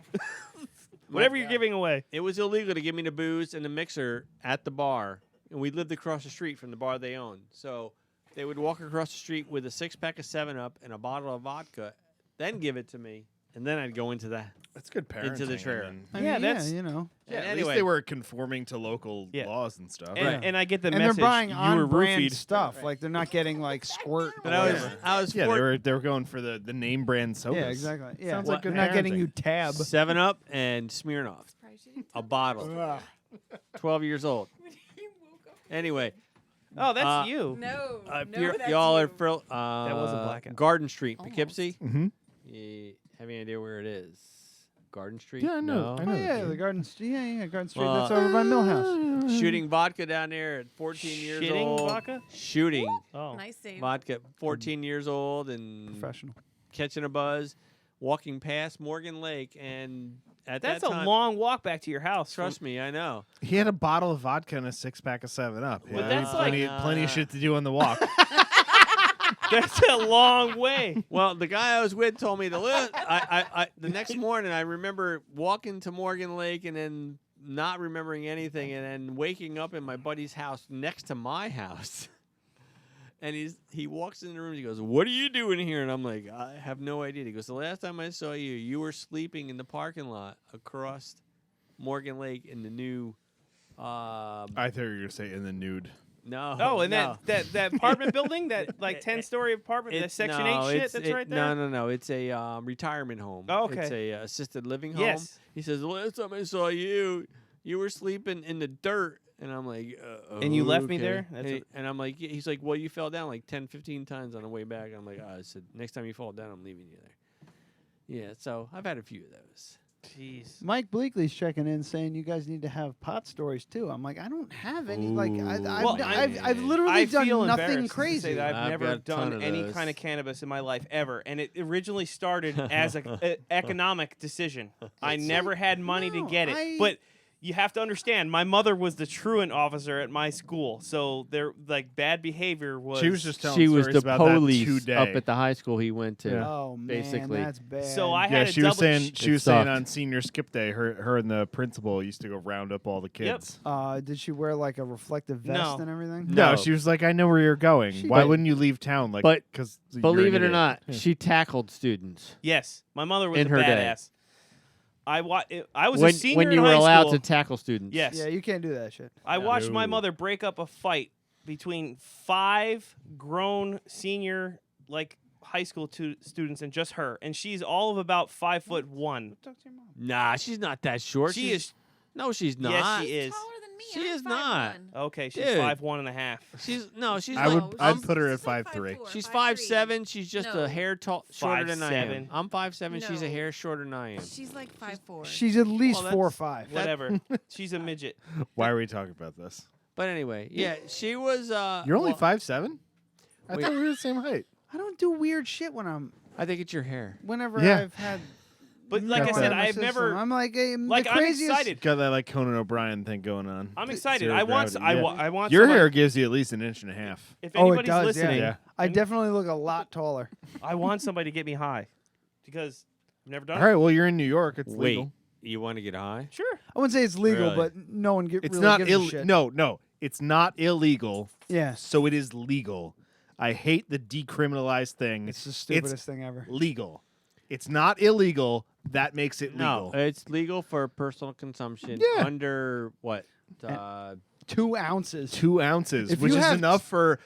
[SPEAKER 12] Whatever you're giving away.
[SPEAKER 15] It was illegal to give me the booze and the mixer at the bar, and we lived across the street from the bar they owned. So they would walk across the street with a 6-pack of 7-Up and a bottle of vodka, then give it to me, and then I'd go into the
[SPEAKER 3] That's good parenting.
[SPEAKER 15] into the trailer.
[SPEAKER 2] I mean,
[SPEAKER 12] Yeah, that's-
[SPEAKER 2] you know.
[SPEAKER 3] Yeah, at
[SPEAKER 15] anyway.
[SPEAKER 3] least they were conforming to local
[SPEAKER 12] Yeah.
[SPEAKER 3] laws and stuff.
[SPEAKER 12] And I get the
[SPEAKER 2] And
[SPEAKER 12] message.
[SPEAKER 2] they're buying
[SPEAKER 12] you were
[SPEAKER 2] on-brand
[SPEAKER 12] roofied.
[SPEAKER 2] stuff. Like they're not getting like squirt.
[SPEAKER 15] But
[SPEAKER 2] or
[SPEAKER 15] I
[SPEAKER 2] whatever.
[SPEAKER 15] was
[SPEAKER 3] Yeah,
[SPEAKER 15] 14.
[SPEAKER 3] they were going for the name brand sodas.
[SPEAKER 2] Yeah, exactly. Yeah,
[SPEAKER 3] Sounds
[SPEAKER 2] like
[SPEAKER 3] like
[SPEAKER 2] they're
[SPEAKER 3] good
[SPEAKER 2] not getting
[SPEAKER 3] parenting.
[SPEAKER 2] you tab.
[SPEAKER 15] 7-Up and Smirnoff. A bottle. 12 years old. Anyway.
[SPEAKER 12] Oh, that's you.
[SPEAKER 17] No,
[SPEAKER 15] y'all are
[SPEAKER 17] you.
[SPEAKER 12] That wasn't blackout.
[SPEAKER 15] Garden Street, Poughkeepsie.
[SPEAKER 3] Mm-hmm.
[SPEAKER 15] You have any idea where it is? Garden Street?
[SPEAKER 3] Yeah, I know.
[SPEAKER 15] No?
[SPEAKER 3] I know.
[SPEAKER 2] Oh yeah, the Garden Street. Yeah, Garden Street.
[SPEAKER 15] Well,
[SPEAKER 2] That's over by Millhouse.
[SPEAKER 15] Shooting vodka down there at 14 years
[SPEAKER 12] Shitting
[SPEAKER 15] old.
[SPEAKER 12] vodka?
[SPEAKER 15] Shooting
[SPEAKER 12] Oh.
[SPEAKER 17] Nice save.
[SPEAKER 15] vodka, 14 years old, and
[SPEAKER 2] Professional.
[SPEAKER 15] catching a buzz, walking past Morgan Lake, and at
[SPEAKER 12] That's
[SPEAKER 15] that
[SPEAKER 12] a
[SPEAKER 15] time,
[SPEAKER 12] long walk back to your house.
[SPEAKER 15] Trust me, I know.
[SPEAKER 3] He had a bottle of vodka and a 6-pack of 7-Up.
[SPEAKER 12] But
[SPEAKER 3] Yeah,
[SPEAKER 12] that's
[SPEAKER 3] plenty,
[SPEAKER 15] like-
[SPEAKER 3] plenty of shit to do on the walk.
[SPEAKER 12] That's a long way.
[SPEAKER 15] Well, the guy I was with told me to live. The next morning, I remember walking to Morgan Lake and then not remembering anything, and then waking up in my buddy's house next to my house. And he walks in the room. He goes, "What are you doing here?" And I'm like, "I have no idea." He goes, "The last time I saw you, you were sleeping in the parking lot across Morgan Lake in the new."
[SPEAKER 3] I thought you were going to say in the nude.
[SPEAKER 15] No.
[SPEAKER 12] Oh, and
[SPEAKER 15] no.
[SPEAKER 12] that apartment building, that like 10-story apartment, that Section 8 shit that's right there?
[SPEAKER 15] No. It's a retirement home.
[SPEAKER 12] Oh, okay.
[SPEAKER 15] It's a assisted living home.
[SPEAKER 12] Yes.
[SPEAKER 15] He says, the last time I saw you, you were sleeping in the dirt. And I'm like,
[SPEAKER 12] And you left me
[SPEAKER 15] okay.
[SPEAKER 12] there?
[SPEAKER 15] And I'm like, he's like, well, you fell down like 10, 15 times on the way back. I'm like, I said, next time you fall down, I'm leaving you there. Yeah, so I've had a few of those.
[SPEAKER 12] Jeez.
[SPEAKER 2] Mike Bleakley's checking in saying you guys need to have pot stories too. I'm like, I don't have any. Like, I've literally done
[SPEAKER 12] feel
[SPEAKER 2] nothing
[SPEAKER 12] embarrassed to
[SPEAKER 2] crazy.
[SPEAKER 12] say that I've
[SPEAKER 15] I've got
[SPEAKER 12] never
[SPEAKER 15] a ton
[SPEAKER 12] done
[SPEAKER 15] of
[SPEAKER 12] any
[SPEAKER 15] those.
[SPEAKER 12] kind of cannabis in my life ever, and it originally started as a economic decision. I never had money to get it, but you have to understand, my mother was the truant officer at my school, so their bad behavior was.
[SPEAKER 3] She was just telling
[SPEAKER 15] She was
[SPEAKER 3] stories
[SPEAKER 15] the
[SPEAKER 3] about that
[SPEAKER 15] police
[SPEAKER 3] today.
[SPEAKER 15] up at the high school he went to.
[SPEAKER 3] Yeah.
[SPEAKER 2] Oh man,
[SPEAKER 15] basically.
[SPEAKER 2] that's bad.
[SPEAKER 12] So I
[SPEAKER 3] Yeah,
[SPEAKER 12] had
[SPEAKER 3] she
[SPEAKER 12] a
[SPEAKER 3] was
[SPEAKER 12] double.
[SPEAKER 3] saying she was saying
[SPEAKER 15] sucked.
[SPEAKER 3] on senior skip day, her and the principal used to go round up all the kids.
[SPEAKER 2] Did she wear like a reflective vest
[SPEAKER 12] No.
[SPEAKER 2] and everything?
[SPEAKER 3] No, she was like, I know where you're going. Why wouldn't you leave town? Like,
[SPEAKER 15] But
[SPEAKER 3] because
[SPEAKER 15] believe it or not, she tackled students.
[SPEAKER 12] Yes, my mother was
[SPEAKER 15] In
[SPEAKER 12] a
[SPEAKER 15] her day.
[SPEAKER 12] badass. I was
[SPEAKER 15] when,
[SPEAKER 12] a senior
[SPEAKER 15] when you
[SPEAKER 12] in
[SPEAKER 15] were
[SPEAKER 12] high
[SPEAKER 15] allowed
[SPEAKER 12] school.
[SPEAKER 15] to tackle students.
[SPEAKER 12] Yes.
[SPEAKER 2] Yeah, you can't do that shit.
[SPEAKER 12] I watched my
[SPEAKER 3] No.
[SPEAKER 12] mother break up a fight between 5 grown senior high school students and just her, and she's all of about 5'1".
[SPEAKER 15] Nah, she's not that short.
[SPEAKER 12] She is.
[SPEAKER 15] No, she's not.
[SPEAKER 12] Yes, she is.
[SPEAKER 15] She is not.
[SPEAKER 12] Okay, she's
[SPEAKER 15] Dude.
[SPEAKER 12] 5'1.5".
[SPEAKER 15] She's no, she's
[SPEAKER 3] I
[SPEAKER 15] like
[SPEAKER 3] would. I'd put her at 5'3".
[SPEAKER 15] she's 5'7". She's just
[SPEAKER 14] No.
[SPEAKER 15] a hair shorter than I am.
[SPEAKER 12] 5'7".
[SPEAKER 15] I'm 5'7". She's a
[SPEAKER 14] No.
[SPEAKER 15] hair shorter than I am.
[SPEAKER 14] She's like 5'4".
[SPEAKER 2] She's at least
[SPEAKER 12] Well,
[SPEAKER 2] 4 or
[SPEAKER 12] that's-
[SPEAKER 2] 5.
[SPEAKER 12] Whatever. She's a midget.
[SPEAKER 3] Why are we talking about this?
[SPEAKER 15] But anyway, yeah, she was.
[SPEAKER 3] You're only
[SPEAKER 15] well,
[SPEAKER 3] 5'7"? I
[SPEAKER 15] Wait.
[SPEAKER 3] thought we were the same height.
[SPEAKER 2] I don't do weird shit
[SPEAKER 15] I think it's your hair.
[SPEAKER 2] whenever
[SPEAKER 3] Yeah.
[SPEAKER 2] I've had.
[SPEAKER 12] But like I
[SPEAKER 2] going
[SPEAKER 12] said,
[SPEAKER 2] in my
[SPEAKER 12] I've never.
[SPEAKER 2] system. I'm like, the
[SPEAKER 12] I'm
[SPEAKER 2] craziest.
[SPEAKER 12] excited.
[SPEAKER 3] Got that like Conan O'Brien thing going on.
[SPEAKER 12] I'm excited.
[SPEAKER 3] Zero
[SPEAKER 12] I want.
[SPEAKER 3] gravity, yeah.
[SPEAKER 12] I want.
[SPEAKER 3] Your
[SPEAKER 12] somebody-
[SPEAKER 3] hair gives you at least 1.5 inches.
[SPEAKER 12] If
[SPEAKER 2] Oh, it
[SPEAKER 12] anybody's
[SPEAKER 2] does.
[SPEAKER 12] listening,
[SPEAKER 3] Yeah.
[SPEAKER 2] I definitely look a lot taller.
[SPEAKER 12] I want somebody to get me high, because I've never done
[SPEAKER 3] All
[SPEAKER 12] it.
[SPEAKER 3] right. Well, you're in New York. It's
[SPEAKER 15] Wait,
[SPEAKER 3] legal.
[SPEAKER 15] you want to get high?
[SPEAKER 12] Sure.
[SPEAKER 2] I wouldn't say it's legal,
[SPEAKER 15] Really?
[SPEAKER 2] but no one
[SPEAKER 3] It's
[SPEAKER 2] really
[SPEAKER 3] not
[SPEAKER 2] gives a shit.
[SPEAKER 3] No. It's not illegal.
[SPEAKER 2] Yeah.
[SPEAKER 3] So it is legal. I hate the decriminalized thing.
[SPEAKER 2] It's the stupidest thing ever.
[SPEAKER 3] Legal. It's not illegal. That makes it legal.
[SPEAKER 15] No, it's legal for personal consumption
[SPEAKER 3] Yeah.
[SPEAKER 15] under what?
[SPEAKER 2] 2 ounces.
[SPEAKER 3] 2 ounces,
[SPEAKER 2] If
[SPEAKER 3] which
[SPEAKER 2] you
[SPEAKER 3] is
[SPEAKER 2] have-
[SPEAKER 3] enough for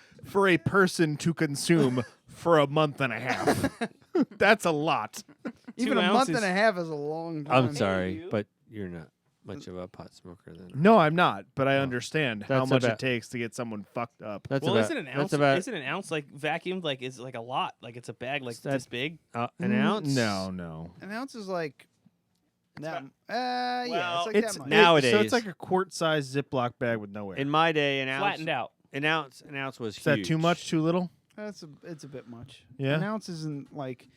[SPEAKER 3] a person to consume for a month and a half. That's a lot.
[SPEAKER 2] Even
[SPEAKER 12] 2
[SPEAKER 2] a month
[SPEAKER 12] ounces.
[SPEAKER 2] and a half is a long time.
[SPEAKER 15] I'm sorry, but you're not much of a pot smoker then.
[SPEAKER 3] No, I'm not, but I understand how
[SPEAKER 15] That's
[SPEAKER 3] much
[SPEAKER 15] about-
[SPEAKER 3] it takes to get someone fucked up.
[SPEAKER 15] That's
[SPEAKER 12] Well,
[SPEAKER 15] about,
[SPEAKER 12] isn't an
[SPEAKER 15] that's
[SPEAKER 12] ounce?
[SPEAKER 15] about
[SPEAKER 12] Isn't an ounce vacuumed is like a lot? Like it's a bag like
[SPEAKER 15] That's-
[SPEAKER 12] this big.
[SPEAKER 15] an ounce?
[SPEAKER 3] No.
[SPEAKER 2] An ounce is like that.
[SPEAKER 12] Well,
[SPEAKER 2] yeah, it's like
[SPEAKER 3] It's
[SPEAKER 2] that much.
[SPEAKER 15] nowadays.
[SPEAKER 3] So it's like a quart-sized Ziploc bag with no air.
[SPEAKER 15] In my day, an ounce
[SPEAKER 12] Flattened out.
[SPEAKER 15] An ounce was
[SPEAKER 3] Is
[SPEAKER 15] huge.
[SPEAKER 3] that too much? Too little?
[SPEAKER 2] It's a bit much.
[SPEAKER 3] Yeah?
[SPEAKER 2] An ounce isn't like.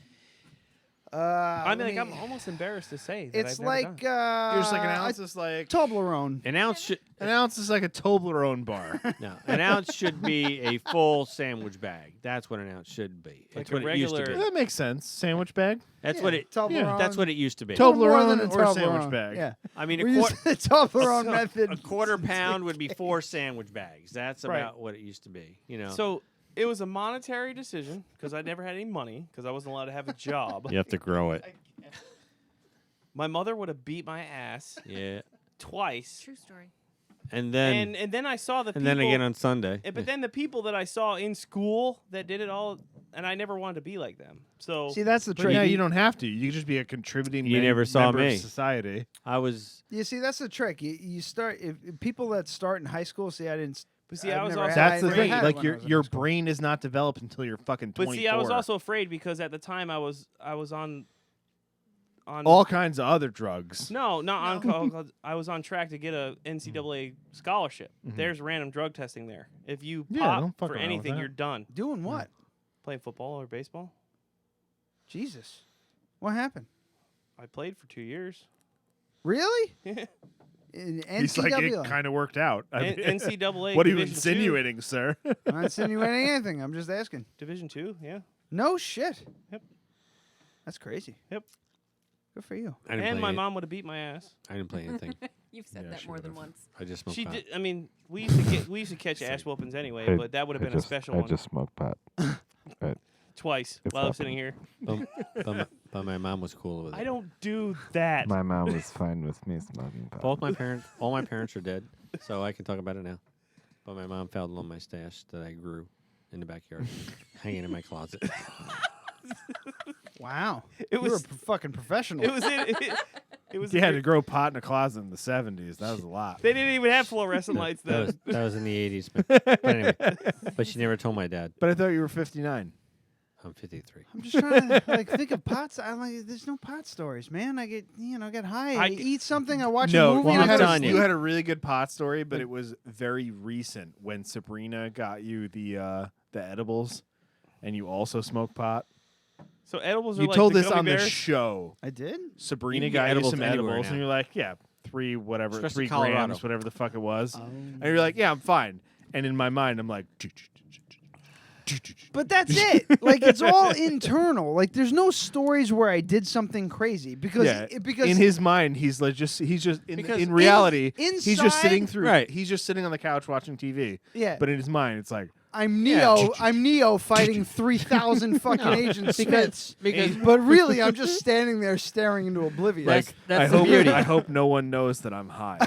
[SPEAKER 12] I mean, I'm almost embarrassed to say that
[SPEAKER 2] It's
[SPEAKER 12] I've never
[SPEAKER 2] like
[SPEAKER 12] done it.
[SPEAKER 3] You're just like an ounce is like
[SPEAKER 2] Toblerone.
[SPEAKER 15] An ounce should
[SPEAKER 3] an ounce is like a Toblerone bar.
[SPEAKER 15] no. An ounce should be a full sandwich bag. That's what an ounce should be.
[SPEAKER 12] Like
[SPEAKER 15] It's
[SPEAKER 12] a
[SPEAKER 15] what it used to
[SPEAKER 12] regular-
[SPEAKER 15] be.
[SPEAKER 3] That makes sense. Sandwich bag.
[SPEAKER 15] That's
[SPEAKER 2] Yeah,
[SPEAKER 15] what it.
[SPEAKER 2] Toblerone.
[SPEAKER 15] That's what it used to be.
[SPEAKER 2] More than
[SPEAKER 3] Toblerone
[SPEAKER 2] a
[SPEAKER 3] or
[SPEAKER 2] Toblerone.
[SPEAKER 3] sandwich bag.
[SPEAKER 2] Yeah.
[SPEAKER 15] I mean,
[SPEAKER 2] We use the Toblerone method.
[SPEAKER 15] A quarter pound would be 4 sandwich bags. That's
[SPEAKER 12] Right.
[SPEAKER 15] about what it used to be. You know.
[SPEAKER 12] So it was a monetary decision because I never had any money because I wasn't allowed to have a job.
[SPEAKER 15] you have to grow it.
[SPEAKER 12] My mother would have beat my ass
[SPEAKER 15] Yeah.
[SPEAKER 12] twice,
[SPEAKER 14] True story.
[SPEAKER 15] And then
[SPEAKER 12] and then I saw the
[SPEAKER 15] and
[SPEAKER 12] people.
[SPEAKER 15] then again on Sunday.
[SPEAKER 12] But then the people that I saw in school that did it all, and I never wanted to be like them. So
[SPEAKER 2] See, that's the
[SPEAKER 3] But
[SPEAKER 2] trick.
[SPEAKER 3] yeah, you don't have to. You can just be a contributing
[SPEAKER 15] You never saw
[SPEAKER 3] member of
[SPEAKER 15] me.
[SPEAKER 3] society.
[SPEAKER 15] I was.
[SPEAKER 2] You see, that's the trick. You start if people that start in high school. See, I didn't.
[SPEAKER 12] But see,
[SPEAKER 2] I've
[SPEAKER 12] I was
[SPEAKER 2] never
[SPEAKER 12] also
[SPEAKER 2] had-
[SPEAKER 3] That's
[SPEAKER 2] I
[SPEAKER 3] the
[SPEAKER 2] never
[SPEAKER 3] thing.
[SPEAKER 2] had it
[SPEAKER 3] Like
[SPEAKER 2] when I was in
[SPEAKER 3] your
[SPEAKER 2] high school.
[SPEAKER 3] brain is not developed until you're fucking 24.
[SPEAKER 12] But see, I was also afraid because at the time I was on
[SPEAKER 3] all kinds of other drugs.
[SPEAKER 12] No, not on. I was on track to get a NCAA scholarship. There's random drug testing there. If you
[SPEAKER 3] Yeah,
[SPEAKER 12] pop
[SPEAKER 3] don't fuck
[SPEAKER 12] for
[SPEAKER 3] around with
[SPEAKER 12] anything,
[SPEAKER 3] that.
[SPEAKER 12] you're done.
[SPEAKER 2] Doing what?
[SPEAKER 12] Playing football or baseball.
[SPEAKER 2] Jesus, what happened?
[SPEAKER 12] I played for 2 years.
[SPEAKER 2] Really? In
[SPEAKER 3] He's like,
[SPEAKER 2] NCAA.
[SPEAKER 3] it kind of worked out. I mean,
[SPEAKER 12] NCAA
[SPEAKER 3] What are you
[SPEAKER 12] Division II.
[SPEAKER 3] insinuating, sir?
[SPEAKER 2] I'm not insinuating anything. I'm just asking.
[SPEAKER 12] Division 2, yeah.
[SPEAKER 2] No shit.
[SPEAKER 12] Yep.
[SPEAKER 2] That's crazy.
[SPEAKER 12] Yep.
[SPEAKER 2] Good for you.
[SPEAKER 15] I didn't
[SPEAKER 12] And
[SPEAKER 15] play
[SPEAKER 12] my
[SPEAKER 15] it.
[SPEAKER 12] mom would have beat my ass.
[SPEAKER 15] I didn't play anything.
[SPEAKER 14] You've said
[SPEAKER 3] Yeah,
[SPEAKER 14] that
[SPEAKER 3] she
[SPEAKER 14] more than
[SPEAKER 3] would've.
[SPEAKER 14] once.
[SPEAKER 15] I just smoked
[SPEAKER 12] She
[SPEAKER 15] pot.
[SPEAKER 12] did. I mean, we used to catch ass whoopings anyway, but that would have been a special one.
[SPEAKER 17] smoked pot.
[SPEAKER 12] Twice
[SPEAKER 17] It's
[SPEAKER 12] while I was sitting here.
[SPEAKER 15] But my mom was cool with it.
[SPEAKER 12] I don't do that.
[SPEAKER 17] My mom was fine with me smoking pot.
[SPEAKER 15] All my parents are dead, so I can talk about it now. But my mom found on my stash that I grew in the backyard, hanging in my closet.
[SPEAKER 2] Wow.
[SPEAKER 12] It
[SPEAKER 2] You were
[SPEAKER 12] was-
[SPEAKER 2] a fucking professional.
[SPEAKER 12] It was it was.
[SPEAKER 3] You had to grow pot in a closet in the 70s. That was a lot.
[SPEAKER 12] They didn't even have fluorescent lights then.
[SPEAKER 15] That was in the 80s. But anyway, but she never told my dad.
[SPEAKER 3] But I thought you were 59.
[SPEAKER 15] I'm 53.
[SPEAKER 2] I'm just trying to like think of pots. I'm like, there's no pot stories, man. I get get high. I eat something. I watch a movie.
[SPEAKER 3] You
[SPEAKER 2] and
[SPEAKER 3] you had a really good pot story, but it was very recent when Sabrina got you the edibles, and you also smoke pot.
[SPEAKER 12] So edibles are
[SPEAKER 3] You
[SPEAKER 12] like
[SPEAKER 3] told
[SPEAKER 12] the
[SPEAKER 3] this
[SPEAKER 12] gummy
[SPEAKER 3] on
[SPEAKER 12] bears?
[SPEAKER 3] the show.
[SPEAKER 2] I did.
[SPEAKER 3] Sabrina
[SPEAKER 15] You can get
[SPEAKER 3] got you
[SPEAKER 15] edibles
[SPEAKER 3] some
[SPEAKER 15] anywhere
[SPEAKER 3] edibles,
[SPEAKER 15] now.
[SPEAKER 3] and you're like, yeah, three
[SPEAKER 15] Especially
[SPEAKER 3] 3
[SPEAKER 15] Colorado.
[SPEAKER 3] grams, whatever the fuck it was, and you're like, yeah, I'm fine. And in my mind, I'm like.
[SPEAKER 2] But that's it. Like it's all internal. Like there's no stories where I did something crazy because
[SPEAKER 3] in his mind he's like he's just in reality he's just sitting through he's just sitting on the couch watching TV.
[SPEAKER 2] Yeah.
[SPEAKER 3] But in his mind it's like
[SPEAKER 2] I'm Neo. I'm Neo fighting 3,000 fucking Agent Smiths. But really, I'm just standing there staring into oblivion.
[SPEAKER 3] like
[SPEAKER 15] That's the beauty.
[SPEAKER 3] I hope no one knows that I'm high.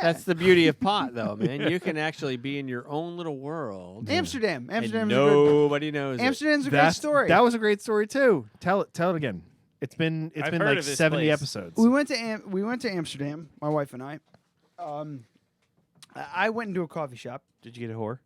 [SPEAKER 15] That's the beauty of pot, though, man. You can actually be in your own little world.
[SPEAKER 2] Amsterdam.
[SPEAKER 15] And
[SPEAKER 2] Amsterdam's
[SPEAKER 15] nobody knows.
[SPEAKER 2] Amsterdam's a great story.
[SPEAKER 3] That was a great story too. Tell it again. It's been
[SPEAKER 12] I've
[SPEAKER 3] been
[SPEAKER 12] heard
[SPEAKER 3] like
[SPEAKER 12] of this
[SPEAKER 3] 70
[SPEAKER 12] place.
[SPEAKER 3] episodes.
[SPEAKER 2] We went to Amsterdam, my wife and I. I went into a coffee shop.
[SPEAKER 12] Did you get a whore?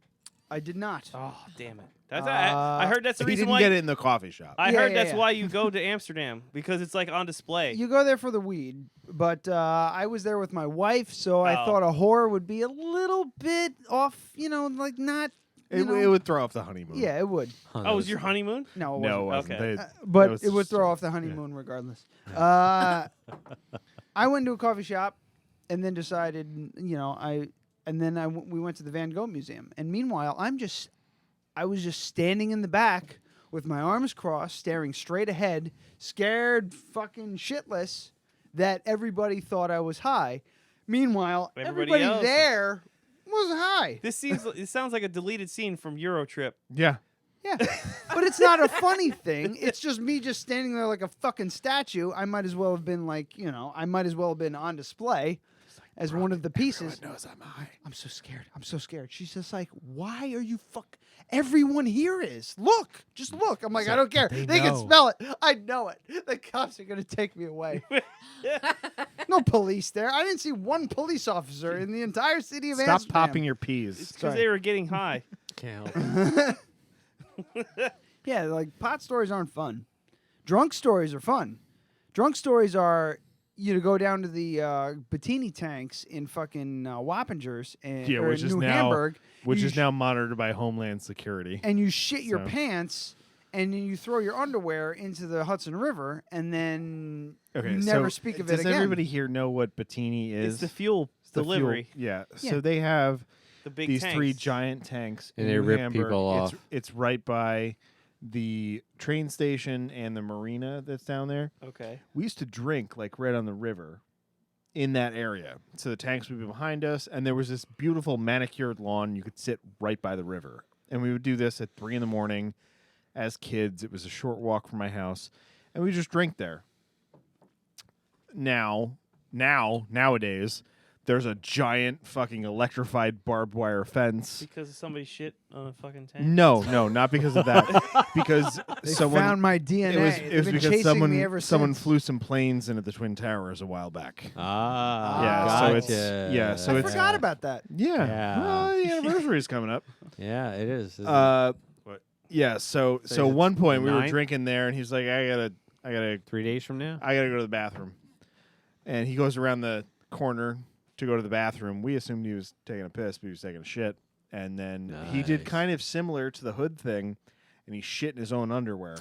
[SPEAKER 2] I did not.
[SPEAKER 12] Oh, damn it. That's I heard that's the
[SPEAKER 3] he
[SPEAKER 12] reason
[SPEAKER 3] didn't
[SPEAKER 12] why
[SPEAKER 3] get it in the coffee shop.
[SPEAKER 12] I
[SPEAKER 2] Yeah,
[SPEAKER 12] heard
[SPEAKER 2] yeah,
[SPEAKER 12] that's
[SPEAKER 2] yeah.
[SPEAKER 12] why you go to Amsterdam because it's like on display.
[SPEAKER 2] You go there for the weed, but I was there with my wife, so I
[SPEAKER 12] Oh.
[SPEAKER 2] thought a whore would be a little bit off, like not.
[SPEAKER 3] It would throw off the honeymoon.
[SPEAKER 2] Yeah, it would.
[SPEAKER 12] Oh, was your honeymoon?
[SPEAKER 2] No, it
[SPEAKER 3] No, it
[SPEAKER 2] wasn't.
[SPEAKER 3] wasn't.
[SPEAKER 12] Okay.
[SPEAKER 3] They-
[SPEAKER 2] But
[SPEAKER 3] that was
[SPEAKER 2] it would
[SPEAKER 3] just-
[SPEAKER 2] throw off the honeymoon regardless. I went to a coffee shop, and then decided, we went to the Van Gogh Museum, and meanwhile, I was just standing in the back with my arms crossed, staring straight ahead, scared fucking shitless that everybody thought I was high. Meanwhile, everybody
[SPEAKER 12] else-
[SPEAKER 2] there was high.
[SPEAKER 12] It sounds like a deleted scene from Eurotrip.
[SPEAKER 3] Yeah.
[SPEAKER 2] Yeah, but it's not a funny thing. It's just me just standing there like a fucking statue. I might as well have been on display as one of the pieces.
[SPEAKER 3] Everyone knows I'm high.
[SPEAKER 2] I'm so scared. I'm so scared. She's just like, why are you everyone here is. Look. Just look. I'm like, I don't care. They can smell it. I know it. The cops are going to take me away. No police there. I didn't see one police officer in the entire city of
[SPEAKER 3] Stop
[SPEAKER 2] Amsterdam.
[SPEAKER 3] popping your peas.
[SPEAKER 12] It's because they were getting high.
[SPEAKER 15] Can't help.
[SPEAKER 2] Yeah, like pot stories aren't fun. Drunk stories are fun. Drunk stories are to go down to the Bettini tanks in fucking Wappingers and
[SPEAKER 3] which is
[SPEAKER 2] New
[SPEAKER 3] now
[SPEAKER 2] Hamburg,
[SPEAKER 3] now monitored by Homeland Security.
[SPEAKER 2] and you shit your
[SPEAKER 3] So-
[SPEAKER 2] pants, and then you throw your underwear into the Hudson River, and then
[SPEAKER 3] Okay,
[SPEAKER 2] you never
[SPEAKER 3] so
[SPEAKER 2] speak of it
[SPEAKER 3] does
[SPEAKER 2] again.
[SPEAKER 3] everybody here know what Bettini is?
[SPEAKER 12] It's the fuel
[SPEAKER 3] the
[SPEAKER 12] delivery.
[SPEAKER 3] Fuel, yeah.
[SPEAKER 2] Yeah.
[SPEAKER 3] So they have
[SPEAKER 12] The big
[SPEAKER 3] these 3
[SPEAKER 12] tanks.
[SPEAKER 3] giant tanks
[SPEAKER 15] And
[SPEAKER 3] in
[SPEAKER 15] they
[SPEAKER 3] New
[SPEAKER 15] rip
[SPEAKER 3] Hamburg.
[SPEAKER 15] people off.
[SPEAKER 3] It's right by the train station and the marina that's down there.
[SPEAKER 12] Okay.
[SPEAKER 3] We used to drink like right on the river in that area. So the tanks would be behind us, and there was this beautiful manicured lawn. You could sit right by the river. And we would do this at 3 a.m. as kids. It was a short walk from my house, and we just drink there. Nowadays, there's a giant fucking electrified barbed wire fence.
[SPEAKER 12] Because of somebody shit on a fucking tank?
[SPEAKER 3] No, not because of that. Because
[SPEAKER 2] They
[SPEAKER 3] someone
[SPEAKER 2] found my DNA.
[SPEAKER 3] It was
[SPEAKER 2] They've been
[SPEAKER 3] because
[SPEAKER 2] chasing me ever
[SPEAKER 3] someone
[SPEAKER 2] since.
[SPEAKER 3] flew some planes into the Twin Towers a while back.
[SPEAKER 15] Ah,
[SPEAKER 3] so
[SPEAKER 15] gotcha.
[SPEAKER 3] so
[SPEAKER 2] I
[SPEAKER 3] it's
[SPEAKER 2] forgot about that.
[SPEAKER 3] yeah.
[SPEAKER 15] Yeah.
[SPEAKER 3] Well, the anniversary is coming up.
[SPEAKER 15] Yeah, it is. isn't it?
[SPEAKER 3] What? Yeah. So
[SPEAKER 15] So
[SPEAKER 3] so
[SPEAKER 15] it's
[SPEAKER 3] one point we were
[SPEAKER 15] 9?
[SPEAKER 3] drinking there, and he's like, I gotta
[SPEAKER 15] 3 days from now?
[SPEAKER 3] I gotta go to the bathroom, and he goes around the corner to go to the bathroom. We assumed he was taking a piss, but he was taking a shit. And then he did
[SPEAKER 15] Nice.
[SPEAKER 3] kind of similar to the hood thing, and he shit in his own underwear.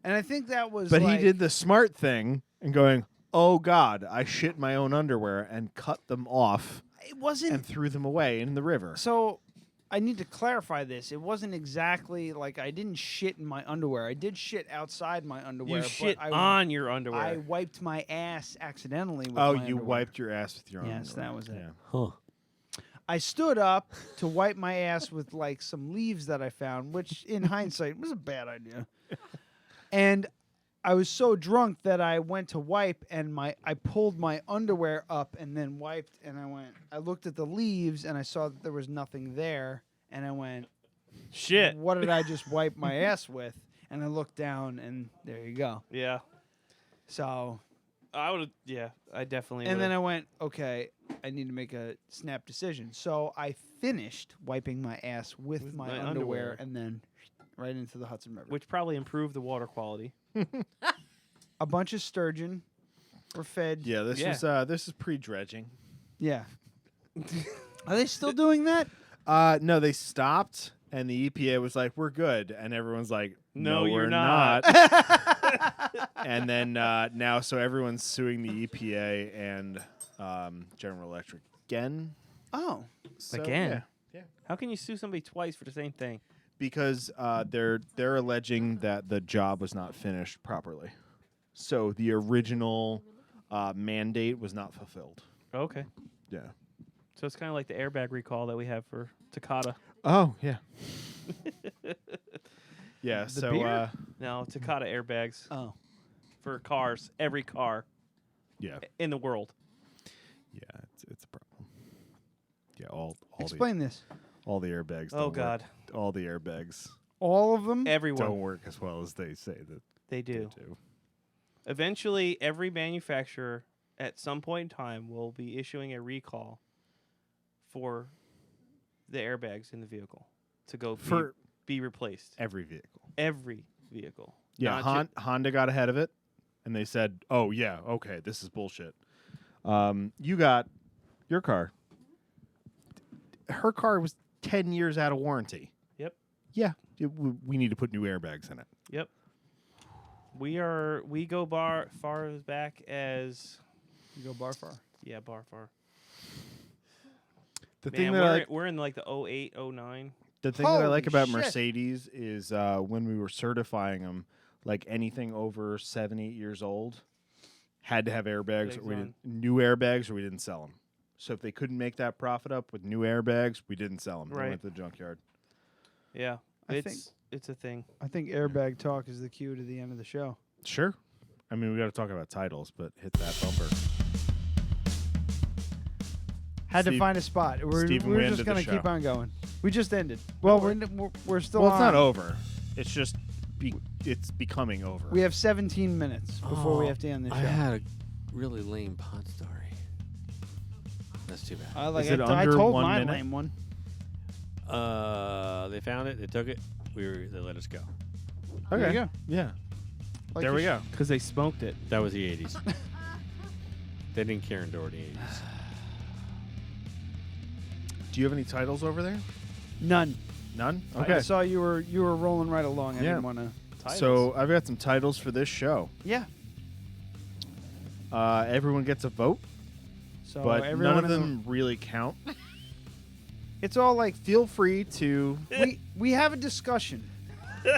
[SPEAKER 2] And I think that was
[SPEAKER 3] But
[SPEAKER 2] like,
[SPEAKER 3] he did the smart thing and going, oh, God, I shit my own underwear, and cut them off
[SPEAKER 2] It wasn't.
[SPEAKER 3] and threw them away in the river.
[SPEAKER 2] So I need to clarify this. It wasn't exactly like I didn't shit in my underwear. I did shit outside my underwear.
[SPEAKER 12] You
[SPEAKER 2] but
[SPEAKER 12] shit
[SPEAKER 2] I,
[SPEAKER 12] on your underwear.
[SPEAKER 2] I wiped my ass accidentally with
[SPEAKER 3] Oh,
[SPEAKER 2] my
[SPEAKER 3] you
[SPEAKER 2] underwear.
[SPEAKER 3] wiped your ass with your own
[SPEAKER 2] Yes,
[SPEAKER 3] underwear.
[SPEAKER 2] that was it.
[SPEAKER 3] Yeah.
[SPEAKER 15] Huh.
[SPEAKER 2] I stood up to wipe my ass with like some leaves that I found, which in hindsight was a bad idea. And I was so drunk that I went to wipe, and I pulled my underwear up and then wiped, and I looked at the leaves and I saw that there was nothing there, and I went,
[SPEAKER 12] Shit.
[SPEAKER 2] what did I just wipe my ass with? And I looked down, and there you go.
[SPEAKER 12] Yeah.
[SPEAKER 2] So,
[SPEAKER 12] I would have. Yeah, I definitely.
[SPEAKER 2] and then I
[SPEAKER 12] would've.
[SPEAKER 2] went, okay, I need to make a snap decision. So I finished wiping my ass with my underwear, and then right into the Hudson River.
[SPEAKER 12] which probably improved the water quality.
[SPEAKER 2] A bunch of sturgeon were fed.
[SPEAKER 3] Yeah, this is pre-dredging.
[SPEAKER 2] Yeah. Are they still doing that?
[SPEAKER 3] No, they stopped, and the EPA was like, "We're good," and everyone's like,
[SPEAKER 12] No,
[SPEAKER 3] "No,
[SPEAKER 12] you're
[SPEAKER 3] we're
[SPEAKER 12] not."
[SPEAKER 3] And then now, so everyone's suing the EPA and General Electric again.
[SPEAKER 2] Oh,
[SPEAKER 3] So,
[SPEAKER 12] Again?
[SPEAKER 3] yeah.
[SPEAKER 12] How can you sue somebody twice for the same thing?
[SPEAKER 3] Because they're alleging that the job was not finished properly, so the original mandate was not fulfilled.
[SPEAKER 12] Okay.
[SPEAKER 3] Yeah.
[SPEAKER 12] So it's kind of like the airbag recall that we have for Takata.
[SPEAKER 3] Oh yeah. Yeah. So
[SPEAKER 2] beer?
[SPEAKER 12] No, Takata airbags.
[SPEAKER 2] Oh.
[SPEAKER 12] For cars, every car.
[SPEAKER 3] Yeah.
[SPEAKER 12] In the world.
[SPEAKER 3] Yeah, it's a problem. Yeah, all
[SPEAKER 2] Explain this.
[SPEAKER 3] All the airbags.
[SPEAKER 12] Oh,
[SPEAKER 3] don't work.
[SPEAKER 12] God.
[SPEAKER 3] All the airbags
[SPEAKER 2] All of them?
[SPEAKER 12] Everyone.
[SPEAKER 3] don't work as well as they say that
[SPEAKER 12] They do.
[SPEAKER 3] they do.
[SPEAKER 12] Eventually, every manufacturer at some point in time will be issuing a recall for the airbags in the vehicle to go be replaced.
[SPEAKER 3] Every vehicle.
[SPEAKER 12] Every vehicle.
[SPEAKER 3] Yeah,
[SPEAKER 12] Not
[SPEAKER 3] Honda got ahead of it, and they said, "Oh yeah, okay, this is bullshit." You got your car. Her car was 10 years out of warranty.
[SPEAKER 12] Yep.
[SPEAKER 3] Yeah, we need to put new airbags in it.
[SPEAKER 12] Yep. We go far as back as
[SPEAKER 2] You go bar far.
[SPEAKER 12] yeah, bar far.
[SPEAKER 3] The
[SPEAKER 12] Man,
[SPEAKER 3] thing that
[SPEAKER 12] we're in like the 08, 09.
[SPEAKER 3] The thing that I like
[SPEAKER 2] Holy
[SPEAKER 3] about
[SPEAKER 2] shit.
[SPEAKER 3] Mercedes is when we were certifying them, like anything over 7, 8 years old had to have airbags. Or we didn't, new airbags, or we didn't sell them. So if they couldn't make that profit up with new airbags, we didn't sell them. They
[SPEAKER 12] Right.
[SPEAKER 3] went to the junkyard.
[SPEAKER 12] Yeah,
[SPEAKER 2] I
[SPEAKER 12] it's a thing.
[SPEAKER 2] I think airbag talk is the cue to the end of the show.
[SPEAKER 3] Sure. I mean, we got to talk about titles, but hit that bumper.
[SPEAKER 2] Had to
[SPEAKER 3] Steve-
[SPEAKER 2] find a spot. We're
[SPEAKER 3] Steven, we
[SPEAKER 2] just
[SPEAKER 3] ended the
[SPEAKER 2] gonna
[SPEAKER 3] show.
[SPEAKER 2] keep on going. We just ended. Well, we're still.
[SPEAKER 3] Well, it's not
[SPEAKER 2] on.
[SPEAKER 3] over. It's just it's becoming over.
[SPEAKER 2] We have 17 minutes before we have to end the show.
[SPEAKER 15] I had a really lame pot story. That's too bad.
[SPEAKER 2] I like
[SPEAKER 3] Is it
[SPEAKER 2] I
[SPEAKER 3] under
[SPEAKER 2] told
[SPEAKER 3] 1
[SPEAKER 2] my
[SPEAKER 3] minute?
[SPEAKER 2] lame one.
[SPEAKER 15] They found it. They took it. They let us go.
[SPEAKER 3] Okay.
[SPEAKER 2] There you go.
[SPEAKER 3] Yeah.
[SPEAKER 2] Like
[SPEAKER 3] there
[SPEAKER 2] you
[SPEAKER 3] we go.
[SPEAKER 12] Because they smoked it.
[SPEAKER 15] That was the 80s. They didn't care in the 80s.
[SPEAKER 3] Do you have any titles over there?
[SPEAKER 2] None.
[SPEAKER 3] None?
[SPEAKER 2] I
[SPEAKER 3] Okay.
[SPEAKER 2] saw you were rolling right along. I
[SPEAKER 3] Yeah.
[SPEAKER 2] didn't want to.
[SPEAKER 3] So I've got some titles for this show.
[SPEAKER 2] Yeah.
[SPEAKER 3] Everyone gets a vote,
[SPEAKER 2] So
[SPEAKER 3] but
[SPEAKER 2] everyone
[SPEAKER 3] none of
[SPEAKER 2] in
[SPEAKER 3] them really count.
[SPEAKER 2] It's all like
[SPEAKER 3] Feel free to.
[SPEAKER 2] we have a discussion.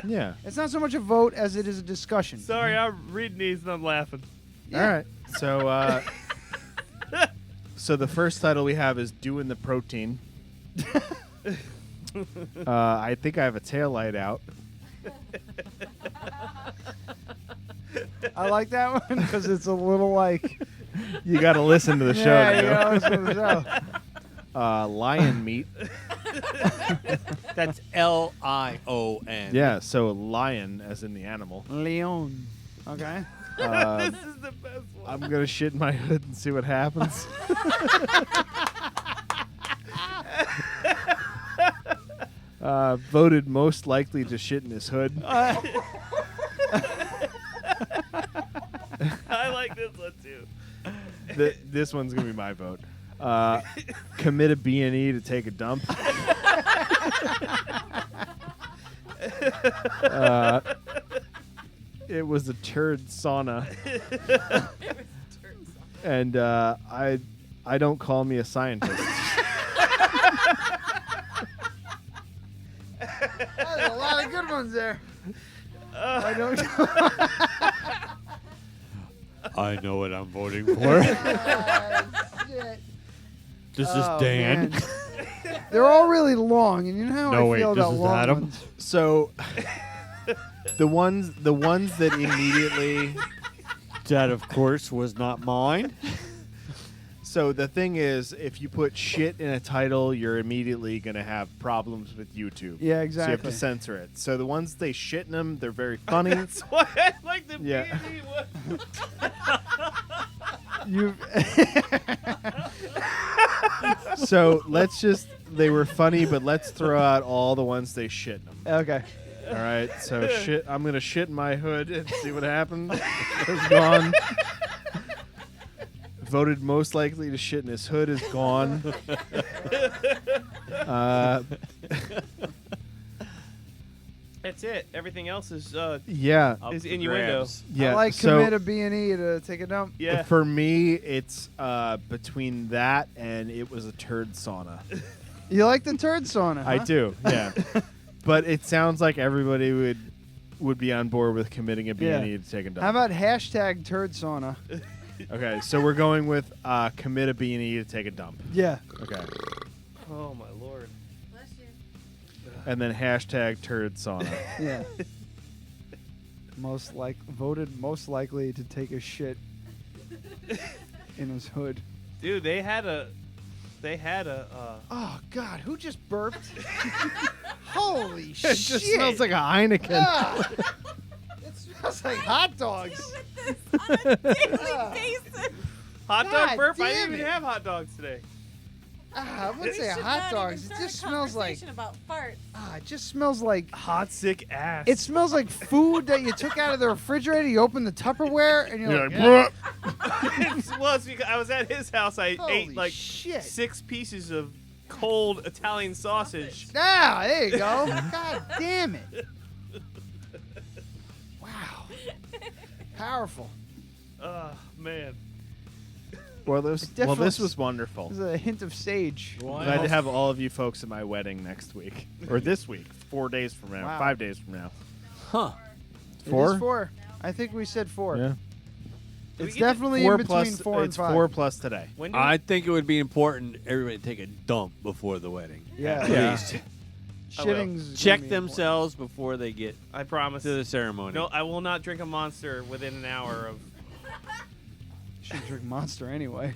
[SPEAKER 3] Yeah.
[SPEAKER 2] It's not so much a vote as it is a discussion.
[SPEAKER 12] Sorry, I'm reading these and I'm laughing.
[SPEAKER 3] All right. So, so the first title we have is "Doing the Protein." I think I have a tail light out.
[SPEAKER 2] I like that one because it's a little like.
[SPEAKER 3] You got to listen to the show.
[SPEAKER 2] Yeah, you
[SPEAKER 3] Joe.
[SPEAKER 2] gotta listen to the show.
[SPEAKER 3] Lion meat.
[SPEAKER 15] That's Lion.
[SPEAKER 3] Yeah. So lion, as in the animal.
[SPEAKER 2] Leon. Okay.
[SPEAKER 12] This is the best one.
[SPEAKER 3] I'm gonna shit in my hood and see what happens. Voted most likely to shit in his hood.
[SPEAKER 12] I like this one too.
[SPEAKER 3] This one's gonna be my vote. Commit a B&E to take a dump. It was a turd sauna. And I don't call me a scientist.
[SPEAKER 2] There's a lot of good ones there. I don't.
[SPEAKER 15] I know what I'm voting for.
[SPEAKER 2] Shit.
[SPEAKER 15] This
[SPEAKER 2] Oh,
[SPEAKER 15] is Dan.
[SPEAKER 2] man. They're all really long, and you know how
[SPEAKER 15] No,
[SPEAKER 2] I
[SPEAKER 15] wait,
[SPEAKER 2] feel
[SPEAKER 15] this
[SPEAKER 2] about
[SPEAKER 15] is
[SPEAKER 2] long
[SPEAKER 15] Adam?
[SPEAKER 2] ones.
[SPEAKER 3] So the ones that immediately.
[SPEAKER 15] That, of course, was not mine.
[SPEAKER 3] So the thing is, if you put shit in a title, you're immediately going to have problems with YouTube.
[SPEAKER 2] Yeah,
[SPEAKER 3] So you have
[SPEAKER 2] exactly.
[SPEAKER 3] to censor it. So the ones they shit in them, they're very funny.
[SPEAKER 12] That's why I like the
[SPEAKER 3] Yeah.
[SPEAKER 12] B&E one.
[SPEAKER 3] So let's just, they were funny, but let's throw out all the ones they shit in them.
[SPEAKER 2] Okay.
[SPEAKER 3] All right, so shit. I'm gonna shit in my hood and see what happens. It's gone. Voted most likely to shit in his hood is gone.
[SPEAKER 12] That's it. Everything else is
[SPEAKER 3] is
[SPEAKER 12] innuendo.
[SPEAKER 3] Yeah,
[SPEAKER 2] I like
[SPEAKER 3] so
[SPEAKER 2] commit a B&E to take a dump.
[SPEAKER 12] Yeah.
[SPEAKER 3] For me, it's between that and it was a turd sauna.
[SPEAKER 2] You like the turd sauna?
[SPEAKER 3] I
[SPEAKER 2] huh?
[SPEAKER 3] do, yeah. But it sounds like everybody would be on board with committing a B&E to take a dump.
[SPEAKER 2] How about hashtag turd sauna?
[SPEAKER 3] Okay, so we're going with commit a B&E to take a dump.
[SPEAKER 2] Yeah.
[SPEAKER 3] Okay.
[SPEAKER 12] Oh my lord.
[SPEAKER 3] And then hashtag turd sauna.
[SPEAKER 2] Yeah. Voted most likely to take a shit in his hood.
[SPEAKER 12] Dude, they had a.
[SPEAKER 2] Oh God, who just burped? Holy shit!
[SPEAKER 3] It just smells like a Heineken.
[SPEAKER 2] Ah. It smells like hot dogs.
[SPEAKER 12] Hot dog
[SPEAKER 2] God
[SPEAKER 12] burp? I
[SPEAKER 2] damn
[SPEAKER 12] didn't even
[SPEAKER 2] it.
[SPEAKER 12] have hot dogs today.
[SPEAKER 2] I wouldn't say hot dogs. It just smells like.
[SPEAKER 14] about farts.
[SPEAKER 2] It just smells like
[SPEAKER 12] hot, sick ass.
[SPEAKER 2] It smells like food that you took out of the refrigerator. You open the Tupperware and you're like,
[SPEAKER 3] "Bruh."
[SPEAKER 12] Well, it's because I was at his house. I
[SPEAKER 2] Holy
[SPEAKER 12] ate like
[SPEAKER 2] shit.
[SPEAKER 12] 6 pieces of cold Italian sausage.
[SPEAKER 2] Ah, there you go. God damn it. Wow. Powerful.
[SPEAKER 12] Oh man.
[SPEAKER 3] Well, this
[SPEAKER 2] definitely
[SPEAKER 3] was wonderful.
[SPEAKER 2] There's a hint of sage.
[SPEAKER 3] Glad to have all of you folks at my wedding next week. Or this week. 4 days from now.
[SPEAKER 2] Wow.
[SPEAKER 3] 5 days from now.
[SPEAKER 15] Huh.
[SPEAKER 2] It
[SPEAKER 3] 4?
[SPEAKER 2] is 4. I think we said 4.
[SPEAKER 3] Yeah.
[SPEAKER 2] It's definitely
[SPEAKER 3] 4
[SPEAKER 2] in between
[SPEAKER 3] plus,
[SPEAKER 2] 4 and
[SPEAKER 3] it's
[SPEAKER 2] 5.
[SPEAKER 3] 4 plus today.
[SPEAKER 12] When do
[SPEAKER 15] I think it would be important everybody to take a dump before the wedding.
[SPEAKER 2] Yeah.
[SPEAKER 15] At
[SPEAKER 3] Yeah.
[SPEAKER 15] least.
[SPEAKER 2] Shitting's
[SPEAKER 15] Check
[SPEAKER 2] gonna be
[SPEAKER 15] themselves before they get
[SPEAKER 12] I promise.
[SPEAKER 15] to the ceremony.
[SPEAKER 12] No, I will not drink a Monster within an hour of.
[SPEAKER 2] Should drink Monster anyway.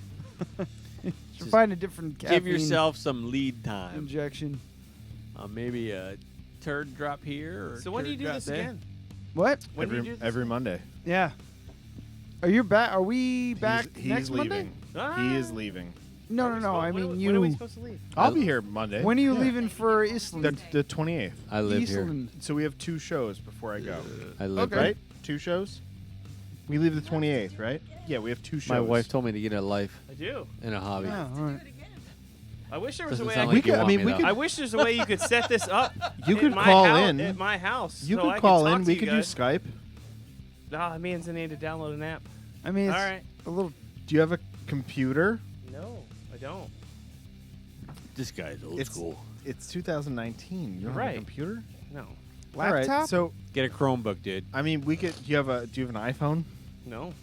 [SPEAKER 2] Should
[SPEAKER 15] Just
[SPEAKER 2] find a different caffeine
[SPEAKER 15] Give yourself some lead time.
[SPEAKER 2] injection.
[SPEAKER 15] Maybe a turd drop here. Or
[SPEAKER 12] So when do you
[SPEAKER 15] turd
[SPEAKER 12] do
[SPEAKER 15] drop
[SPEAKER 12] this
[SPEAKER 15] there.
[SPEAKER 12] again?
[SPEAKER 2] What?
[SPEAKER 12] When do you do this?
[SPEAKER 3] Every Monday.
[SPEAKER 2] Yeah. Are you back? Are we back
[SPEAKER 3] He's
[SPEAKER 2] next
[SPEAKER 3] leaving.
[SPEAKER 2] Monday?
[SPEAKER 12] Ah.
[SPEAKER 3] He is leaving.
[SPEAKER 2] No. I mean
[SPEAKER 12] when
[SPEAKER 2] you.
[SPEAKER 12] are we supposed to leave?
[SPEAKER 3] I'll be here Monday.
[SPEAKER 2] When are you
[SPEAKER 3] Yeah.
[SPEAKER 2] leaving for Iceland?
[SPEAKER 3] The 28th.
[SPEAKER 15] I live
[SPEAKER 2] Eastland.
[SPEAKER 3] So we have 2 shows before I go.
[SPEAKER 15] here. I live
[SPEAKER 2] Okay.
[SPEAKER 3] Right? 2 shows? We leave the 28th, right? Yeah, we have 2 shows.
[SPEAKER 15] My wife told me to get a life
[SPEAKER 12] I do.
[SPEAKER 15] and a hobby.
[SPEAKER 2] Yeah, all right.
[SPEAKER 12] I wish there was
[SPEAKER 15] Doesn't
[SPEAKER 12] a way
[SPEAKER 15] sound
[SPEAKER 12] I
[SPEAKER 15] like
[SPEAKER 12] could.
[SPEAKER 15] you want me,
[SPEAKER 3] we
[SPEAKER 15] though.
[SPEAKER 3] could-
[SPEAKER 12] I wish there's a way you could set this up.
[SPEAKER 3] You
[SPEAKER 12] at
[SPEAKER 3] could
[SPEAKER 12] my
[SPEAKER 3] call
[SPEAKER 12] house,
[SPEAKER 3] in.
[SPEAKER 12] at my house.
[SPEAKER 3] You
[SPEAKER 12] so
[SPEAKER 3] could
[SPEAKER 12] I
[SPEAKER 3] call
[SPEAKER 12] talk
[SPEAKER 3] in.
[SPEAKER 12] to
[SPEAKER 3] We
[SPEAKER 12] you
[SPEAKER 3] could do
[SPEAKER 12] guys.
[SPEAKER 3] Skype.
[SPEAKER 12] Nah, it means I need to download an app.
[SPEAKER 2] I mean, it's
[SPEAKER 12] All right.
[SPEAKER 2] a little.
[SPEAKER 3] Do you have a computer?
[SPEAKER 12] No, I don't.
[SPEAKER 15] This guy's old
[SPEAKER 3] It's
[SPEAKER 15] school.
[SPEAKER 3] It's 2019. You don't have
[SPEAKER 12] Right.
[SPEAKER 3] a computer?
[SPEAKER 12] No.
[SPEAKER 3] All right,
[SPEAKER 2] Laptop?
[SPEAKER 3] so
[SPEAKER 15] Get a Chromebook, dude.
[SPEAKER 3] I mean, we could. Do you have an iPhone?
[SPEAKER 12] No.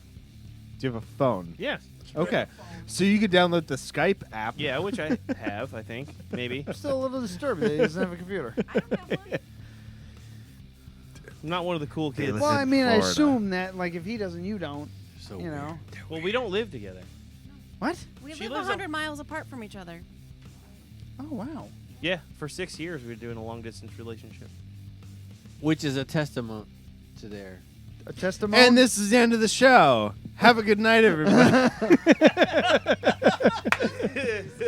[SPEAKER 3] Do you have a phone?
[SPEAKER 12] Yes.
[SPEAKER 3] Okay. So you could download the Skype app.
[SPEAKER 12] Yeah, which I have, I think. Maybe.
[SPEAKER 2] I'm still a little disturbed that he doesn't have a computer.
[SPEAKER 12] I'm not one of the cool kids.
[SPEAKER 2] Well, I mean, I
[SPEAKER 3] Florida.
[SPEAKER 2] assume that, like, if he doesn't, you don't.
[SPEAKER 15] So
[SPEAKER 2] You know.
[SPEAKER 12] Well, we don't live together.
[SPEAKER 2] What?
[SPEAKER 14] We
[SPEAKER 12] She
[SPEAKER 14] live
[SPEAKER 12] lives
[SPEAKER 14] 100 miles apart from each other.
[SPEAKER 2] Oh, wow.
[SPEAKER 12] Yeah, for 6 years we were doing a long distance relationship.
[SPEAKER 15] Which is a testament to their.
[SPEAKER 2] A testimony?
[SPEAKER 3] And this is the end of the show. Have a good night, everybody.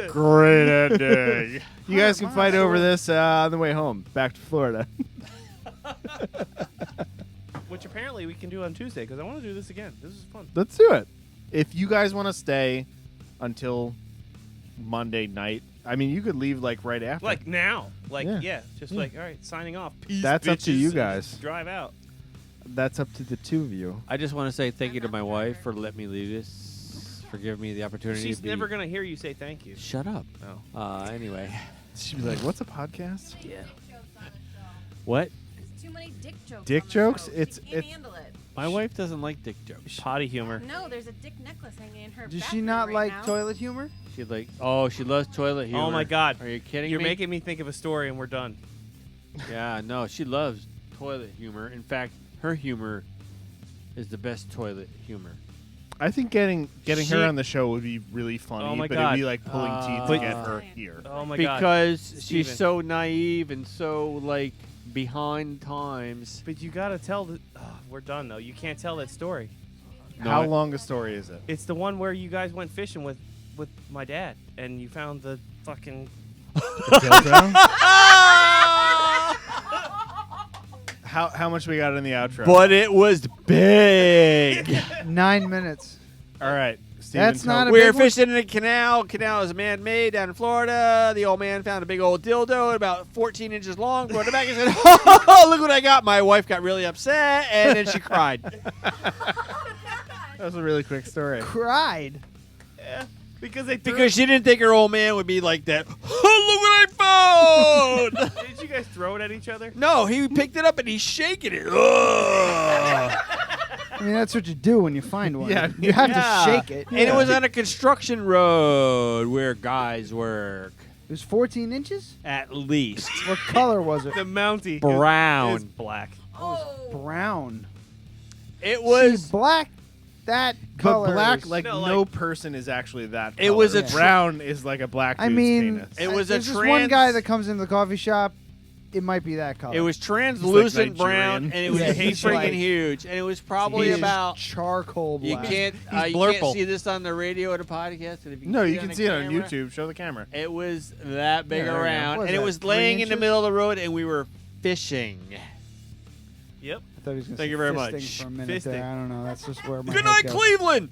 [SPEAKER 3] Great ending. You guys can fight over this on the way home, back to Florida.
[SPEAKER 12] Which apparently we can do on Tuesday because I want to do this again. This is fun.
[SPEAKER 3] Let's do it. If you guys want to stay until Monday night, I mean, you could leave like right after.
[SPEAKER 12] Like now. Like,
[SPEAKER 3] Yeah.
[SPEAKER 12] yeah. Just
[SPEAKER 3] Yeah.
[SPEAKER 12] like, all right, signing off. Peace,
[SPEAKER 3] That's up to
[SPEAKER 12] bitches,
[SPEAKER 3] you
[SPEAKER 12] and
[SPEAKER 3] guys.
[SPEAKER 12] just drive out.
[SPEAKER 3] That's up to the 2 of you.
[SPEAKER 15] I just want to say thank you to my wife for letting me leave this, for giving me the opportunity.
[SPEAKER 12] She's
[SPEAKER 15] to be
[SPEAKER 12] never going to hear you say thank you.
[SPEAKER 15] Shut up.
[SPEAKER 12] Oh.
[SPEAKER 15] Anyway.
[SPEAKER 3] She'd be like, "What's a podcast?"
[SPEAKER 12] Yeah.
[SPEAKER 15] What?
[SPEAKER 14] Too many dick jokes.
[SPEAKER 3] Dick
[SPEAKER 14] on the
[SPEAKER 3] jokes?
[SPEAKER 14] show.
[SPEAKER 3] It's
[SPEAKER 14] She can't handle it.
[SPEAKER 15] My wife doesn't like dick jokes.
[SPEAKER 12] Potty humor.
[SPEAKER 14] No, there's a dick necklace hanging in her.
[SPEAKER 2] Does she
[SPEAKER 14] bathroom
[SPEAKER 2] not
[SPEAKER 14] right
[SPEAKER 2] like
[SPEAKER 14] now.
[SPEAKER 2] toilet humor?
[SPEAKER 15] She she loves toilet humor.
[SPEAKER 12] Oh my God.
[SPEAKER 15] Are you kidding
[SPEAKER 12] You're
[SPEAKER 15] me?
[SPEAKER 12] making me think of a story and we're done.
[SPEAKER 15] Yeah, no, she loves toilet humor. In fact, her humor is the best toilet humor.
[SPEAKER 3] I think getting
[SPEAKER 12] She-
[SPEAKER 3] her on the show would be really funny,
[SPEAKER 12] Oh my
[SPEAKER 3] but
[SPEAKER 12] God.
[SPEAKER 3] it'd be like pulling teeth to
[SPEAKER 15] But-
[SPEAKER 3] get her here.
[SPEAKER 12] Oh my God.
[SPEAKER 15] Because she's
[SPEAKER 12] Steven.
[SPEAKER 15] so naive and so like behind times.
[SPEAKER 12] But you got to tell the. Oh, we're done though. You can't tell that story.
[SPEAKER 15] No,
[SPEAKER 3] How
[SPEAKER 15] I-
[SPEAKER 3] long a story is it?
[SPEAKER 12] It's the one where you guys went fishing with my dad and you found the fucking.
[SPEAKER 3] The dildo? How much we got in the outro?
[SPEAKER 15] But it was big.
[SPEAKER 2] 9 minutes.
[SPEAKER 3] All right. Steven,
[SPEAKER 2] That's not a
[SPEAKER 15] We
[SPEAKER 2] big
[SPEAKER 15] were
[SPEAKER 2] one.
[SPEAKER 15] fishing in a canal. Canal is man-made down in Florida. The old man found a big old dildo about 14 inches long. Brought it back and said, "Oh, look what I got!" My wife got really upset, and then she cried.
[SPEAKER 3] That was a really quick story.
[SPEAKER 2] Cried.
[SPEAKER 12] Yeah, because they threw
[SPEAKER 15] Because she didn't think her old man would be like that. Oh, look what I found!
[SPEAKER 12] Did you guys throw it at each other?
[SPEAKER 15] No, he picked it up and he's shaking it. Ugh.
[SPEAKER 2] I mean, that's what you do when you find one.
[SPEAKER 3] Yeah,
[SPEAKER 2] you have
[SPEAKER 15] Yeah.
[SPEAKER 2] to shake it.
[SPEAKER 15] And it was on a construction road where guys work.
[SPEAKER 2] It was 14 inches?
[SPEAKER 15] At least.
[SPEAKER 2] What color was it?
[SPEAKER 12] The Mountie.
[SPEAKER 15] Brown.
[SPEAKER 12] It was black.
[SPEAKER 2] Brown.
[SPEAKER 15] It was
[SPEAKER 2] See, black. That color.
[SPEAKER 3] But black,
[SPEAKER 2] is-
[SPEAKER 3] like no person is actually that.
[SPEAKER 15] It was
[SPEAKER 3] color.
[SPEAKER 15] a
[SPEAKER 3] brown is like a black dude's
[SPEAKER 2] I mean,
[SPEAKER 3] penis.
[SPEAKER 15] It was a
[SPEAKER 2] there's this one guy that comes into the coffee shop. It might be that color.
[SPEAKER 15] It was translucent brown,
[SPEAKER 3] Nigerian.
[SPEAKER 15] and it was
[SPEAKER 2] Yeah, he's
[SPEAKER 15] freaking
[SPEAKER 2] like-
[SPEAKER 15] huge. And it was probably
[SPEAKER 2] He's
[SPEAKER 15] about
[SPEAKER 2] charcoal
[SPEAKER 15] You
[SPEAKER 2] black.
[SPEAKER 15] can't
[SPEAKER 3] He's
[SPEAKER 15] you can't
[SPEAKER 3] blurple.
[SPEAKER 15] see this on the radio or the podcast. And if you
[SPEAKER 3] No, you
[SPEAKER 15] on
[SPEAKER 3] can
[SPEAKER 15] the
[SPEAKER 3] see it on
[SPEAKER 15] camera,
[SPEAKER 3] YouTube. Show the camera.
[SPEAKER 15] It was that big
[SPEAKER 3] Yeah, there you go.
[SPEAKER 15] around,
[SPEAKER 2] What is
[SPEAKER 15] and it
[SPEAKER 2] that,
[SPEAKER 15] was
[SPEAKER 2] 3
[SPEAKER 15] laying in the
[SPEAKER 2] inches?
[SPEAKER 15] middle of the road, and we were fishing.
[SPEAKER 12] Yep.
[SPEAKER 2] I thought he was going to
[SPEAKER 15] Thank
[SPEAKER 2] say
[SPEAKER 15] you very
[SPEAKER 2] fisting
[SPEAKER 15] much.
[SPEAKER 2] for a minute there.
[SPEAKER 12] Fisting.
[SPEAKER 2] I don't know. That's just where my
[SPEAKER 15] Good
[SPEAKER 2] head
[SPEAKER 15] night,
[SPEAKER 2] goes.
[SPEAKER 15] Cleveland.